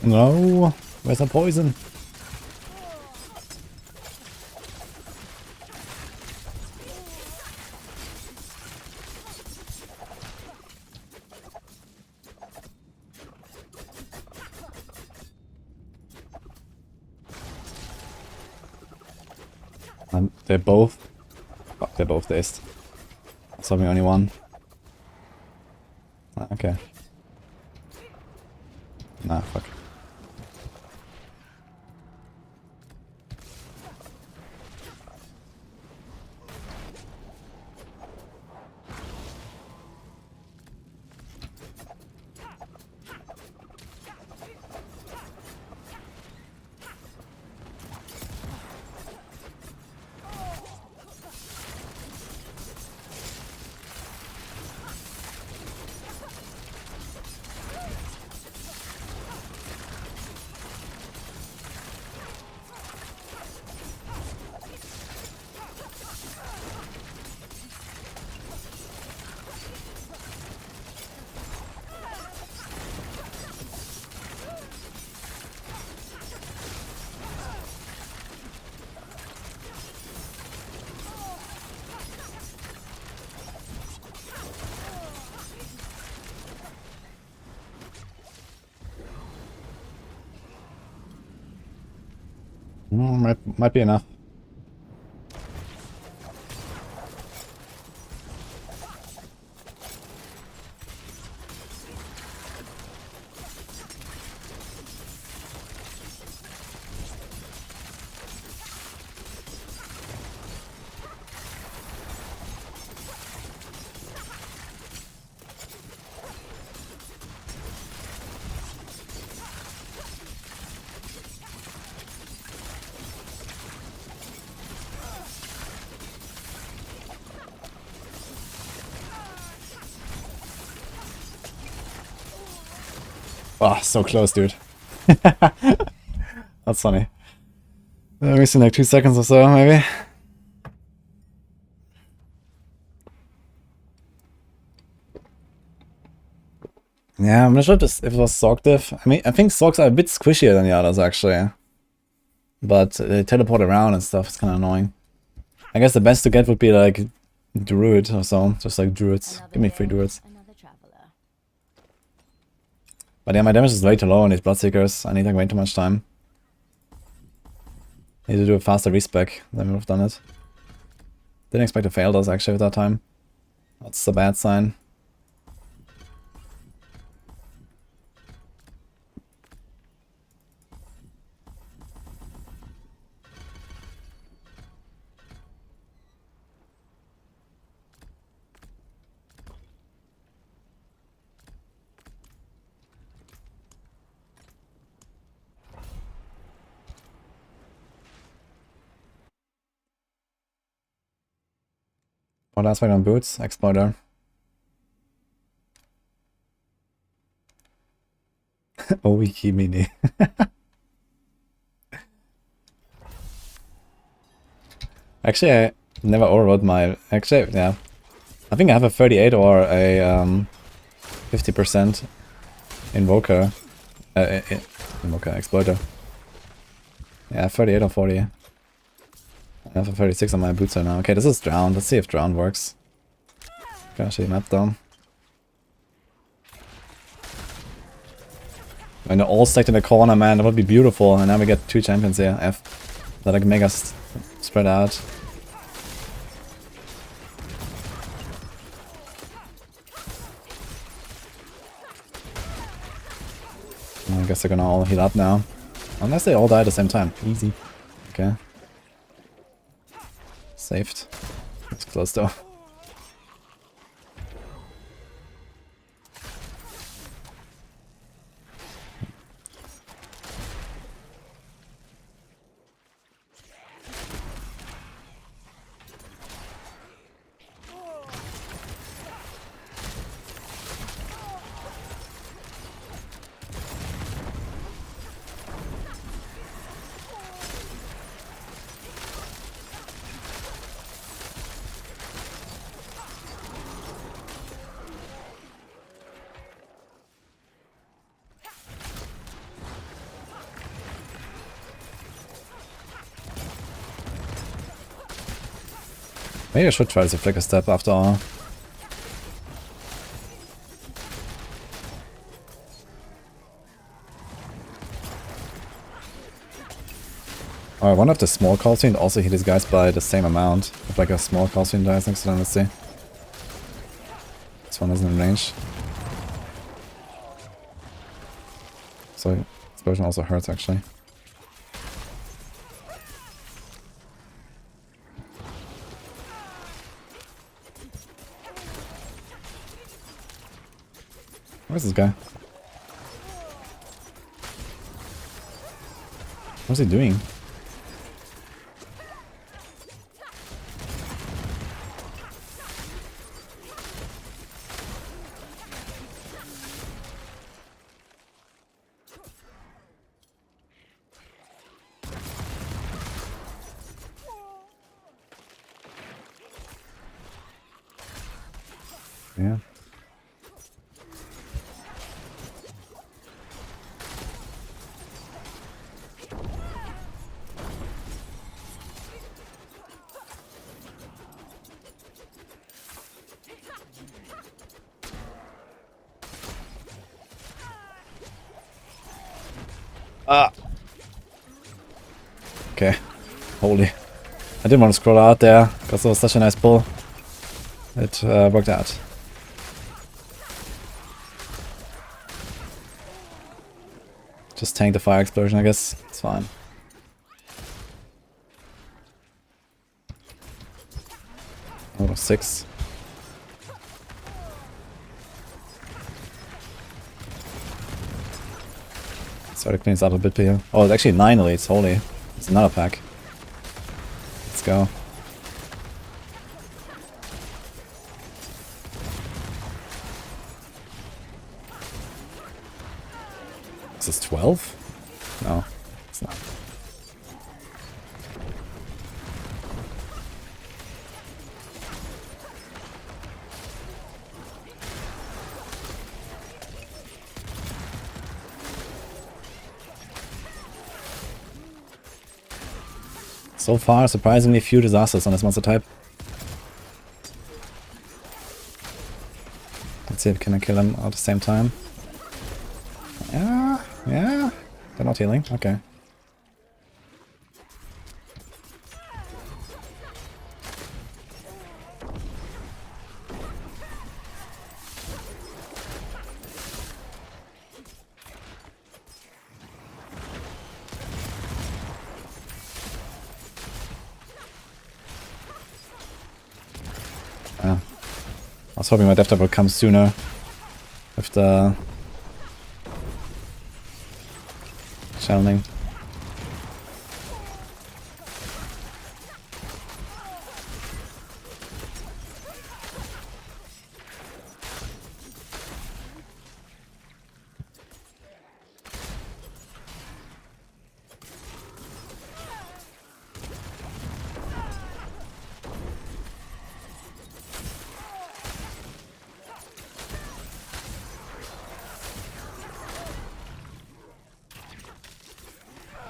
No, where's the poison? And they're both... Fuck, they're both dazed. Saw me only one. Ah, okay. Nah, fuck. Might be enough. Oh, so close, dude. That's funny. Wasting like 2 seconds or so, maybe. Yeah, I'm not sure if it was Sork diff. I mean, I think Sorks are a bit squishier than the others, actually. But they teleport around and stuff, it's kind of annoying. I guess the best to get would be like Druid or so, just like Druids. Give me 3 Druids. But yeah, my damage is way too low on these bloodseekers. I need like way too much time. Need to do a faster respec than we would have done it. Didn't expect to fail those actually at that time. That's a bad sign. What last fight on boots? Exploiter. Wiki mini. Actually, I never overrode my... Actually, yeah. I think I have a 38 or a 50% Invoker. Invoker, Exploiter. Yeah, 38 or 40. I have a 36 on my boots right now. Okay, this is Drown. Let's see if Drown works. Can actually map down. When they're all stacked in the corner, man, that would be beautiful. And now we get 2 champions here. That like make us spread out. I guess they're gonna all heal up now. Unless they all die at the same time. Easy. Okay. Saved. It's close though. Maybe I should try to flick a step after all. Alright, one of the small Calcium also hit these guys by the same amount. If like a small Calcium dies next to them, let's see. This one isn't in range. So explosion also hurts actually. Where's this guy? What's he doing? Yeah. Okay. Holy. I didn't want to scroll out there, because it was such a nice pull. It worked out. Just tank the fire explosion, I guess. It's fine. Oh, 6. Sorry to clean this out a bit here. Oh, it's actually 9 elites. Holy. It's another pack. Let's go. Is this 12? No, it's not. So far, surprisingly few disasters on this monster type. Let's see if can I kill them at the same time. Yeah, yeah. They're not healing. Okay. I was hoping my death would come sooner with the channeling.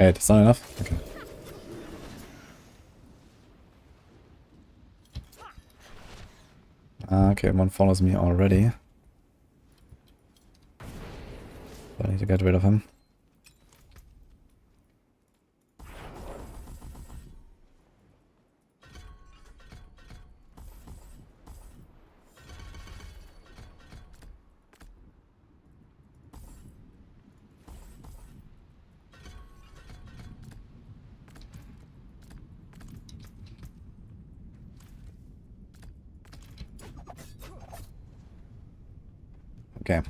Wait, it's not enough? Okay. Okay, one follows me already. I need to get rid of him. Okay.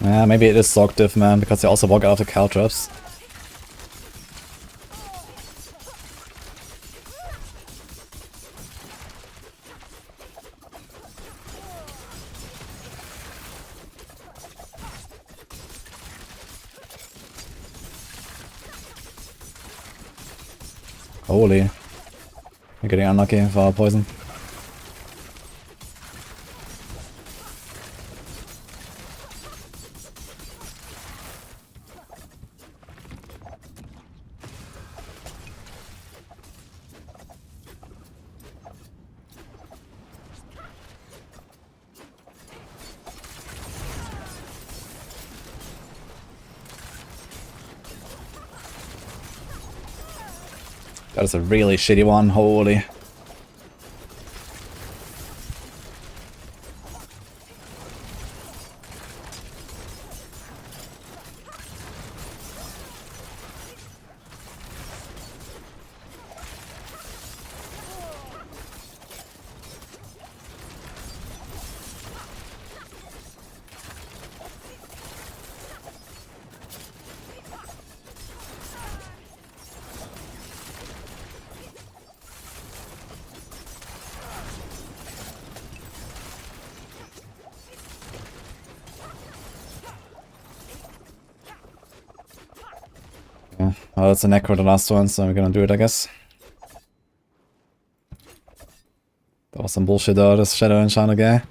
Yeah, maybe it is Sork diff, man, because they also walk out of the caltrops. Holy. We're getting unlucky for our poison. That is a really shitty one, holy. Well, it's a Necro, the last one, so we're gonna do it, I guess. That was some bullshit though, this Shadow Enchanter guy.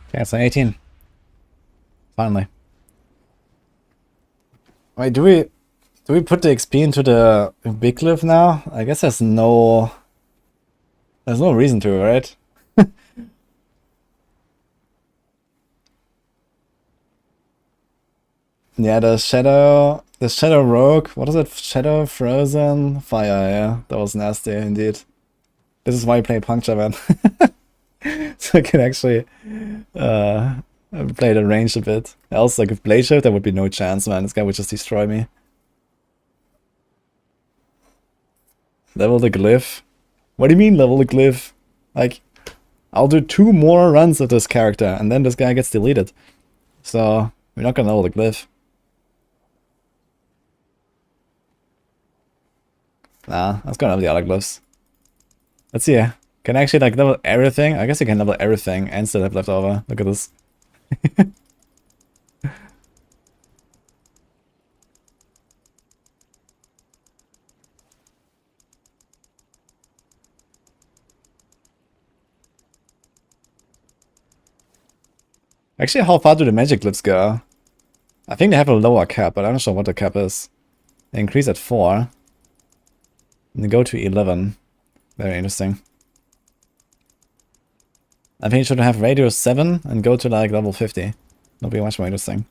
Okay, it's an 18. Finally. Wait, do we put the XP into the big Glyph now? I guess there's no reason to, right? Yeah, the Shadow Rogue, what is it? Shadow Frozen Fire, yeah. That was nasty indeed. This is why you play Puncture, man. So I can actually play the range a bit. Else, like, with Blade Shift, there would be no chance, man. This guy would just destroy me. Level the Glyph? What do you mean level the Glyph? Like, I'll do 2 more runs of this character, and then this guy gets deleted. So, we're not gonna level the Glyph. Nah, let's go level the other Glyphs. Let's see. Can I actually, like, level everything? I guess you can level everything and still have leftover. Look at this. Actually, how far do the magic glyphs go? I think they have a lower cap, but I'm not sure what the cap is. They increase at 4. And they go to 11. Very interesting. I think it should have radius 7 and go to like level 50. That'll be much more interesting.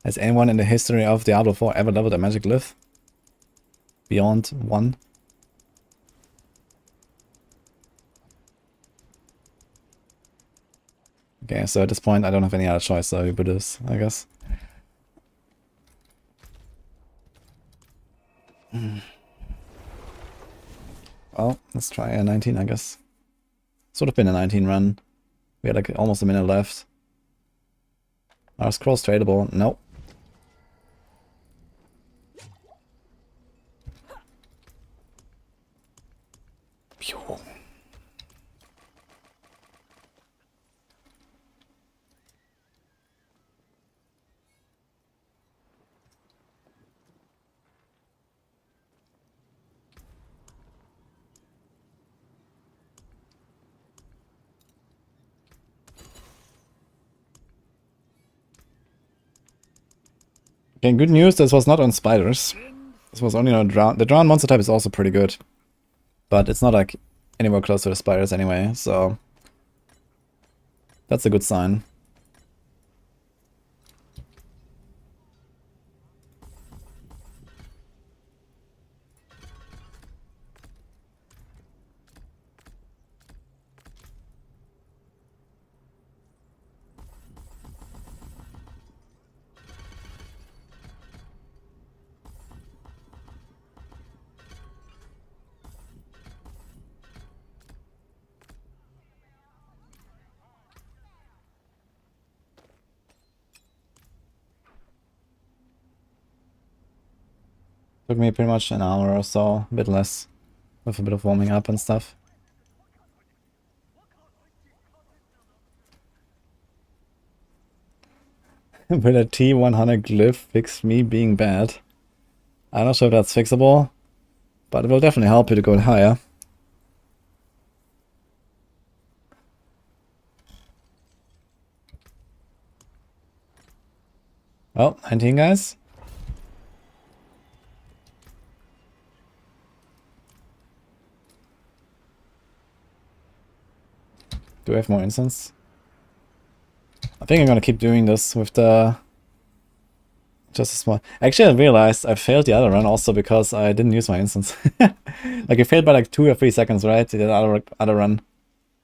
Has anyone in the history of Diablo 4 ever leveled a magic glyph? Beyond 1? Okay, so at this point I don't have any other choice, so we put this, I guess. Well, let's try a 19, I guess. Sort of been a 19 run. We had like almost a minute left. Are scrolls tradable? Nope. Pew. Okay, good news, this was not on spiders. This was only on drown. The drown monster type is also pretty good. But it's not like anywhere close to the spiders anyway, so that's a good sign. Took me pretty much an hour or so, a bit less, with a bit of warming up and stuff. Will a T100 glyph fix me being bad? I'm not sure if that's fixable, but it will definitely help you to go higher. Well, 19 guys. Do we have more instants? I think I'm gonna keep doing this with the... just a small... Actually, I realized I failed the other run also because I didn't use my instants. Like, I failed by like 2 or 3 seconds, right? The other run.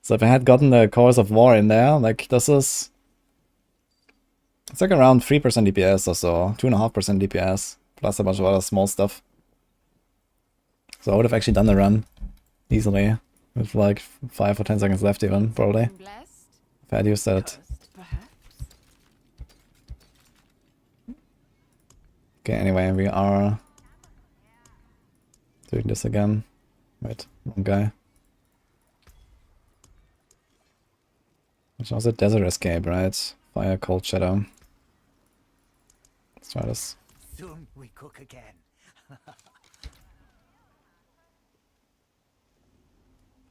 So if I had gotten the Chorus of War in there, like, this is... It's like around 3% DPS or so. 2.5% DPS. Plus a bunch of other small stuff. So I would have actually done the run easily. With like 5 or 10 seconds left even, probably. If I had used that. Okay, anyway, we are doing this again. Wait, wrong guy. Which was a Desert Escape, right? Fire, Cold Shadow. Let's try this. Soon we cook again.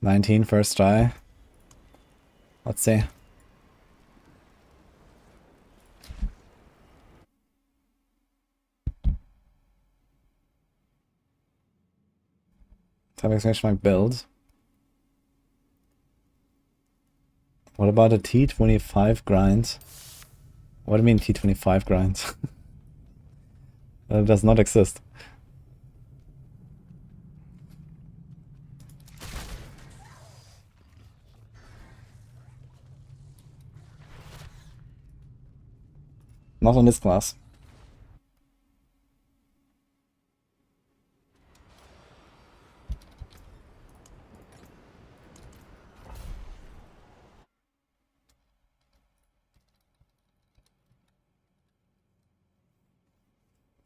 19 first try. Let's see. Time exclamation mark build. What about a T25 grind? What do you mean T25 grind? That does not exist. Not on this class.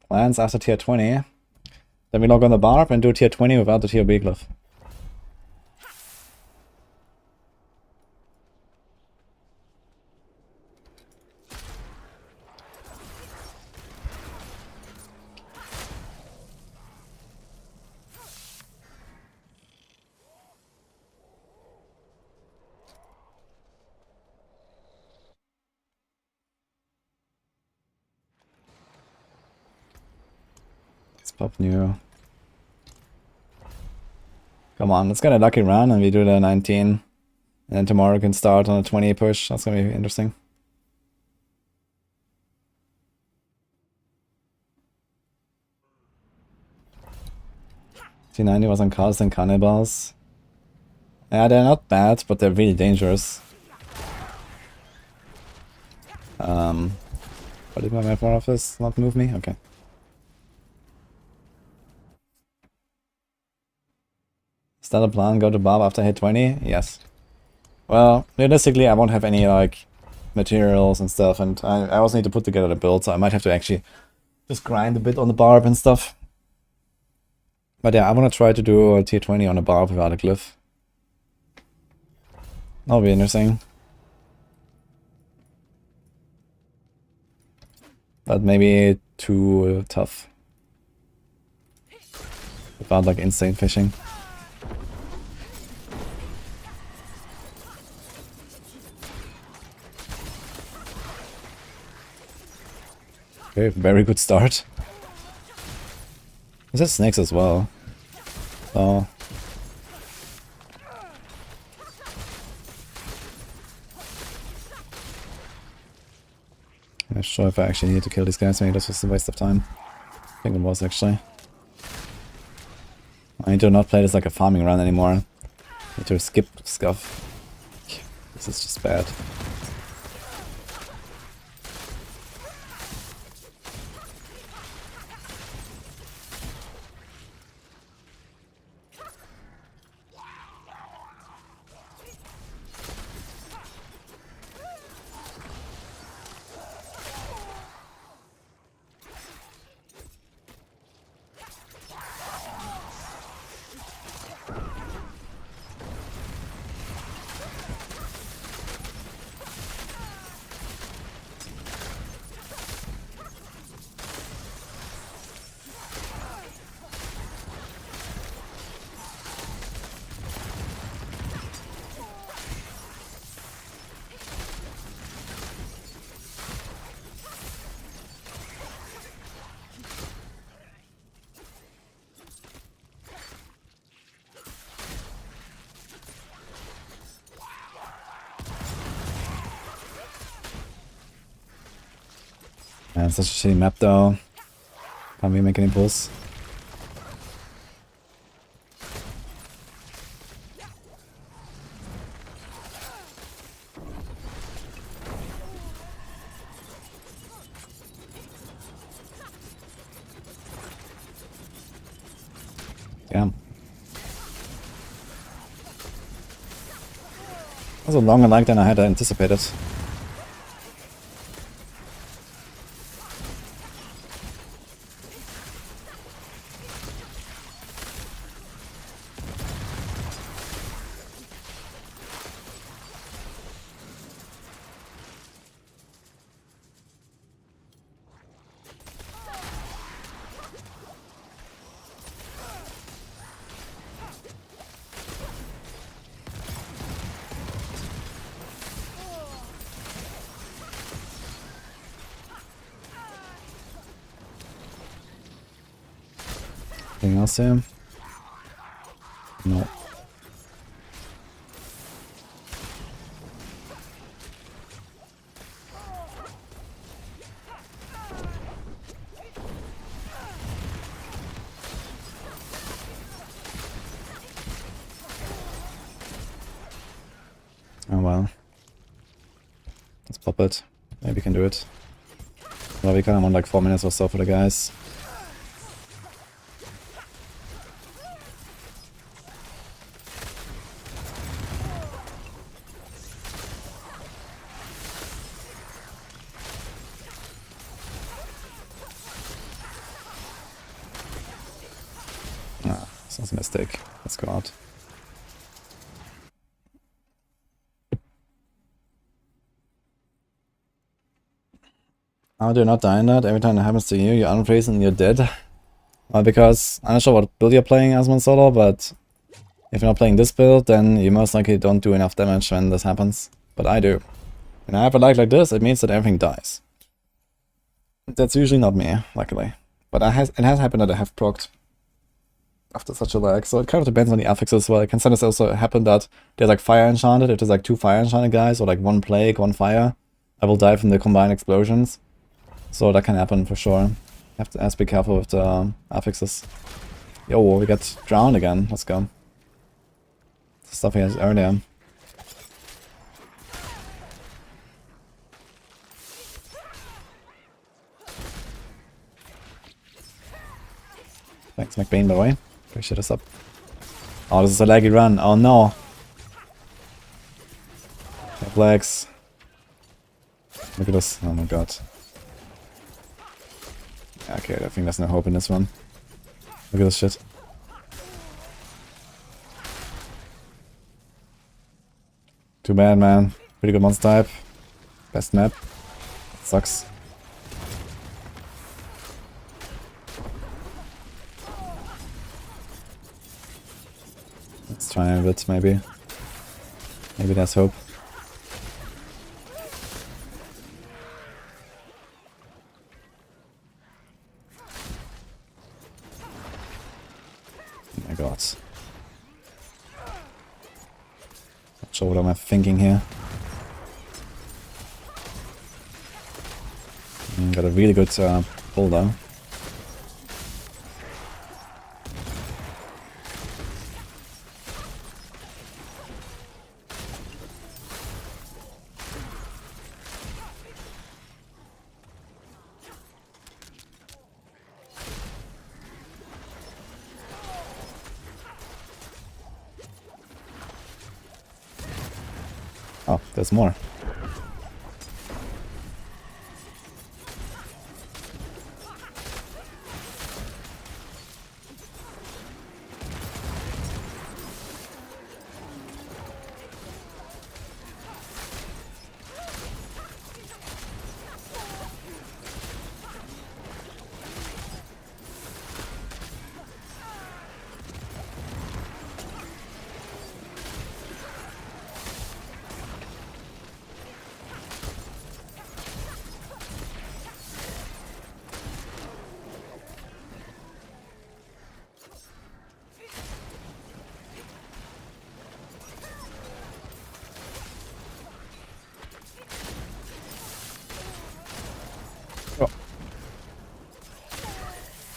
Plans after tier 20. Then we log on the barb and do tier 20 without the tier B glyph. Let's pop new. Come on, let's get a lucky run and we do the 19. And then tomorrow we can start on a 20 push. That's gonna be interesting. T90 was on Cars and Cannibals. Yeah, they're not bad, but they're really dangerous. What did my map office not move me? Okay. Is that a plan? Go to Barb after hit 20? Yes. Well, realistically, I won't have any, like, materials and stuff, and I also need to put together the build, so I might have to actually just grind a bit on the Barb and stuff. But yeah, I want to try to do a tier 20 on a Barb without a Glyph. That'll be interesting. But maybe too tough. Without, like, insane fishing. Okay, very good start. This has snakes as well. So... I'm not sure if I actually need to kill these guys, maybe that's just a waste of time. I think it was actually. I need to not play this like a farming run anymore. I need to skip scuff. This is just bad. Yeah, it's such a shitty map though. Can't we make any pulls? Damn. That was a longer lag than I had anticipated. Anything else here? No. Oh well. Let's pop it. Maybe we can do it. Well, we kind of want like 4 minutes or so for the guys. Ah, this was a mistake. Let's go out. How do you not die in that? Every time that happens to you, you unfreeze and you're dead. Well, because I'm not sure what build you're playing as one solo, but if you're not playing this build, then you most likely don't do enough damage when this happens. But I do. When I have a lag like this, it means that everything dies. That's usually not me, luckily. But it has happened that I have procced after such a lag, so it kind of depends on the affixes as well. It can sometimes also happen that there's like fire enchanted. If there's like 2 fire enchanted guys, or like 1 plague, 1 fire, I will die from the combined explosions. So that can happen for sure. Have to be careful with the affixes. Yo, we got drowned again. Let's go. The stuff he has earlier. Thanks, McBain, by the way. Appreciate us up. Oh, this is a laggy run. Oh no. Have lags. Look at this. Oh my god. Okay, I think there's no hope in this one. Look at this shit. Too bad, man. Pretty good monster type. Best map. Sucks. Let's try a bit, maybe. Maybe there's hope. Oh my god. Not sure what I'm thinking here. Got a really good pull though. Oh, there's more.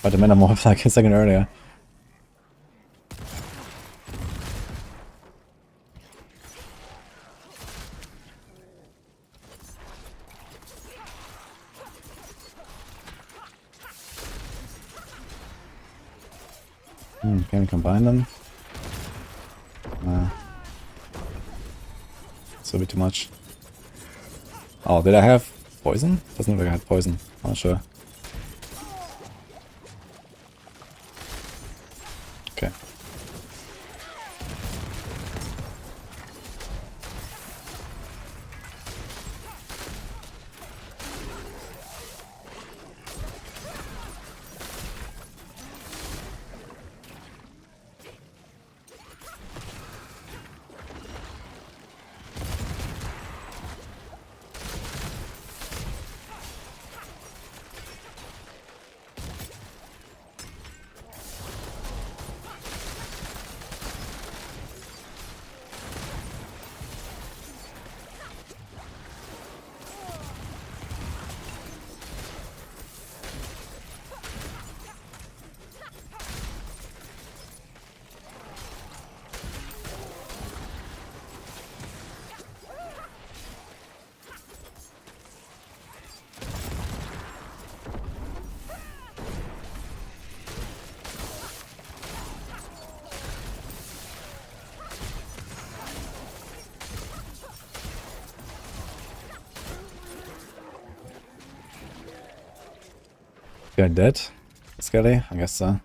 But the Metamorph like a second earlier. Can we combine them? Nah. This will be too much. Oh, did I have poison? Doesn't look like I had poison. I'm not sure. Okay. Guy dead? Skelly? I guess so.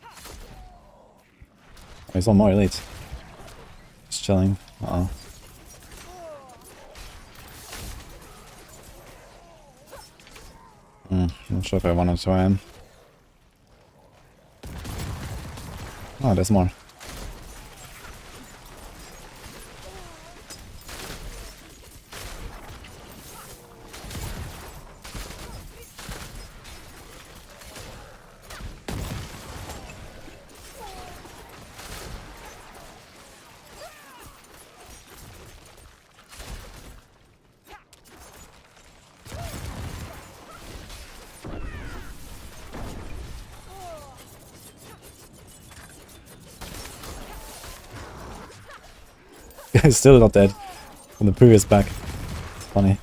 Oh, he's one more elite. Just chilling. Uh-oh. Not sure if I want to try him. Oh, there's more. He's still not dead from the previous back. Funny.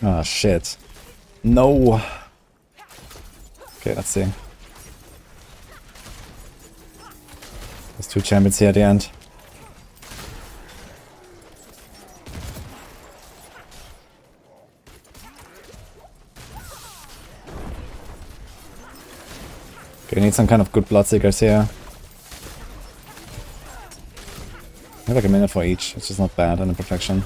Oh shit. No. Okay, let's see. There's two champions here at the end. Okay, we need some kind of good bloodseekers here. I have like a minute for each, which is not bad on the protection.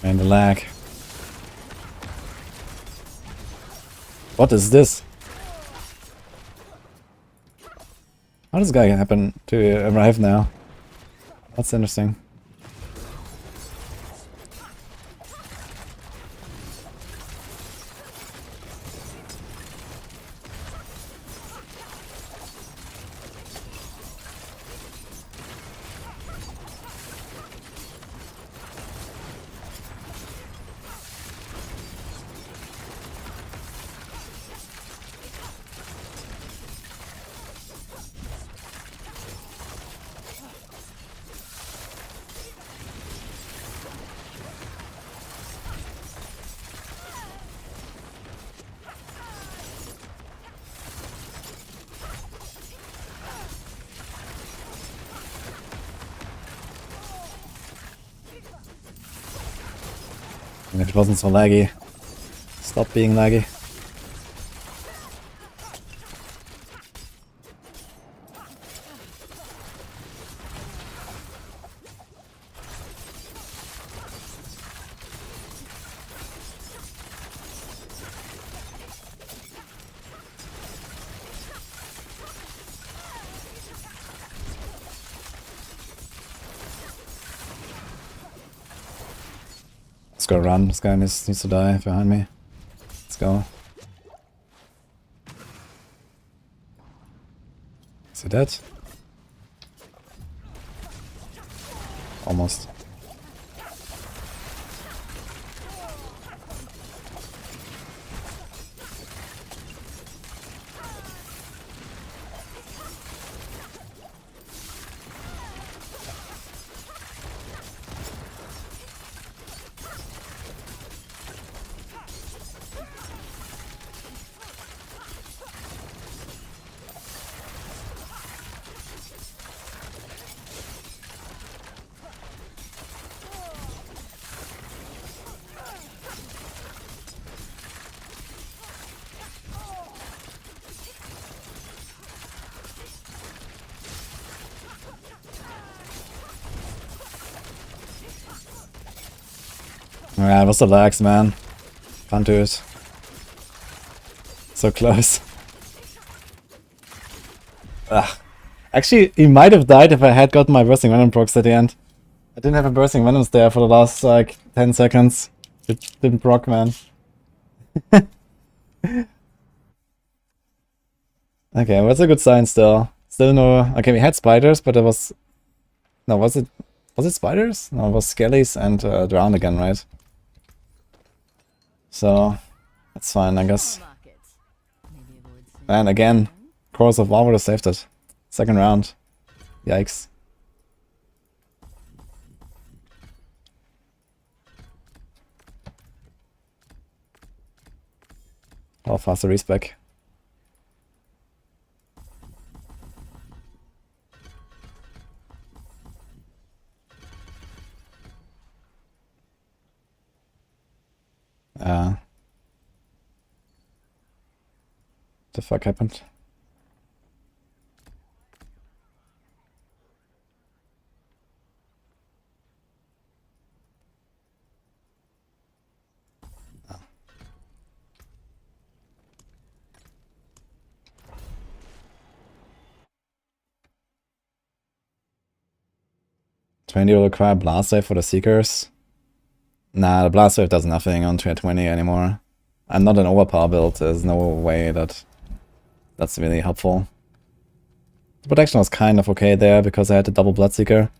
And the lag. What is this? How does this guy happen to arrive now? That's interesting. It wasn't so laggy. Stop being laggy. Let's go run. This guy needs to die behind me. Let's go. Is he dead? Almost. Yeah, what's the lags, man? Can't do it. So close. Ugh. Actually, he might have died if I had got my bursting venom procs at the end. I didn't have a bursting venoms there for the last like 10 seconds. It didn't proc, man. Okay, what's a good sign still? Still no. Okay, we had spiders, but it was. No, was it spiders? No, it was skellies and drowned again, right? So that's fine, I guess. And again, Chorus of War would have saved it. Second round. Yikes. Oh, faster respec. The fuck happened? Oh. 20 will require blast save for the seekers. Nah, the blast wave does nothing on tier 20 anymore. I'm not an overpower build, there's no way that that's really helpful. The protection was kind of okay there because I had the double bloodseeker.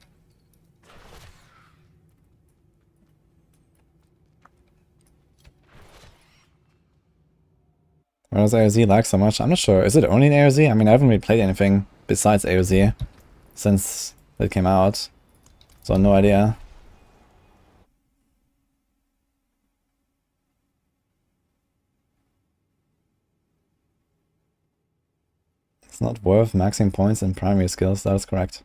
Why does AOZ lag so much? I'm not sure. Is it only in AOZ? I mean, I haven't really played anything besides AOZ since it came out. So no idea. It's not worth maxing points in primary skills, that is correct.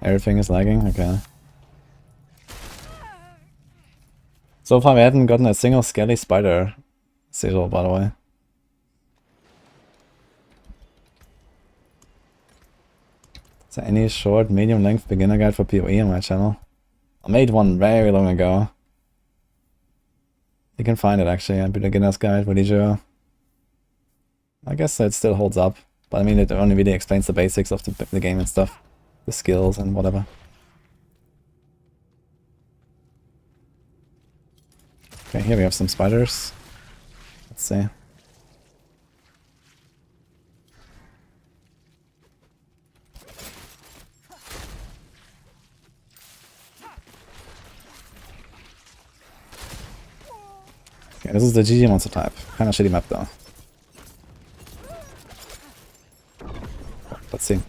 Everything is lagging, okay. So far we haven't gotten a single skelly spider sigil, by the way. Is there any short, medium length beginner guide for PoE on my channel? I made one very long ago. You can find it actually on Beginner's Guide, wudijo. I guess it still holds up, but I mean it only really explains the basics of the game and stuff. The skills and whatever. Okay, here we have some spiders. Let's see. Okay, this is the GG monster type. Kinda shitty map though. Let's see.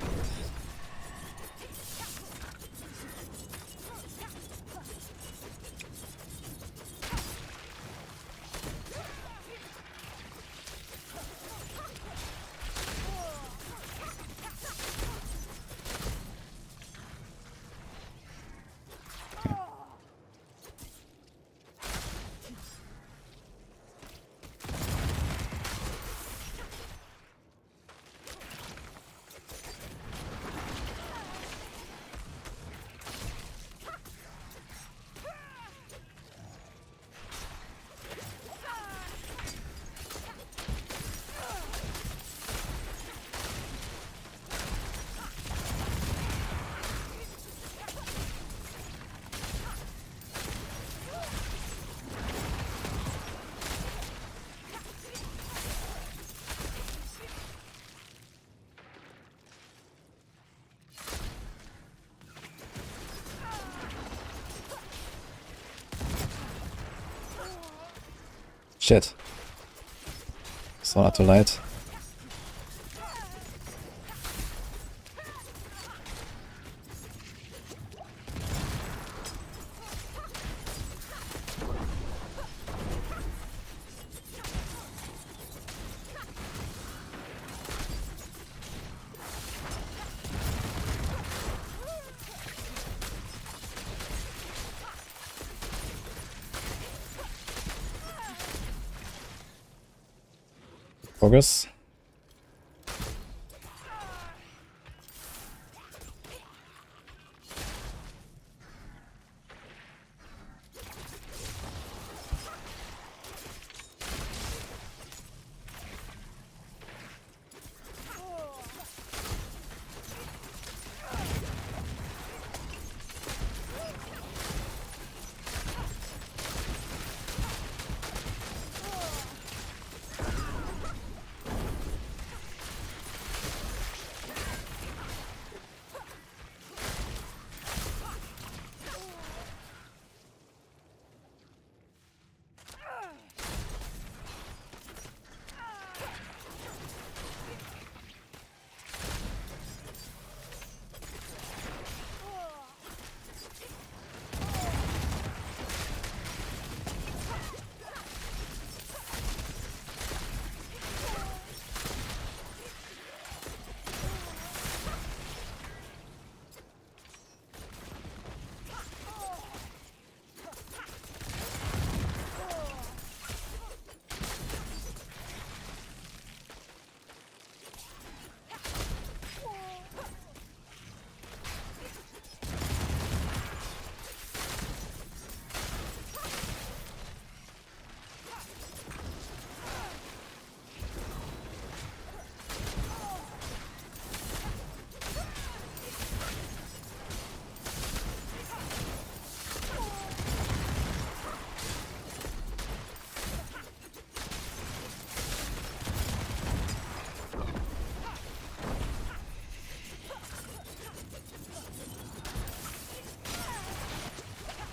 Shit. Saw that too late. Focus.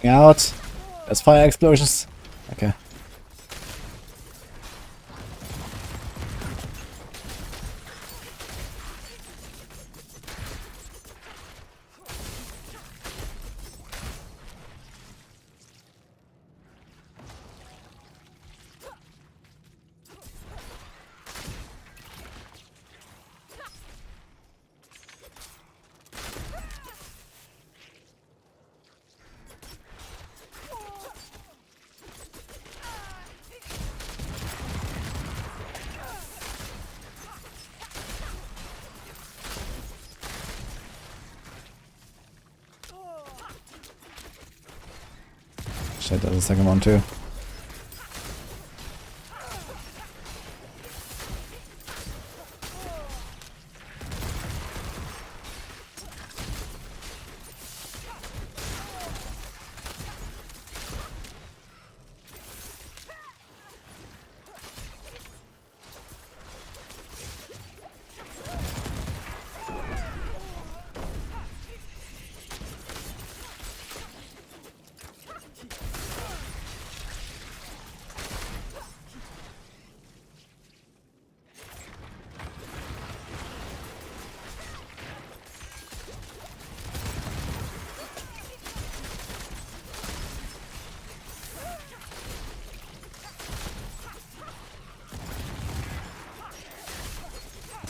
Out. There's fire explosions. Okay. Shit, there's a second one too.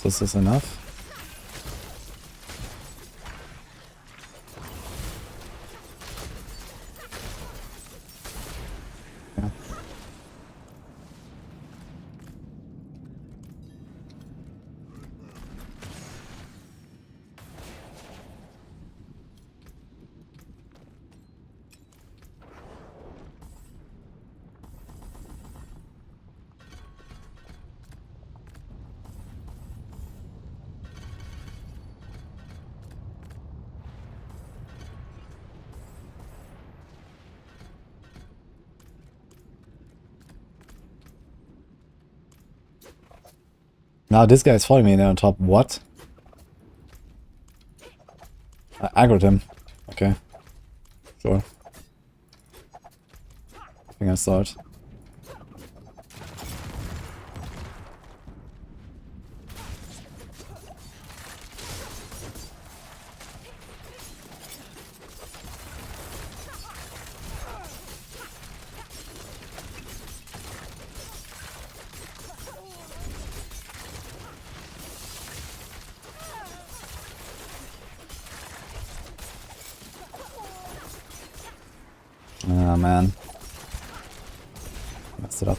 Is this enough? Yeah. Now this guy is following me there on top. What? I aggroed him. Okay. Sure. I think I saw it. Ah, man. Messed it up.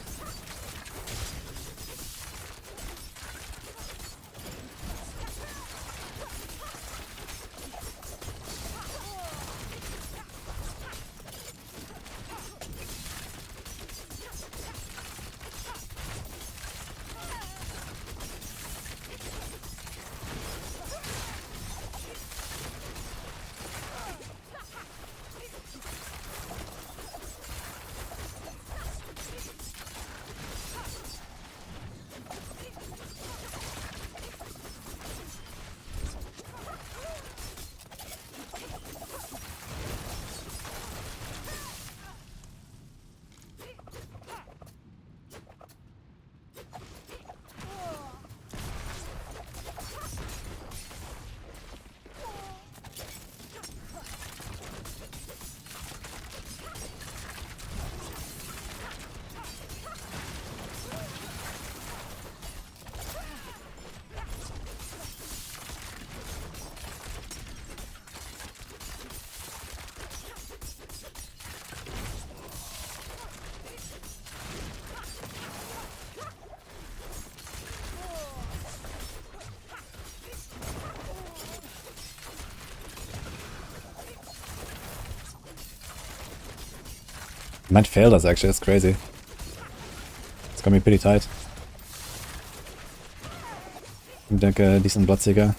Might fail us actually, that's crazy. It's gonna be pretty tight. Like a decent bloodseeker.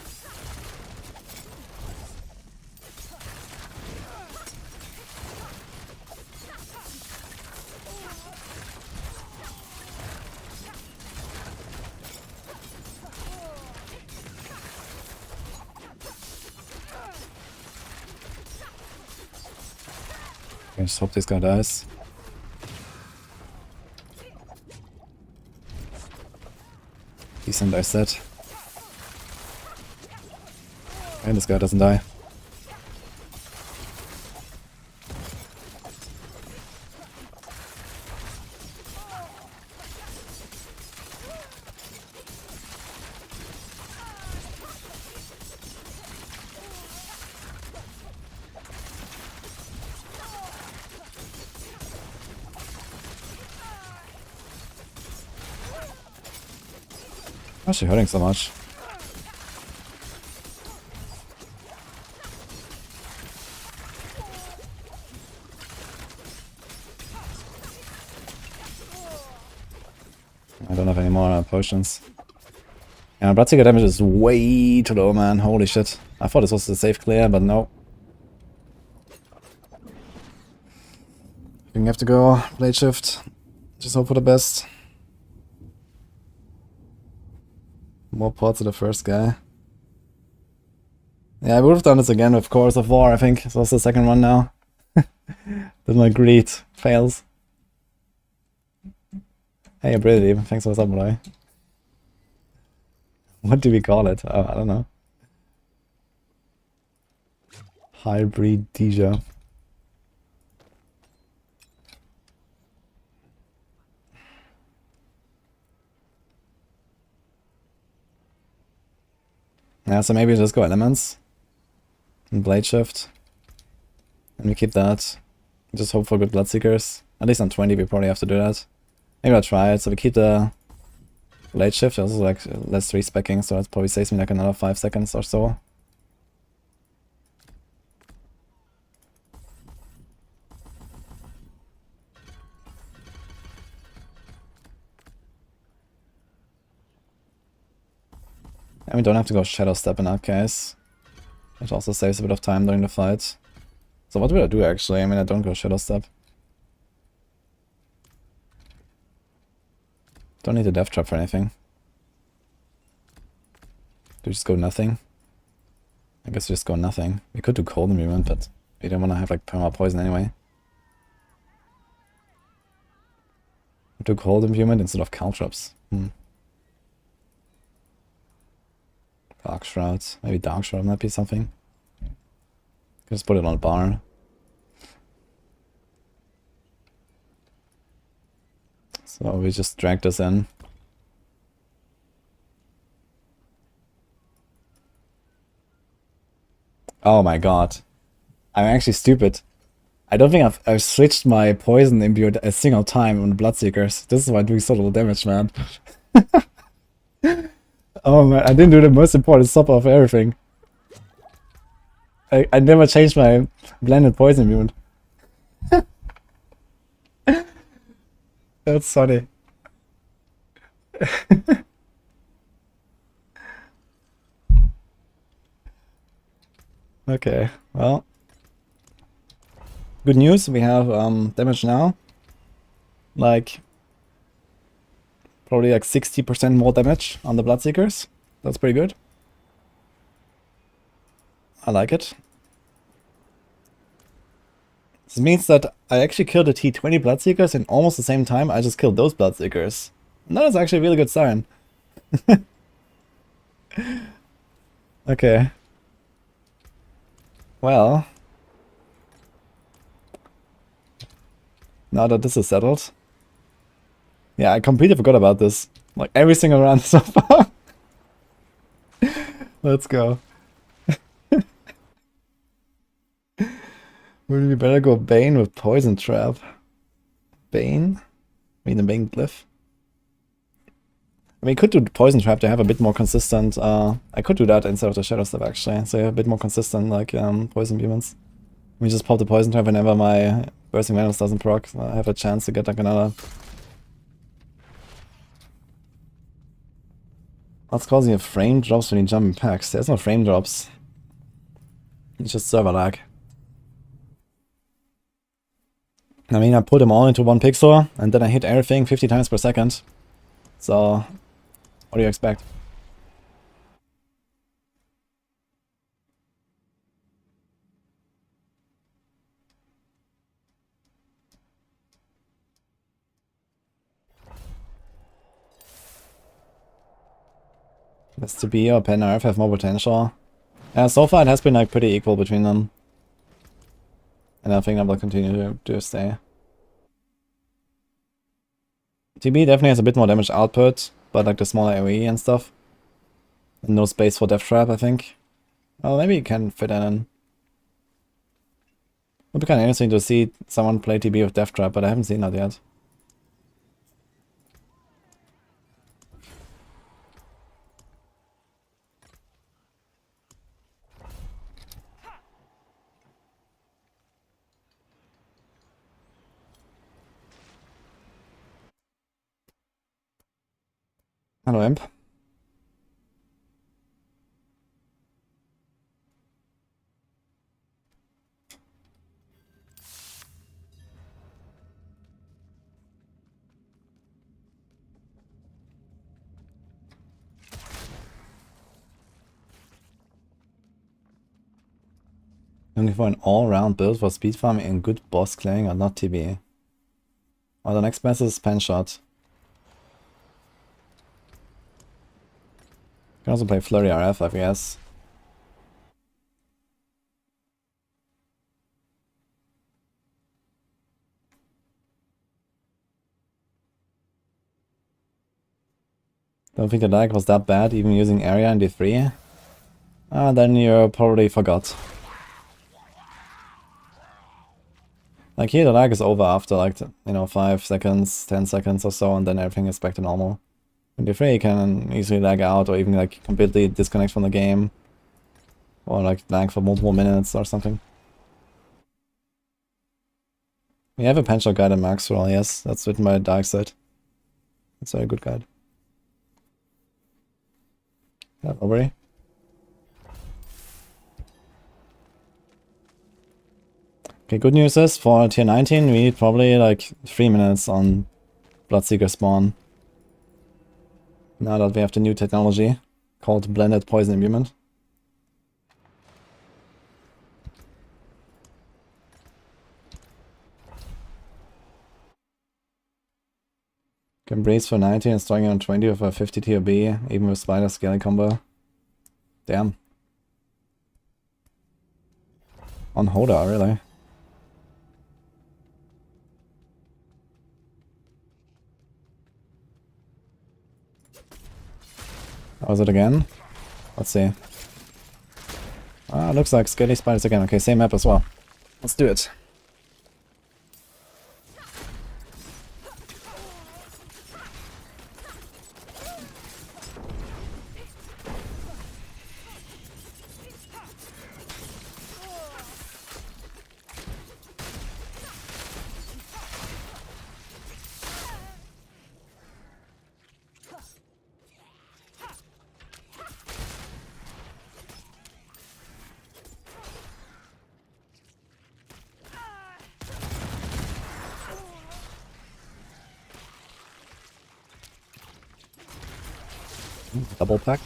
I just hope this guy dies. Decent, I said. And this guy doesn't die. Why is she hurting so much? I don't have any more potions. Yeah, bloodseeker damage is way too low, man. Holy shit. I thought this was a safe clear, but no. We have to go blade shift. Just hope for the best. More pots to the first guy. Yeah, I would have done this again with Chorus of War, I think. So it's the second one now. Then my greed fails. Hey, Brady, thanks for the sub, boy. What do we call it? Oh, I don't know. Hybrid Deja. Yeah, so maybe just go elements and blade shift, and we keep that. Just hope for good bloodseekers. At least on 20 we probably have to do that. Maybe I'll try it. So we keep the blade shift, also like less respecking, so that probably saves me like another 5 seconds or so. And we don't have to go Shadow Step in that case. It also saves a bit of time during the fight. So what will I do actually? I mean, I don't go Shadow Step. Don't need a Death Trap for anything. Do we just go nothing? I guess we just go nothing. We could do Cold Immunity, but we don't want to have like perma poison anyway. We do Cold Immunity instead of Caltrops. Dark Shroud. Maybe Dark Shroud might be something. Just put it on a barn. So we just drag this in. Oh my god. I'm actually stupid. I don't think I've switched my poison imbued a single time on Bloodseekers. This is why I'm doing so little damage, man. Oh man, I didn't do the most important stop of everything. I never changed my blended poison immune. That's funny. Okay, well. Good news, we have damage now. Like, probably like 60% more damage on the Bloodseekers. That's pretty good. I like it. This means that I actually killed the T20 Bloodseekers in almost the same time I just killed those Bloodseekers. And that is actually a really good sign. Okay. Well. Now that this is settled. Yeah, I completely forgot about this. Like every single round so far. Let's go. Would we better go Bane with Poison Trap? Bane? I mean the Bane Glyph? I mean, could do Poison Trap to have a bit more consistent, I could do that instead of the Shadow Step actually, so you have a bit more consistent, like, Poison Demons. We just pop the Poison Trap whenever my Bursting Venom doesn't proc, so I have a chance to get like another... What's causing a frame drops when you jump in packs? There's no frame drops. It's just server lag. I mean, I put them all into one pixel, and then I hit everything 50 times per second. So, what do you expect? Does to be or Pen Earth have more potential? Yeah, so far it has been like pretty equal between them. And I think that will continue to stay. TB definitely has a bit more damage output, but like the smaller AoE and stuff. And no space for Death Trap, I think. Well, maybe you can fit that in. It would be kind of interesting to see someone play TB with Death Trap, but I haven't seen that yet. Hello, Imp. Looking for an all-round build for speed farming and good boss clearing or not TB. Oh, the next best is pen shot. Can also play Flurry RF, I guess. Don't think the deck was that bad, even using area in D3. Then you probably forgot. Like here the lag is over after like, 5 seconds, 10 seconds or so, and then everything is back to normal. In D3 you can easily lag out or even like completely disconnect from the game. Or like lag for multiple minutes or something. We have a pen shot guide in Maxwell, yes, that's written by Darkseid. That's a very good guide. Yeah, robbery. Okay, good news is for tier 19 we need probably like 3 minutes on bloodseeker spawn. Now that we have the new technology called blended poison imbuement. Can brace for 90 and starting on 20 with a 50 TOB, even with spider scaling combo. Damn. On Hoda, really. How is it again? Let's see. Looks like Scaly Spiders again. Okay, same map as well. Let's do it. Double pack.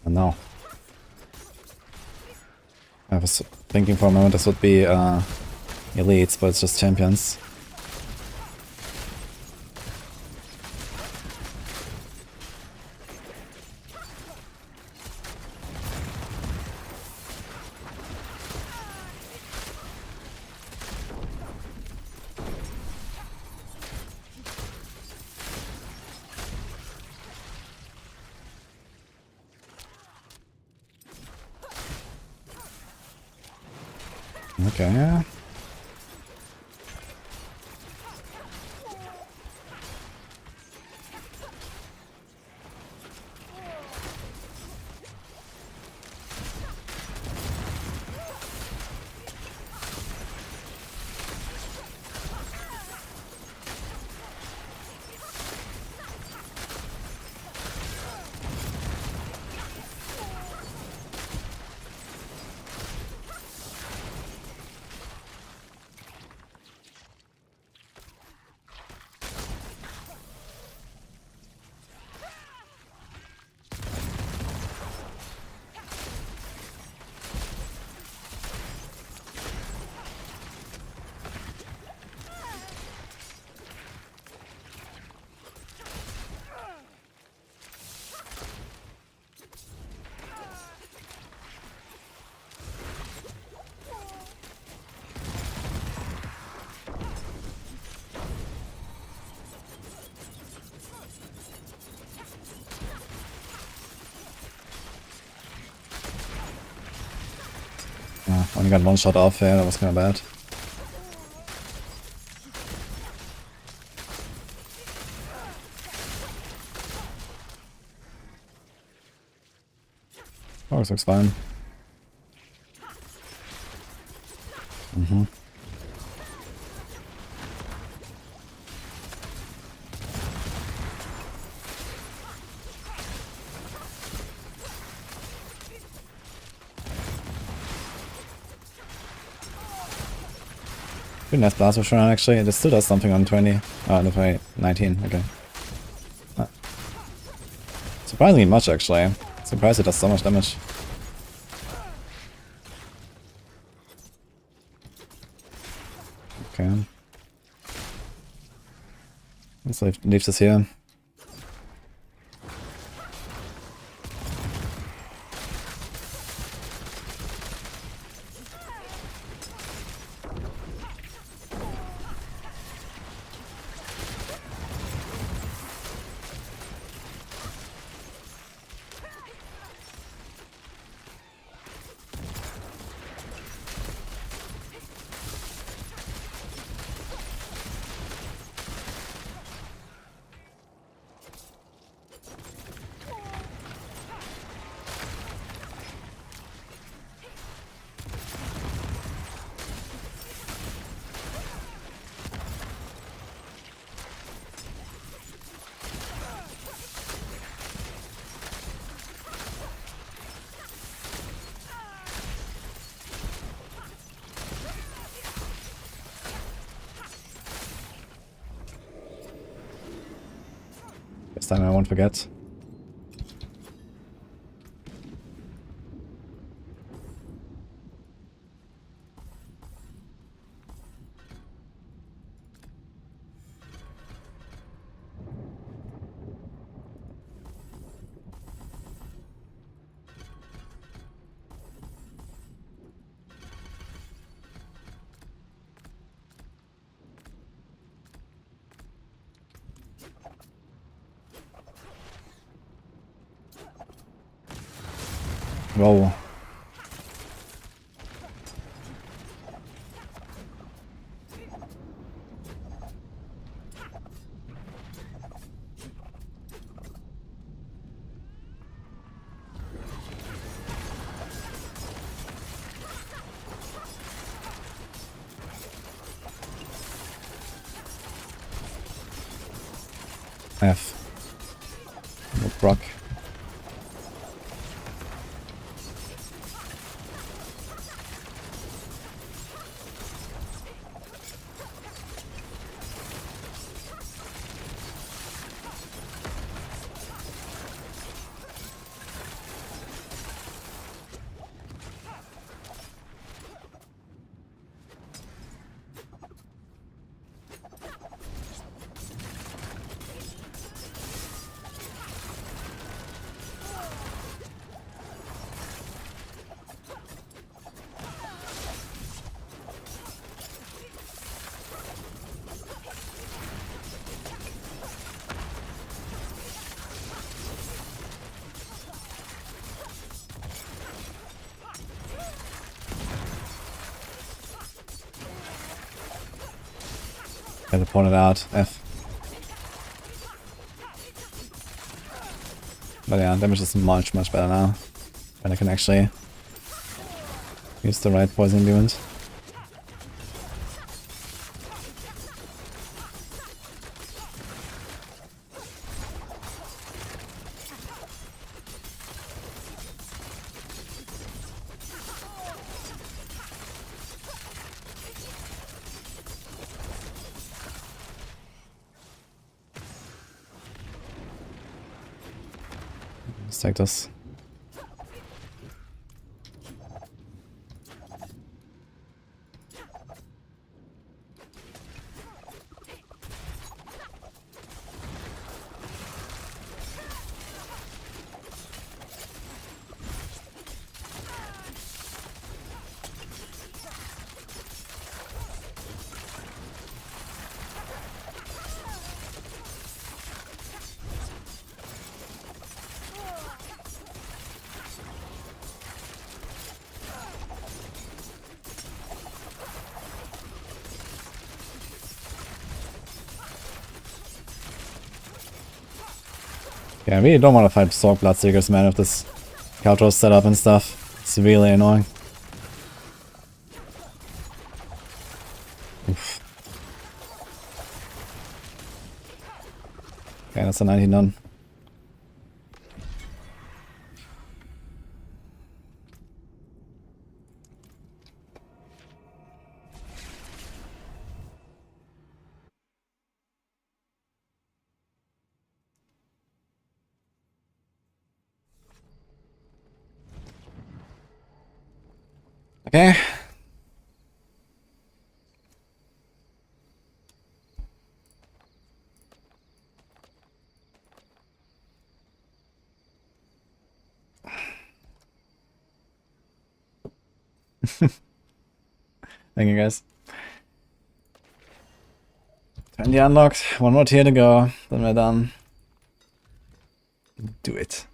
No. I was thinking for a moment this would be elites, but it's just champions. Okay. Only got one shot off here, that was kinda bad. Oh, this looks fine. Pretty nice blast rush around actually. It still does something on 20. Oh, no, 20, 19, okay. Surprisingly much actually. Surprised it does so much damage. Okay. Let's leave this here. This time I won't forget. Whoa. F. No proc. Gotta point it out. F. But yeah, damage is much better now. And I can actually use the right poison element. Let's take this. Yeah, I really don't want to fight Sork Bloodseekers, man, with this Caltros setup and stuff. It's really annoying. Oof. Okay, that's a 19 done. Okay. Thank you guys. 20 unlocked, one more tier to go, then we're done. Do it.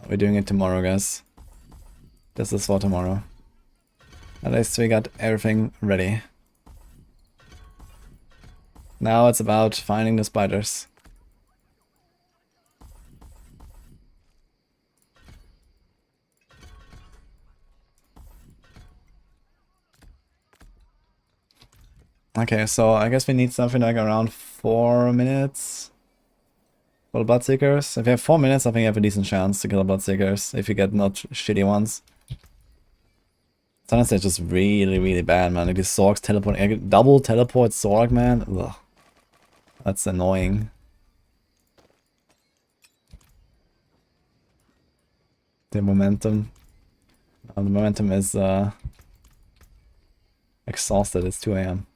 We're doing it tomorrow, guys. This is for tomorrow. At least we got everything ready. Now it's about finding the spiders. Okay, so I guess we need something like around 4 minutes for the bloodseekers. If you have 4 minutes, I think you have a decent chance to kill the bloodseekers if you get not shitty ones. Sometimes they're just really, really bad, man. Like these Zorks teleport, double teleport Zork, man. Ugh. That's annoying. The momentum. The momentum is exhausted. It's 2 AM.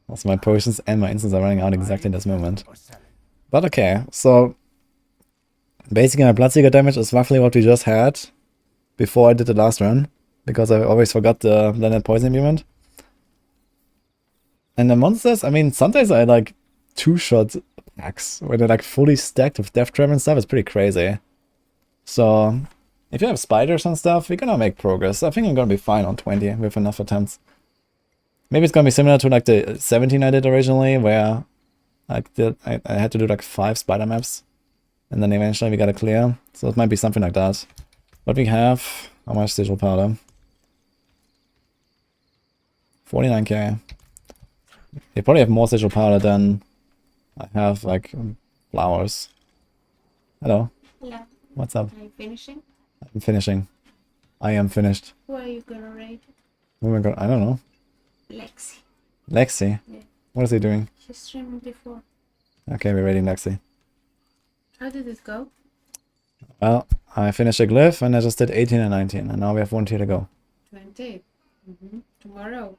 Also, my potions and my instants are running out exactly in this moment. But okay, so basically my Bloodseeker damage is roughly what we just had before I did the last run, because I always forgot the blended poison imbuement. And the monsters, I mean, sometimes I like 2-shot attacks where they're like fully stacked with death trap and stuff. It's pretty crazy. So if you have spiders and stuff, we're gonna make progress. I think I'm gonna be fine on 20 with enough attempts. Maybe it's gonna be similar to like the 17 I did originally, where I had to do like 5 spider maps, and then eventually we got to clear. So it might be something like that. But we have how much sigil powder? 49k. You probably have more sigil powder than I have like flowers. Hello. Yeah. What's up? Are you finishing? I'm finishing. I am finished. Who are you gonna raid? Oh my god, I don't know. Lexi. Lexi? Yeah. What is he doing? She streamed before. Okay, we're raiding Lexi. How did it go? Well, I finished a glyph and I just did 18 and 19, and now we have 1 tier to go. 20. Tomorrow.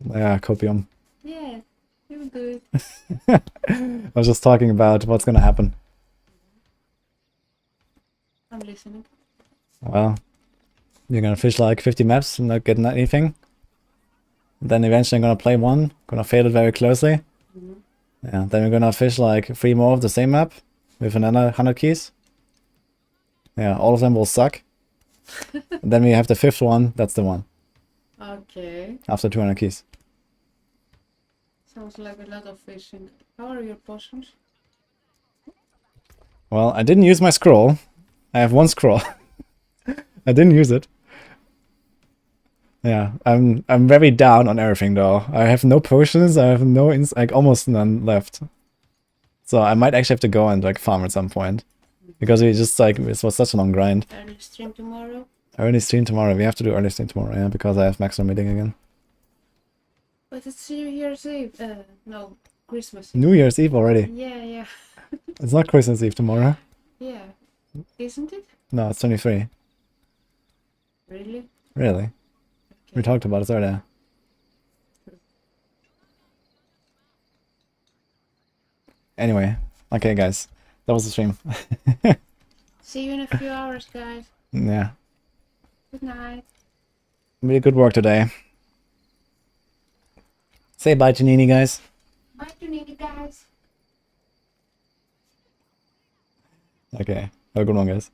Yeah, copium. Yeah, you good. I was just talking about what's gonna happen. I'm listening. Well, you're gonna fish like 50 maps and not get anything. Then eventually I'm gonna play one, gonna fail it very closely. Yeah, then we're gonna fish like 3 more of the same map with another 100 keys. Yeah, all of them will suck. And then we have the 5th one, that's the one. Okay. After 200 keys. Sounds like a lot of fishing. How are your potions? Well, I didn't use my scroll. I have 1 scroll. I didn't use it. Yeah, I'm very down on everything though. I have no potions, I have no like almost none left. So I might actually have to go and like farm at some point. Because we just like, it was such a long grind. Early stream tomorrow? Early stream tomorrow. We have to do early stream tomorrow, yeah, because I have maximum meeting again. But it's New Year's Eve. No, Christmas Eve. New Year's Eve already. Yeah. It's not Christmas Eve tomorrow. Yeah. Isn't it? No, it's 23. Really? Really? We talked about it earlier. Anyway, okay guys. That was the stream. See you in a few hours, guys. Yeah. Good night. Really good work today. Say bye to Nini, guys. Bye to Nini, guys. Okay. Have a good one, guys.